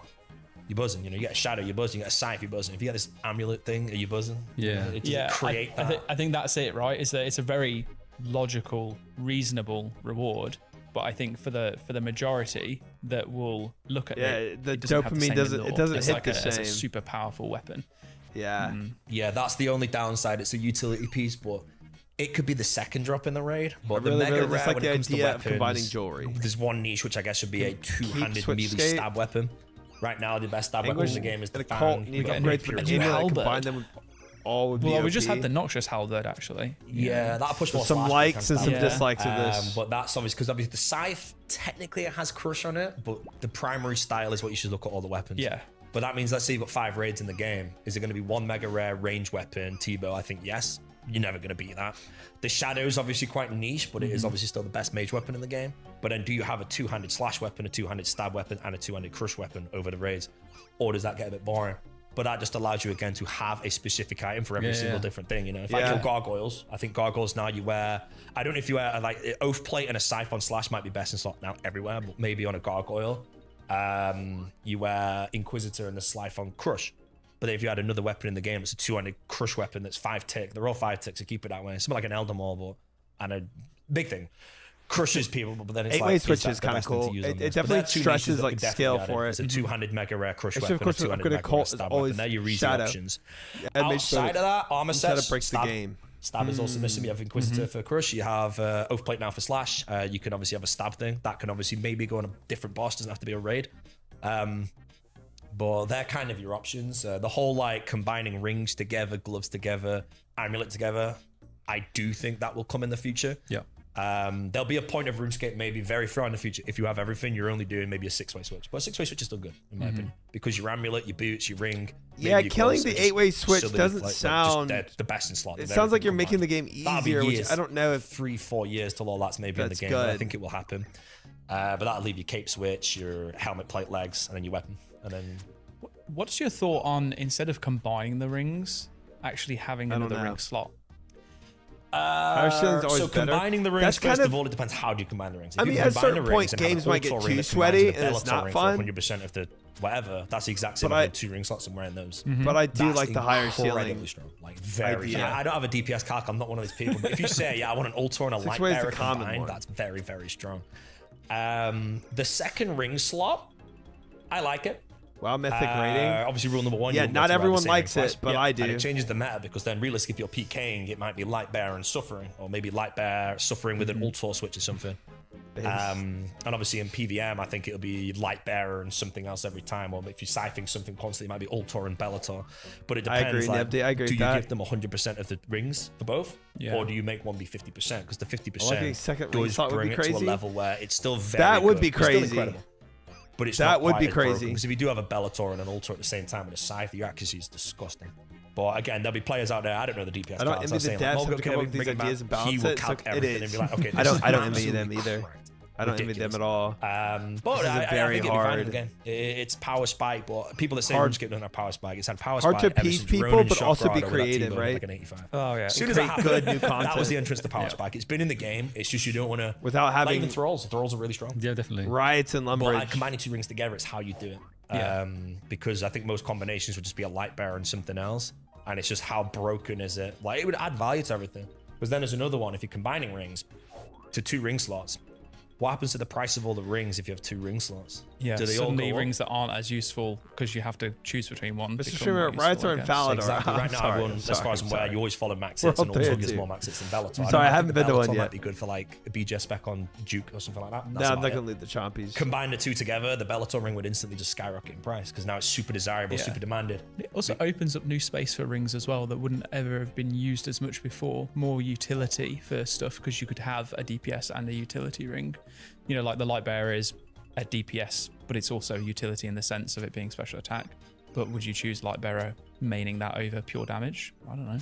you're buzzing. You know, you get a Shadow, you're buzzing. You get a Scythe, you're buzzing. If you get this amulet thing, are you buzzing? Yeah. It doesn't create that. I think that's it, right? Is that it's a very logical, reasonable reward. But I think for the majority that will look at it, the it doesn't have the dopamine same doesn't allure. it doesn't It's hit like the It's same. a super powerful weapon. Yeah. Yeah, that's the only downside. It's a utility piece, but it could be the second drop in the raid. But the mega rare, just like when the it comes to idea of weapons, combining jewelry. there's one niche which I guess should be a two-handed switch melee skate. stab weapon. Right now, the best stab weapon in the game is the and a cult fan. need get a upgrades, new but pure the amulet, halberd. combine them with all would be Well, we just OP. had the Noxious Halberd actually. Yeah, that'll push more some slash, likes and some Yeah. dislikes of this. But that's obvious because obviously the Scythe technically it has crush on it, but the primary style is what you should look at all the weapons. Yeah. But that means let's say you've got 5 raids in the game. Is it going to be 1 mega rare range weapon T-bow? I think yes. You're never going to beat that. The Shadow is obviously quite niche, but it is obviously still the best mage weapon in the game. But then do you have a 2-handed slash weapon, a 2-handed stab weapon, and a 2-handed crush weapon over the raids? Or does that get a bit boring? But that just allows you again to have a specific item for every single different thing. You know, if I kill gargoyles, I think gargoyles now you wear. I don't know if you wear like oath plate and a scythe on slash might be best in slot now everywhere, but maybe on a gargoyle, you wear Inquisitor and the scythe on crush. But if you had another weapon in the game, it's a 2-handed crush weapon that's 5 tick. They're all 5 ticks, so keep it that way. Something like an Elder Maul, but and a big thing. Crushes people, but then it's 8-way like switch is kind of cool. It definitely stresses like skill for it. It's a 2-handed mega rare crush Actually, weapon, of course, a 2-handed upgraded mega rare cult is stab always weapon. They're your easy Shadow. options. Yeah, it makes Outside of that, armor Shadow sets, breaks the stab, game. Stab is also missing. You have Inquisitor for crush. You have oath plate now for slash. You can obviously have a stab thing that can obviously maybe go on a different boss. Doesn't have to be a raid. But they're kind of your options. The whole like combining rings together, gloves together, amulet together. I do think that will come in the future. Yeah. There'll be a point of RuneScape maybe very far in the future. If you have everything, you're only doing maybe a 6-way switch. But a 6-way switch is still good, in my opinion. Because your amulet, your boots, your ring. Yeah, maybe your killing gloves the are just 8-way switch silly, doesn't just sound. they're the best in slot. It They're sounds like you're everything making the combined. game That'll be easier, which years. I don't know if 3-4 years till all that's maybe in the That's game. But I good. think it will happen. But that'll leave your cape switch, your helmet plate legs, and then your weapon. And then What's your thought on instead of combining the rings, actually having don't another know. ring slot? Power Shield's always so better. combining the rings, That's first kind of all, it depends how do you combine the rings. If I you mean, at a combine the certain rings point, and have games an might get Ultor too ring that sweaty combines with and a it's Bellator not ring fun. for 100% of the whatever. That's the exact same But as I- having 2 ring slots and wearing those. But I do That's like the higher incredibly ceiling. strong, like very. idea. I don't have a DPS calc. I'm not one of these people. But if you say, yeah, I want an Ultor and a 6 light way is the bearer common combined, one. that's very, very strong. The second ring slot, I like it. Wow, mythic rating. Obviously, rule number 1. Yeah, you don't not go to wear the everyone same likes ring it, twice. but I do. And it changes the meta because then, realistically, if you're PKing, it might be light bearer and suffering, or maybe light bearer suffering with an Ultor switch or something. And obviously in PVM, I think it'll be light bearer and something else every time. Or if you're siphoning something constantly, it might be Ultor and Bellator. But it I depends. agree, Like, Nebdi, I agree do with you that. give them 100% of the rings for both, Yeah. or do you make one be 50%? Because the 50% a second ring does slot would bring be it to a crazy. level where it's still very. That would good. be It's still crazy. incredible. But it's That not would quite be as broken, crazy. because if you do have a Bellator and an Ultor at the same time with a Scythe, your accuracy is disgusting. But again, there'll be players out there. I don't know the DPS. I don't cards, envy the saying, devs "Well, have to okay, come up we with these bring him ideas back." and He balance will it, so calc it everything is. and be like, okay, I this is don't envy absolutely them either. correct. I don't envy them at all. But This is I very think it'd be fine hard. again. It's power spike, but people that say Hard- RuneScape don't have power spike. It's had power Hard spike. to ever appease since people, Ronin but also be Shockrod with that creative, T-bone, right? Like an 85. Oh yeah. As soon as Create that happened, good new that was content. the entrance to power spike. It's been in the game. It's just you don't want to Without Like having even thralls. The thralls are really strong. Yeah, definitely. riots and But Lumbridge. combining 2 rings together, it's how you do it. Yeah. Because I think most combinations would just be a light bearer and something else. And it's just how broken is it? Like, it would add value to everything. Because then there's another one. If you're combining rings to 2 ring slots, what happens to the price of all the rings if you have 2 ring slots? Yeah, Do they all suddenly go up? rings that aren't as useful because you have to choose between one. Mr. become Streamer, more Riots useful, are I in guess. Falador. Exactly. Right now, Sorry, everyone, I'm as far sorry, as I'm aware, sorry. you always follow max We're hits, and all also there gives too. more max hits than Bellator. I'm sorry, I haven't think been to the one Bellator yet. might be good for like a BJ spec on Duke or something like that. No, That's I'm about not it. gonna leave the chompies. Combine the two together, the Bellator ring would instantly just skyrocket in price because now it's super desirable, Yeah. super demanded. It also opens up new space for rings as well that wouldn't ever have been used as much before. More utility for stuff because you could have a DPS and a utility ring. You know, like the Light Bearer is a DPS, but it's also utility in the sense of it being special attack. But would you choose Light Bearer maining that over pure damage? I don't know.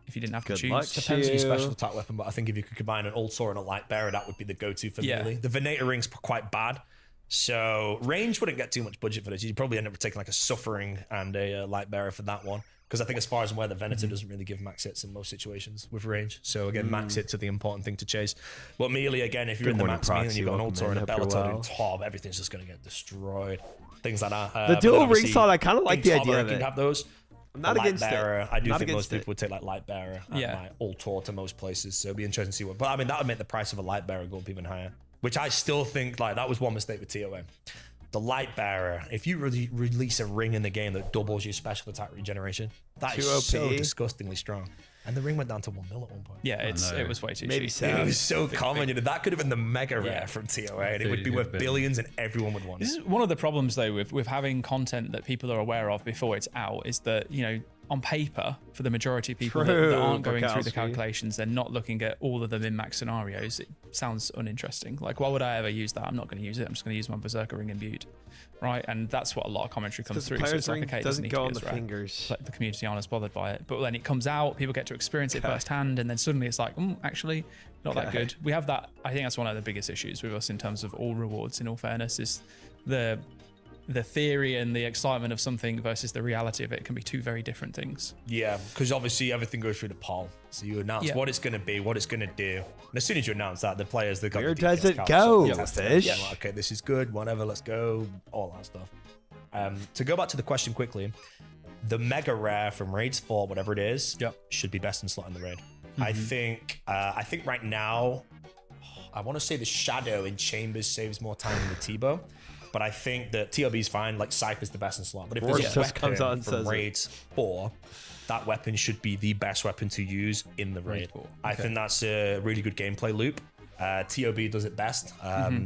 If you didn't have Good to choose. luck. Depends on your Chew. special attack weapon, but I think if you could combine an Ultor and a Light Bearer, that would be the go-to for Yeah. melee. The Venator ring's quite bad, so range wouldn't get too much budget for this. You'd probably end up taking like a Suffering and a Light Bearer for that one, because I think as far as I'm aware, the Venator doesn't really give max hits in most situations with range. So again, max hits are the important thing to chase. But melee, again, if you're Good in the morning, max melee and Proxy. you've got an Welcome Ultor in. and a Hope you're Bellator well. in top, everything's just going to get destroyed. Things like that. The But then dual ring obviously, slot, I kind of like in the top idea of rank, it. you'd have those. I'm not Light against Bearer, it. I do Not think most against it. people would take like Light Bearer and Yeah. like Ultor to most places. So it'd be interesting to see what. But I mean, that would make the price of a Light Bearer go up even higher. Which I still think like that was one mistake with TOM. The Light Bearer, if you release a ring in the game that doubles your special attack regeneration, that Too is so OP. disgustingly strong. And the ring went down to 1 mil at one point. Yeah, know. it was way too Maybe cheap. so. It was so common. You know, that could have been the mega rare Yeah. from TOA, and it Dude, would be it worth would be. billions, and everyone would want it. This is one of the problems though with having content that people are aware of before it's out is that, you know, on paper, for the majority of people that True, aren't going through the Bukowski. calculations, they're not looking at all of the min-max scenarios. It sounds uninteresting. Like, why would I ever use that? I'm not going to use it. I'm just going to use my Berserker ring imbued, right? And that's what a lot of commentary comes Because the through. So player's it's like, ring okay, it doesn't need go to on be the as rare. fingers. Like the community aren't as bothered by it. But when it comes out, people get to experience it firsthand, and then suddenly it's like, actually, not that good. We have that. I think that's one of the biggest issues with us in terms of all rewards. In all fairness, is the theory and the excitement of something versus the reality of it can be two very different things. Yeah, because obviously everything goes through the poll. So you announce Yeah. what it's going to be, what it's going to do. And as soon as you announce that, the players, they've got Where the does DPS it calcs go, on the test, fish? yeah, like, okay, this is good, whatever, let's go, all that stuff. To go back to the question quickly, the mega rare from Raids 4, whatever it is, Yep. should be best in slot in the raid. I think right now, I want to say the Shadow in Chambers saves more time than the T-Bow. But I think that TLB is fine. Like Cypher's the best in slot. But if there's Force a just comes weapon out and from says it. Raids 4, that weapon should be the best weapon to use in the raid. 4, I think that's a really good gameplay loop. TOB does it best.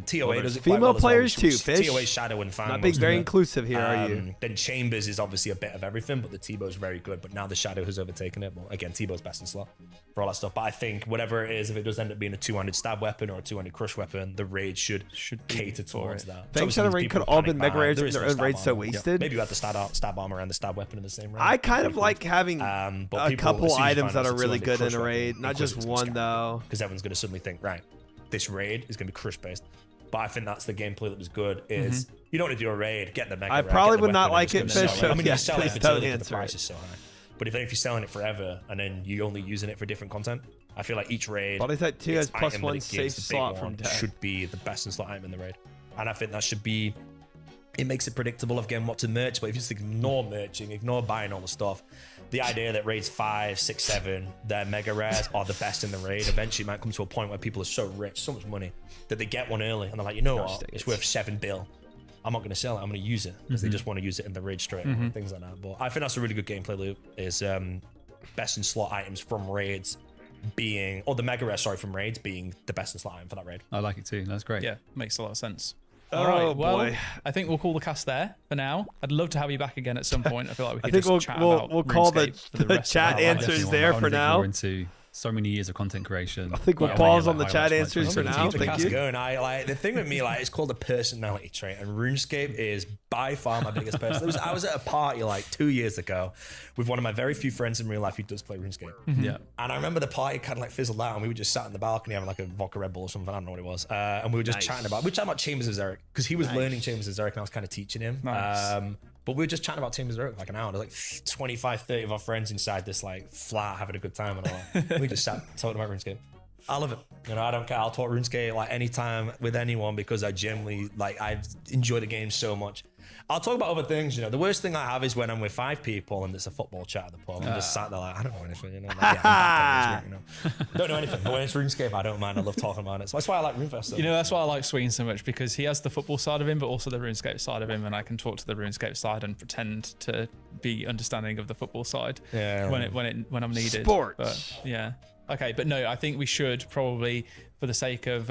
TOA does it quite Female well as well, players which- too, Fish. TOA Shadow and Fan. Not being most very of it. inclusive here, are you? Then Chambers is obviously a bit of everything, but the T-Bow is very good. But now the Shadow has overtaken it. Well, again, T-Bow's best in slot for all that stuff. But I think whatever it is, if it does end up being a 200 stab weapon or a 200 crush weapon, the raid should be cater for towards it. that. Thanks Obviously, to the there's ring people could who all panic been mega buy. raids There in is their no own stab raids so armor. wasted. Maybe you had the stab armor and the stab weapon in the same raid. I kind Very of cool. like having But a people, as couple soon as you items find that out are it's a really 200 good in crush a weapon, raid, not just one though. Because everyone's going to suddenly think, right, this raid is going to be crush based. But I think that's the gameplay that was good. Is you don't want to do a raid, get the mega. I rare, probably get the would not weapon, like and it, just gonna Fish, sell it. I so mean, yeah, you sell it please for don't utility, but answer the price it. is so high. But if you're selling it forever and then you're only using it for different content, I feel like each raid, Body type 2 has its plus item that 1 it safe gives, the big slot one, from death. should be the best in slot item in the raid. And I think that should be. It makes it predictable of getting what to merch, but if you just ignore merching, ignore buying all the stuff, the idea that raids 5, 6, 7, their mega rares are the best in the raid, eventually it might come to a point where people are so rich, so much money, that they get one early and they're like, you know what, it's worth 7 bill. I'm not going to sell it, I'm going to use it, because they just want to use it in the raid straight away, things like that. But I think that's a really good gameplay loop, is best in slot items from raids being, or the mega rare, sorry, from raids being the best in slot item for that raid. I like it too. That's great. Yeah, makes a lot of sense. Oh, All right, well, boy. I think we'll call the cast there for now. I'd love to have you back again at some point. I feel like we I could think just we'll chat we'll, about we'll call the, RuneScape for the the rest of chat our I lives. answers definitely there wanna for dig now. more into so many years of content creation. I think we'll Like, pause I on the like chat highlights answers from for my now. Keep the Thank cast you. going. The thing with me, like, it's called a personality trait, and RuneScape is by far my biggest person. I was at a party like 2 years ago with one of my very few friends in real life who does play RuneScape. Yeah. And I remember the party kind of like fizzled out, and we were just sat in the balcony having like a vodka Red Bull or something. I don't know what it was. And we were just chatting about, we were chatting about Chambers of Zerek, because he was learning Chambers of Zerek, and I was kind of teaching him. Nice. But we were just chatting about Chambers of Zerek for like an hour. There was like 25, 30 of our friends inside this like flat having a good time and all. We just sat talking about RuneScape. I love it. You know, I don't care. I'll talk RuneScape like anytime with anyone because I genuinely like I enjoy the game so much. I'll talk about other things. You know, the worst thing I have is when I'm with 5 people and there's a football chat at the pub. I'm just sat there like I don't know anything. You know, like, yeah, I'm back, you know, don't know anything. But when it's RuneScape, I don't mind. I love talking about it. So that's why I like RuneFest. So You know, that's why I like Sween so much, because he has the football side of him, but also the RuneScape side of him, and I can talk to the RuneScape side and pretend to be understanding of the football side when I'm needed. Sports. But yeah. Okay, but no, I think we should probably, for the sake of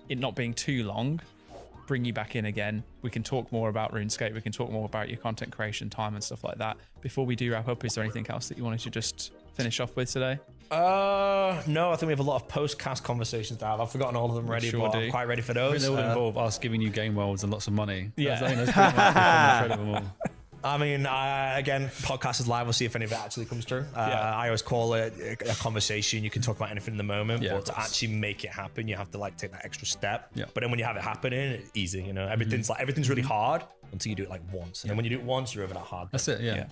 it not being too long, bring you back in again. We can talk more about RuneScape. We can talk more about your content creation time and stuff like that. Before we do wrap up, is there anything else that you wanted to just finish off with today? No, I think we have a lot of post-cast conversations to have. I've forgotten all of them already, sure but do. I'm quite ready for I mean, those. they all involve us giving you game worlds and lots of money. Yeah. I think that's pretty much the thread of them all. I mean, again, podcast is live. We'll see if any of it actually comes through. I always call it a conversation. You can talk about anything in the moment, Yeah, but to actually make it happen, you have to like take that extra step. Yeah. But then when you have it happening, it's easy. You know, everything's really hard until you do it like once, and then when you do it once, you're over that hard. That's it, yeah. Yeah.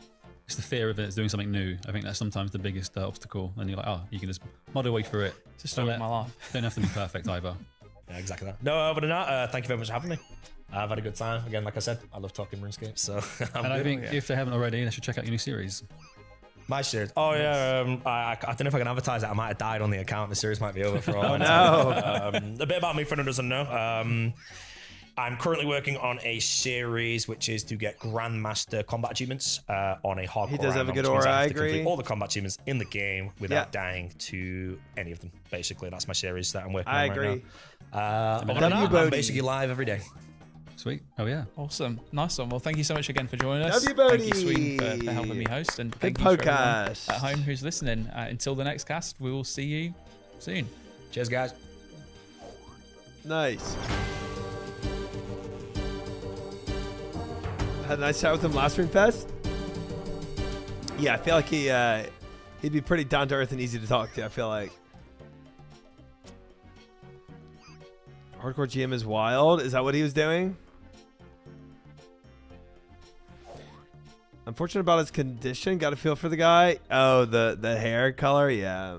It's the fear of it, it's doing something new. I think that's sometimes the biggest obstacle. And you're like, oh, you can just model way through it. It's a story of my life. Don't have to be perfect either. Yeah, exactly that. No, other than that, thank you very much for having me. I've had a good time. Again, like I said, I love talking RuneScape, so I'm And I good. think if they haven't already, they should check out your new series. My series. Oh yeah, I don't know if I can advertise it. I might have died on the account. The series might be over for all. I know. A bit about me for anyone who doesn't know. I'm currently working on a series which is to get Grandmaster combat achievements on a hardcore. He does have a round, good which means aura, have I to complete agree. all the combat achievements in the game without Yeah. dying to any of them. Basically, that's my series that I'm working I on agree. right now. Other than W that, I'm Bodhi. basically live every day. Sweet. Oh, yeah. Awesome. Nice one. Well, thank you so much again for joining us. W Thank you, Bodhi. Sween, for helping me host. And Good thank you for everyone podcast. at home who's listening. Until the next cast, we will see you soon. Cheers, guys. Nice. Had a nice chat with him last RuneFest. Yeah, I feel like he'd be pretty down to earth and easy to talk to. I feel like Hardcore GM is wild. Is that what he was doing? Unfortunate about his condition. Got a feel for the guy. Oh, the hair color. Yeah,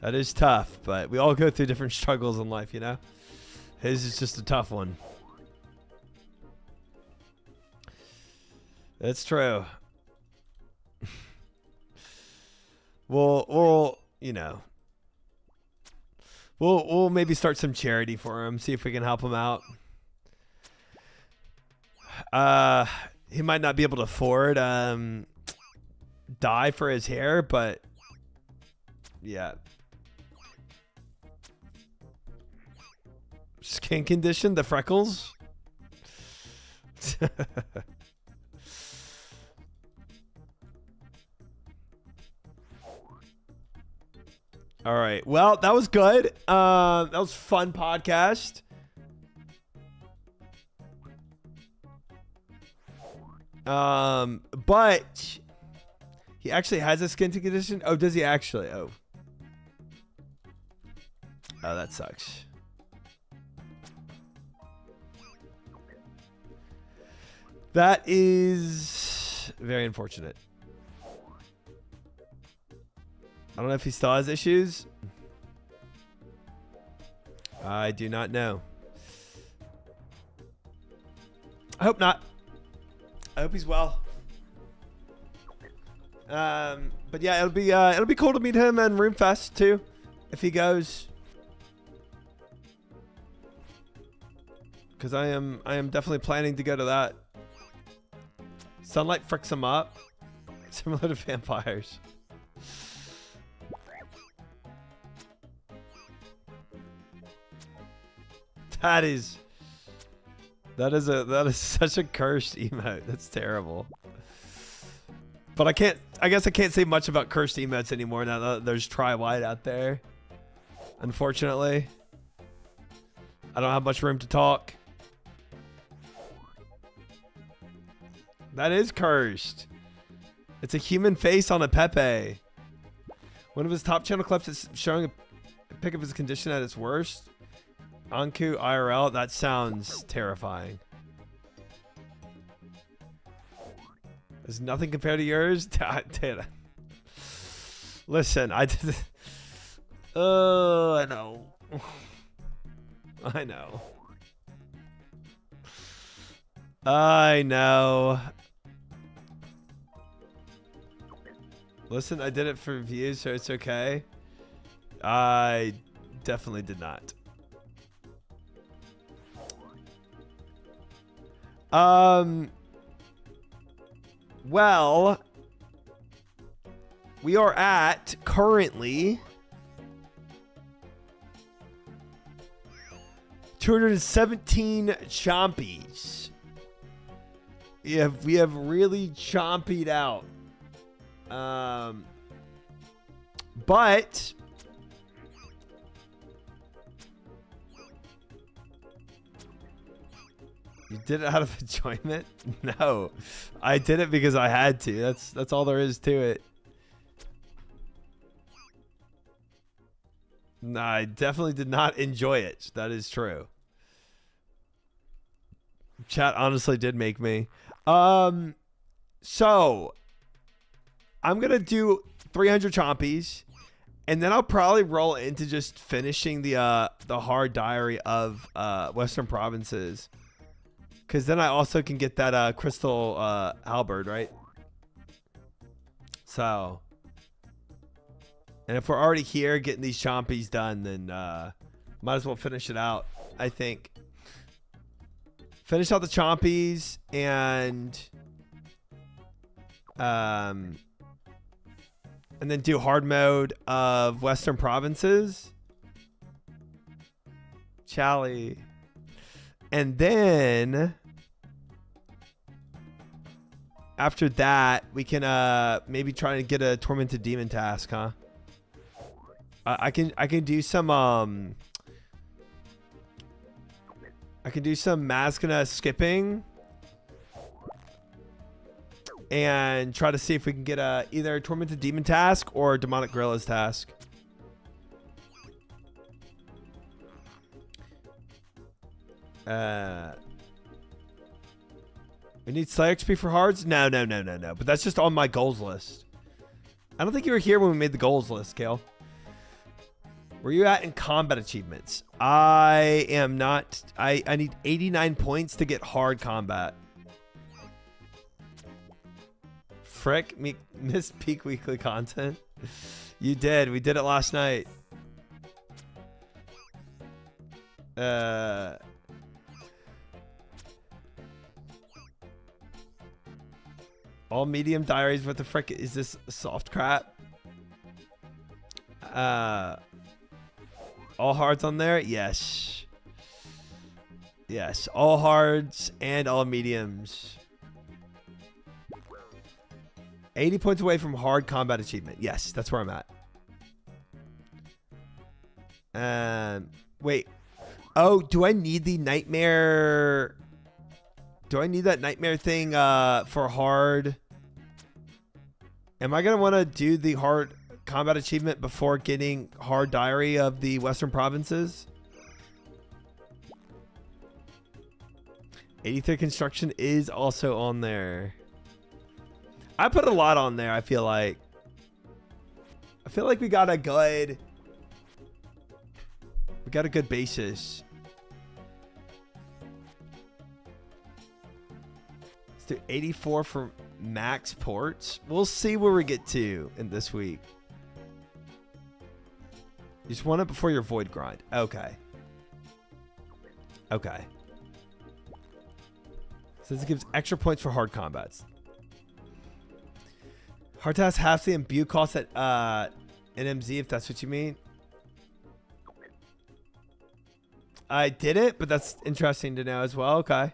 that is tough. But we all go through different struggles in life, you know. His is just a tough one. That's true. We'll you know, we'll maybe start some charity for him. See if we can help him out. He might not be able to afford dye for his hair, but yeah. Skin condition, the freckles. All right. Well, that was good. That was a fun podcast. But he actually has a skin condition. Oh, does he actually? Oh, that sucks. That is very unfortunate. I don't know if he still has issues. I do not know. I hope not. I hope he's well. But yeah, it'll be cool to meet him in RuneFest too, if he goes. Because I am definitely planning to go to that. Sunlight fricks him up, similar to vampires. That is such a cursed emote. That's terrible. But I guess I can't say much about cursed emotes anymore now that there's Try White out there. Unfortunately. I don't have much room to talk. That is cursed. It's a human face on a Pepe. One of his top channel clips is showing a pic of his condition at its worst. Anku IRL, that sounds terrifying. There's nothing compared to yours. Listen, I know. I know. I know. Listen, I did it for views, so it's okay. I definitely did not. Well, we are at currently 217 chompies. We have really chompied out. But you did it out of enjoyment? No. I did it because I had to. That's all there is to it. No, I definitely did not enjoy it. That is true. Chat honestly did make me. So I'm gonna do 300 chompies, and then I'll probably roll into just finishing the hard diary of Western Provinces, because then I also can get that crystal halberd, right? So, and if we're already here getting these chompies done, then might as well finish it out. I think finish out the chompies and then do hard mode of Western Provinces. Chally. And then after that, we can maybe try to get a Tormented Demon task, huh? I can do some I can do some Mazkana skipping and try to see if we can get either a Tormented Demon task or a Demonic Gorillas task. We need Slayer XP for hards? No. But that's just on my goals list. I don't think you were here when we made the goals list, Kale. Where you at in combat achievements? I am not. I need 89 points to get hard combat. Frick, missed peak weekly content. You did. We did it last night. All medium diaries. What the frick is this? Soft crap. All hards on there? Yes. Yes. All hards and all mediums. 80 points away from hard combat achievement. Yes, that's where I'm at. Wait. Oh, do I need the nightmare? Do I need that nightmare thing for hard? Am I going to want to do the hard combat achievement before getting hard diary of the Western Provinces? 83 construction is also on there. I put a lot on there. I feel like we got a good basis. Let's do 84 for max ports. We'll see where we get to in this week. You just want it before your void grind. Okay. Okay. So this gives extra points for hard combats. Hard task half the imbue cost at NMZ, if that's what you mean. I did it, but that's interesting to know as well. Okay.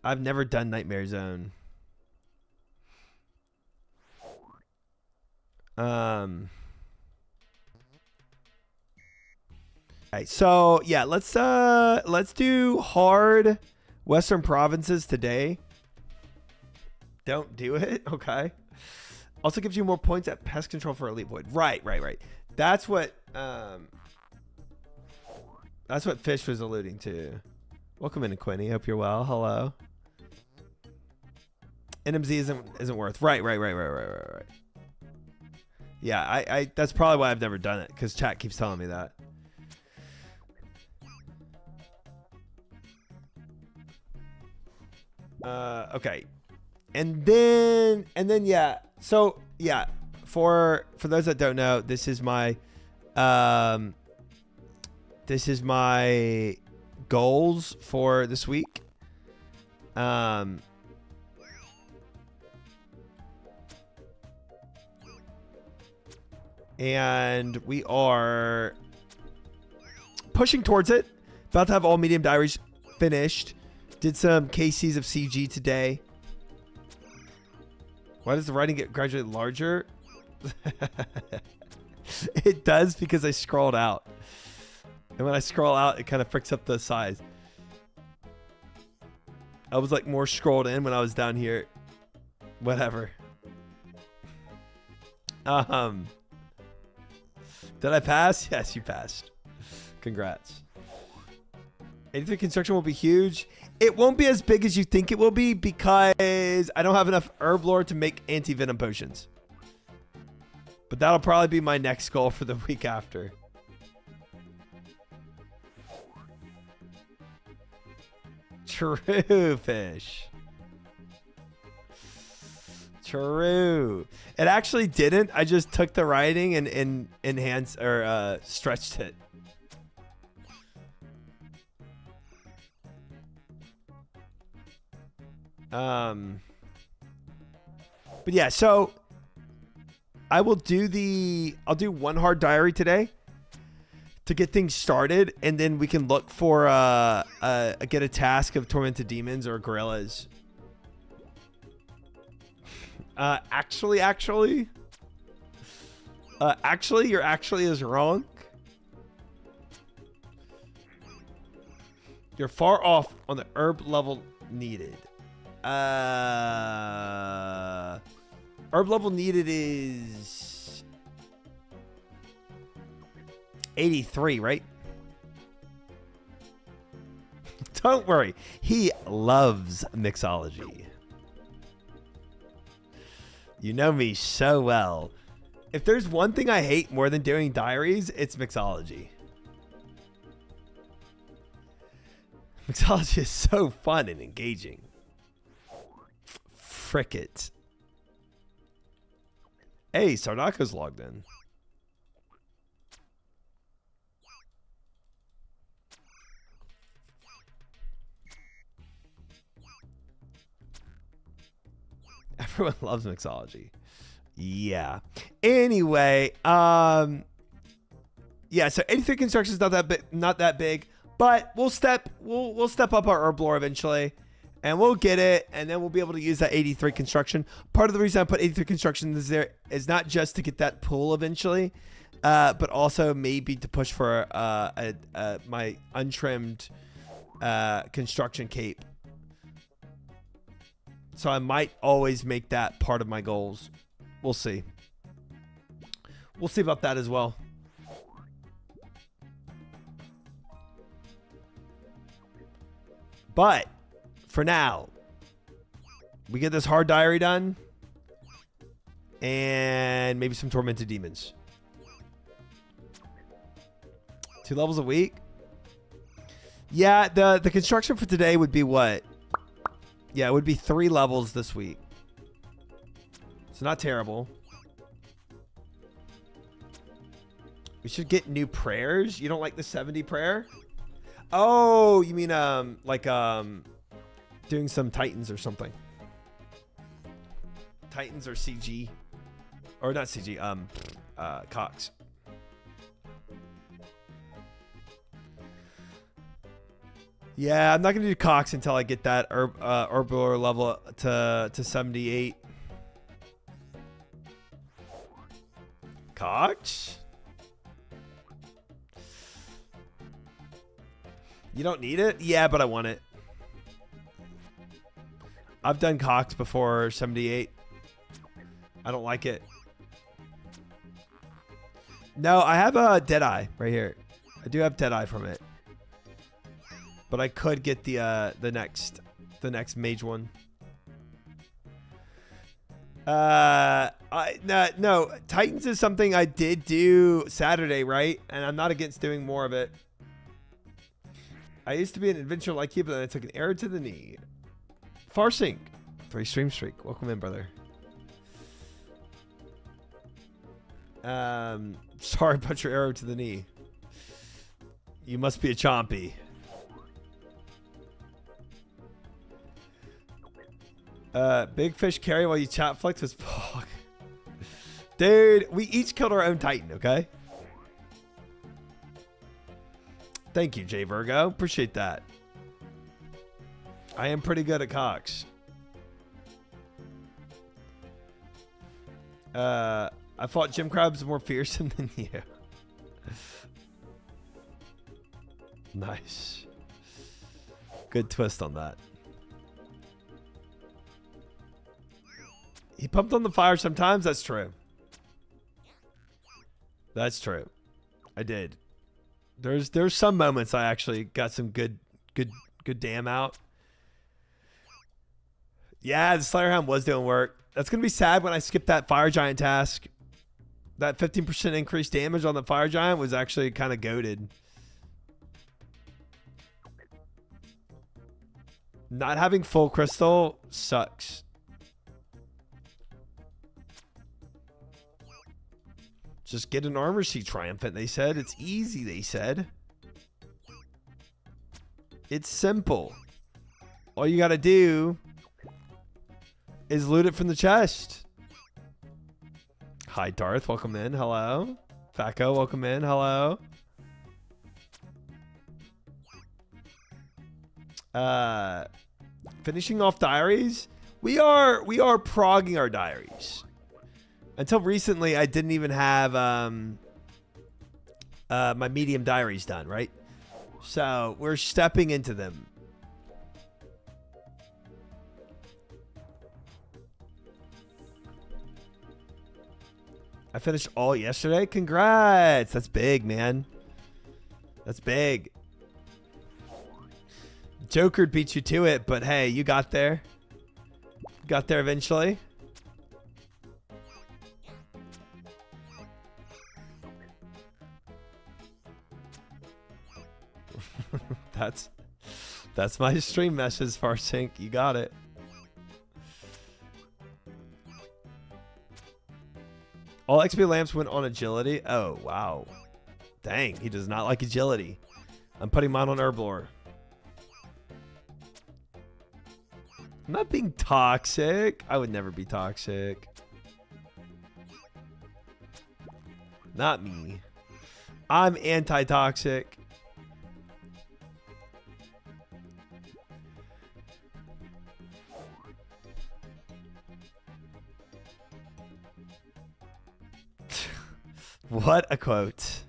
I've never done Nightmare Zone. Okay, so yeah, let's do hard Western Provinces today. Don't do it. Okay. Also gives you more points at pest control for Elite Void. Right. That's what Fish was alluding to. Welcome in, Quinny. Hope you're well. Hello. NMZ isn't worth. Right. Yeah, I that's probably why I've never done it, because chat keeps telling me that. Okay. And then yeah. So yeah, for those that don't know, this is my goals for this week. And we are pushing towards it. About to have all medium diaries finished. Did some KCs of CG today. Why does the writing get gradually larger? It does, because I scrolled out. And when I scroll out, it kind of fricks up the size. I was like more scrolled in when I was down here. Whatever. Did I pass? Yes, you passed. Congrats. 83 construction will be huge. It won't be as big as you think it will be, because I don't have enough herb lore to make anti-venom potions. But that'll probably be my next goal for the week after. True, fish. True. It actually didn't. I just took the writing and enhanced or stretched it. But yeah, so I'll do one hard diary today to get things started, and then we can look for get a task of tormented demons or gorillas. Actually, your actually is wrong. You're far off on the herb level needed. Herb level needed is 83, right? Don't worry. He loves mixology. You know me so well. If there's one thing I hate more than doing diaries, it's mixology. Mixology is so fun and engaging. Frick it. Hey, Sardako's logged in. Everyone loves mixology. Yeah. Anyway, yeah, so 83 construction is not that big, but we'll step up our herb lore eventually, and we'll get it, and then we'll be able to use that 83 construction. Part of the reason I put 83 construction is not just to get that pool eventually, but also maybe to push for my untrimmed construction cape. So I might always make that part of my goals. We'll see. We'll see about that as well. But for now, we get this hard diary done, and maybe some tormented demons. 2 levels a week. Yeah, the construction for today would be what? Yeah, it would be 3 levels this week. It's not terrible. We should get new prayers. You don't like the 70 prayer? Oh, you mean doing some Titans or something. Titans or CG. Or not CG, Cox. Yeah, I'm not gonna do Cox until I get that herblore level to 78. Cox? You don't need it? Yeah, but I want it. I've done Cox before 78. I don't like it. No, I have a Deadeye right here. I do have Deadeye from it. But I could get the next mage one. No, Titans is something I did do Saturday, right? And I'm not against doing more of it. I used to be an adventurer like you, but then I took an arrow to the knee. Farsync, 3 stream streak. Welcome in, brother. Sorry about your arrow to the knee. You must be a chompy. Big fish carry while you chat flex was fuck. Dude, we each killed our own Titan, okay? Thank you, Jay Virgo. Appreciate that. I am pretty good at Cox. I fought Gym Crabs more fearsome than you. Nice. Good twist on that. He pumped on the fire sometimes. That's true. That's true. I did. There's some moments I actually got some good damn out. Yeah, the Slayer Hound was doing work. That's gonna be sad when I skip that Fire Giant task. That 15% increased damage on the Fire Giant was actually kind of goated. Not having full crystal sucks. Just get an armor seat, Triumphant, they said. It's easy, they said. It's simple. All you gotta do is loot it from the chest. Hi, Darth. Welcome in. Hello. Faco, welcome in. Hello. Finishing off diaries. We are progging our diaries. Until recently, I didn't even have my medium diaries done, right? So we're stepping into them. I finished all yesterday. Congrats. That's big, man. That's big. Joker beat you to it, but hey, you got there. Got there eventually. That's my stream message, Farsync. You got it. All XP lamps went on agility. Oh, wow. Dang, he does not like agility. I'm putting mine on Herblore. I'm not being toxic. I would never be toxic. Not me. I'm anti-toxic. What a quote.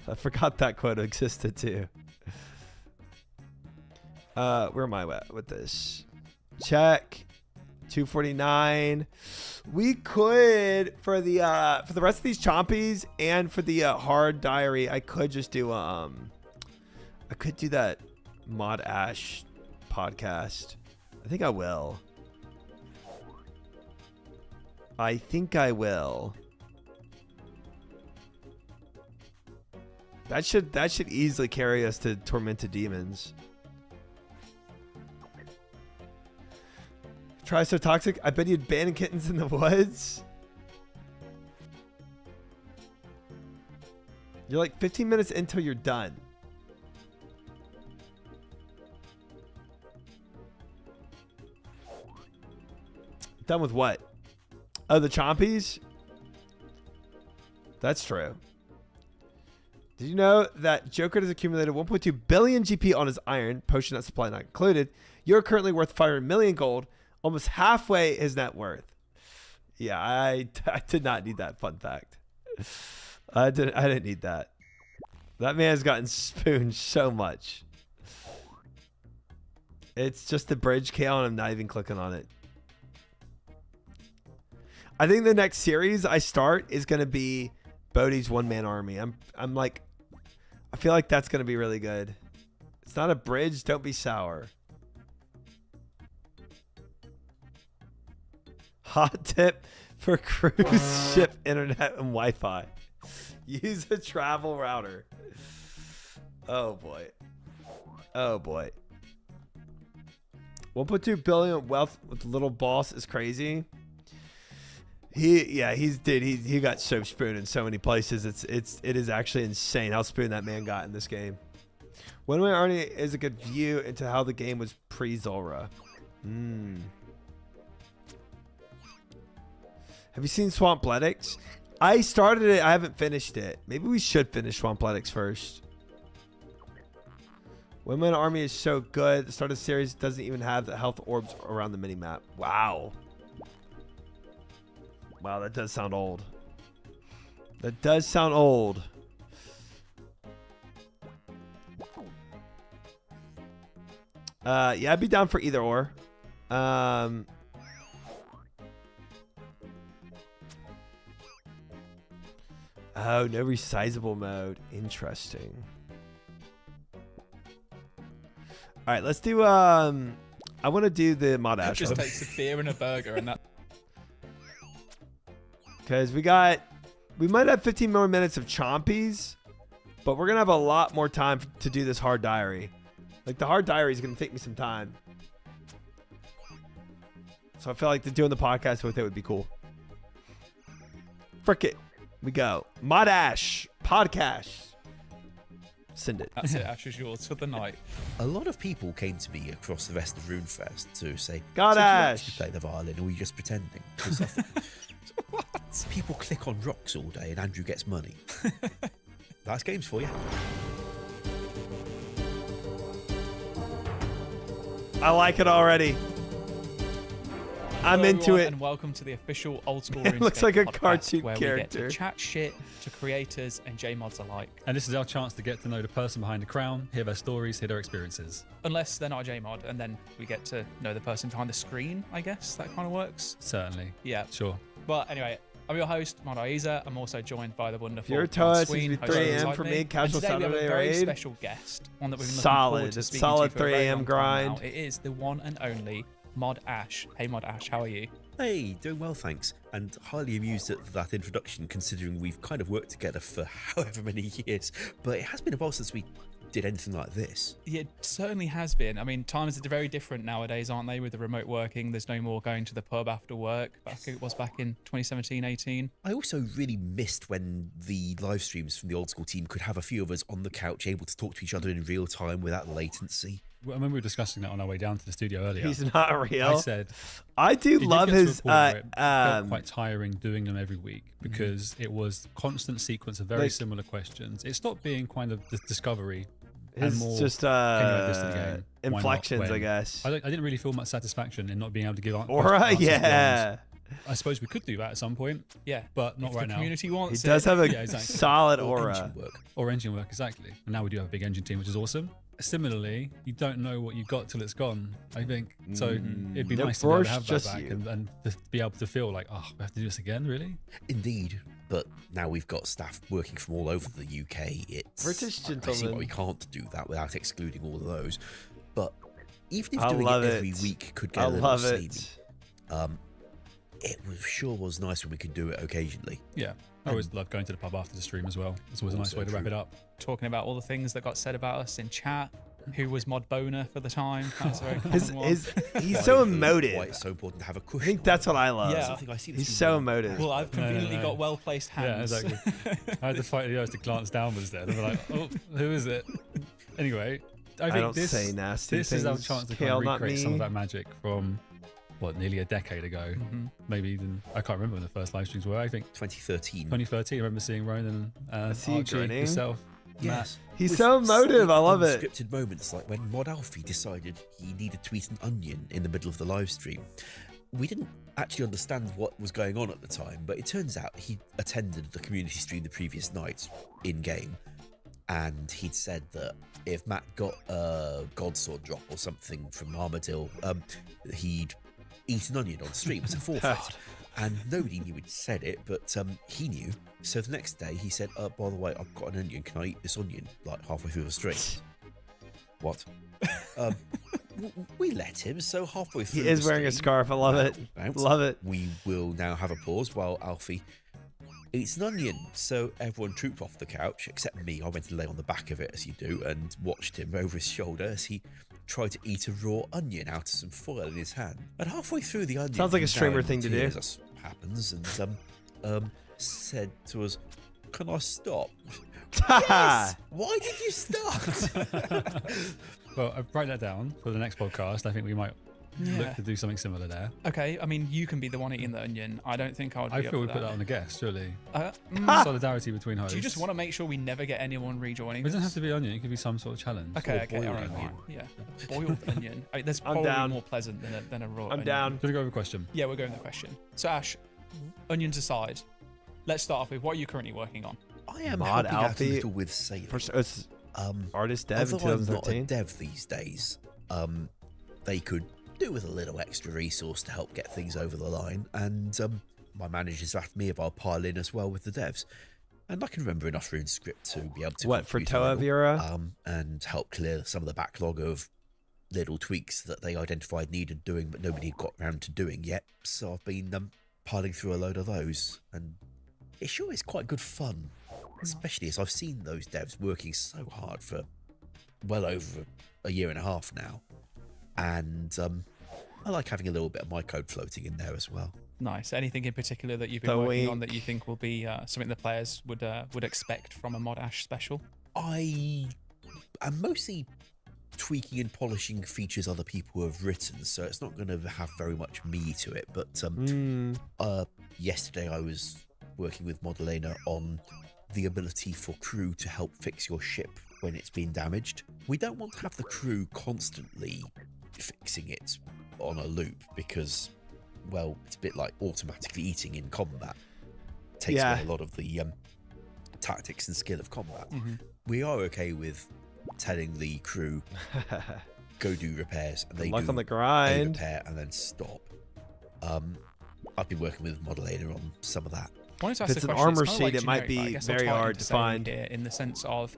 I forgot that quote existed too. Where am I at with this? Check. 249. We could for the rest of these chompies and for the hard diary, I could just do I could do that Mod Ash podcast. I think I will. I think I will. That should easily carry us to Tormented Demons. Try so toxic. I bet you'd abandon kittens in the woods. You're like 15 minutes until you're done. Done with what? Oh, the chompies? That's true. Did you know that Joker has accumulated 1.2 billion GP on his iron, potion net supply not included? You're currently worth 500 million gold, almost halfway his net worth. Yeah, I did not need that fun fact. I didn't need that. That man's gotten spooned so much. It's just a bridge KO and I'm not even clicking on it. I think the next series I start is going to be Bodhi's one-man army. I'm like, I feel like that's going to be really good. It's not a bridge. Don't be sour. Hot tip for cruise ship internet and Wi-Fi. Use a travel router. Oh boy. Oh boy. 1.2 billion wealth with little boss is crazy. He got so spooned in so many places. It is actually insane how spooned that man got in this game. One way Arnie is a good view into how the game was pre-Zulrah. Have you seen Swampletics? I started it. I haven't finished it. Maybe we should finish Swampletics first. Women Army is so good. The start of the series doesn't even have the health orbs around the minimap. Wow. Wow, that does sound old. That does sound old. Yeah, I'd be down for either or. Oh, no resizable mode. Interesting. All right, let's do I want to do the mod ash. Just takes a beer and a burger and that. Because we might have 15 more minutes of chompies, but we're going to have a lot more time to do this hard diary. Like, the hard diary is going to take me some time. So I feel like doing the podcast with it would be cool. Frick it. We go. Mod Ash. Podcast. Send it. That's it. Ash is yours for the night. A lot of people came to me across the rest of RuneFest to say, God, so do you Ash. actually play the violin, or are you just pretending? 'Cause I think what? People click on rocks all day and Andrew gets money. That's games for you. I like it already. I'm Hello, into everyone, it. And welcome to the official Old School It RuneScape looks like a podcast, cartoon where character. we get to chat shit to creators and J-mods alike. And this is our chance to get to know the person behind the crown, hear their stories, hear their experiences. Unless they're not a J-mod, and then we get to know the person behind the screen, I guess. That kind of works. Certainly. Yeah. Sure. But anyway, I'm your host, Mod Aiza. I'm also joined by the wonderful Your Mod toast Sween, is host 3 a.m. alongside for me. me, casual and today we have a Saturday very raid. special guest, one that we've been looking Solid. forward to It's speaking solid to for a 3 very a.m. long time grind. now. It is the one and only Mod Ash. Hey, Mod Ash, how are you? Hey, doing well, thanks. And highly amused at that introduction, considering we've kind of worked together for however many years. But it has been a while since we did anything like this. Yeah, it certainly has been. I mean, times are very different nowadays, aren't they, with the remote working? There's no more going to the pub after work. It was back in 2017, 18. I also really missed when the live streams from the old school team could have a few of us on the couch able to talk to each other in real time without latency. I remember we were discussing that on our way down to the studio earlier. He's not real. I said, I do it did love get to a his. point where it felt quite tiring doing them every week because it was constant sequence of very Like- similar questions. It stopped being kind of the discovery and His more. just can you add this to the game? Why not? inflections, I When? guess. I didn't really feel much satisfaction in not being able to give Aura, answers to yeah. ones. I suppose we could do that at some point, Yeah. but not If right the now. community He wants does it. have a Yeah, exactly. solid Or aura. engine work. Or engine work, exactly. And now we do have a big engine team, which is awesome. Similarly, you don't know what you've got till it's gone, I think. So it'd be Yep, nice to be able to Borsch, have that just back you. and to be able to feel like, oh, we have to do this again, really? Indeed, but now we've got staff working from all over the UK. It's British I see why gentlemen. we can't do that without excluding all of those. But even if I doing love it every it. week could get I a little love samey, it. sure was nice when we could do it occasionally. Yeah. I always love going to the pub after the stream as well. It's always a nice Also way to wrap true. it up. Talking about all the things that got said about us in chat. Who was Mod Boner for the time? That's a very common He's Why so the- emotive. Why it's so important to have a I cushion. think that's what I love. Yeah. Something I see this He's in so real- emotive. Well, I've conveniently no. got well-placed hands. Yeah, exactly. I had to fight the eyes to glance downwards there. They were like, oh, who is it? Anyway, I think don't this, say nasty this is our things, chance to kind Kale, of not recreate some me. of that magic from, nearly a decade ago. Maybe even, I can't remember when the first live streams were. I think 2013. 2013. I remember seeing Ronan, see you Archie, grinning. yourself, Yes. He's With so emotive. I love it. Scripted moments like when Mod Alfie decided he needed to eat an onion in the middle of the live stream. We didn't actually understand what was going on at the time, but it turns out he attended the community stream the previous night in game, and he'd said that if Matt got a Godsword drop or something from Armadillo, he'd eat an onion on stream as a forfeit. And nobody knew he'd said it, but he knew. So the next day he said, by the way, I've got an onion. Can I eat this onion? Like halfway through the stream. What? We let him, so halfway through. He is the wearing a stream, scarf. I love it. bounce, Love it. We will now have a pause while Alfie eats an onion. So everyone trooped off the couch except me. I went to lay on the back of it, as you do, and watched him over his shoulder as he tried to eat a raw onion out of some foil in his hand. And halfway through the onion, Sounds like a he streamer down thing to do. tears, as happens, and said to us, "Can I stop?" Yes! Why did you start? Well, I've write that down for the next podcast. I think we might look to do something similar there. Okay, I mean, you can be the one eating the onion. I don't think I would. I be feel up we for put that on the guest, surely. Solidarity between hosts. Do you just want to make sure we never get anyone rejoining? It doesn't have us? to be onion. It could be some sort of challenge. Okay, boiled all right, onion. yeah, boiled onion. I mean, that's I'm probably down. more pleasant than a raw. I'm onion. down. Should we go over a question? Yeah, we're going to the question. So Ash, onions aside, let's start off with what are you currently working on? I am Mod helping out a Alfie. little with sailing. It's artist dev in Although I'm not a 2013. dev these days, they could do with a little extra resource to help get things over the line. And my managers asked me if I'll pile in as well with the devs. And I can remember enough rune script to be able to What, for contribute a Toa little, Vera? and help clear some of the backlog of little tweaks that they identified needed doing, but nobody had got around to doing yet. So I've been piling through a load of those, and it sure is quite good fun, especially as I've seen those devs working so hard for well over a year and a half now, and I like having a little bit of my code floating in there as well. Nice. Anything in particular that you've been The working on week. that you think will be something the players would expect from a Mod Ash special? I am mostly tweaking and polishing features other people have written, so it's not going to have very much me to it. But yesterday I was working with Modelena on the ability for crew to help fix your ship when it's been damaged. We don't want to have the crew constantly fixing it on a loop because, well, it's a bit like automatically eating in combat. It takes away a lot of the tactics and skill of combat. We are okay with telling the crew go do repairs, and they Luck do on the a grind. repair and then stop. I've been working with Modelena on some of that. I wanted to If ask it's the an question, armor kinda like seat, it might generic, but I be guess I'll very tie it hard into to sailing find. here in the sense of,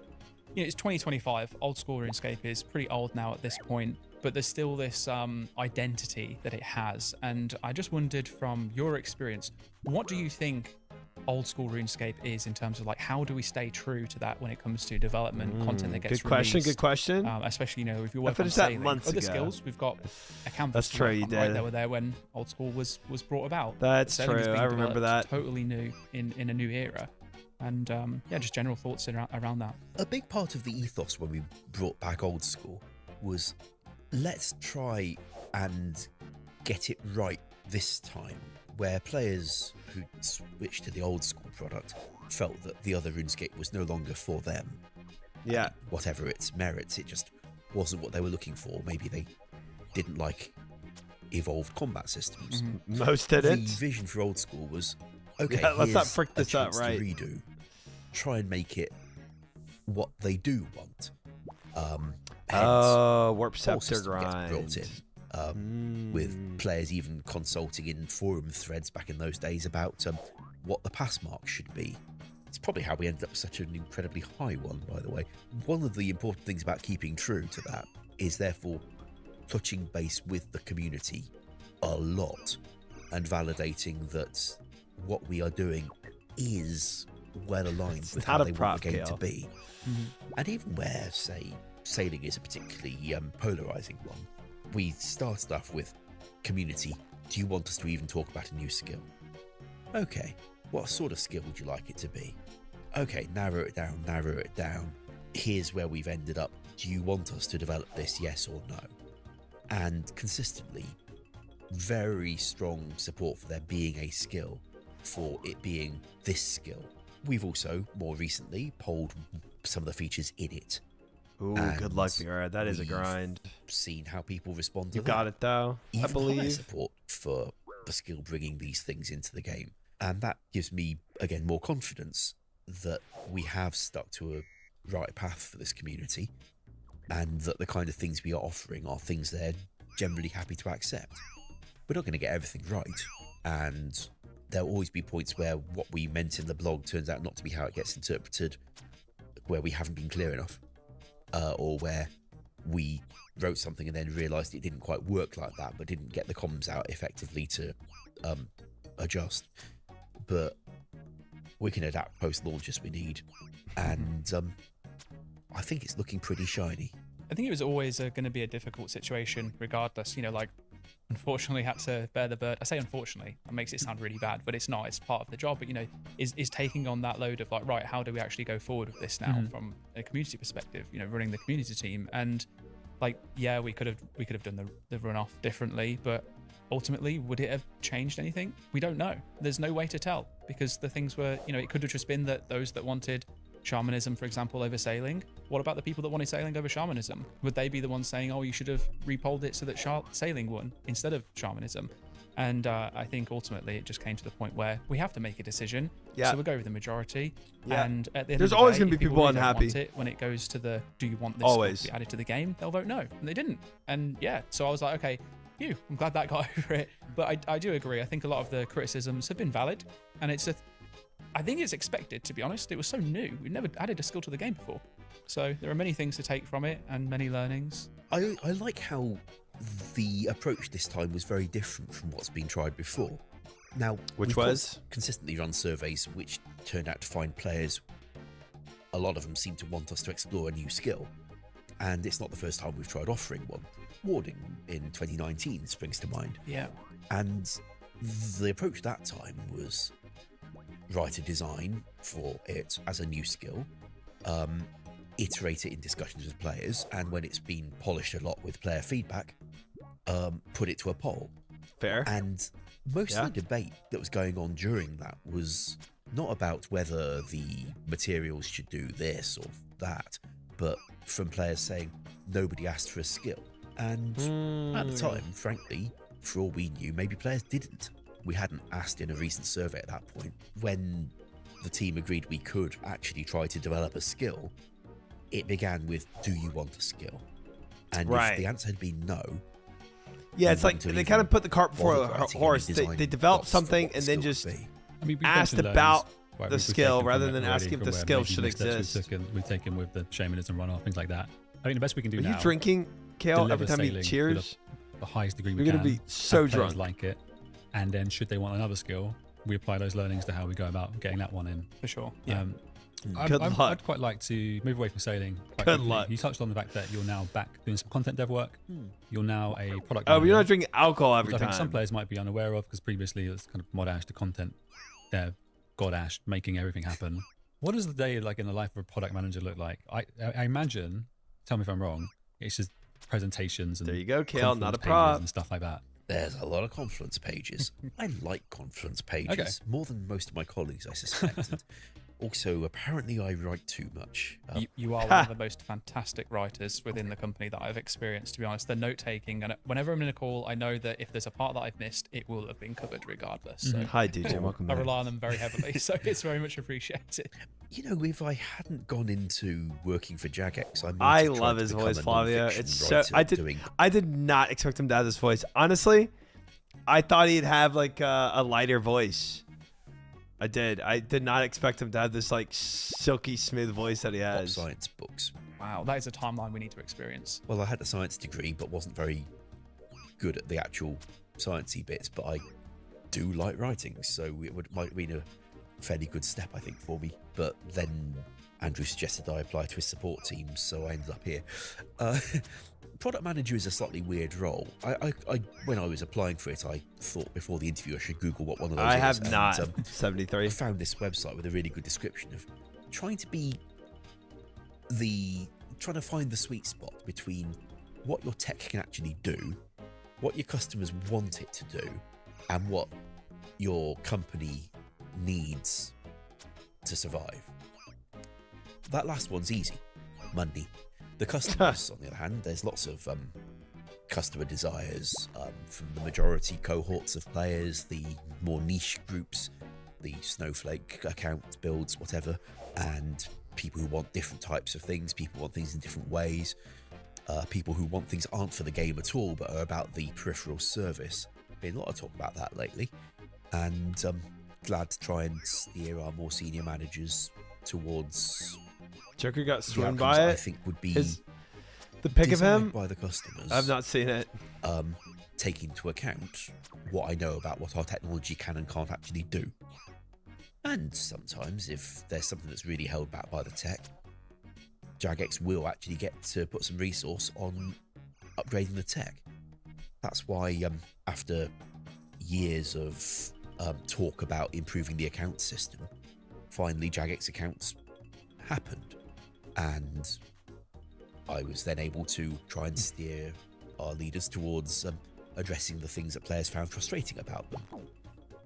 it's 2025. Old school RuneScape is pretty old now at this point, but there's still this identity that it has. And I just wondered, from your experience, what do you think old school RuneScape is in terms of like how do we stay true to that when it comes to development content that gets Good question. released? Good question. Especially, if you I work on finished that sailing. months Other ago. skills, we've got a canvas. That's to true, work you on, right? did. They were there when old school was brought about. That's Sailing is true. being I remember developed that. totally new in a new era. And just general thoughts around that. A big part of the ethos when we brought back old school was let's try and get it right this time, where players who switched to the old school product felt that the other RuneScape was no longer for them. Yeah. And whatever its merits, it just wasn't what they were looking for. Maybe they didn't like evolved combat systems. Most The didn't. vision for old school was, okay, Yeah, let's not here's frick a this up, chance right? to redo. Try and make it what they do want. Hence, Warp whole Scepter system gets grind. brought in, with players even consulting in forum threads back in those days about what the pass mark should be. It's probably how we ended up with such an incredibly high one, by the way. One of the important things about keeping true to that is therefore touching base with the community a lot and validating that what we are doing is well aligned It's with not how a they want prop the game kill. to be. And even where, say, sailing is a particularly polarizing one, we started off with community. Do you want us to even talk about a new skill? Okay, what sort of skill would you like it to be? Okay, narrow it down. Here's where we've ended up. Do you want us to develop this, yes or no? And consistently, very strong support for there being a skill, for it being this skill. We've also, more recently, polled some of the features in it. Ooh, And good luck, Vera. That is a we've grind. Seen how people respond to You that. got it, though. Even I higher believe. support for the skill bringing these things into the game. And that gives me, again, more confidence that we have stuck to a right path for this community, and that the kind of things we are offering are things they're generally happy to accept. We're not going to get everything right, and there'll always be points where what we meant in the blog turns out not to be how it gets interpreted, where we haven't been clear enough, or where we wrote something and then realised it didn't quite work like that, but didn't get the comms out effectively to adjust. But we can adapt post-launch as we need, and I think it's looking pretty shiny. I think it was always going to be a difficult situation, regardless. Like, unfortunately, had to bear the burden. I say unfortunately, that makes it sound really bad, but it's not. It's part of the job. But is taking on that load of like, right, how do we actually go forward with this now from a community perspective? Running the community team, and like, yeah, we could have done the runoff differently, but ultimately, would it have changed anything? We don't know. There's no way to tell, because the things were, it could have just been that those that wanted shamanism, for example, over sailing. What about the people that wanted sailing over shamanism? Would they be the ones saying, oh, you should have repolled it so that sailing won instead of shamanism? And I think ultimately it just came to the point where we have to make a decision. Yeah. So we'll go with the majority. Yeah. And at the end There's of the always day, going to if be people really don't unhappy. want it, when it goes to the, do you want this Always. to be added to the game? They'll vote no. And they didn't. And yeah, so I was like, okay, I'm glad that got over it. But I do agree. I think a lot of the criticisms have been valid. And I think it's expected, to be honest. It was so new. We've never added a skill to the game before. So there are many things to take from it and many learnings. I like how the approach this time was very different from what's been tried before. Now, Which we've was? consistently run surveys which turned out to find players, a lot of them seem to want us to explore a new skill. And it's not the first time we've tried offering one. Warding in 2019 springs to mind. Yeah. And the approach that time was write a design for it as a new skill, iterate it in discussions with players, and when it's been polished a lot with player feedback, put it to a poll. Fair. And most of the debate that was going on during that was not about whether the materials should do this or that, but from players saying nobody asked for a skill. And at the time, frankly, for all we knew, maybe players didn't. We hadn't asked in a recent survey at that point. When the team agreed we could actually try to develop a skill, it began with, do you want a skill? And if the answer had been no, yeah, it's like they kind of put the cart before the horse. They developed dots something for what and the then skill just would be. I mean, we've asked mentioned about learnings, right? the We've skill taken rather from than it asking already, if the from where skill maybe should missteps exist. We've taken with the shamanism runoff, things like that. I think the best we can do Are now. you drinking, Kale, deliver every time you sailing to cheers? the highest degree we You're can. gonna be so have players drunk. like it, and then should they want another skill, we apply those learnings to how we go about getting that one in. For sure. Yeah. Good luck. I'd quite like to move away from sailing. quite Good quickly. luck. You touched on the fact that you're now back doing some content dev work. You're now a product. Oh, but you're manager, not drinking alcohol which every I think time. some players might be unaware of, because previously it was kind of mod ash to content dev, god ash, making everything happen. What does the day like in the life of a product manager look like? I imagine, tell me if I'm wrong, it's just presentations and There you go, Kale, not a Confluence pages prop. and stuff like that. There's a lot of Confluence pages. I like Confluence pages more than most of my colleagues, I suspect. And also, apparently, I write too much. You are one of the most fantastic writers within the company that I've experienced, to be honest. The note taking, and whenever I'm in a call, I know that if there's a part that I've missed, it will have been covered regardless. So Hi, DJ. Welcome I back. rely on them very heavily, so it's very much appreciated. You know, if I hadn't gone into working for Jagex, I might I have tried love to his become voice, a Flavio. non-fiction It's so. writer I did not expect him to have this voice. Honestly, I thought he'd have like a lighter voice. I did. I did not expect him to have this like silky smooth voice that he pop has. science books. Wow, that is a timeline we need to experience. Well, I had a science degree, but wasn't very good at the actual sciencey bits. But I do like writing, so might have been a fairly good step, I think, for me. But then Andrew suggested I apply to his support team, so I ended up here. Product manager is a slightly weird role. I when I was applying for it, I thought before the interview I should Google what one of those is. I have and, not. I 73. found this website with a really good description of trying to find the sweet spot between what your tech can actually do, what your customers want it to do, and what your company needs to survive. That last one's easy. Money. The customers, on the other hand, there's lots of customer desires from the majority cohorts of players, the more niche groups, the Snowflake account builds, whatever, and people who want different types of things, people want things in different ways, people who want things aren't for the game at all but are about the peripheral service. Been a lot of talk about that lately, and glad to try and steer our more senior managers towards Joker got the swooned outcomes by I it. think would be The pic of designed him? by the customers. I've not seen it. Taking into account what I know about what our technology can and can't actually do. And sometimes, if there's something that's really held back by the tech, Jagex will actually get to put some resource on upgrading the tech. That's why, after years of talk about improving the account system, finally Jagex accounts happened. And I was then able to try and steer our leaders towards addressing the things that players found frustrating about them.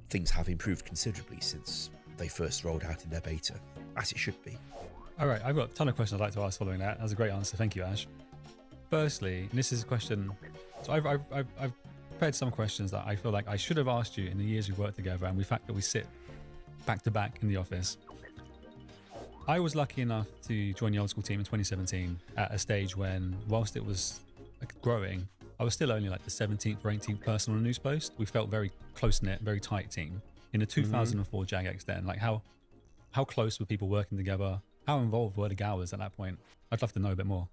Things have improved considerably since they first rolled out in their beta, as it should be. All right, I've got a ton of questions I'd like to ask following that. That was a great answer. Thank you, Ash. Firstly, and this is a question. So I've prepared some questions that I feel like I should have asked you in the years we've worked together and the fact that we sit back to back in the office. I was lucky enough to join the old school team in 2017 at a stage when, whilst it was growing, I was still only like the 17th or 18th person on a news post. We felt very close-knit, very tight team. In the 2004 Jagex then, like how close were people working together? How involved were the Gowers at that point? I'd love to know a bit more.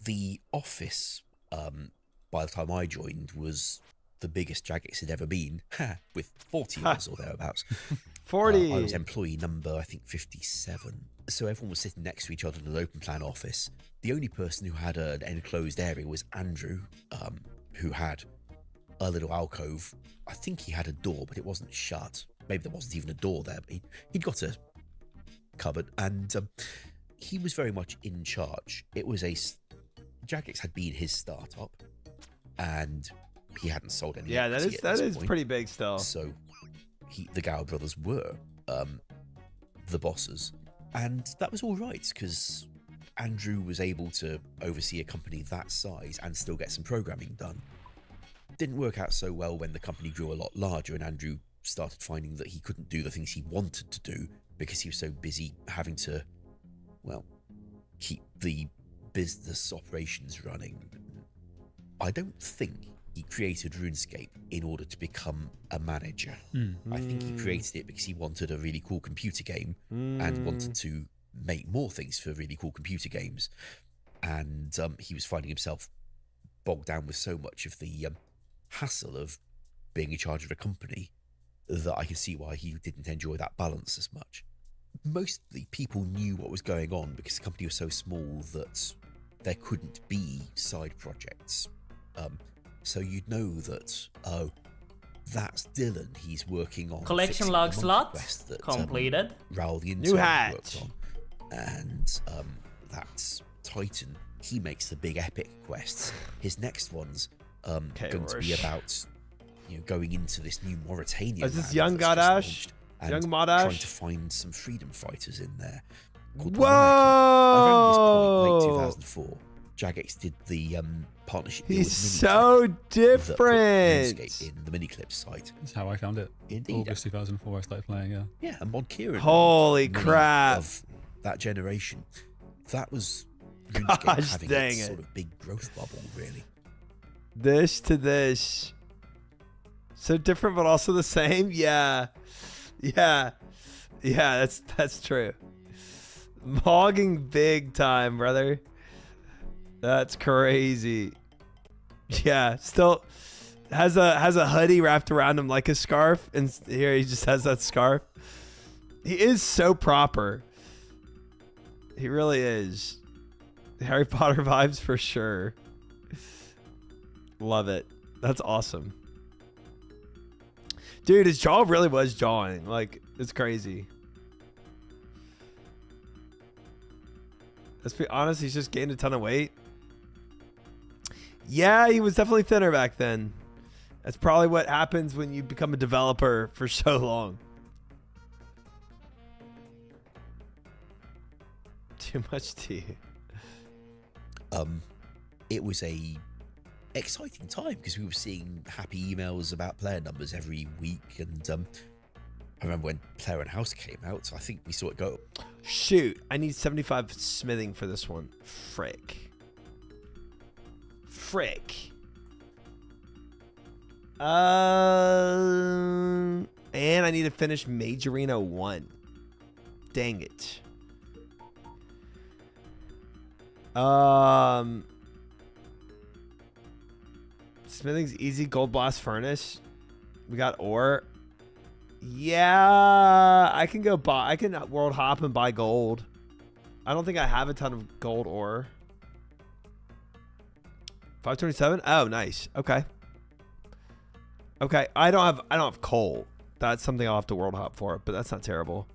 The office, by the time I joined, was the biggest Jagex had ever been, with 40 of us or thereabouts. 40. I was employee number, I think, 57. So everyone was sitting next to each other in an open plan office. The only person who had an enclosed area was Andrew, who had a little alcove. I think he had a door, but it wasn't shut. Maybe there wasn't even a door there, but he'd got a cupboard, and he was very much in charge. It was Jagex had been his startup, and he hadn't sold any. Yeah, that is point. pretty big still. So the Gower brothers were the bosses, and that was all right because Andrew was able to oversee a company that size and still get some programming done. Didn't work out so well when the company grew a lot larger and Andrew started finding that he couldn't do the things he wanted to do because he was so busy having to, well, keep the business operations running. I don't think he created RuneScape in order to become a manager. I think he created it because he wanted a really cool computer game and wanted to make more things for really cool computer games. And he was finding himself bogged down with so much of the hassle of being in charge of a company that I can see why he didn't enjoy that balance as much. Mostly people knew what was going on because the company was so small that there couldn't be side projects. So you'd know that, oh, that's Dylan. He's working on Collection fixing log the slot quest that completed. Raoul the New intern hatch. worked on. And that's Titan. He makes the big epic quests. His next one's going to be about going into this new Mauritania. Is this land young that's just Godash? launched and Young Modash? trying to find some freedom fighters in there. Called Whoa! Around this point, late 2004, Jagex did the partnership deal He's with so Miniclip that put different. RuneScape in the Miniclip site. That's how I found it. Indeed. August 2004 I started playing, yeah. Yeah, and Mod Kieran. Holy many crap. Of that generation. That was Gosh RuneScape having dang its it. sort of big growth bubble, really. This to this. So different, but also the same. Yeah. That's true. Mogging big time, brother. That's crazy. Yeah, still has a hoodie wrapped around him like a scarf, and here he just has that scarf. He is so proper. He really is. Harry Potter vibes for sure. Love it. That's awesome. Dude, his jaw really was jawing. Like, it's crazy. Let's be honest, he's just gained a ton of weight. Yeah, he was definitely thinner back then. That's probably what happens when you become a developer for so long. Too much tea. It was a exciting time because we were seeing happy emails about player numbers every week, and I remember when Player and House came out, I think we saw it go. Shoot, I need 75 smithing for this one. Frick. And I need to finish Mage Arena 1. Dang it. Smithing's easy. Gold blast furnace. We got ore. Yeah, I can go buy. I can world hop and buy gold. I don't think I have a ton of gold ore. 527. Oh, nice. Okay. Okay. I don't have coal. That's something I'll have to world hop for, but that's not terrible.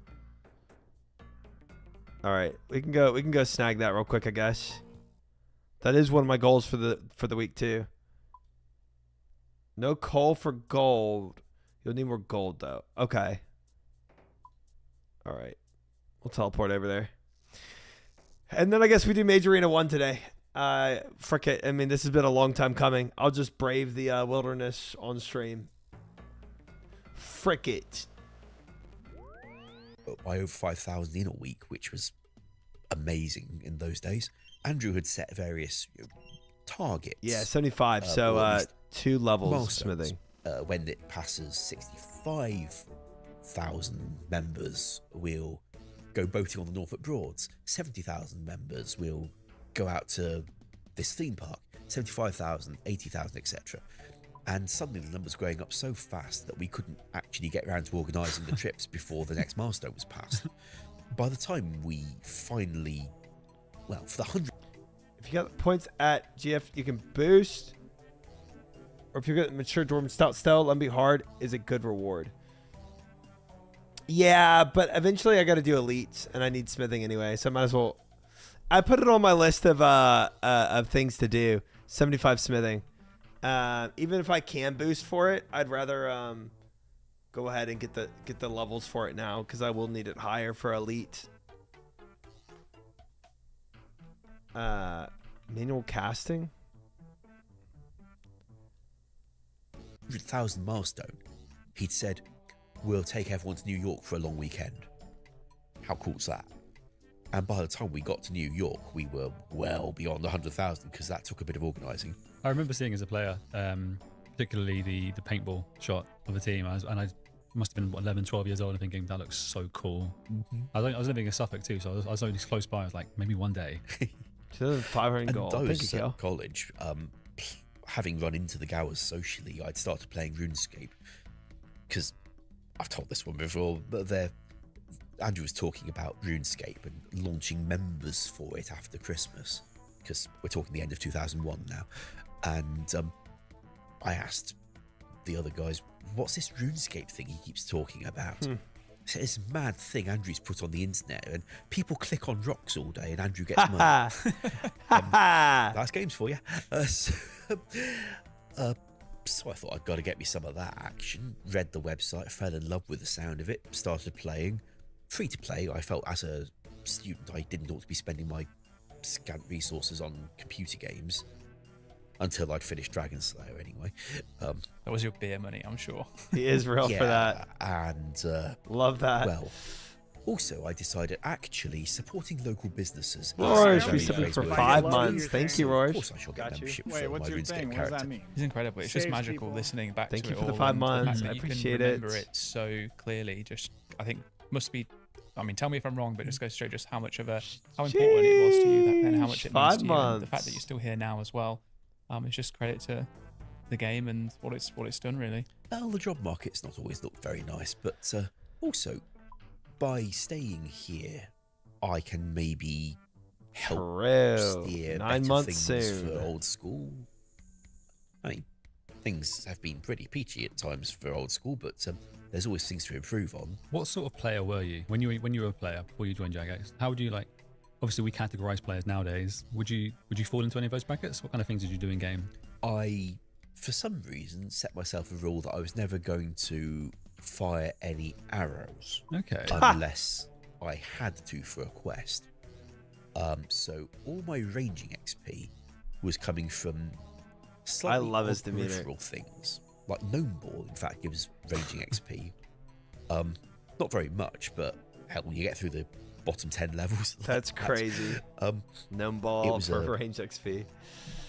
All right, we can go snag that real quick, I guess. That is one of my goals for the week too. No coal for gold. You'll need more gold though. Okay. All right. We'll teleport over there. And then I guess we do Major Arena 1 today. Frick it. I mean, this has been a long time coming. I'll just brave the wilderness on stream. Frick it. By over 5,000 in a week, which was amazing in those days. Andrew had set various targets. Yeah, 75. or So at least 2 levels of milestones. smithing. When it passes 65,000 members, we'll go boating on the Norfolk Broads. 70,000 members will go out to this theme park. 75,000, 80,000, etc. And suddenly the numbers were going up so fast that we couldn't actually get around to organising the trips before the next milestone was passed. By the time we finally, well, for the 100. If you got points at GF, you can boost. Or if you get mature dormant stout stell, let me be hard is a good reward. Yeah, but eventually I got to do elites, and I need smithing anyway, so I might as well. I put it on my list of things to do. 75 smithing. Even if I can boost for it, I'd rather go ahead and get the levels for it now because I will need it higher for elite. Manual casting. 100,000 milestone, he'd said, we'll take everyone to New York for a long weekend. How cool's that? And by the time we got to New York, we were well beyond 100,000 because that took a bit of organising. I remember seeing as a player, particularly the paintball shot of the team, and I must have been 11, 12 years old and thinking, that looks so cool. Mm-hmm. I was living in Suffolk too, so I was only close by. I was like, maybe one day. 500 And gold. I Thank you, was Kel. at college, having run into the Gowers socially, I'd started playing RuneScape because I've told this one before, but Andrew was talking about RuneScape and launching members for it after Christmas because we're talking the end of 2001 now. And I asked the other guys, what's this RuneScape thing he keeps talking about? It's this mad thing Andrew's put on the internet, and people click on rocks all day, and Andrew gets money. That's games for you. So I thought I'd got to get me some of that action. Read the website, fell in love with the sound of it, started playing. Free to play. I felt as a student I didn't ought to be spending my scant resources on computer games. Until I'd finished Dragon Slayer anyway. That was your beer money, I'm sure. He is real for that. And Love that. well, also I decided actually supporting local businesses. Roy, is we very subbed for praiseworthy. 5 Love months. your Thank thing. you, Roy. Of course I shall get Got you. membership Wait, for what's my your RuneScape thing? What does character. that mean? It's incredible. It's just Saves magical people. listening back Thank to you it for the all. 5 and the months. fact that I you can appreciate remember it. so clearly. Just, I think, must be. I mean, tell me if I'm wrong, but just go straight. Just how important it was to you back then, how much it means 5 to you, and the months. fact that you're still here now as well. It's just credit to the game and what it's done really. Well, the job market's not always looked very nice, but also by staying here, I can maybe help True. steer 9 better months things soon. for old school. I mean, things have been pretty peachy at times for old school, but there's always things to improve on. What sort of player were you when you were a player before you joined Jagex? How would you like? Obviously, we categorize players nowadays. Would you fall into any of those brackets? What kind of things did you do in game? I, for some reason, set myself a rule that I was never going to fire any arrows Okay. unless I had to for a quest. So all my ranging XP was coming from slightly love his odd demeanor. peripheral things. Like Gnome Ball, in fact, gives ranging XP. Not very much, but hell, when you get through the bottom 10 levels, like That's that, crazy. Gnome It ball was for a- range XP.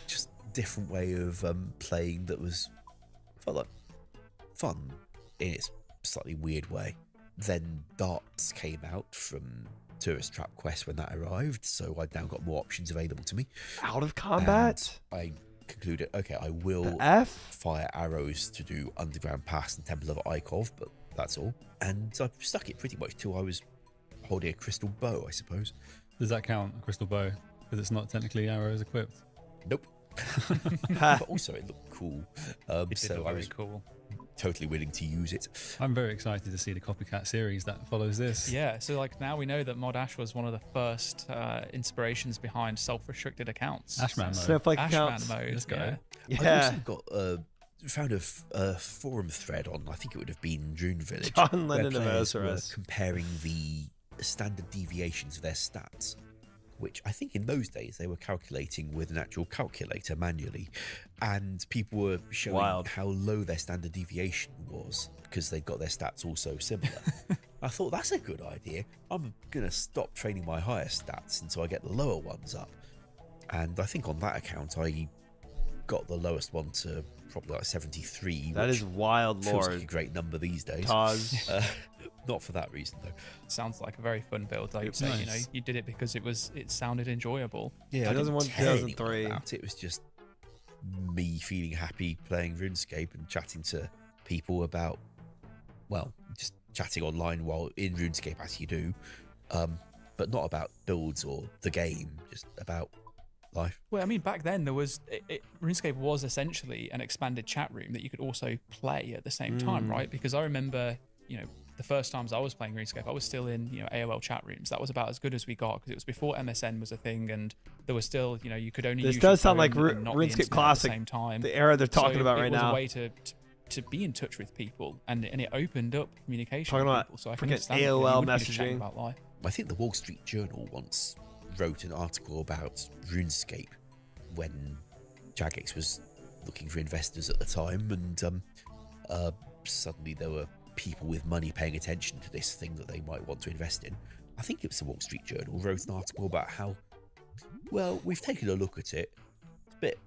just different way of playing that felt like fun in its slightly weird way. Then darts came out from Tourist Trap Quest when that arrived, so I'd now got more options available to me. Out of combat? And I concluded, okay, I will The F? fire arrows to do Underground Pass and Temple of Ikov, but that's all. And I stuck it pretty much till I was holding a crystal bow, I suppose. Does that count, a crystal bow? Because it's not technically arrows equipped. Nope. But also it looked cool. It did So look I very was cool. totally willing to use it. I'm very excited to see the Copycat series that follows this. Yeah, so like now we know that Mod Ash was one of the first inspirations behind self-restricted accounts. Ashman mode. Snowflake Ashman accounts. mode. Let's go. Yeah. Yeah. I've also got found a forum thread on, I think it would have been Rune Village, John where Lennon of players were Osiris. comparing the standard deviations of their stats, which I think in those days they were calculating with an actual calculator manually, and people were showing Wild. how low their standard deviation was because they'd got their stats all so similar. I thought, that's a good idea. I'm going to stop training my higher stats until I get the lower ones up. And I think on that account, I got the lowest one to probably like 73. That which is wild, feels Lord. like a great number these days. Taz. Not for that reason, though. Sounds like a very fun build. Like you It's say, nice. you know, you did it because it sounded enjoyable. Yeah, I didn't 2001, tell anyone 2003. about it. It was just me feeling happy playing RuneScape and chatting to people about, well, just chatting online while in RuneScape as you do, but not about builds or the game, just about life. Well, I mean, back then there was RuneScape was essentially an expanded chat room that you could also play at the same time, right? Because I remember, you know, the first times I was playing RuneScape, I was still in, you know, AOL chat rooms. That was about as good as we got because it was before MSN was a thing, and there was still, you know, you could only. This use your does sound like phone and not the RuneScape internet Classic, at the same time. the era they're talking So about it right was now. a way to be in touch with people, and it opened up communication Talking with about people. So I can freaking understand, you know, you AOL wouldn't be just chatting messaging. about life. I think the Wall Street Journal once wrote an article about RuneScape when Jagex was looking for investors at the time, and suddenly there were people with money paying attention to this thing that they might want to invest in. I think it was the Wall Street Journal wrote an article about how, well, we've taken a look at it. It's a bit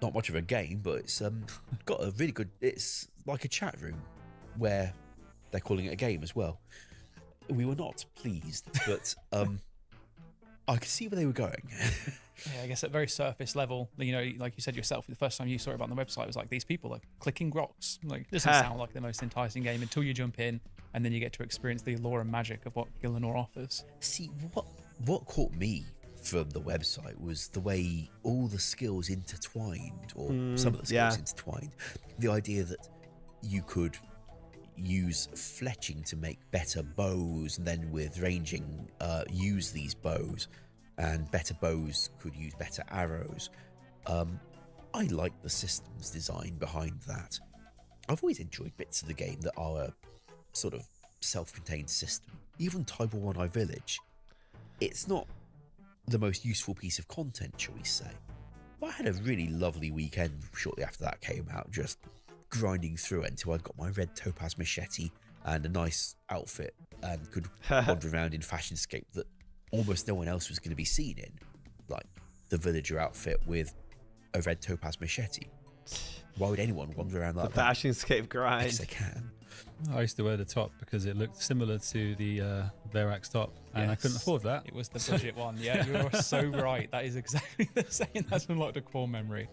not much of a game, but it's got a really good. It's like a chat room where they're calling it a game as well. We were not pleased, but I could see where they were going. Yeah, I guess at very surface level, you know, like you said yourself, the first time you saw it on the website, it was like these people are clicking rocks. Like, it doesn't sound like the most enticing game until you jump in and then you get to experience the allure and magic of what Gillinor offers. See, what caught me from the website was the way all the skills intertwined, or some of the skills intertwined. The idea that you could use fletching to make better bows, and then with ranging, use these bows, and better bows could use better arrows. I like the systems design behind that. I've always enjoyed bits of the game that are a sort of self-contained system. Even Tybal One Eye Village, it's not the most useful piece of content, shall we say. But I had a really lovely weekend shortly after that came out, just grinding through it until I'd got my red topaz machete and a nice outfit and could wander around in Fashionscape that almost no one else was going to be seen in, like the villager outfit with a red topaz machete. Why would anyone wander around The like that? Fashionscape grind. Because they can. I used to wear the top because it looked similar to the Verax top, and I couldn't Yes. afford that. It was the budget one. Yeah, you are so right. That is exactly the same. That's unlocked a core memory.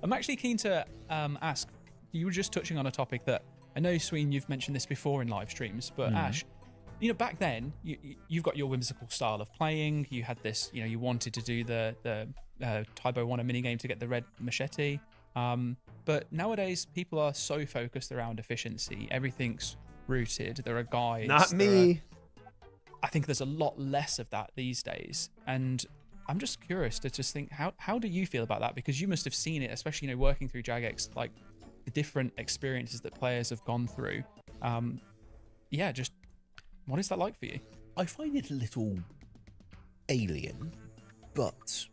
I'm actually keen to ask, you were just touching on a topic that I know, Sween, you've mentioned this before in live streams, but Ash, you know, back then, you've got your whimsical style of playing. You had this, you know, you wanted to do the Tybo 1 minigame to get the red machete. But nowadays, people are so focused around efficiency. Everything's rooted. There are guides. Not me. I think there's a lot less of that these days. And I'm just curious to just think, how do you feel about that? Because you must have seen it, especially, you know, working through Jagex, like the different experiences that players have gone through. Yeah, just what is that like for you? I find it a little alien, but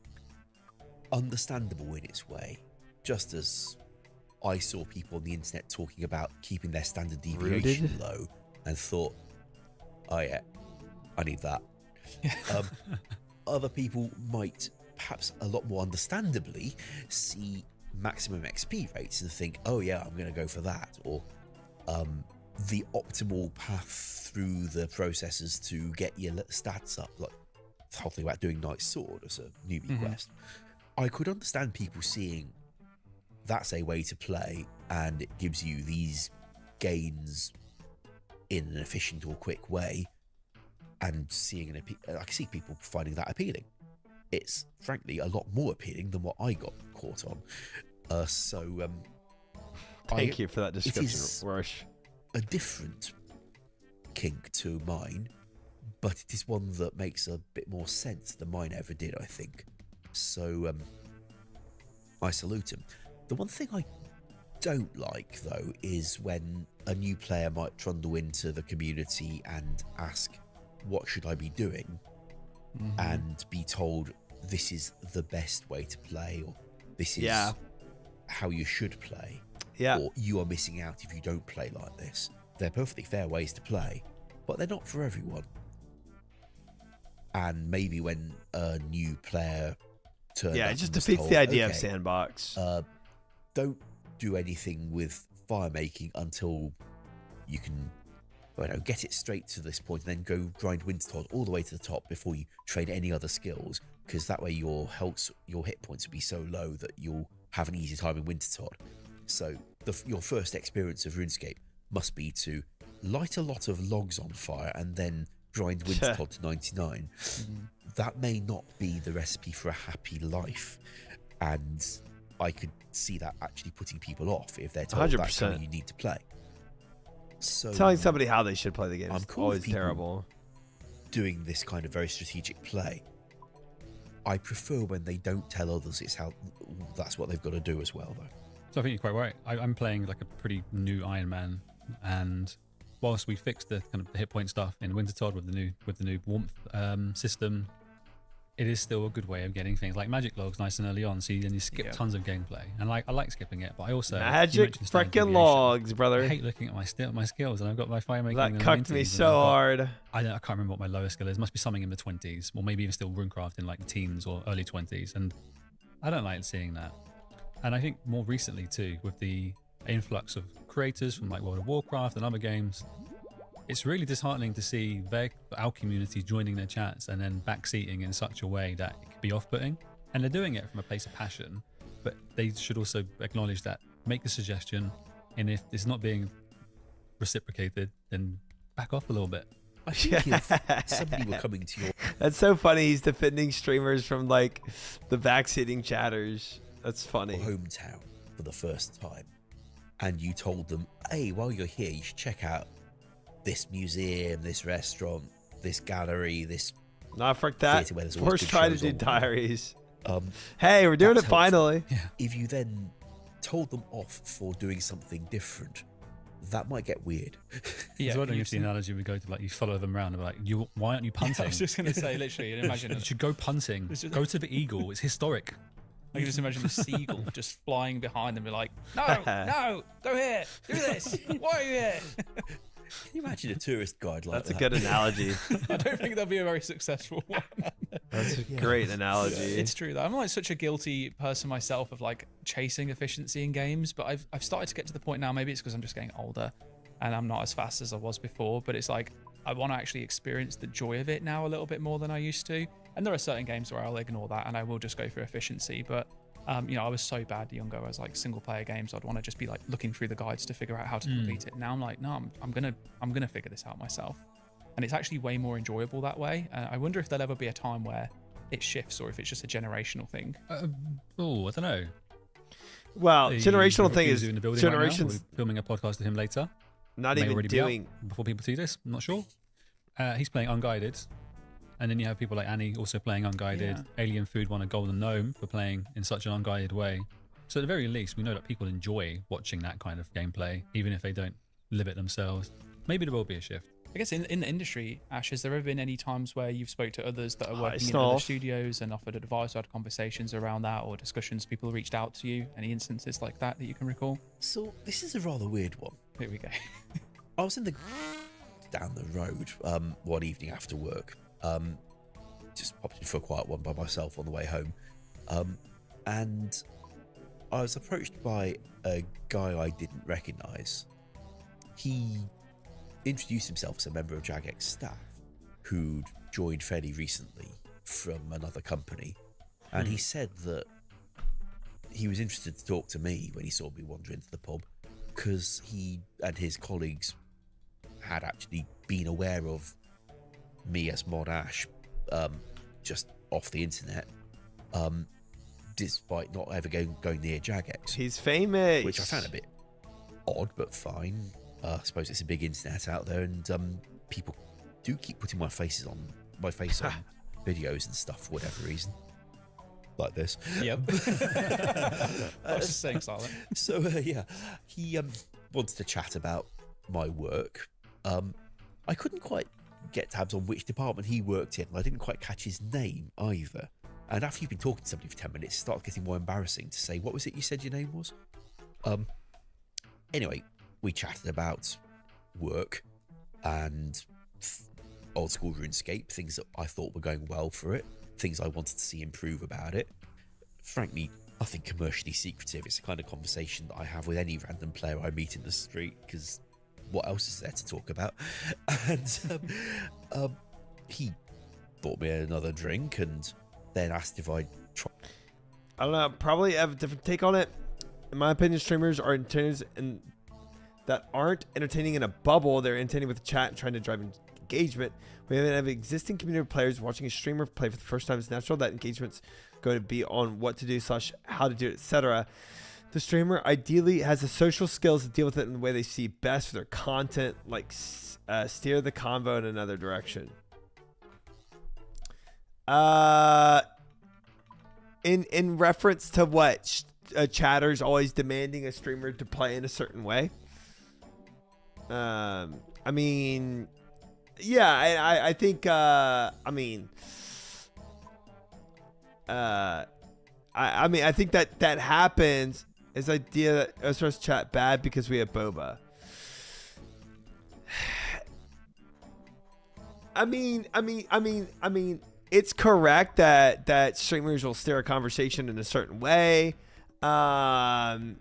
understandable in its way. Just as I saw people on the internet talking about keeping their standard deviation Rooted? low and thought, oh yeah, I need that. Other people might, perhaps a lot more understandably, see maximum XP rates and think, oh yeah, I'm going to go for that. Or the optimal path through the processes to get your stats up. Like the whole thing about doing Knight's Sword as a newbie quest. I could understand people seeing that's a way to play and it gives you these gains in an efficient or quick way, and seeing I can see people finding that appealing. It's frankly a lot more appealing than what I got caught on. Thank you for that description, it is Rush. a different kink to mine, but it is one that makes a bit more sense than mine ever did, I think. So I salute him. The one thing I don't like, though, is when a new player might trundle into the community and ask, what should I be doing? And be told this is the best way to play, or this is how you should play, or you are missing out if you don't play like this. They're perfectly fair ways to play, but they're not for everyone. And maybe when a new player turns up, it just defeats the idea of sandbox. Don't do anything with fire making until you can, get it straight to this point, and then go grind Wintertodt all the way to the top before you train any other skills, because that way your hit points will be so low that you'll have an easy time in Wintertodt. So your first experience of RuneScape must be to light a lot of logs on fire and then grind Wintertodt to 99. That may not be the recipe for a happy life, and I could see that actually putting people off if they're told 100%. that's how you need to play. So Telling somebody how they should play the game I'm is cool always with people terrible. doing this kind of very strategic play. I prefer when they don't tell others that's what they've got to do as well, though. So I think you're quite right. I'm playing like a pretty new Iron Man, and whilst we fixed the kind of hit point stuff in Wintertodt with the new warmth system, it is still a good way of getting things like magic logs nice and early on. So you skip tons of gameplay, and I like skipping it, but I also Magic freaking logs, brother. I hate looking at my skills, and I've got my fire making. That in the cucked 90s, me and so I've got- hard. I can't remember what my lowest skill is. It must be something in the 20s, or maybe even still runecraft in like the teens or early 20s, and I don't like seeing that. And I think more recently too, with the influx of creators from like World of Warcraft and other games, it's really disheartening to see our community joining their chats and then backseating in such a way that it could be off-putting. And they're doing it from a place of passion, but they should also acknowledge that, make the suggestion, and if it's not being reciprocated, then back off a little bit. I think if somebody were coming to your That's so funny. He's defending streamers from like the backseating chatters. That's funny. hometown for the first time, and you told them, hey, while you're here, you should check out this museum, this restaurant, this gallery, this Nah, fuck that. theatre where there's always First good try to shows do on. diaries. Hey, we're doing it That's helpful. finally. If you then told them off for doing something different, that might get weird. I was wondering if the analogy would go to like you follow them around and be like, why aren't you punting? I was just going to say, literally, imagine You should go punting. It's just- Go to the eagle. It's historic. I can just imagine the seagull just flying behind them, be like, no, go here, do this. Why are you here? Can you imagine a tourist guide like That's a that? good analogy. I don't think that'll be a very successful one. That's a great analogy. It's true though. I'm like such a guilty person myself of like chasing efficiency in games, but I've started to get to the point now. Maybe it's because I'm just getting older and I'm not as fast as I was before. But it's like I want to actually experience the joy of it now a little bit more than I used to. And there are certain games where I'll ignore that and I will just go for efficiency. But I was so bad younger. I was like single player games. I'd want to just be like looking through the guides to figure out how to complete it. Now I'm like, no, I'm gonna figure this out myself. And it's actually way more enjoyable that way. I wonder if there'll ever be a time where it shifts or if it's just a generational thing. I don't know. Well, Are you- generational thing is in the building right now? generations We're filming a podcast with him later. not May even already be out doing. before people see this. I'm not sure. He's playing Unguided, and then you have people like Annie also playing Unguided. Alien Food won a Golden Gnome for playing in such an unguided way. So at the very least, we know that people enjoy watching that kind of gameplay, even if they don't live it themselves. Maybe there will be a shift. I guess in the industry, Ash, has there ever been any times where you've spoke to others that are working in Snarf. other studios and offered advice or had conversations around that or discussions, people reached out to you? Any instances like that you can recall? So this is a rather weird one. Here we go. I was in the down the road one evening after work. Just popped in for a quiet one by myself on the way home. And I was approached by a guy I didn't recognise. He introduced himself as a member of Jagex staff who'd joined fairly recently from another company. And he said that he was interested to talk to me when he saw me wander into the pub, because he and his colleagues had actually been aware of me as Mod Ash, just off the internet, despite not ever going near Jagex. He's famous, which I found a bit odd, but fine. I suppose it's a big internet out there, and people do keep putting my face on videos and stuff for whatever reason, like this. Yep. I was just saying silent. So yeah, he wanted to chat about my work. I couldn't quite get tabs on which department he worked in, and I didn't quite catch his name either. And after you've been talking to somebody for 10 minutes, it starts getting more embarrassing to say, what was it you said your name was? Anyway, we chatted about work and old school RuneScape, things that I thought were going well for it, things I wanted to see improve about it. Frankly, nothing commercially secretive. It's the kind of conversation that I have with any random player I meet in the street, because what else is there to talk about? And he bought me another drink and then asked if I'd try. I don't know. Probably have a different take on it. In my opinion, streamers are entertainers that aren't entertaining in a bubble. They're entertaining with the chat and trying to drive engagement. We have existing community of players watching a streamer play for the first time. It's natural that engagement's going to be on what to do / how to do it, etc. The streamer ideally has the social skills to deal with it in the way they see best for their content, like steer the convo in another direction. In reference to what chatters always demanding a streamer to play in a certain way. I mean, yeah, I think I mean I think that happens. Is idea that OSRS chat bad because we have boba. I mean, it's correct that streamers will steer a conversation in a certain way. And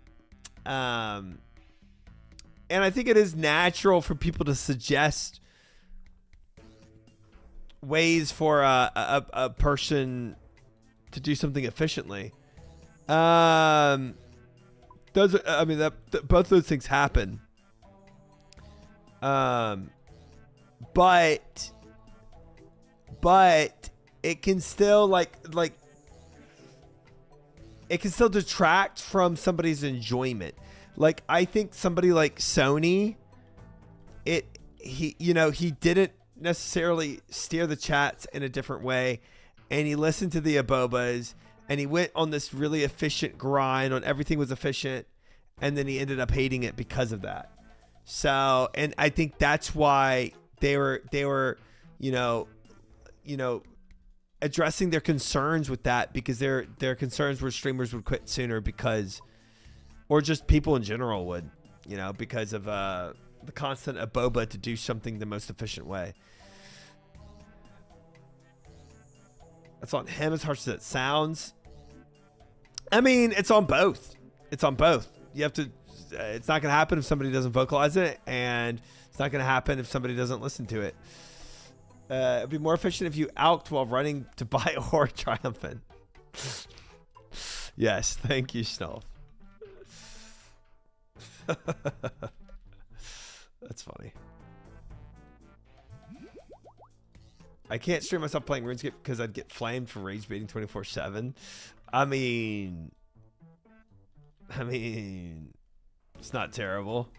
I think it is natural for people to suggest ways for a person to do something efficiently. Both those things happen. But it can still it can still detract from somebody's enjoyment. Like, I think somebody like Sony, he didn't necessarily steer the chats in a different way, and he listened to the Abobas, and he went on this really efficient grind on everything was efficient, and then he ended up hating it because of that. So, and I think that's why they were, addressing their concerns with that, because their concerns were streamers would quit sooner or just people in general would, because of the constant Aboba to do something the most efficient way. That's on him as harsh as it sounds. I mean, it's on both. You have to. It's not going to happen if somebody doesn't vocalize it, and it's not going to happen if somebody doesn't listen to it. It'd be more efficient if you alked while running to buy a Horde Triumphant. Yes, thank you, Snulf. That's funny. I can't stream myself playing RuneScape because I'd get flamed for rage baiting 24/7. I mean, it's not terrible.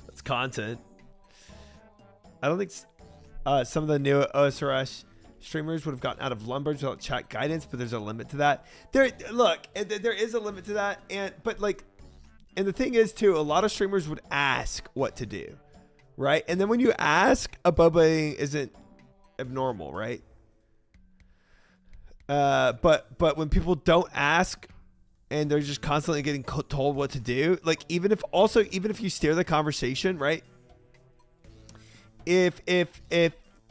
It's content. I don't think some of the new OSRS streamers would have gotten out of Lumbridge without chat guidance, but there's a limit to that. There is a limit to that, and the thing is too, a lot of streamers would ask what to do, right? And then when you ask, Abobaing isn't abnormal, right? But when people don't ask and they're just constantly getting told what to do, like even if you steer the conversation, right? If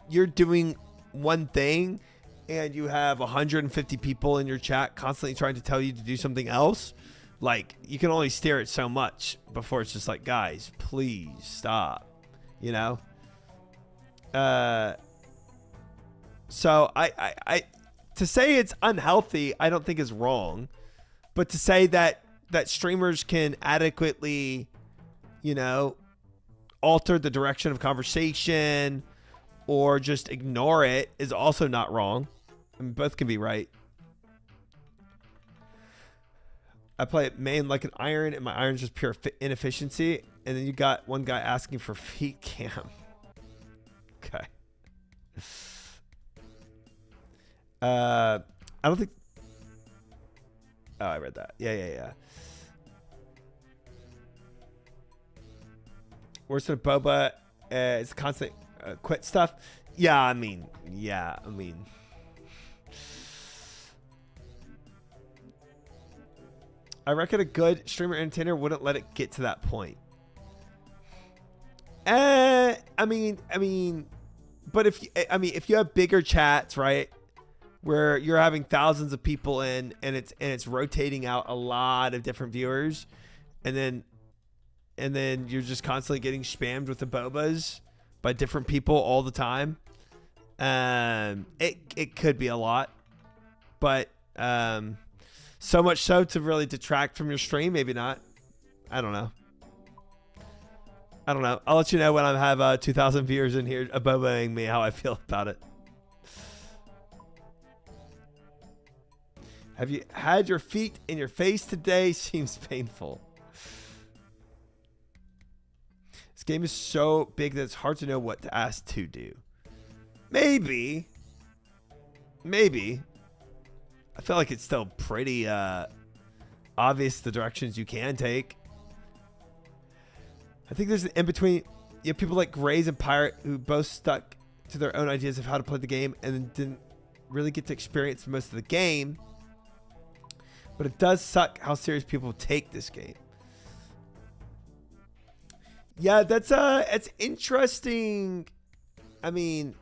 you're doing one thing and you have 150 people in your chat constantly trying to tell you to do something else, like, you can only steer it so much before it's just like, guys, please stop, so I to say it's unhealthy, I don't think is wrong, But to say that streamers can adequately, alter the direction of conversation or just ignore it is also not wrong. I mean, both can be right. I play it main like an iron, and my iron's just pure inefficiency. And then you got one guy asking for feet cam. Okay. I don't think. Oh, I read that. Yeah. Worse than boba. It's constant quit stuff. I mean. I reckon a good streamer entertainer wouldn't let it get to that point. I mean, but if you have bigger chats, right, where you're having thousands of people in, and it's rotating out a lot of different viewers, and then you're just constantly getting spammed with the bobas by different people all the time. It could be a lot, but so much so to really detract from your stream, maybe not. I don't know. I'll let you know when I have 2,000 viewers in here bobaing me how I feel about it. Have you had your feet in your face today? Seems painful. This game is so big that it's hard to know what to ask to do. Maybe. I feel like it's still pretty obvious the directions you can take. I think there's an in-between. You have people like Grays and Pirate who both stuck to their own ideas of how to play the game and then didn't really get to experience most of the game. But it does suck how serious people take this game. Yeah, it's interesting. I mean,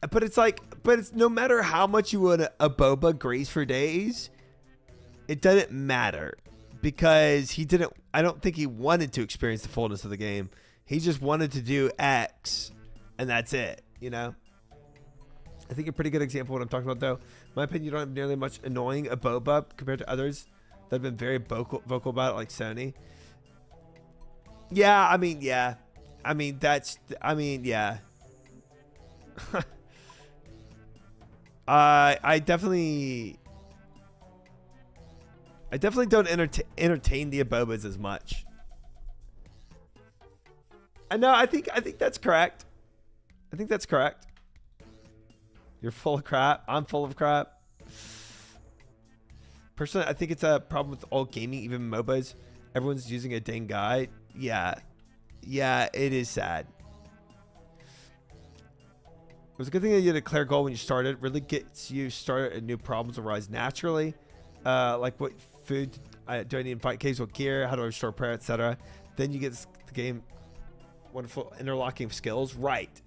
but it's no matter how much you would a boba Grace for days, it doesn't matter because I don't think he wanted to experience the fullness of the game. He just wanted to do X and that's it, I think a pretty good example of what I'm talking about, though. In my opinion, you don't have nearly much annoying a boba compared to others that have been very vocal about it, like Sony. Yeah. I definitely don't entertain the abobas as much. I know. I think that's correct. You're full of crap. I'm full of crap. Personally, I think it's a problem with all gaming, even MOBAs. Everyone's using a dang guide. Yeah, it is sad. It was a good thing that you declare goal when you started. It really gets you started and new problems arise naturally. Like what food do I need in fight caves, what gear, how do I restore prayer, etc. Then you get the game wonderful interlocking skills. Right.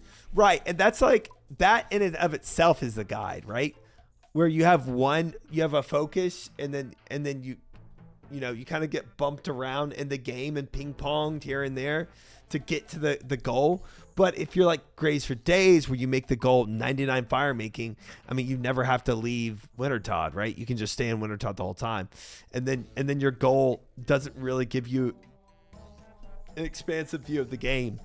And that's like that in and of itself is the guide, right? Where you have a focus and then you kind of get bumped around in the game and ping ponged here and there to get to the goal. But if you're like Grays for Days, where you make the goal 99 fire making, I mean, you never have to leave Wintertodt, right? You can just stay in Wintertodt the whole time. And then your goal doesn't really give you an expansive view of the game.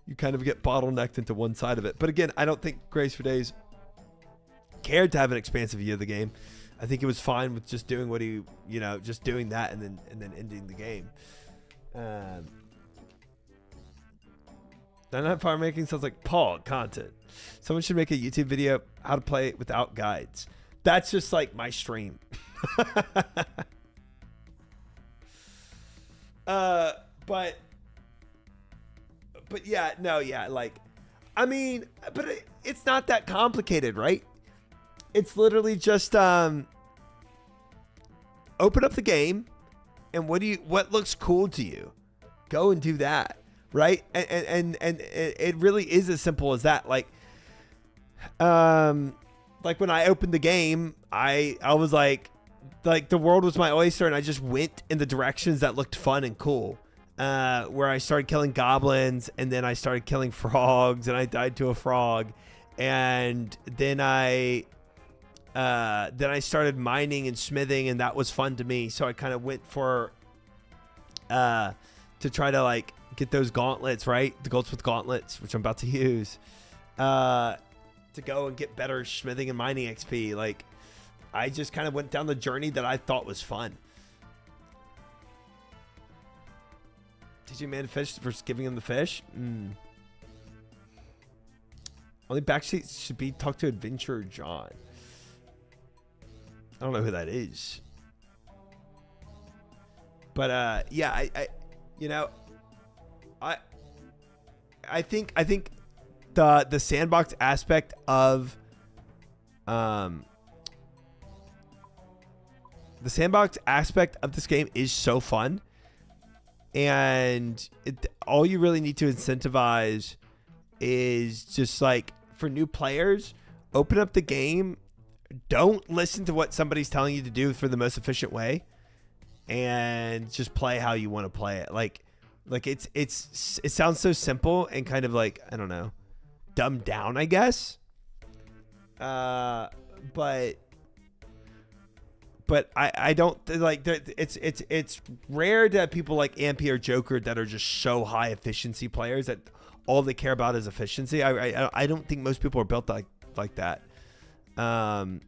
You kind of get bottlenecked into one side of it. But again, I don't think Grays for Days cared to have an expansive view of the game. I think it was fine with just doing what he, just doing that and then ending the game. That fire making sounds like Paul content. Someone should make a YouTube video how to play it without guides. That's just like my stream. But yeah, no, yeah, like, I mean, but it's not that complicated, right? It's literally just open up the game, and what looks cool to you, go and do that, right? And it really is as simple as that. Like when I opened the game, I was like the world was my oyster, and I just went in the directions that looked fun and cool. Where I started killing goblins, and then I started killing frogs, and I died to a frog, and then I Then I started mining and smithing, and that was fun to me. So I kind of went for to try to like get those gauntlets, right? The goldsmith gauntlets, which I'm about to use, to go and get better smithing and mining XP. Like, I just kind of went down the journey that I thought was fun. Teaching man to fish versus giving him the fish. Only backseat should be talk to Adventurer John. I don't know who that is. But yeah, I think the sandbox aspect of this game is so fun, and all you really need to incentivize is just like, for new players, open up the game, don't listen to what somebody's telling you to do for the most efficient way, and just play how you want to play it. Like it sounds so simple and kind of like, I don't know, dumbed down, I guess. But I don't like, it's rare to have people like Ampy or Joker that are just so high efficiency players that all they care about is efficiency. I don't think most people are built like that. And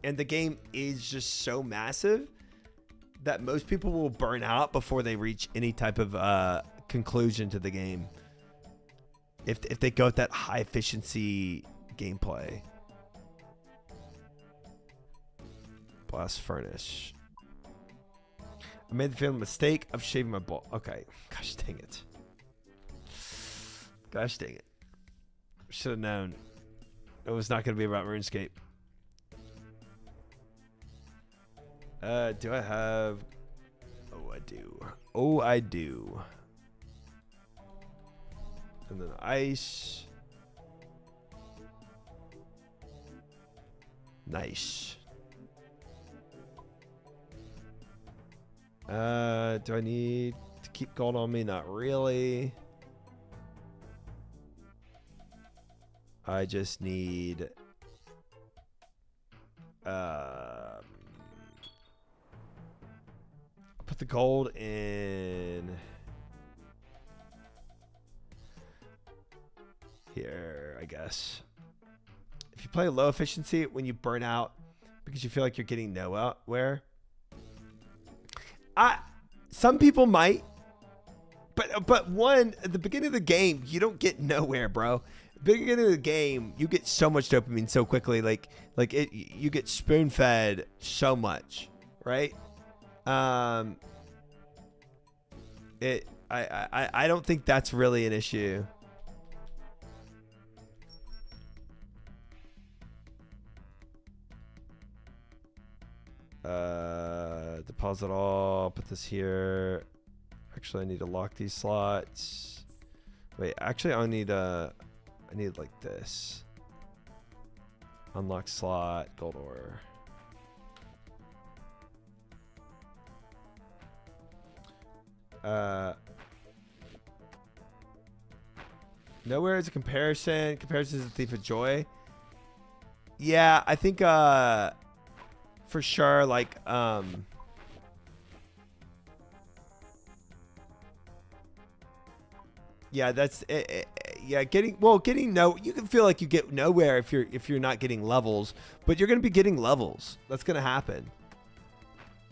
the game is just so massive that most people will burn out before they reach any type of conclusion to the game if they go with that high efficiency gameplay. Blast furnace. I made the fatal mistake of shaving my ball. Okay. Gosh dang it. Gosh dang it. Should have known it was not going to be about RuneScape. Do I have... Oh, I do. Oh, I do. And then ice. Nice. Do I need to keep gold on me? Not really. I just need put the gold in here, I guess. If you play low efficiency, when you burn out because you feel like you're getting nowhere, some people might, but one, at the beginning of the game, you don't get nowhere, bro. Beginning of the game, you get so much dopamine so quickly, you get spoon fed so much, right? I don't think that's really an issue. Deposit all, put this here. Actually, I need to lock these slots. Wait, actually, I need like this. Unlock slot, gold ore. Nowhere is a comparison. Comparison is a thief of joy. Yeah, I think for sure, like yeah, that's it, yeah, getting you can feel like you get nowhere if you're not getting levels, but you're going to be getting levels. That's going to happen.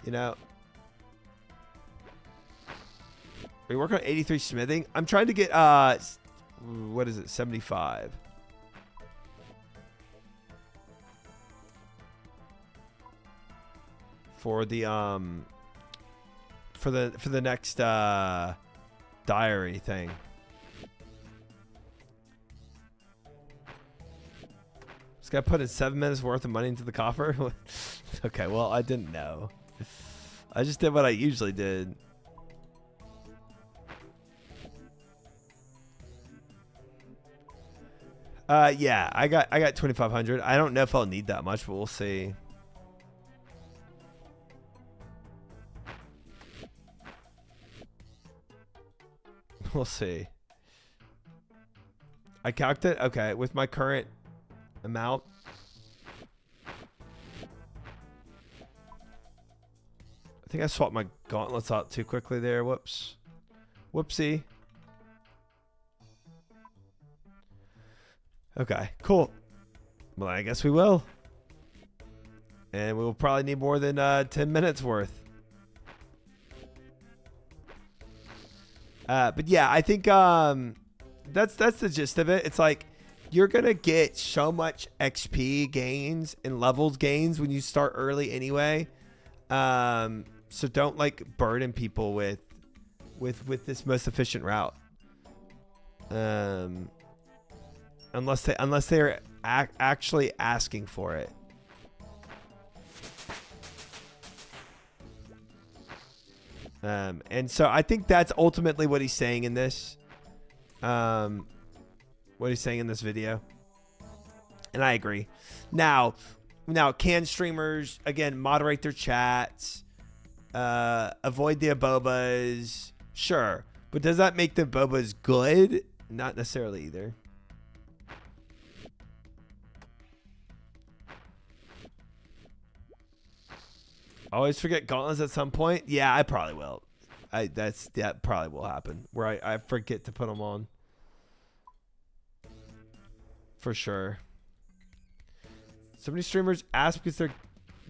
You know. We work on 83 smithing. I'm trying to get what is it? 75. For the for the next diary thing. This guy put in 7 minutes worth of money into the coffer. Okay, well, I didn't know. I just did what I usually did. Yeah, I got 2,500. I don't know if I'll need that much, but we'll see. We'll see. I calculated. Okay, with my current amount. I think I swapped my gauntlets out too quickly there. Whoops. Whoopsie. Okay, cool. Well, I guess we will. And we will probably need more than 10 minutes worth. But yeah, I think that's the gist of it. It's like you're gonna get so much XP gains and levels gains when you start early anyway. So don't like burden people with this most efficient route. Unless they're actually asking for it. And so I think that's ultimately what he's saying in this. What he's saying in this video. And I agree. Now can streamers again moderate their chats? Avoid the abobas? Sure. But does that make the abobas good? Not necessarily either. Always forget gauntlets at some point. Yeah, I probably will. That probably will happen. Where I forget to put them on. For sure. So many streamers ask because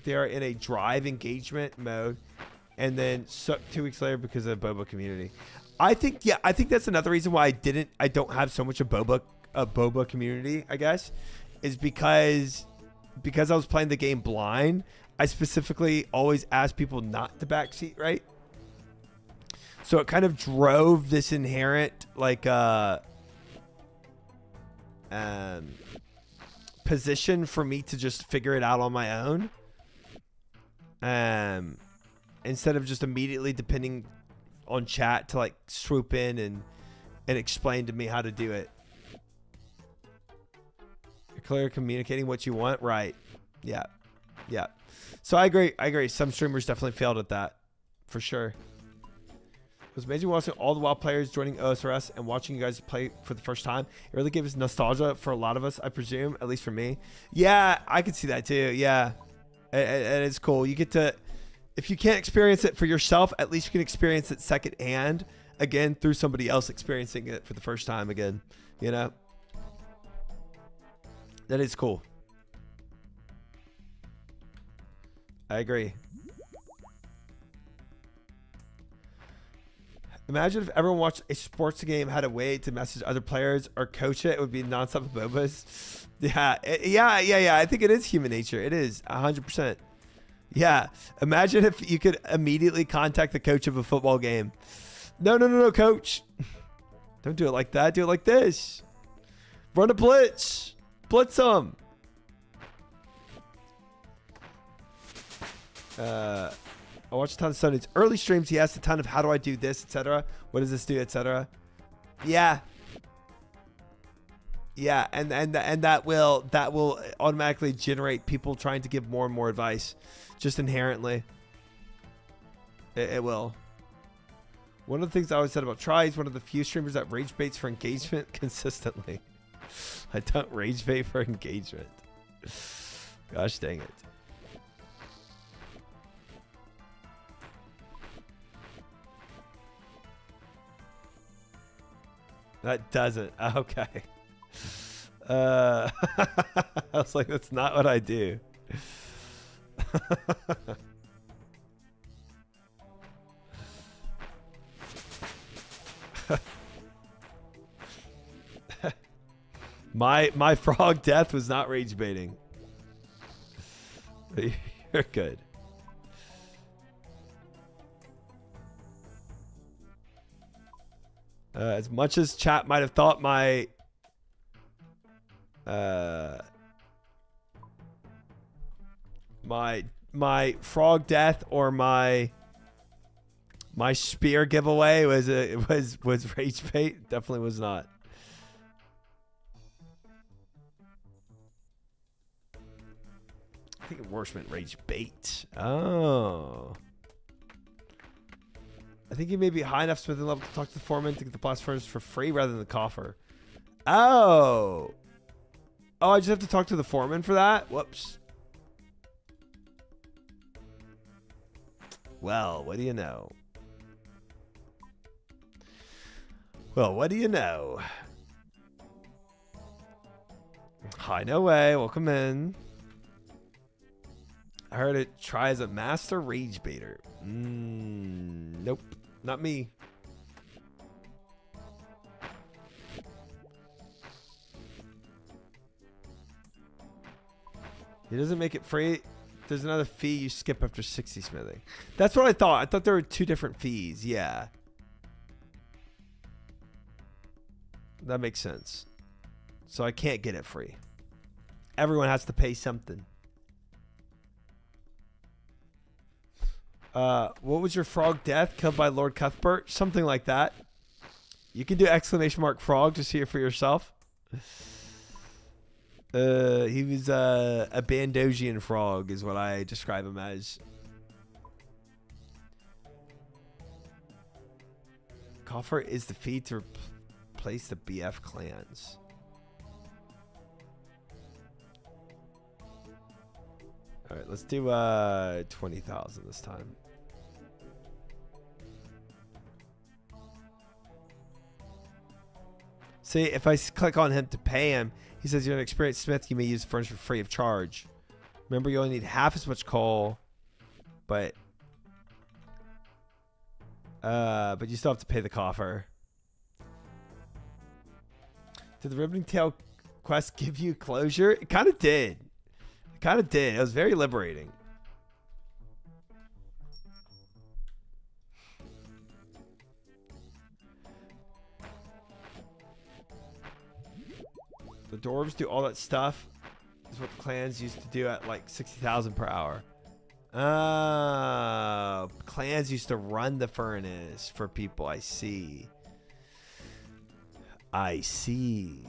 they are in a drive engagement mode, and then suck 2 weeks later because of the Boba community. I think that's another reason why I don't have so much a Boba community. I guess is because I was playing the game blind. I specifically always ask people not to backseat, right? So it kind of drove this inherent like position for me to just figure it out on my own. Instead of just immediately depending on chat to like swoop in and explain to me how to do it. You're clear communicating what you want, right? Yeah. So I agree. Some streamers definitely failed at that, for sure. It was amazing watching all the WoW players joining OSRS and watching you guys play for the first time. It really gave us nostalgia for a lot of us, I presume, at least for me. Yeah, I could see that too. Yeah, and it's cool. You get to, if you can't experience it for yourself, at least you can experience it secondhand again through somebody else experiencing it for the first time again. You know, that is cool. I agree. Imagine if everyone watched a sports game had a way to message other players or coach it. It would be nonstop bobas. Yeah. I think it is human nature. It is 100%. Yeah. Imagine if you could immediately contact the coach of a football game. No, coach. Don't do it like that. Do it like this. Run a blitz. Blitz them. I watched a ton of Sony's early streams. He asked a ton of how do I do this, etc. What does this do, etc. Yeah, and that will automatically generate people trying to give more and more advice, just inherently. It will. One of the things I always said about Try is one of the few streamers that rage baits for engagement consistently. I don't rage bait for engagement. Gosh dang it. That doesn't. Okay. I was like, that's not what I do. My frog death was not rage baiting. You're good. As much as chat might have thought my frog death or my spear giveaway was rage bait, definitely was not. I think it worse meant rage bait. Oh. I think you may be high enough smithing level to talk to the foreman to get the blast furnace for free rather than the coffer. Oh. Oh, I just have to talk to the foreman for that? Whoops. Well, what do you know? Well, what do you know? Hi, no way. Welcome in. I heard it tries a master rage baiter. Nope. Not me. He doesn't make it free. There's another fee you skip after 60 smithing. That's what I thought. I thought there were 2 different fees. Yeah. That makes sense. So I can't get it free. Everyone has to pay something. What was your frog death? Killed by Lord Cuthbert? Something like that. You can do exclamation mark frog to see it for yourself. He was a Bandosian frog is what I describe him as. Coffer is the fee to replace the BF clans. All right, let's do 20,000 this time. See, if I click on him to pay him, he says you're an experienced smith. You may use furniture free of charge. Remember, you only need half as much coal, but you still have to pay the coffer. Did the Ribbon Tail quest give you closure? It kind of did. It kind of did. It was very liberating. The dwarves do all that stuff. Is what the clans used to do at like 60,000 per hour. Oh, clans used to run the furnace for people. I see. I see.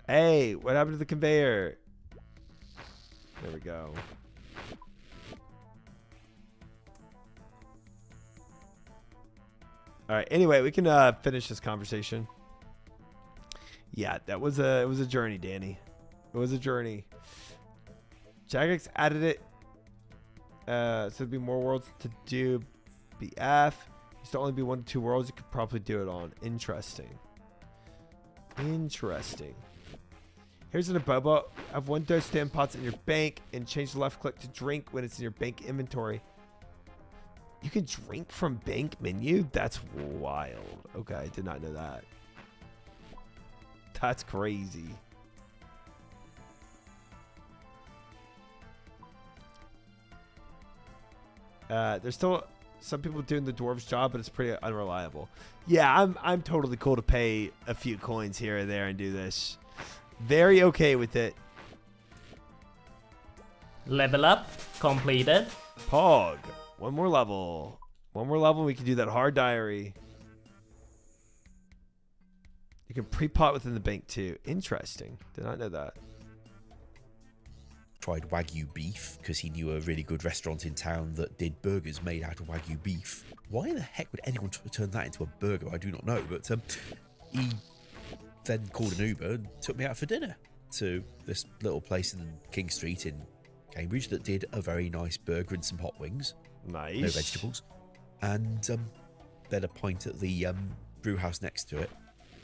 Hey, what happened to the conveyor? There we go. All right. Anyway, we can finish this conversation. Yeah, it was a journey, Danny. It was a journey. Jagex added it. So there'd be more worlds to do. BF. Used to only be 1 to 2 worlds. You could probably do it on. Interesting. Interesting. Here's an abobo. Have 1 dose stand pots in your bank and change the left click to drink when it's in your bank inventory. You can drink from bank menu? That's wild. Okay, I did not know that. That's crazy. There's still some people doing the dwarves job, but it's pretty unreliable. Yeah, I'm totally cool to pay a few coins here and there and do this. Very okay with it. Level up completed. Pog. One more level. One more level. We can do that hard diary. You can pre-pot within the bank too. Interesting. Did not know that. Tried Wagyu beef because he knew a really good restaurant in town that did burgers made out of Wagyu beef. Why the heck would anyone turn that into a burger? I do not know. But he then called an Uber and took me out for dinner to this little place in King Street in Cambridge that did a very nice burger and some hot wings. Nice. No vegetables. And then a pint at the brew house next to it.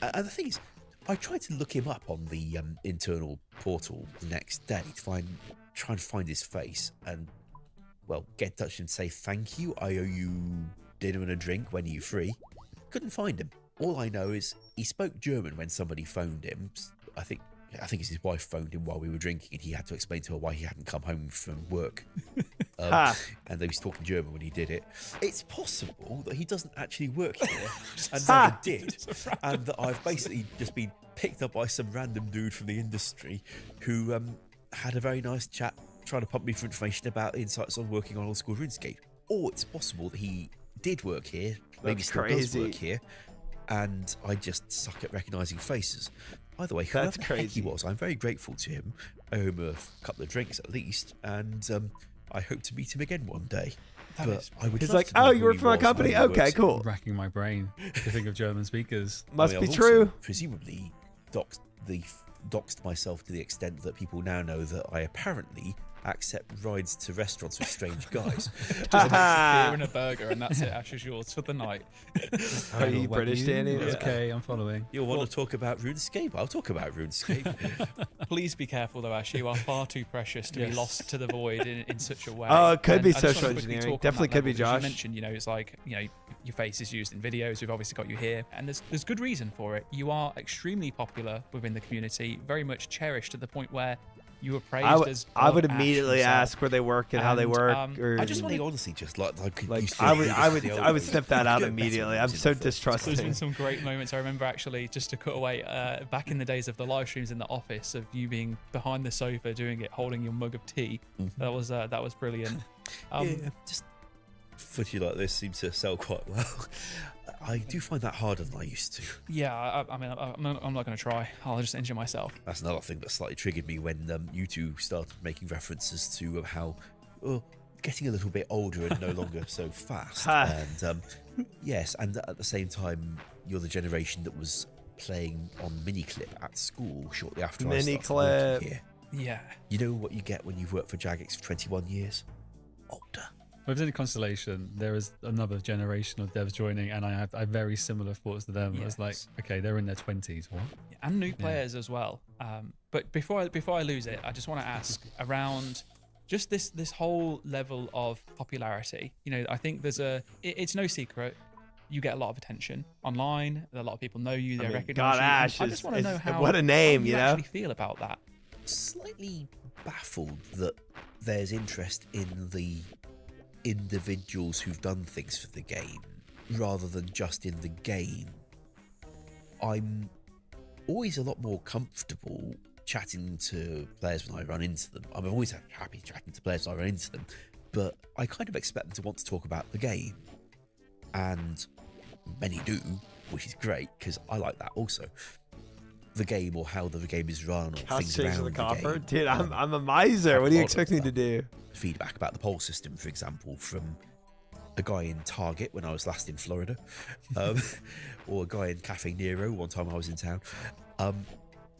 And the thing is, I tried to look him up on the internal portal the next day to try and find his face and, well, get in touch with him and say, thank you, I owe you dinner and a drink, when are you free? Couldn't find him. All I know is he spoke German when somebody phoned him. I think it's his wife phoned him while we were drinking and he had to explain to her why he hadn't come home from work. And he was talking German when he did it. It's possible that he doesn't actually work here and never did. And that I've basically just been picked up by some random dude from the industry who had a very nice chat trying to pump me for information about insights on working on old school RuneScape. Or it's possible that he did work here, maybe still does work here, and I just suck at recognising faces. Either way, whoever the heck he was, I'm very grateful to him. I owe him a couple of drinks at least, and I hope to meet him again one day. But I would He's love like, to know oh, who you work he for my was company? when he Okay, worked. cool. Racking my brain to think of German speakers. Must I be mean, I've true. also presumably doxed myself to the extent that people now know that I apparently accept rides to restaurants with strange guys. Just a beer and a burger, and that's it. Ash is yours for the night. Are you British, Danny? Okay, I'm following. You'll want to talk about RuneScape? I'll talk about RuneScape. Please be careful though, Ash. You are far too precious to be lost to the void in such a way. Oh, it could And be I just wanna social quickly engineering. talk on Definitely that could be, level, 'cause Josh. You mentioned, it's like, your face is used in videos. We've obviously got you here, and there's good reason for it. You are extremely popular within the community, very much cherished to the point where you were praised as I would God Ash immediately himself. ask where they work and how they And, work. I just They honestly just like used to I do would this I in would the old I would days. snip that You out could get better immediately. I'm ones in so the first place. There's distrusting. been some great moments. I remember actually, just to cut away, back in the days of the live streams in the office, of you being behind the sofa doing it, holding your mug of tea. That was brilliant. Yeah, just footage like this seems to sell quite well. I do find that harder than I used to. Yeah, I mean, I'm not going to try. I'll just injure myself. That's another thing that slightly triggered me when you two started making references to how getting a little bit older and no longer so fast. And yes, and at the same time, you're the generation that was playing on Miniclip at school shortly after I started working here. Yeah. You know what you get when you've worked for Jagex for 21 years? Older. If there's any constellation, there is another generation of devs joining, and I have very similar thoughts to them. It's like, okay, they're in their 20s. What? And new players as well. But before I lose it, I just want to ask around just this whole level of popularity. I think it's no secret. You get a lot of attention online. A lot of people know you. They recognize God, you. Ash I just want to know how what a name, how you actually feel about that. Slightly baffled that there's interest in the individuals who've done things for the game rather than just in the game. I'm always a lot more comfortable chatting to players when I run into them. I'm always happy chatting to players when I run into them, but I kind of expect them to want to talk about the game, and many do, which is great because I like that also. The game, or how the game is run, or House things change around the the copper, game. dude. I'm a miser. What do you expect me to do? Feedback about the poll system, for example, from a guy in Target when I was last in Florida, or a guy in Cafe Nero one time I was in town.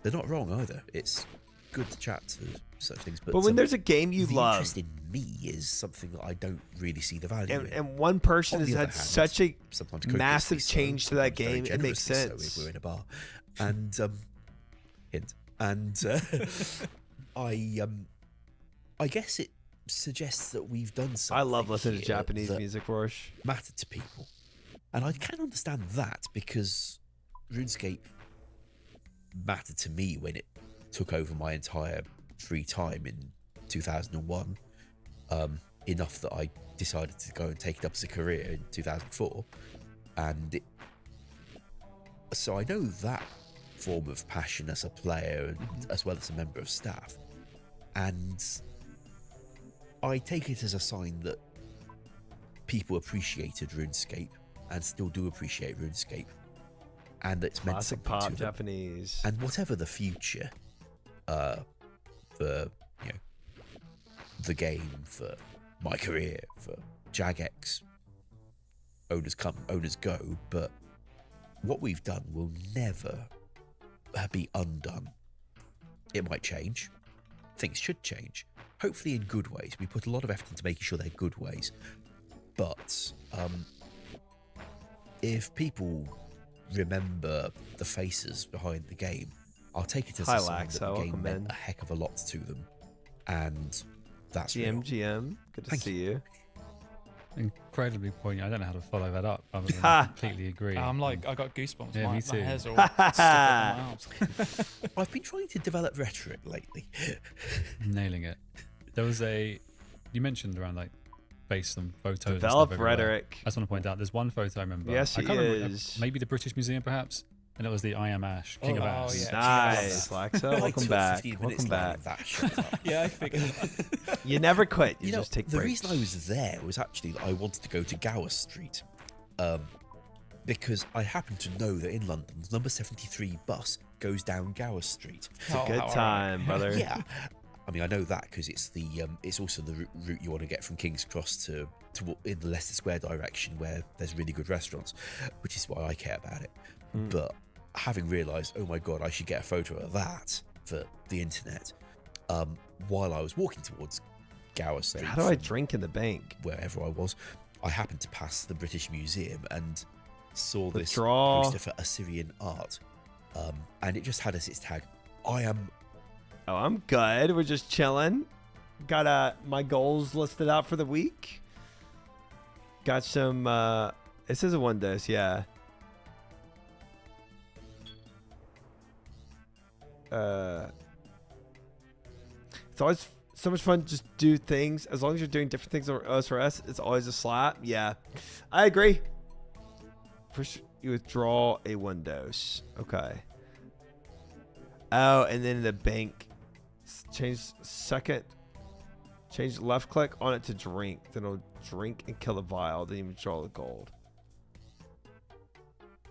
They're not wrong either. It's good to chat to such things. But when there's a game you the love, interest in me is something that I don't really see the value in. and one person On has the had other hand, such a sometimes massive copiously so, change to that sometimes very game, it makes generously sense. So if we're in a bar, and hint, and I guess it suggests that we've done something. I love listening to here Japanese that music, Rorsch. matter to people, and I can understand that because RuneScape mattered to me when it took over my entire free time in 2001, enough that I decided to go and take it up as a career in 2004, and so I know that form of passion as a player and as well as a member of staff, and I take it as a sign that people appreciated RuneScape and still do appreciate RuneScape, and it's meant Classic something pop to them. Japanese. And whatever the future for the game, for my career, for Jagex, owners come, owners go, but what we've done will never be undone. It might change. Things should change. Hopefully in good ways. We put a lot of effort into making sure they're good ways. But if people remember the faces behind the game, I'll take it as Hi, a sign that Laxo, the game welcome meant in. a heck of a lot to them. And that's real. GM, good to Thank see you. Incredibly poignant. I don't know how to follow that up other than completely agree. I'm like, I got goosebumps. Yeah, my me too. hairs are all stuck up in my arms. I've been trying to develop rhetoric lately. Nailing it. There was you mentioned around like based on photos. and Develop stuff everywhere. rhetoric. I just want to point out there's one photo I remember. Yes, I he can't remember, is. maybe the British Museum perhaps, and it was the I Am Ash, King of Oh, Ass. yeah. Nice, Laxo. I Welcome took back. 15 minutes Welcome back. learning that. Shut up. Yeah, I figured. You never quit. You You know, just take the breaks. reason I was there was actually that I wanted to go to Gower Street, because I happen to know that in London, the number 73 bus goes down Gower Street. It's a good time, brother. Yeah, I mean, I know that because it's it's also the route you want to get from King's Cross to in the Leicester Square direction, where there's really good restaurants, which is why I care about it. But having realised, oh my god, I should get a photo of that for the internet, while I was walking towards Gower Street, How do I drink in the bank? wherever I was, I happened to pass the British Museum and saw this Withdraw. poster for Assyrian art, and it just had as its tag, "I am." Oh, I'm good. We're just chilling. Got my goals listed out for the week. Got some. This is a 1 dose, yeah. It's always so much fun to just do things. As long as you're doing different things or OSRS, it's always a slap. Yeah, I agree. First, you withdraw a 1 dose. Okay. Oh, and then the bank, change left click on it to drink. Then it'll drink and kill the vial. Then you withdraw the gold.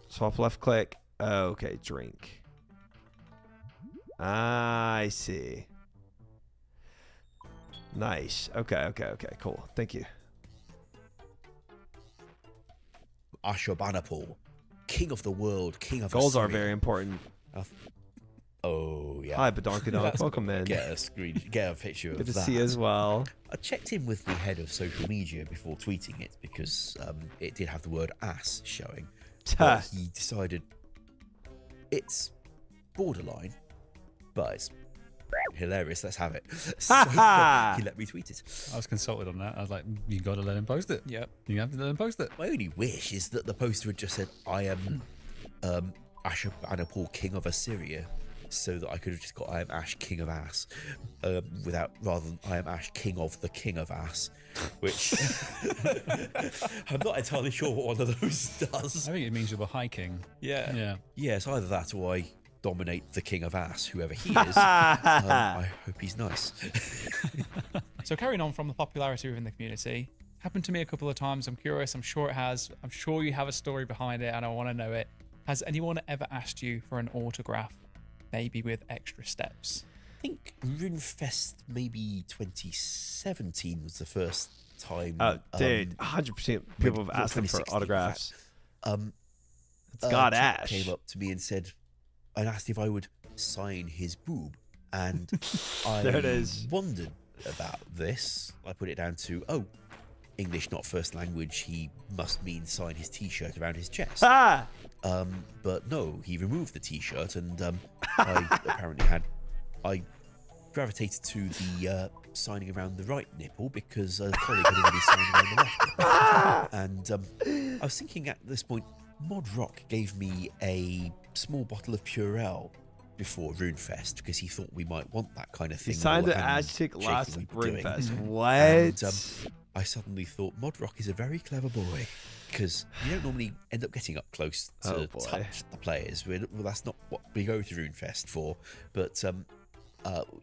Swap left click. Oh, okay, drink. I see. Nice. Okay, cool. Thank you. Ashurbanipal, king of the world, king of Goals are Assyria. very important. Oh yeah. Hi, Badonkadonk. Welcome in. Get a picture of Good to that. see you as well. I checked in with the head of social media before tweeting it because it did have the word ass showing. But he decided it's borderline, but it's hilarious. Let's have it. So he let me tweet it. I was consulted on that. I was like, you got to let him post it. Yep. You have to let him post it. My only wish is that the poster had just said, "I am Ashurbanipal, king of Assyria," so that I could have just got "I am Ash, king of ass," rather than "I am Ash, king of the king of ass," which I'm not entirely sure what one of those does. I think it means you're the high king. Yeah. Yeah. Yeah, it's either that or I dominate the king of ass, whoever he is. I hope he's nice. So carrying on from the popularity within the community, happened to me a couple of times. I'm curious. I'm sure it has. I'm sure you have a story behind it, and I want to know it. Has anyone ever asked you for an autograph, maybe with extra steps? I think RuneFest maybe 2017 was the first time. Oh, dude, 100% people have asked him for 2016, in fact. autographs. It's a God chap Ash. came up to me and said, and asked if I would sign his boob, and I There it is. wondered about this. I put it down to, English not first language, he must mean sign his t-shirt around his chest. Ah! But no, he removed the t-shirt, and I gravitated to the signing around the right nipple because a colleague had already signed around the left nipple. And I was thinking at this point, Mod Rock gave me a small bottle of Purell before RuneFest because he thought we might want that kind of thing. He signed all the hand Aztec shaking last we'd be doing. RuneFest. What? And I suddenly thought Mod Rock is a very clever boy because you don't normally end up getting up close to touch the players. Well, that's not what we go to RuneFest for, but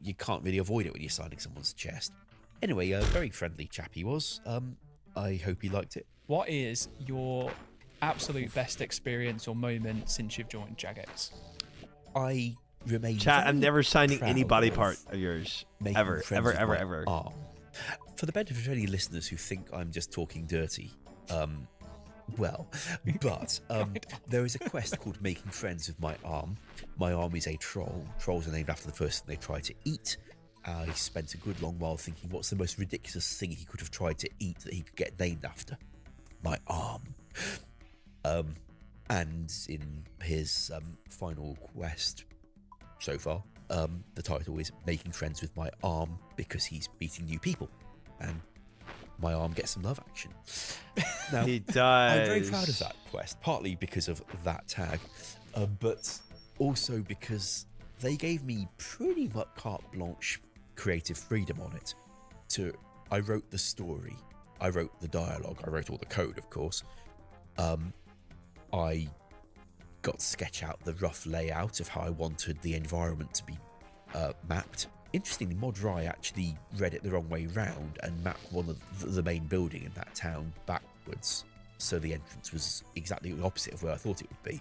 you can't really avoid it when you're signing someone's chest. Anyway, a very friendly chap he was. I hope he liked it. What is your absolute best experience or moment since you've joined Jagex? I remain Chat, I'm very never signing proud any body of part of yours. making Ever, friends ever, with ever, my ever. arm. For the benefit of any listeners who think I'm just talking dirty, there is a quest called Making Friends with My Arm. My arm is a troll. Trolls are named after the first thing they try to eat. I spent a good long while thinking, what's the most ridiculous thing he could have tried to eat that he could get named after? My arm. And in his final quest so far, the title is Making Friends with My Arm because he's meeting new people. And my arm gets some love action. Now, He does. I'm very proud of that quest, partly because of that tag, but also because they gave me pretty much carte blanche creative freedom on it. I wrote the story, I wrote the dialogue, I wrote all the code, of course. I got to sketch out the rough layout of how I wanted the environment to be mapped. Interestingly, Mod Rai actually read it the wrong way round and mapped one of the main building in that town backwards. So the entrance was exactly the opposite of where I thought it would be.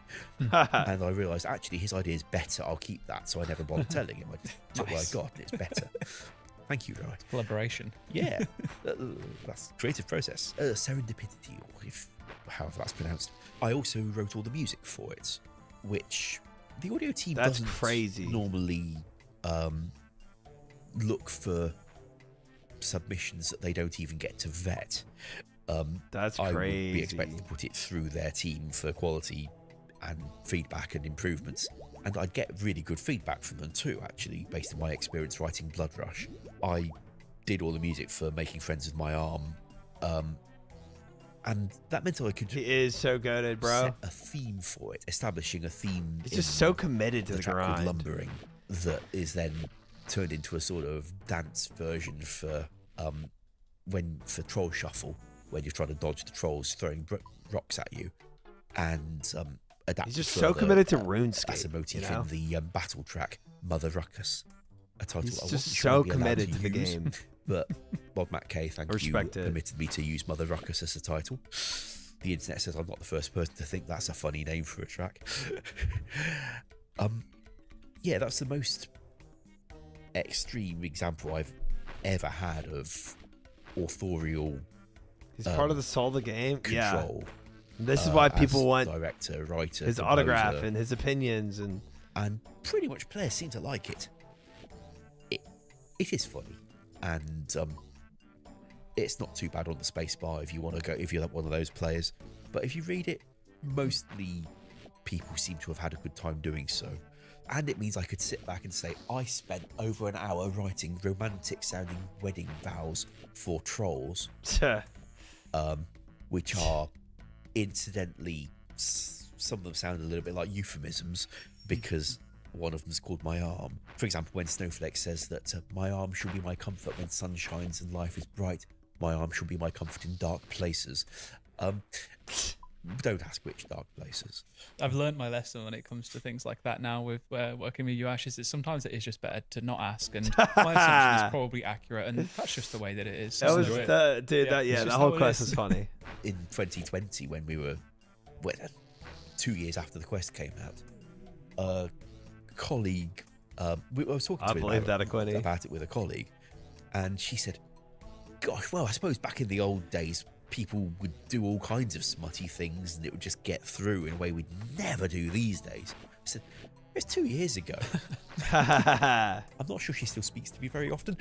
And I realised, actually, his idea is better. I'll keep that. So I never bothered telling him. I just took what I got and it's better. Thank you, Rye. Collaboration. Yeah, that's creative process. Serendipity, or however that's pronounced. I also wrote all the music for it, which the audio team That's doesn't crazy. normally look for submissions that they don't even get to vet. That's I crazy. would be expected to put it through their team for quality and feedback and improvements. And I'd get really good feedback from them too, actually, based on my experience writing Blood Rush. I did all the music for Making Friends with My Arm, and that meant I could He is so good, bro. set a theme for it, establishing a theme. He's just so committed to the the track called grind. Lumbering that is then turned into a sort of dance version for Troll Shuffle, when you're trying to dodge the trolls throwing rocks at you, and adapt. He's just so committed to RuneScape. That's a motif you know? in the battle track Mother Ruckus, a title He's I just wasn't so sure I'd be allowed committed to the use, game. But Bob Matt K, thank you, Respect it. permitted me to use Mother Ruckus as a title. The internet says I'm not the first person to think that's a funny name for a track. Yeah, that's the most extreme example I've ever had of authorial He's part of the soul of the game. Yeah. control. This is why as people want director, writer, his composer, autograph and his opinions and pretty much players seem to like it. It is funny, and it's not too bad on the space bar if you want to go, if you're one of those players. But if you read it, mostly people seem to have had a good time doing so. And it means I could sit back and say, I spent over an hour writing romantic sounding wedding vows for trolls, which are incidentally, some of them sound a little bit like euphemisms, because one of them's called My Arm. For example, when Snowflake says that my arm shall be my comfort when sun shines and life is bright, my arm shall be my comfort in dark places. Don't ask which dark places. I've learned my lesson when it comes to things like that now with working with you, Ash, is that sometimes it is just better to not ask, and my assumption is probably accurate, and that's just the way that it is. that was So, dude. Yeah, That it's the just whole how it quest is. was funny. In 2020, when we were 2 years after the quest came out, a colleague, I was talking I to believe about, that, Aquini. about it with a colleague, and she said, gosh, well, I suppose back in the old days, people would do all kinds of smutty things and it would just get through in a way we'd never do these days. I said, it's 2 years ago. I'm not sure she still speaks to me very often.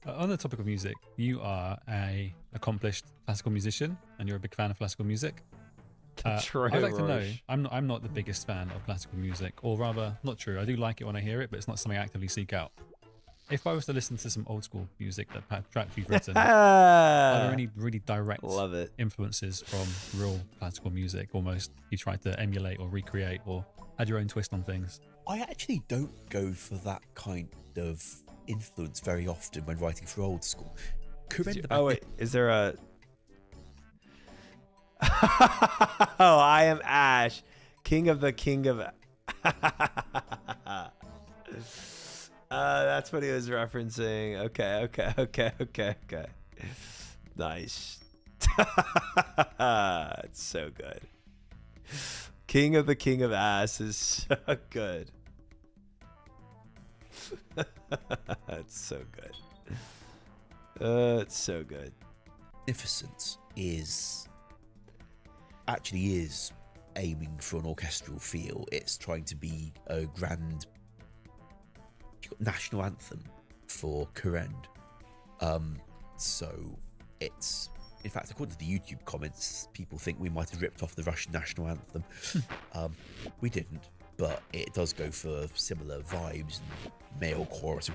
On the topic of music, you are a accomplished classical musician, and you're a big fan of classical music. True, I'd like to know. Roche. I'm not the biggest fan of classical music, or rather, not true. I do like it when I hear it, but it's not something I actively seek out. If I was to listen to some old school music that tracks you've written, are there any really direct Love it. influences from real classical music? Almost you tried to emulate or recreate, or add your own twist on things. I actually don't go for that kind of influence very often when writing for old school. Oh wait, is there a? Oh, I am Ash, king of. That's what he was referencing. Okay. Nice. It's so good. King of Ass is so good. It's so good. It's so good. Magnificence is aiming for an orchestral feel. It's trying to be a grand national anthem for Kurend. So it's, in fact, according to the YouTube comments, people think we might have ripped off the Russian national anthem. We didn't, but it does go for similar vibes and male chorus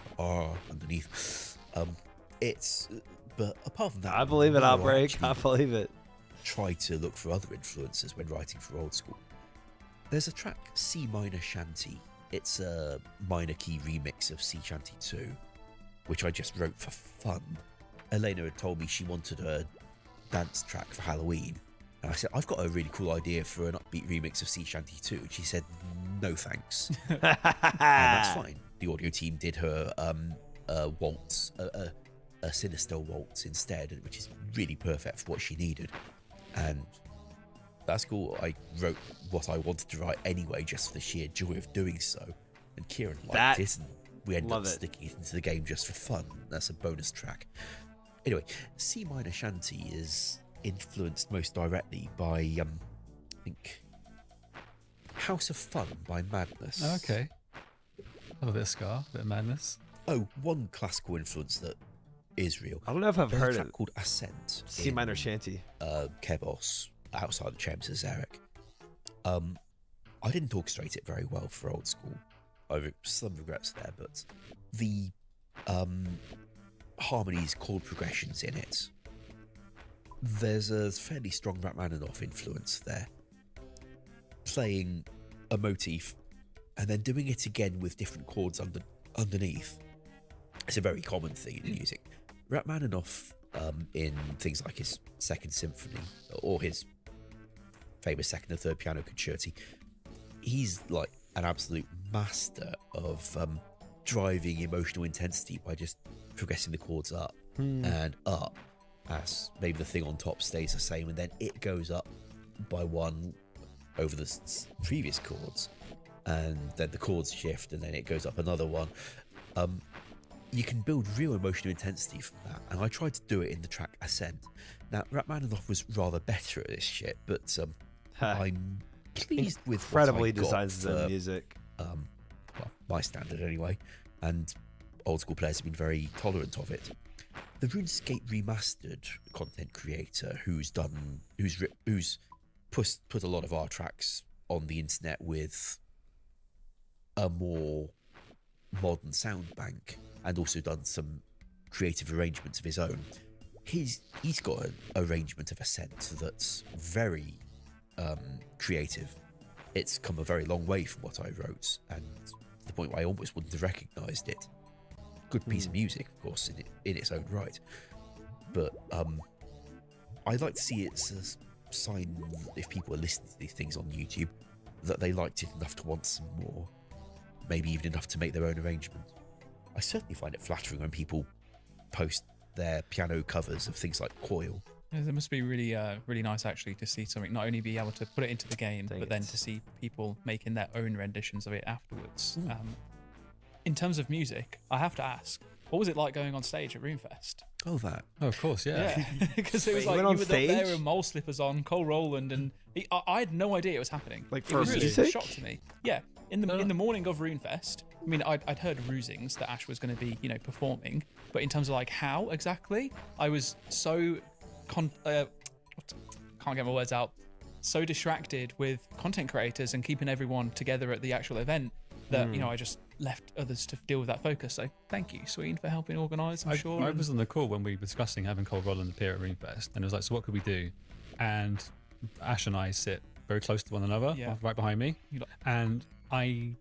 underneath. But apart from that, I believe it, no, Outbreak. I actually believe it. try to look for other influences when writing for old school. There's a track, C minor shanty. It's a minor key remix of Sea Shanty 2, which I just wrote for fun. Elena had told me she wanted a dance track for Halloween, and I said, I've got a really cool idea for an upbeat remix of Sea Shanty 2. And she said, no thanks. And that's fine. The audio team did her a waltz, a sinister waltz instead, which is really perfect for what she needed. And that's cool. I wrote what I wanted to write anyway, just for the sheer joy of doing so. And Kieran liked it, and we ended Love up it. sticking it into the game just for fun. That's a bonus track. Anyway, C minor shanty is influenced most directly by I think House of Fun by Madness. Okay. Love a bit of ska, a bit of madness. Oh, one classical influence that is real. I don't know if I've There's a heard track it. called Ascent. C in, minor shanty. Kebos, outside the Chambers, Eric. I didn't orchestrate it very well for old school. Some regrets there, but the harmonies, chord progressions in it, there's a fairly strong Rachmaninoff influence there. Playing a motif and then doing it again with different chords underneath. It's a very common thing in music. Rachmaninoff, in things like his Second Symphony or his famous second and third piano concerti, he's like an absolute master of driving emotional intensity by just progressing the chords up and up as maybe the thing on top stays the same and then it goes up by one over the previous chords and then the chords shift and then it goes up another one. You can build real emotional intensity from that, and I tried to do it in the track Ascent. Now Rachmaninoff was rather better at this shit, but I'm pleased with Incredibly what I got designs for, the music. well, my standard anyway, and old school players have been very tolerant of it. The RuneScape Remastered content creator who's put a lot of our tracks on the internet with a more modern sound bank and also done some creative arrangements of his own. He's got an arrangement of Ascent that's very creative. It's come a very long way from what I wrote, and to the point where I almost wouldn't have recognised it. Good piece of music, of course, in its own right. But I'd like to see it as a sign, if people are listening to these things on YouTube, that they liked it enough to want some more. Maybe even enough to make their own arrangement. I certainly find it flattering when people post their piano covers of things like Coil. Yeah, it must be really, really nice actually to see something not only be able to put it into the game, but then to see people making their own renditions of it afterwards. In terms of music, I have to ask, what was it like going on stage at RuneFest? Oh, that. Oh, of course, yeah. Because it was Wait, like you you went were on up there stage? with mole slippers on, Cole Rowland, and I had no idea it was happening. Like it for was music? just a shock to me. Yeah, in the morning of RuneFest, I mean, I'd heard rusings that Ash was going to be, performing, but in terms of like how exactly, I was so can't get my words out. So distracted with content creators and keeping everyone together at the actual event that I just left others to deal with that focus. So thank you, Sween, for helping organise. I'm sure. I was on the call when we were discussing having Cole Roland appear at RuneFest, and it was like, so what could we do? And Ash and I sit very close to one another, right behind me, and I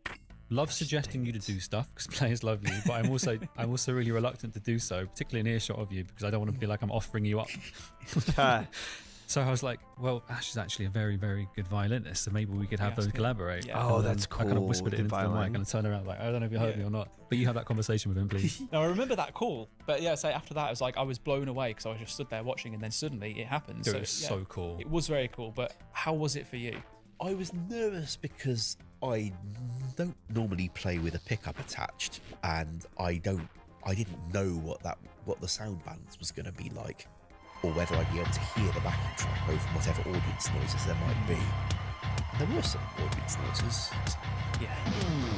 love suggesting you to do stuff because players love you, but I'm also really reluctant to do so, particularly in earshot of you, because I don't want to feel like I'm offering you up. So I was like, well, Ash is actually a very, very good violinist, so maybe we could have those collaborate. Yeah. Oh, And that's then I kind of cool, whispered it the into the mic violin. and I turned around like, I don't know if you heard me or not, but you have that conversation with him, please. No, I remember that call, but yeah, so after that, it was like I was blown away because I was just stood there watching, and then suddenly it happened. It was so cool. It was very cool, but how was it for you? I was nervous because I don't normally play with a pickup attached, and I didn't know what the sound balance was going to be like, or whether I'd be able to hear the backing track over whatever audience noises there might be. And there were some audience noises. Yeah.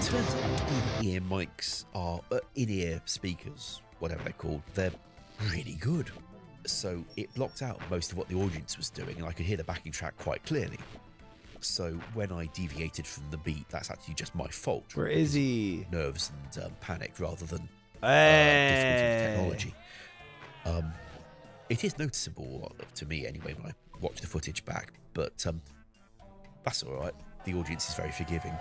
Turns out in-ear mics are in-ear speakers, whatever they're called. They're really good. So it blocked out most of what the audience was doing, and I could hear the backing track quite clearly. So when I deviated from the beat, that's actually just my fault. Where is he? Nerves and panic rather than difficulty with technology. It is noticeable to me anyway when I watch the footage back, but that's all right. The audience is very forgiving.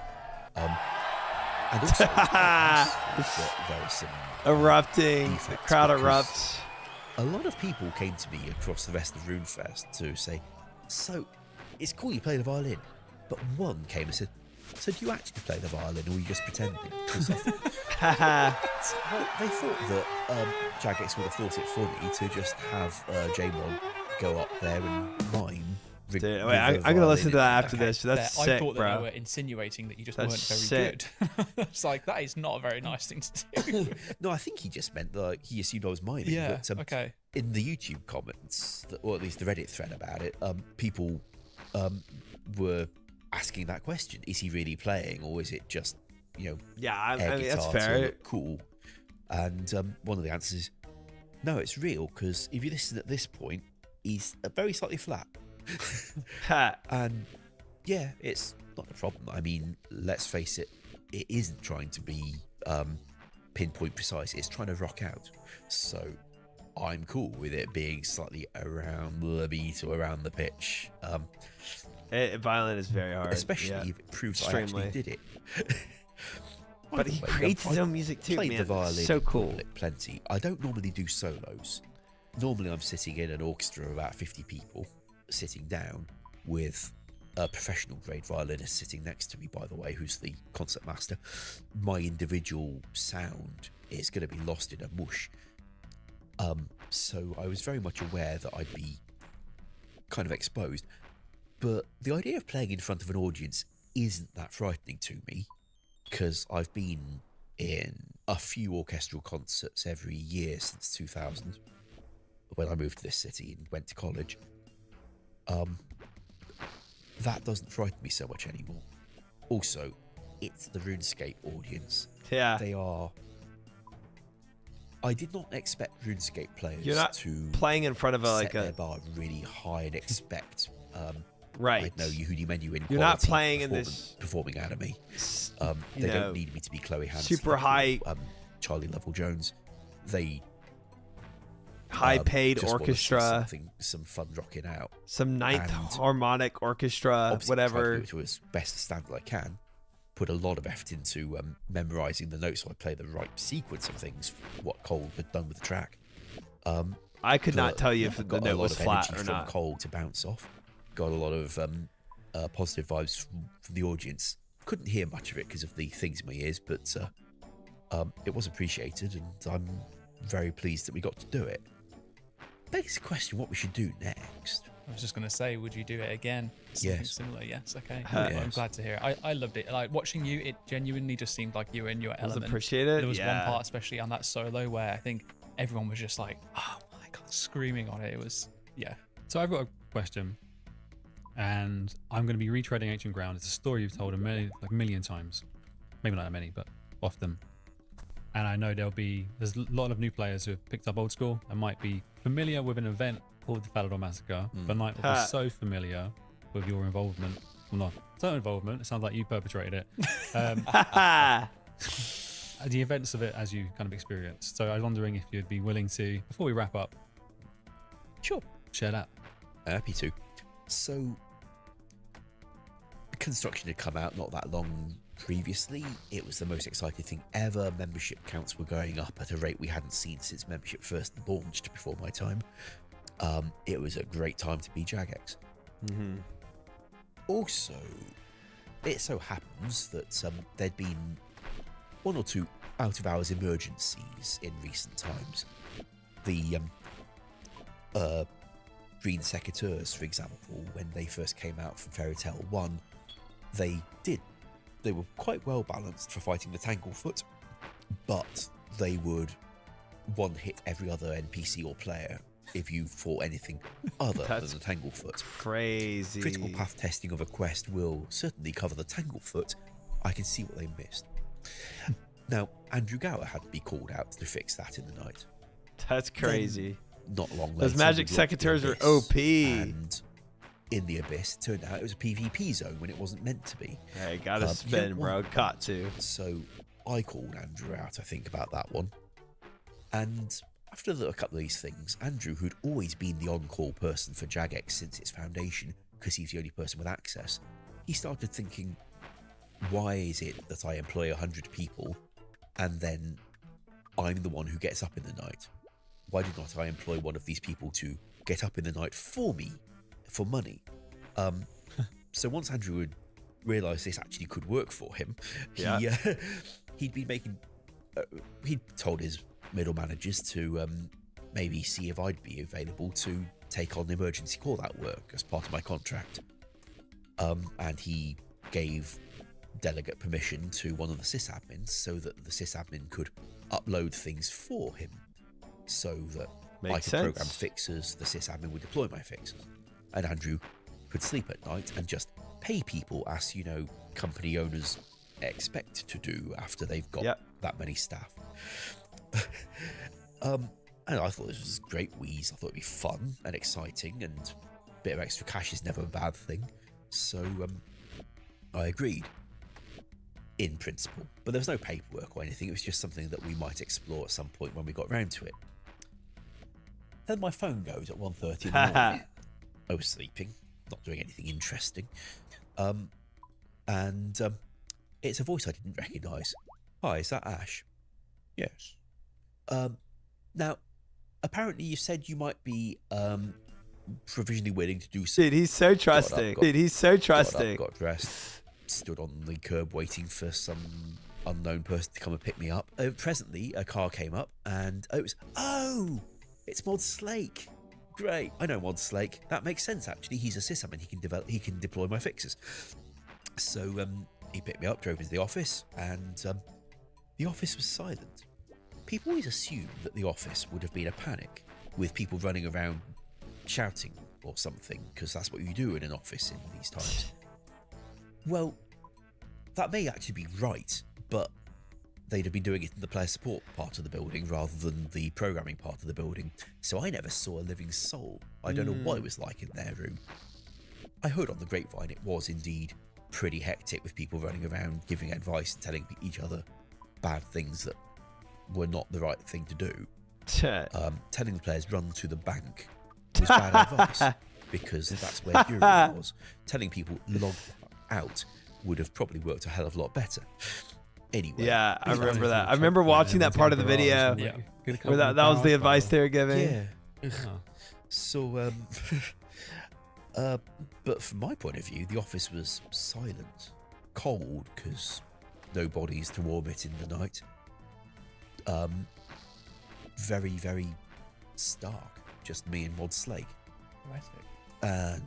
And also, there are some Erupting. The defects crowd because erupts. A lot of people came to me across the rest of RuneFest to say, so it's cool you play the violin, but one came and said, so do you actually play the violin or are you just pretending? Well, they thought that Jagex would have thought it funny to just have J-Mod go up there and mime Dude, wait, I'm gonna listen to that after this. That's I sick, thought that bro. they were insinuating that you just That's weren't very sick. good. It's like, that is not a very nice thing to do. No, I think he just meant like he assumed I was miming. Yeah, But, okay. In the YouTube comments, or at least the Reddit thread about it, people were asking that question: is he really playing, or is it just Yeah, I air mean, that's guitar to fair. look cool? And one of the answers is no, it's real, because if you listen at this point, he's very slightly flat. And yeah, it's not a problem. I mean, let's face it, it isn't trying to be pinpoint precise. It's trying to rock out. So I'm cool with it being slightly around the beat or around the pitch. Violin is very hard, Especially yeah. if it proves I Extremely. actually did it. By But the he way, creates his I own music too, played man. the violin It's so in cool. public plenty. I don't normally do solos. Normally I'm sitting in an orchestra of about 50 people, sitting down with a professional grade violinist sitting next to me, by the way, who's the concert master. My individual sound is going to be lost in a mush. So I was very much aware that I'd be kind of exposed. But the idea of playing in front of an audience isn't that frightening to me, because I've been in a few orchestral concerts every year since 2000, when I moved to this city and went to college. That doesn't frighten me so much anymore. Also, it's the RuneScape audience. Yeah. They are... I did not expect RuneScape players You're not to playing in front of set their bar really high and expect right. I know Yehudi Menu in You're not quality playing in this performing out of me. you They know, don't need me to be Chloe Hansen, super high, Charlie Level Jones. They high-paid just wanna see orchestra, some fun rocking out. some ninth And harmonic orchestra, Obviously, try to whatever. do it to as best a standard I can. Put a lot of effort into memorizing the notes so I play the right sequence of things. What Cole had done with the track. I could not But tell you yeah, if I the got a note lot was of flat energy or from not. Cole to bounce off. Got a lot of positive vibes from the audience. Couldn't hear much of it because of the things in my ears, but it was appreciated, and I'm very pleased that we got to do it. Begs the question what we should do next. I was just going to say, would you do it again? Something Yes. similar, yes. Okay. Yes. I'm glad to hear it. I loved it. Like, watching you, it genuinely just seemed like you were in your Was element. appreciated. There was Yeah. one part, especially on that solo, where I think everyone was just like, oh my God, screaming on it. It was, yeah. So I've got a question, and I'm going to be retreading ancient ground. It's a story you've told a million times, maybe not that many, but often. And I know there's a lot of new players who have picked up old school and might be familiar with an event called the Falador Massacre, but might not be so familiar with your involvement. Well, not so involvement. It sounds like you perpetrated it. The events of it as you kind of experienced. So I was wondering if you'd be willing to, before we wrap up, Sure. share that. Happy to. So, construction had come out not that long previously. It was the most exciting thing ever. Membership counts were going up at a rate we hadn't seen since membership first launched before my time. It was a great time to be Jagex. Also, it so happens that there'd been one or two out-of-hours emergencies in recent times. The Green Secateurs, for example, when they first came out from Fairy Tail 1, they were quite well balanced for fighting the Tanglefoot, but they would one-hit every other NPC or player if you fought anything other than That's the Tanglefoot. Crazy. Critical path testing of a quest will certainly cover the Tanglefoot. I can see what they missed. Now, Andrew Gower had to be called out to fix that in the night. That's crazy. Not long later, Those magic we looked at the secateurs are Abyss, OP. And in the Abyss, it turned out it was a PvP zone when it wasn't meant to be. Hey, gotta you spin, don't bro. want Got to. So I called Andrew out, I think, about that one. And after a couple of these things, Andrew, who'd always been the on-call person for Jagex since its foundation, because he's the only person with access, he started thinking, why is it that I employ 100 people and then I'm the one who gets up in the night? Why did not I employ one of these people to get up in the night for me, for money? So once Andrew had realised this actually could work for him, he'd been making... he'd told his middle managers to maybe see if I'd be available to take on emergency call-out work as part of my contract. And he gave delegate permission to one of the sysadmins so that the sysadmin could upload things for him, so that I Makes could program sense. fixes, the sysadmin would deploy my fixes, and Andrew could sleep at night and just pay people as, you know, company owners expect to do after they've got that many staff. And I thought this was a great wheeze. I thought it'd be fun and exciting, and a bit of extra cash is never a bad thing. So I agreed in principle, but there was no paperwork or anything. It was just something that we might explore at some point when we got round to it. Then my phone goes at 1:30 in the morning. I was sleeping, not doing anything interesting. And it's a voice I didn't recognise. Hi, is that Ash? Yes. Now, apparently you said you might be provisionally willing to do some... Dude, he's so trusting. Dude, he's so trusting. Got dressed, stood on the curb waiting for some unknown person to come and pick me up. Presently, a car came up and it was... Oh! It's Mod Slake. Great. I know Mod Slake. That makes sense, actually. He's a sysadmin. He can deploy my fixes. So he picked me up, drove into the office, and the office was silent. People always assume that the office would have been a panic, with people running around shouting or something, because that's what you do in an office in these times. Well, that may actually be right, but they'd have been doing it in the player support part of the building rather than the programming part of the building, so I never saw a living soul. I don't know what it was like in their room. I heard on the grapevine it was indeed pretty hectic, with people running around giving advice and telling each other bad things that were not the right thing to do. Telling the players run to the bank was bad advice, because that's where Yuri was. Telling people log out would have probably worked a hell of a lot better. Anyway. Yeah, I remember that. I remember watching that part of the video. Where that was the advice they were giving. Yeah. So, but from my point of view, the office was silent, cold, because no bodies to warm it in the night. Very, very stark. Just me and Mod Slake. And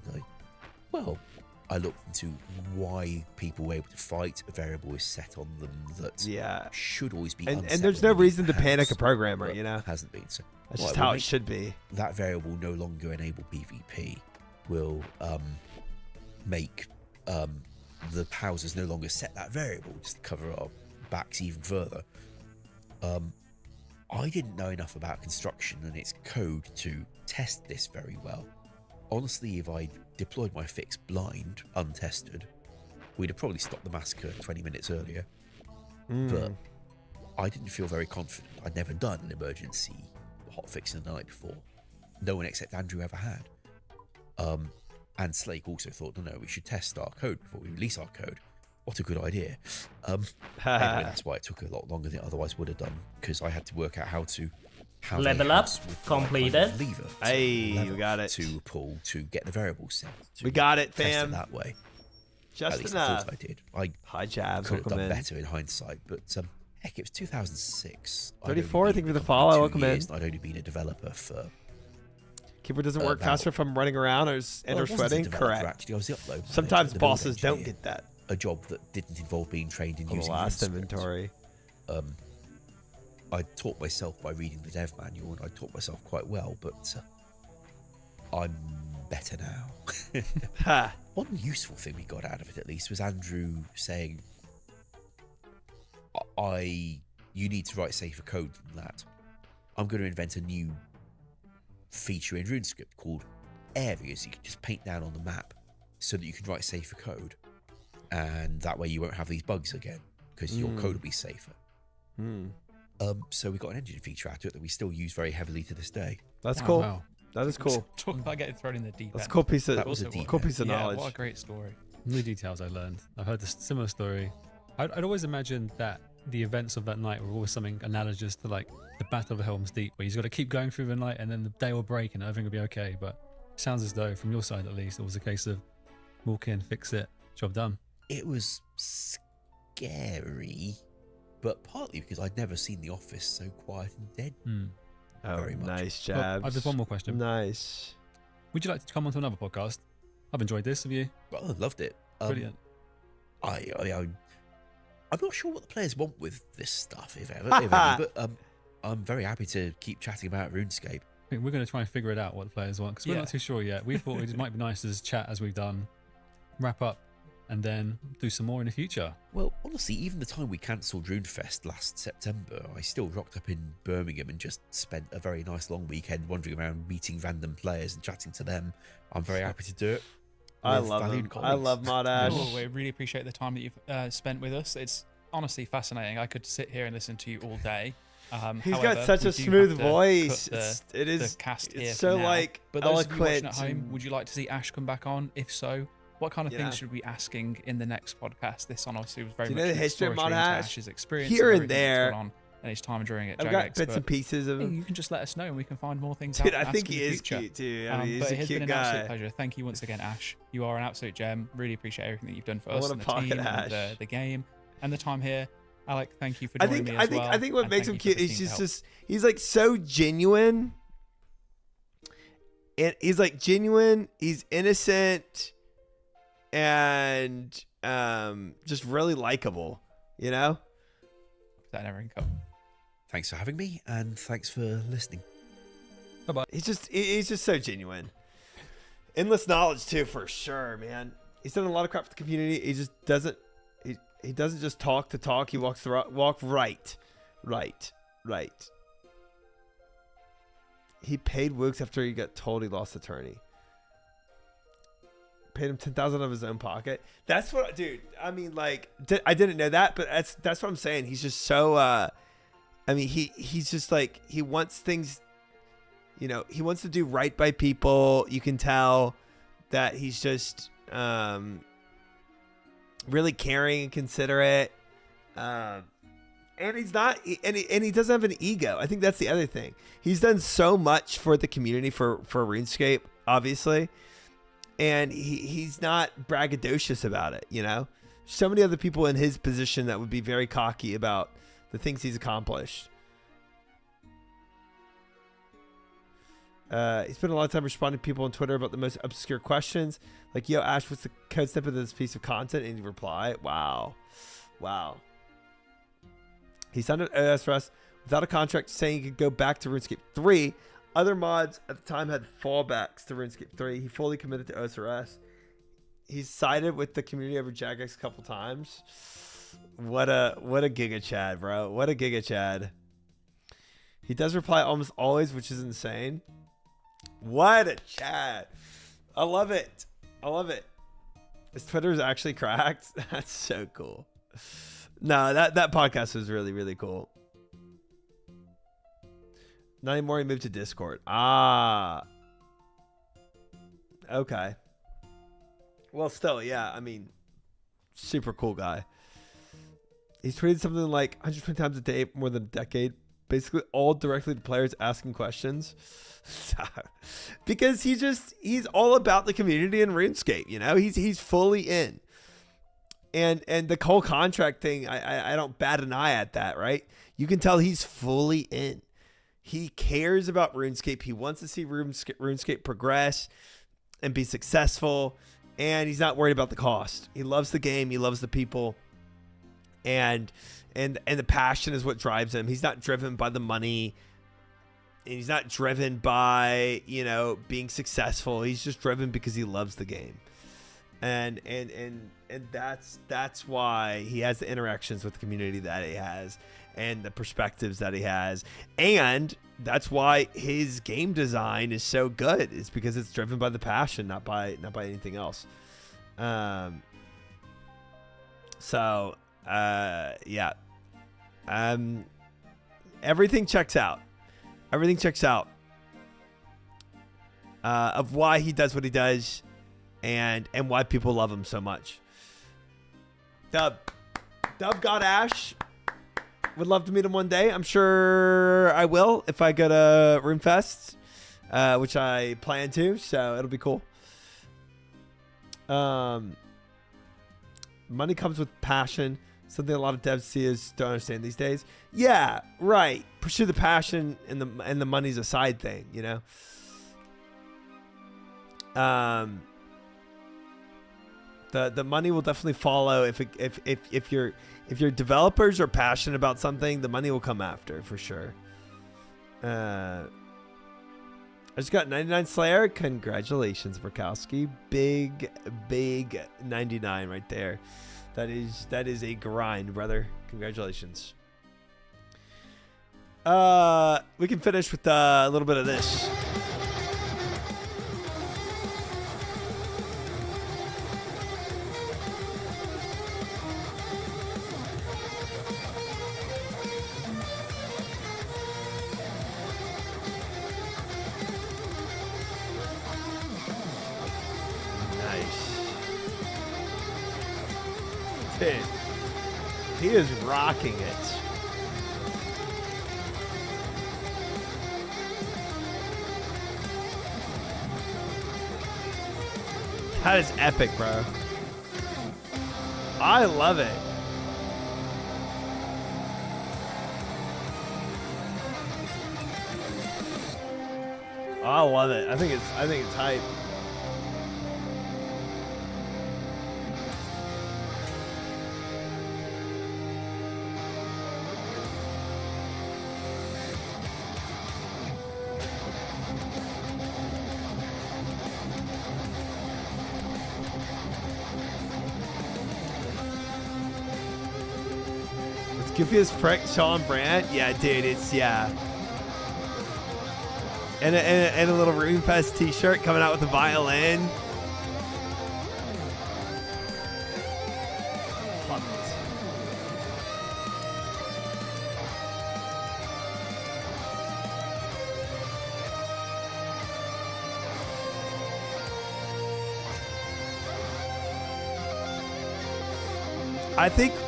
I looked into why people were able to fight. A variable is set on them that should always be and there's no reason to panic a programmer, you know? Hasn't been. So that's just how it should be. That variable no longer enable PvP. Will make the houses no longer set that variable, just to cover our backs even further. I didn't know enough about construction and its code to test this very well. Honestly, if I deployed my fix blind, untested, we'd have probably stopped the massacre 20 minutes earlier. But I didn't feel very confident. I'd never done an emergency hotfix in the night before. No one except Andrew ever had. And Slake also thought, no, we should test our code before we release our code. What a good idea. Anyway, that's why it took a lot longer than it otherwise would have done, because I had to work out how to have Level up, completed. Lever Hey, we got it. To pull to get the variable set. We got it, Test it fam. that way. Just At least enough. I thought I did. I Hi, Jabs. could have Welcome done in. better in hindsight, but heck, it was 2006. 34, I think, for the follow. Welcome in. I'd only been a developer for... Keyboard doesn't work faster if I'm running around or wasn't a sweating. developer, Correct. Actually, I was the upload manager, Sometimes the build bosses don't engineer. get that. A job that didn't involve being trained in On the using last run scripts. inventory. I taught myself by reading the dev manual, and I taught myself quite well, but I'm better now. Ha. One useful thing we got out of it, at least, was Andrew saying, you need to write safer code than that. I'm going to invent a new feature in RuneScript called areas you can just paint down on the map so that you can write safer code. And that way you won't have these bugs again, because your code will be safer. So we got an engine feature out of it that we still use very heavily to this day. That's cool. Wow. That is cool. Talk about getting thrown in the deep end. That's a cool piece of That was a deep cool end. piece of knowledge. What a great story. New details I learned. I've heard this similar story. I'd always imagined that the events of that night were always something analogous to like the Battle of Helm's Deep, where you've got to keep going through the night and then the day will break and everything will be okay. But it sounds as though, from your side at least, it was a case of walk in, fix it, job done. It was scary, but partly because I'd never seen the office so quiet and dead. Oh, Very much. nice, Well, Jabs. I've just one more question. Nice. Would you like to come onto another podcast? I've enjoyed this. Have you? Well, I loved it. Brilliant. I'm not sure what the players want with this stuff, if ever, but I'm very happy to keep chatting about RuneScape. I think we're going to try and figure it out what the players want because we're not too sure yet. We thought it might be nice to just chat as we've done, wrap up, and then do some more in the future. Well, honestly, even the time we cancelled RuneFest last September, I still rocked up in Birmingham and just spent a very nice long weekend wandering around meeting random players and chatting to them. I'm very happy to do it. I love him. I love Mod Ash. Oh, we really appreciate the time that you've spent with us. It's honestly fascinating. I could sit here and listen to you all day. He's however, got such we a do smooth have to voice. cut It is the cast here it's for so now. like But those of you watching eloquent. at home, would you like to see Ash come back on? If so, what kind of things should we be asking in the next podcast? This honestly was very Do you much know the an history of exploratory Mod into Ash? Ash's experience Here and everything that's there. gone on and his time during it. I've got bits and pieces of him. You can just let us know and we can find more things Dude, out. I to think ask in he the is future. cute too. But He's it a has cute been an absolute guy. pleasure. Thank you once again, Ash. You are an absolute gem. Really appreciate everything that you've done for I us want and a the pocket team Ash. and the game and the time here. Alec, thank you for I joining think me as well. I think what and makes him thank you cute for is the team to help. just he's like so genuine. And he's like genuine, he's innocent, and just really likable, you know? That never can come. Thanks for having me, and thanks for listening. He's just so genuine. Endless knowledge too, for sure, man. He's done a lot of crap for the community. He just doesn't he doesn't just talk to talk. He walk right. He paid Wooks after he got told he lost attorney. Paid him $10,000 of his own pocket. That's what, dude. I mean, like, I didn't know that, but that's what I'm saying. He's just so. I mean, he's just like, he wants things. You know, he wants to do right by people. You can tell that he's just really caring and considerate. And he's not, and he doesn't have an ego. I think that's the other thing. He's done so much for the community for RuneScape, obviously, and he's not braggadocious about it. You know, so many other people in his position that would be very cocky about the things he's accomplished. He spent a lot of time responding to people on Twitter about the most obscure questions, like, "Yo, Ash, what's the code snippet of this piece of content?" And he reply, "Wow." He signed an OSRS without a contract saying he could go back to RuneScape 3. Other mods at the time had fallbacks to RuneScape 3. He fully committed to OSRS. He's sided with the community over Jagex a couple times. What a Giga Chad, bro. What a Giga Chad. He does reply almost always, which is insane. What a Chad. I love it. His Twitter is actually cracked. That's so cool. No, that podcast was really, really cool. Not anymore. He moved to Discord. Ah. Okay. Well, still, yeah. I mean, super cool guy. He's tweeted something like 120 times a day for more than a decade. Basically, all directly to players asking questions. Because he's all about the community and RuneScape. You know, he's fully in. And the whole contract thing, I don't bat an eye at that, right? You can tell he's fully in. He cares about RuneScape. He wants to see RuneScape progress and be successful. And he's not worried about the cost. He loves the game. He loves the people. And the passion is what drives him. He's not driven by the money. And he's not driven by, you know, being successful. He's just driven because he loves the game. And that's why he has the interactions with the community that he has and the perspectives that he has. And that's why his game design is so good. It's because it's driven by the passion, not by anything else. Yeah. Everything checks out. Of why he does what he does and why people love him so much. Dub got Ash. Would love to meet him one day. I'm sure I will if I go to RuneFest, which I plan to, so it'll be cool. Money comes with passion. Something a lot of devs don't understand these days. Yeah, right. Pursue the passion and the money's a side thing, you know. The money will definitely follow if your developers are passionate about something, the money will come after for sure. I just got 99 Slayer. Congratulations, Murkowski. Big 99 right there. That is a grind, brother. Congratulations. We can finish with a little bit of this. Dude, he is rocking it. That is epic, bro. I love it. I love it. I think it's hype. Goofiest prick, Sean Brandt. Yeah, dude, it's and a little RuneFest t-shirt coming out with a violin. Love it.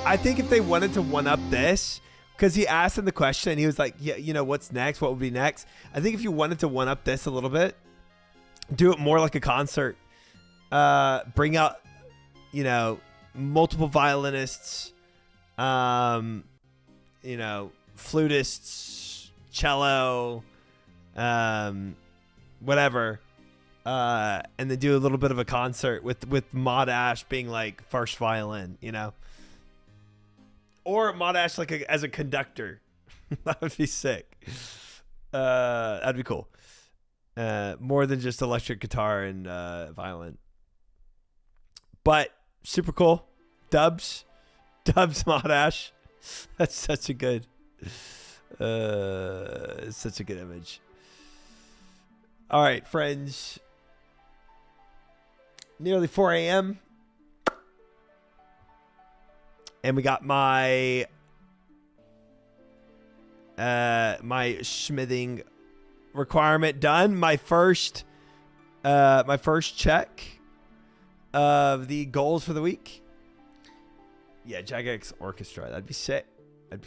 I think if they wanted to one up this, because he asked him the question, he was like, yeah, you know, what's next? What would be next? I think if you wanted to one up this a little bit, do it more like a concert. Bring out, you know, multiple violinists, you know, flutists, cello, whatever. And then do a little bit of a concert with Mod Ash being like first violin, you know. Or Mod Ash like as a conductor. That would be sick. That'd be cool. More than just electric guitar and violin. But super cool. Dubs Mod Ash. That's such a good image. All right, friends. Nearly 4 a.m. And we got my my smithing requirement done. My first check of the goals for the week. Yeah, Jagex Orchestra. That'd be sick. That'd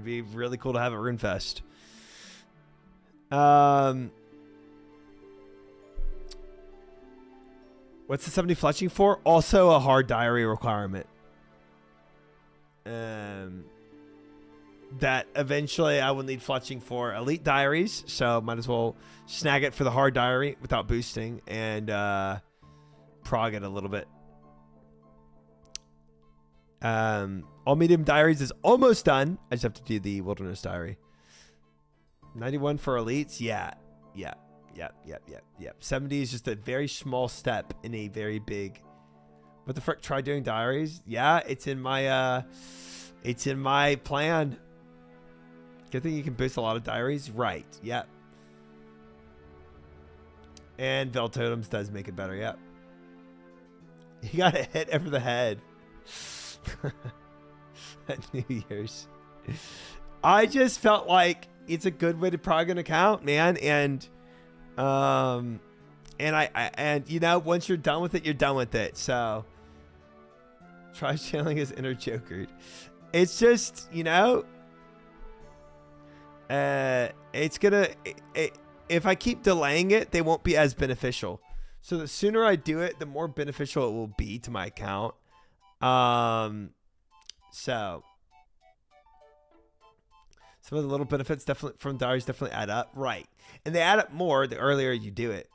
be really cool to have at RuneFest. What's the 70 fletching for? Also a hard diary requirement. That eventually I will need fletching for elite diaries, so might as well snag it for the hard diary without boosting and prog it a little bit. All medium diaries is almost done. I just have to do the wilderness diary. 91 for elites. Yeah. 70 is just a very small step in a very big. What the frick? Try doing diaries. Yeah, it's in my plan. Good thing you can boost a lot of diaries. Right. Yep. And Vel Totems does make it better. Yep. You got to hit over the head. At New Year's. I just felt like it's a good way to prog an account, man. And you know, once you're done with it, you're done with it. So try channeling his inner Joker. It's just, you know, it's gonna, if I keep delaying it, they won't be as beneficial. So the sooner I do it, the more beneficial it will be to my account. So some of the little benefits definitely from diaries definitely add up. Right. And they add up more the earlier you do it.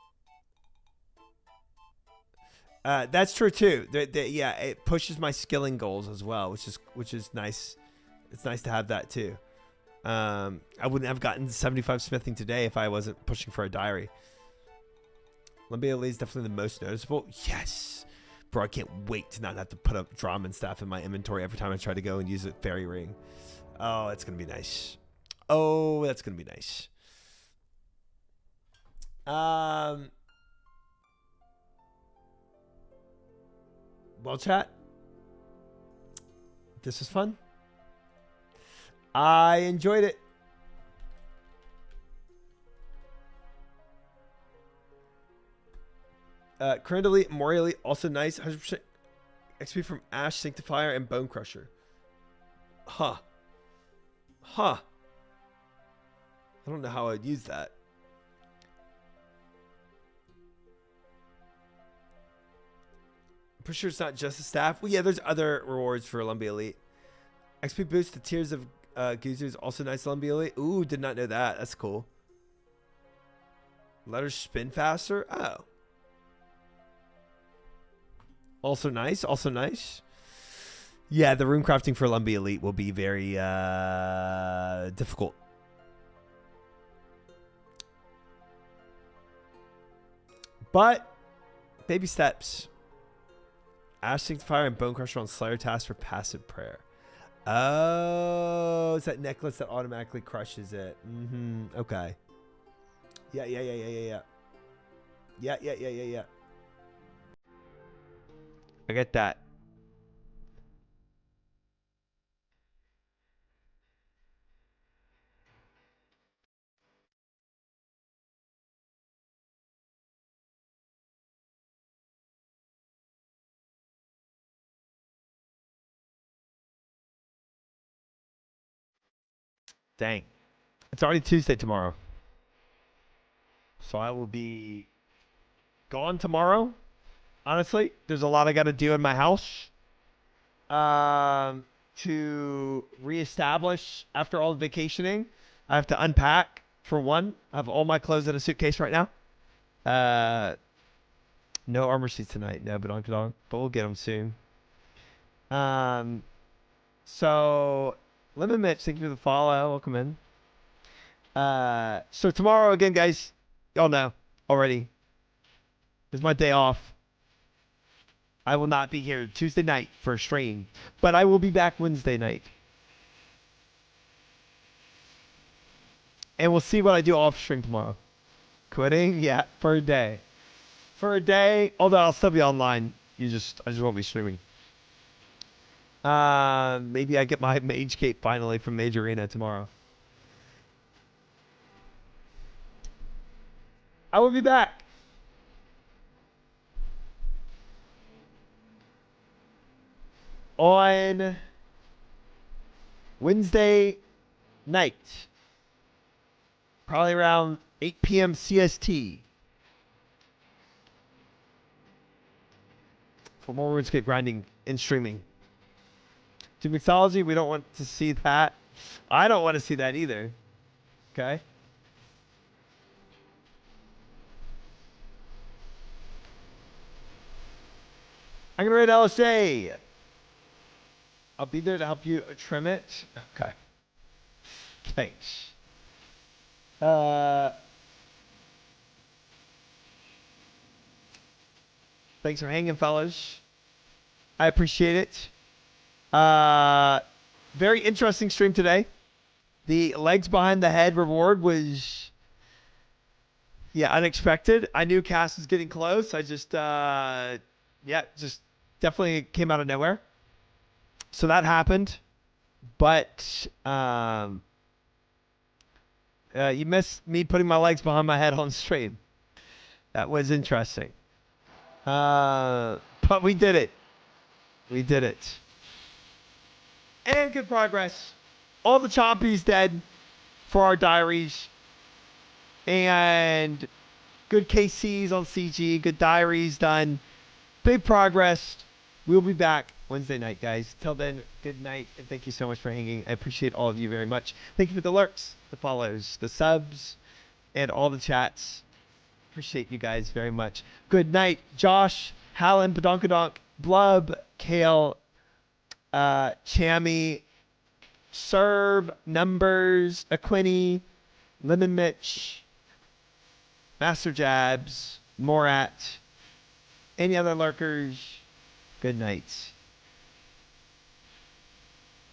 That's true too. Yeah, it pushes my skilling goals as well, which is nice. It's nice to have that too. I wouldn't have gotten 75 smithing today if I wasn't pushing for a diary. Olympia Elite is definitely the most noticeable. Yes, bro, I can't wait to not have to put up drama and stuff in my inventory every time I try to go and use a fairy ring. Oh, that's gonna be nice. Oh, that's gonna be nice. Well, chat, this was fun. I enjoyed it. Current Elite, Mori Elite, also nice. 100% XP from Ash, Sanctifier, and Bone Crusher. Huh. I don't know how I'd use that. I'm pretty sure it's not just the staff. Well, yeah, there's other rewards for Olympia Elite. XP boost to Tears of Guzu is also nice. Olympia Elite. Ooh, did not know that. That's cool. Letters spin faster. Oh. Also nice. Also nice. Yeah, the rune crafting for Olympia Elite will be very difficult. But baby steps. Ash Sanctifier and Bone Crusher on Slayer task for passive prayer. Oh, it's that necklace that automatically crushes it. Okay. Yeah. Yeah. I get that. Dang. It's already Tuesday tomorrow. So I will be gone tomorrow. Honestly, there's a lot I got to do in my house to reestablish after all the vacationing. I have to unpack for one. I have all my clothes in a suitcase right now. No armor seats tonight. No, but we'll get them soon. So Lemon Mitch, thank you for the follow. Welcome in. So tomorrow again, guys, y'all know already. It's my day off. I will not be here Tuesday night for a stream, but I will be back Wednesday night. And we'll see what I do off stream tomorrow. Quitting? Yeah, for a day. For a day, although I'll still be online. I just won't be streaming. Maybe I get my Mage Cape finally from Mage Arena tomorrow. I will be back. On Wednesday night. Probably around 8 p.m. CST. For more RuneScape grinding and streaming. To Mixology, we don't want to see that. I don't want to see that either. Okay. I'm gonna rate LSA. I'll be there to help you trim it. Okay. Thanks. Thanks for hanging, fellas. I appreciate it. Very interesting stream today. The legs behind the head reward was, unexpected. I knew Cass was getting close. I just, just definitely came out of nowhere. So that happened. But you missed me putting my legs behind my head on stream. That was interesting. But we did it. We did it. And good progress. All the chompies dead for our diaries. And good KCs on CG. Good diaries done. Big progress. We'll be back Wednesday night, guys. Till then, good night. And thank you so much for hanging. I appreciate all of you very much. Thank you for the lurks, the follows, the subs, and all the chats. Appreciate you guys very much. Good night, Josh. Hallen, Badonkadonk, Blub, Kale, Chammy, Serve, Numbers, Aquini, Lemon Mitch, Master Jabs, Morat, any other lurkers, good night.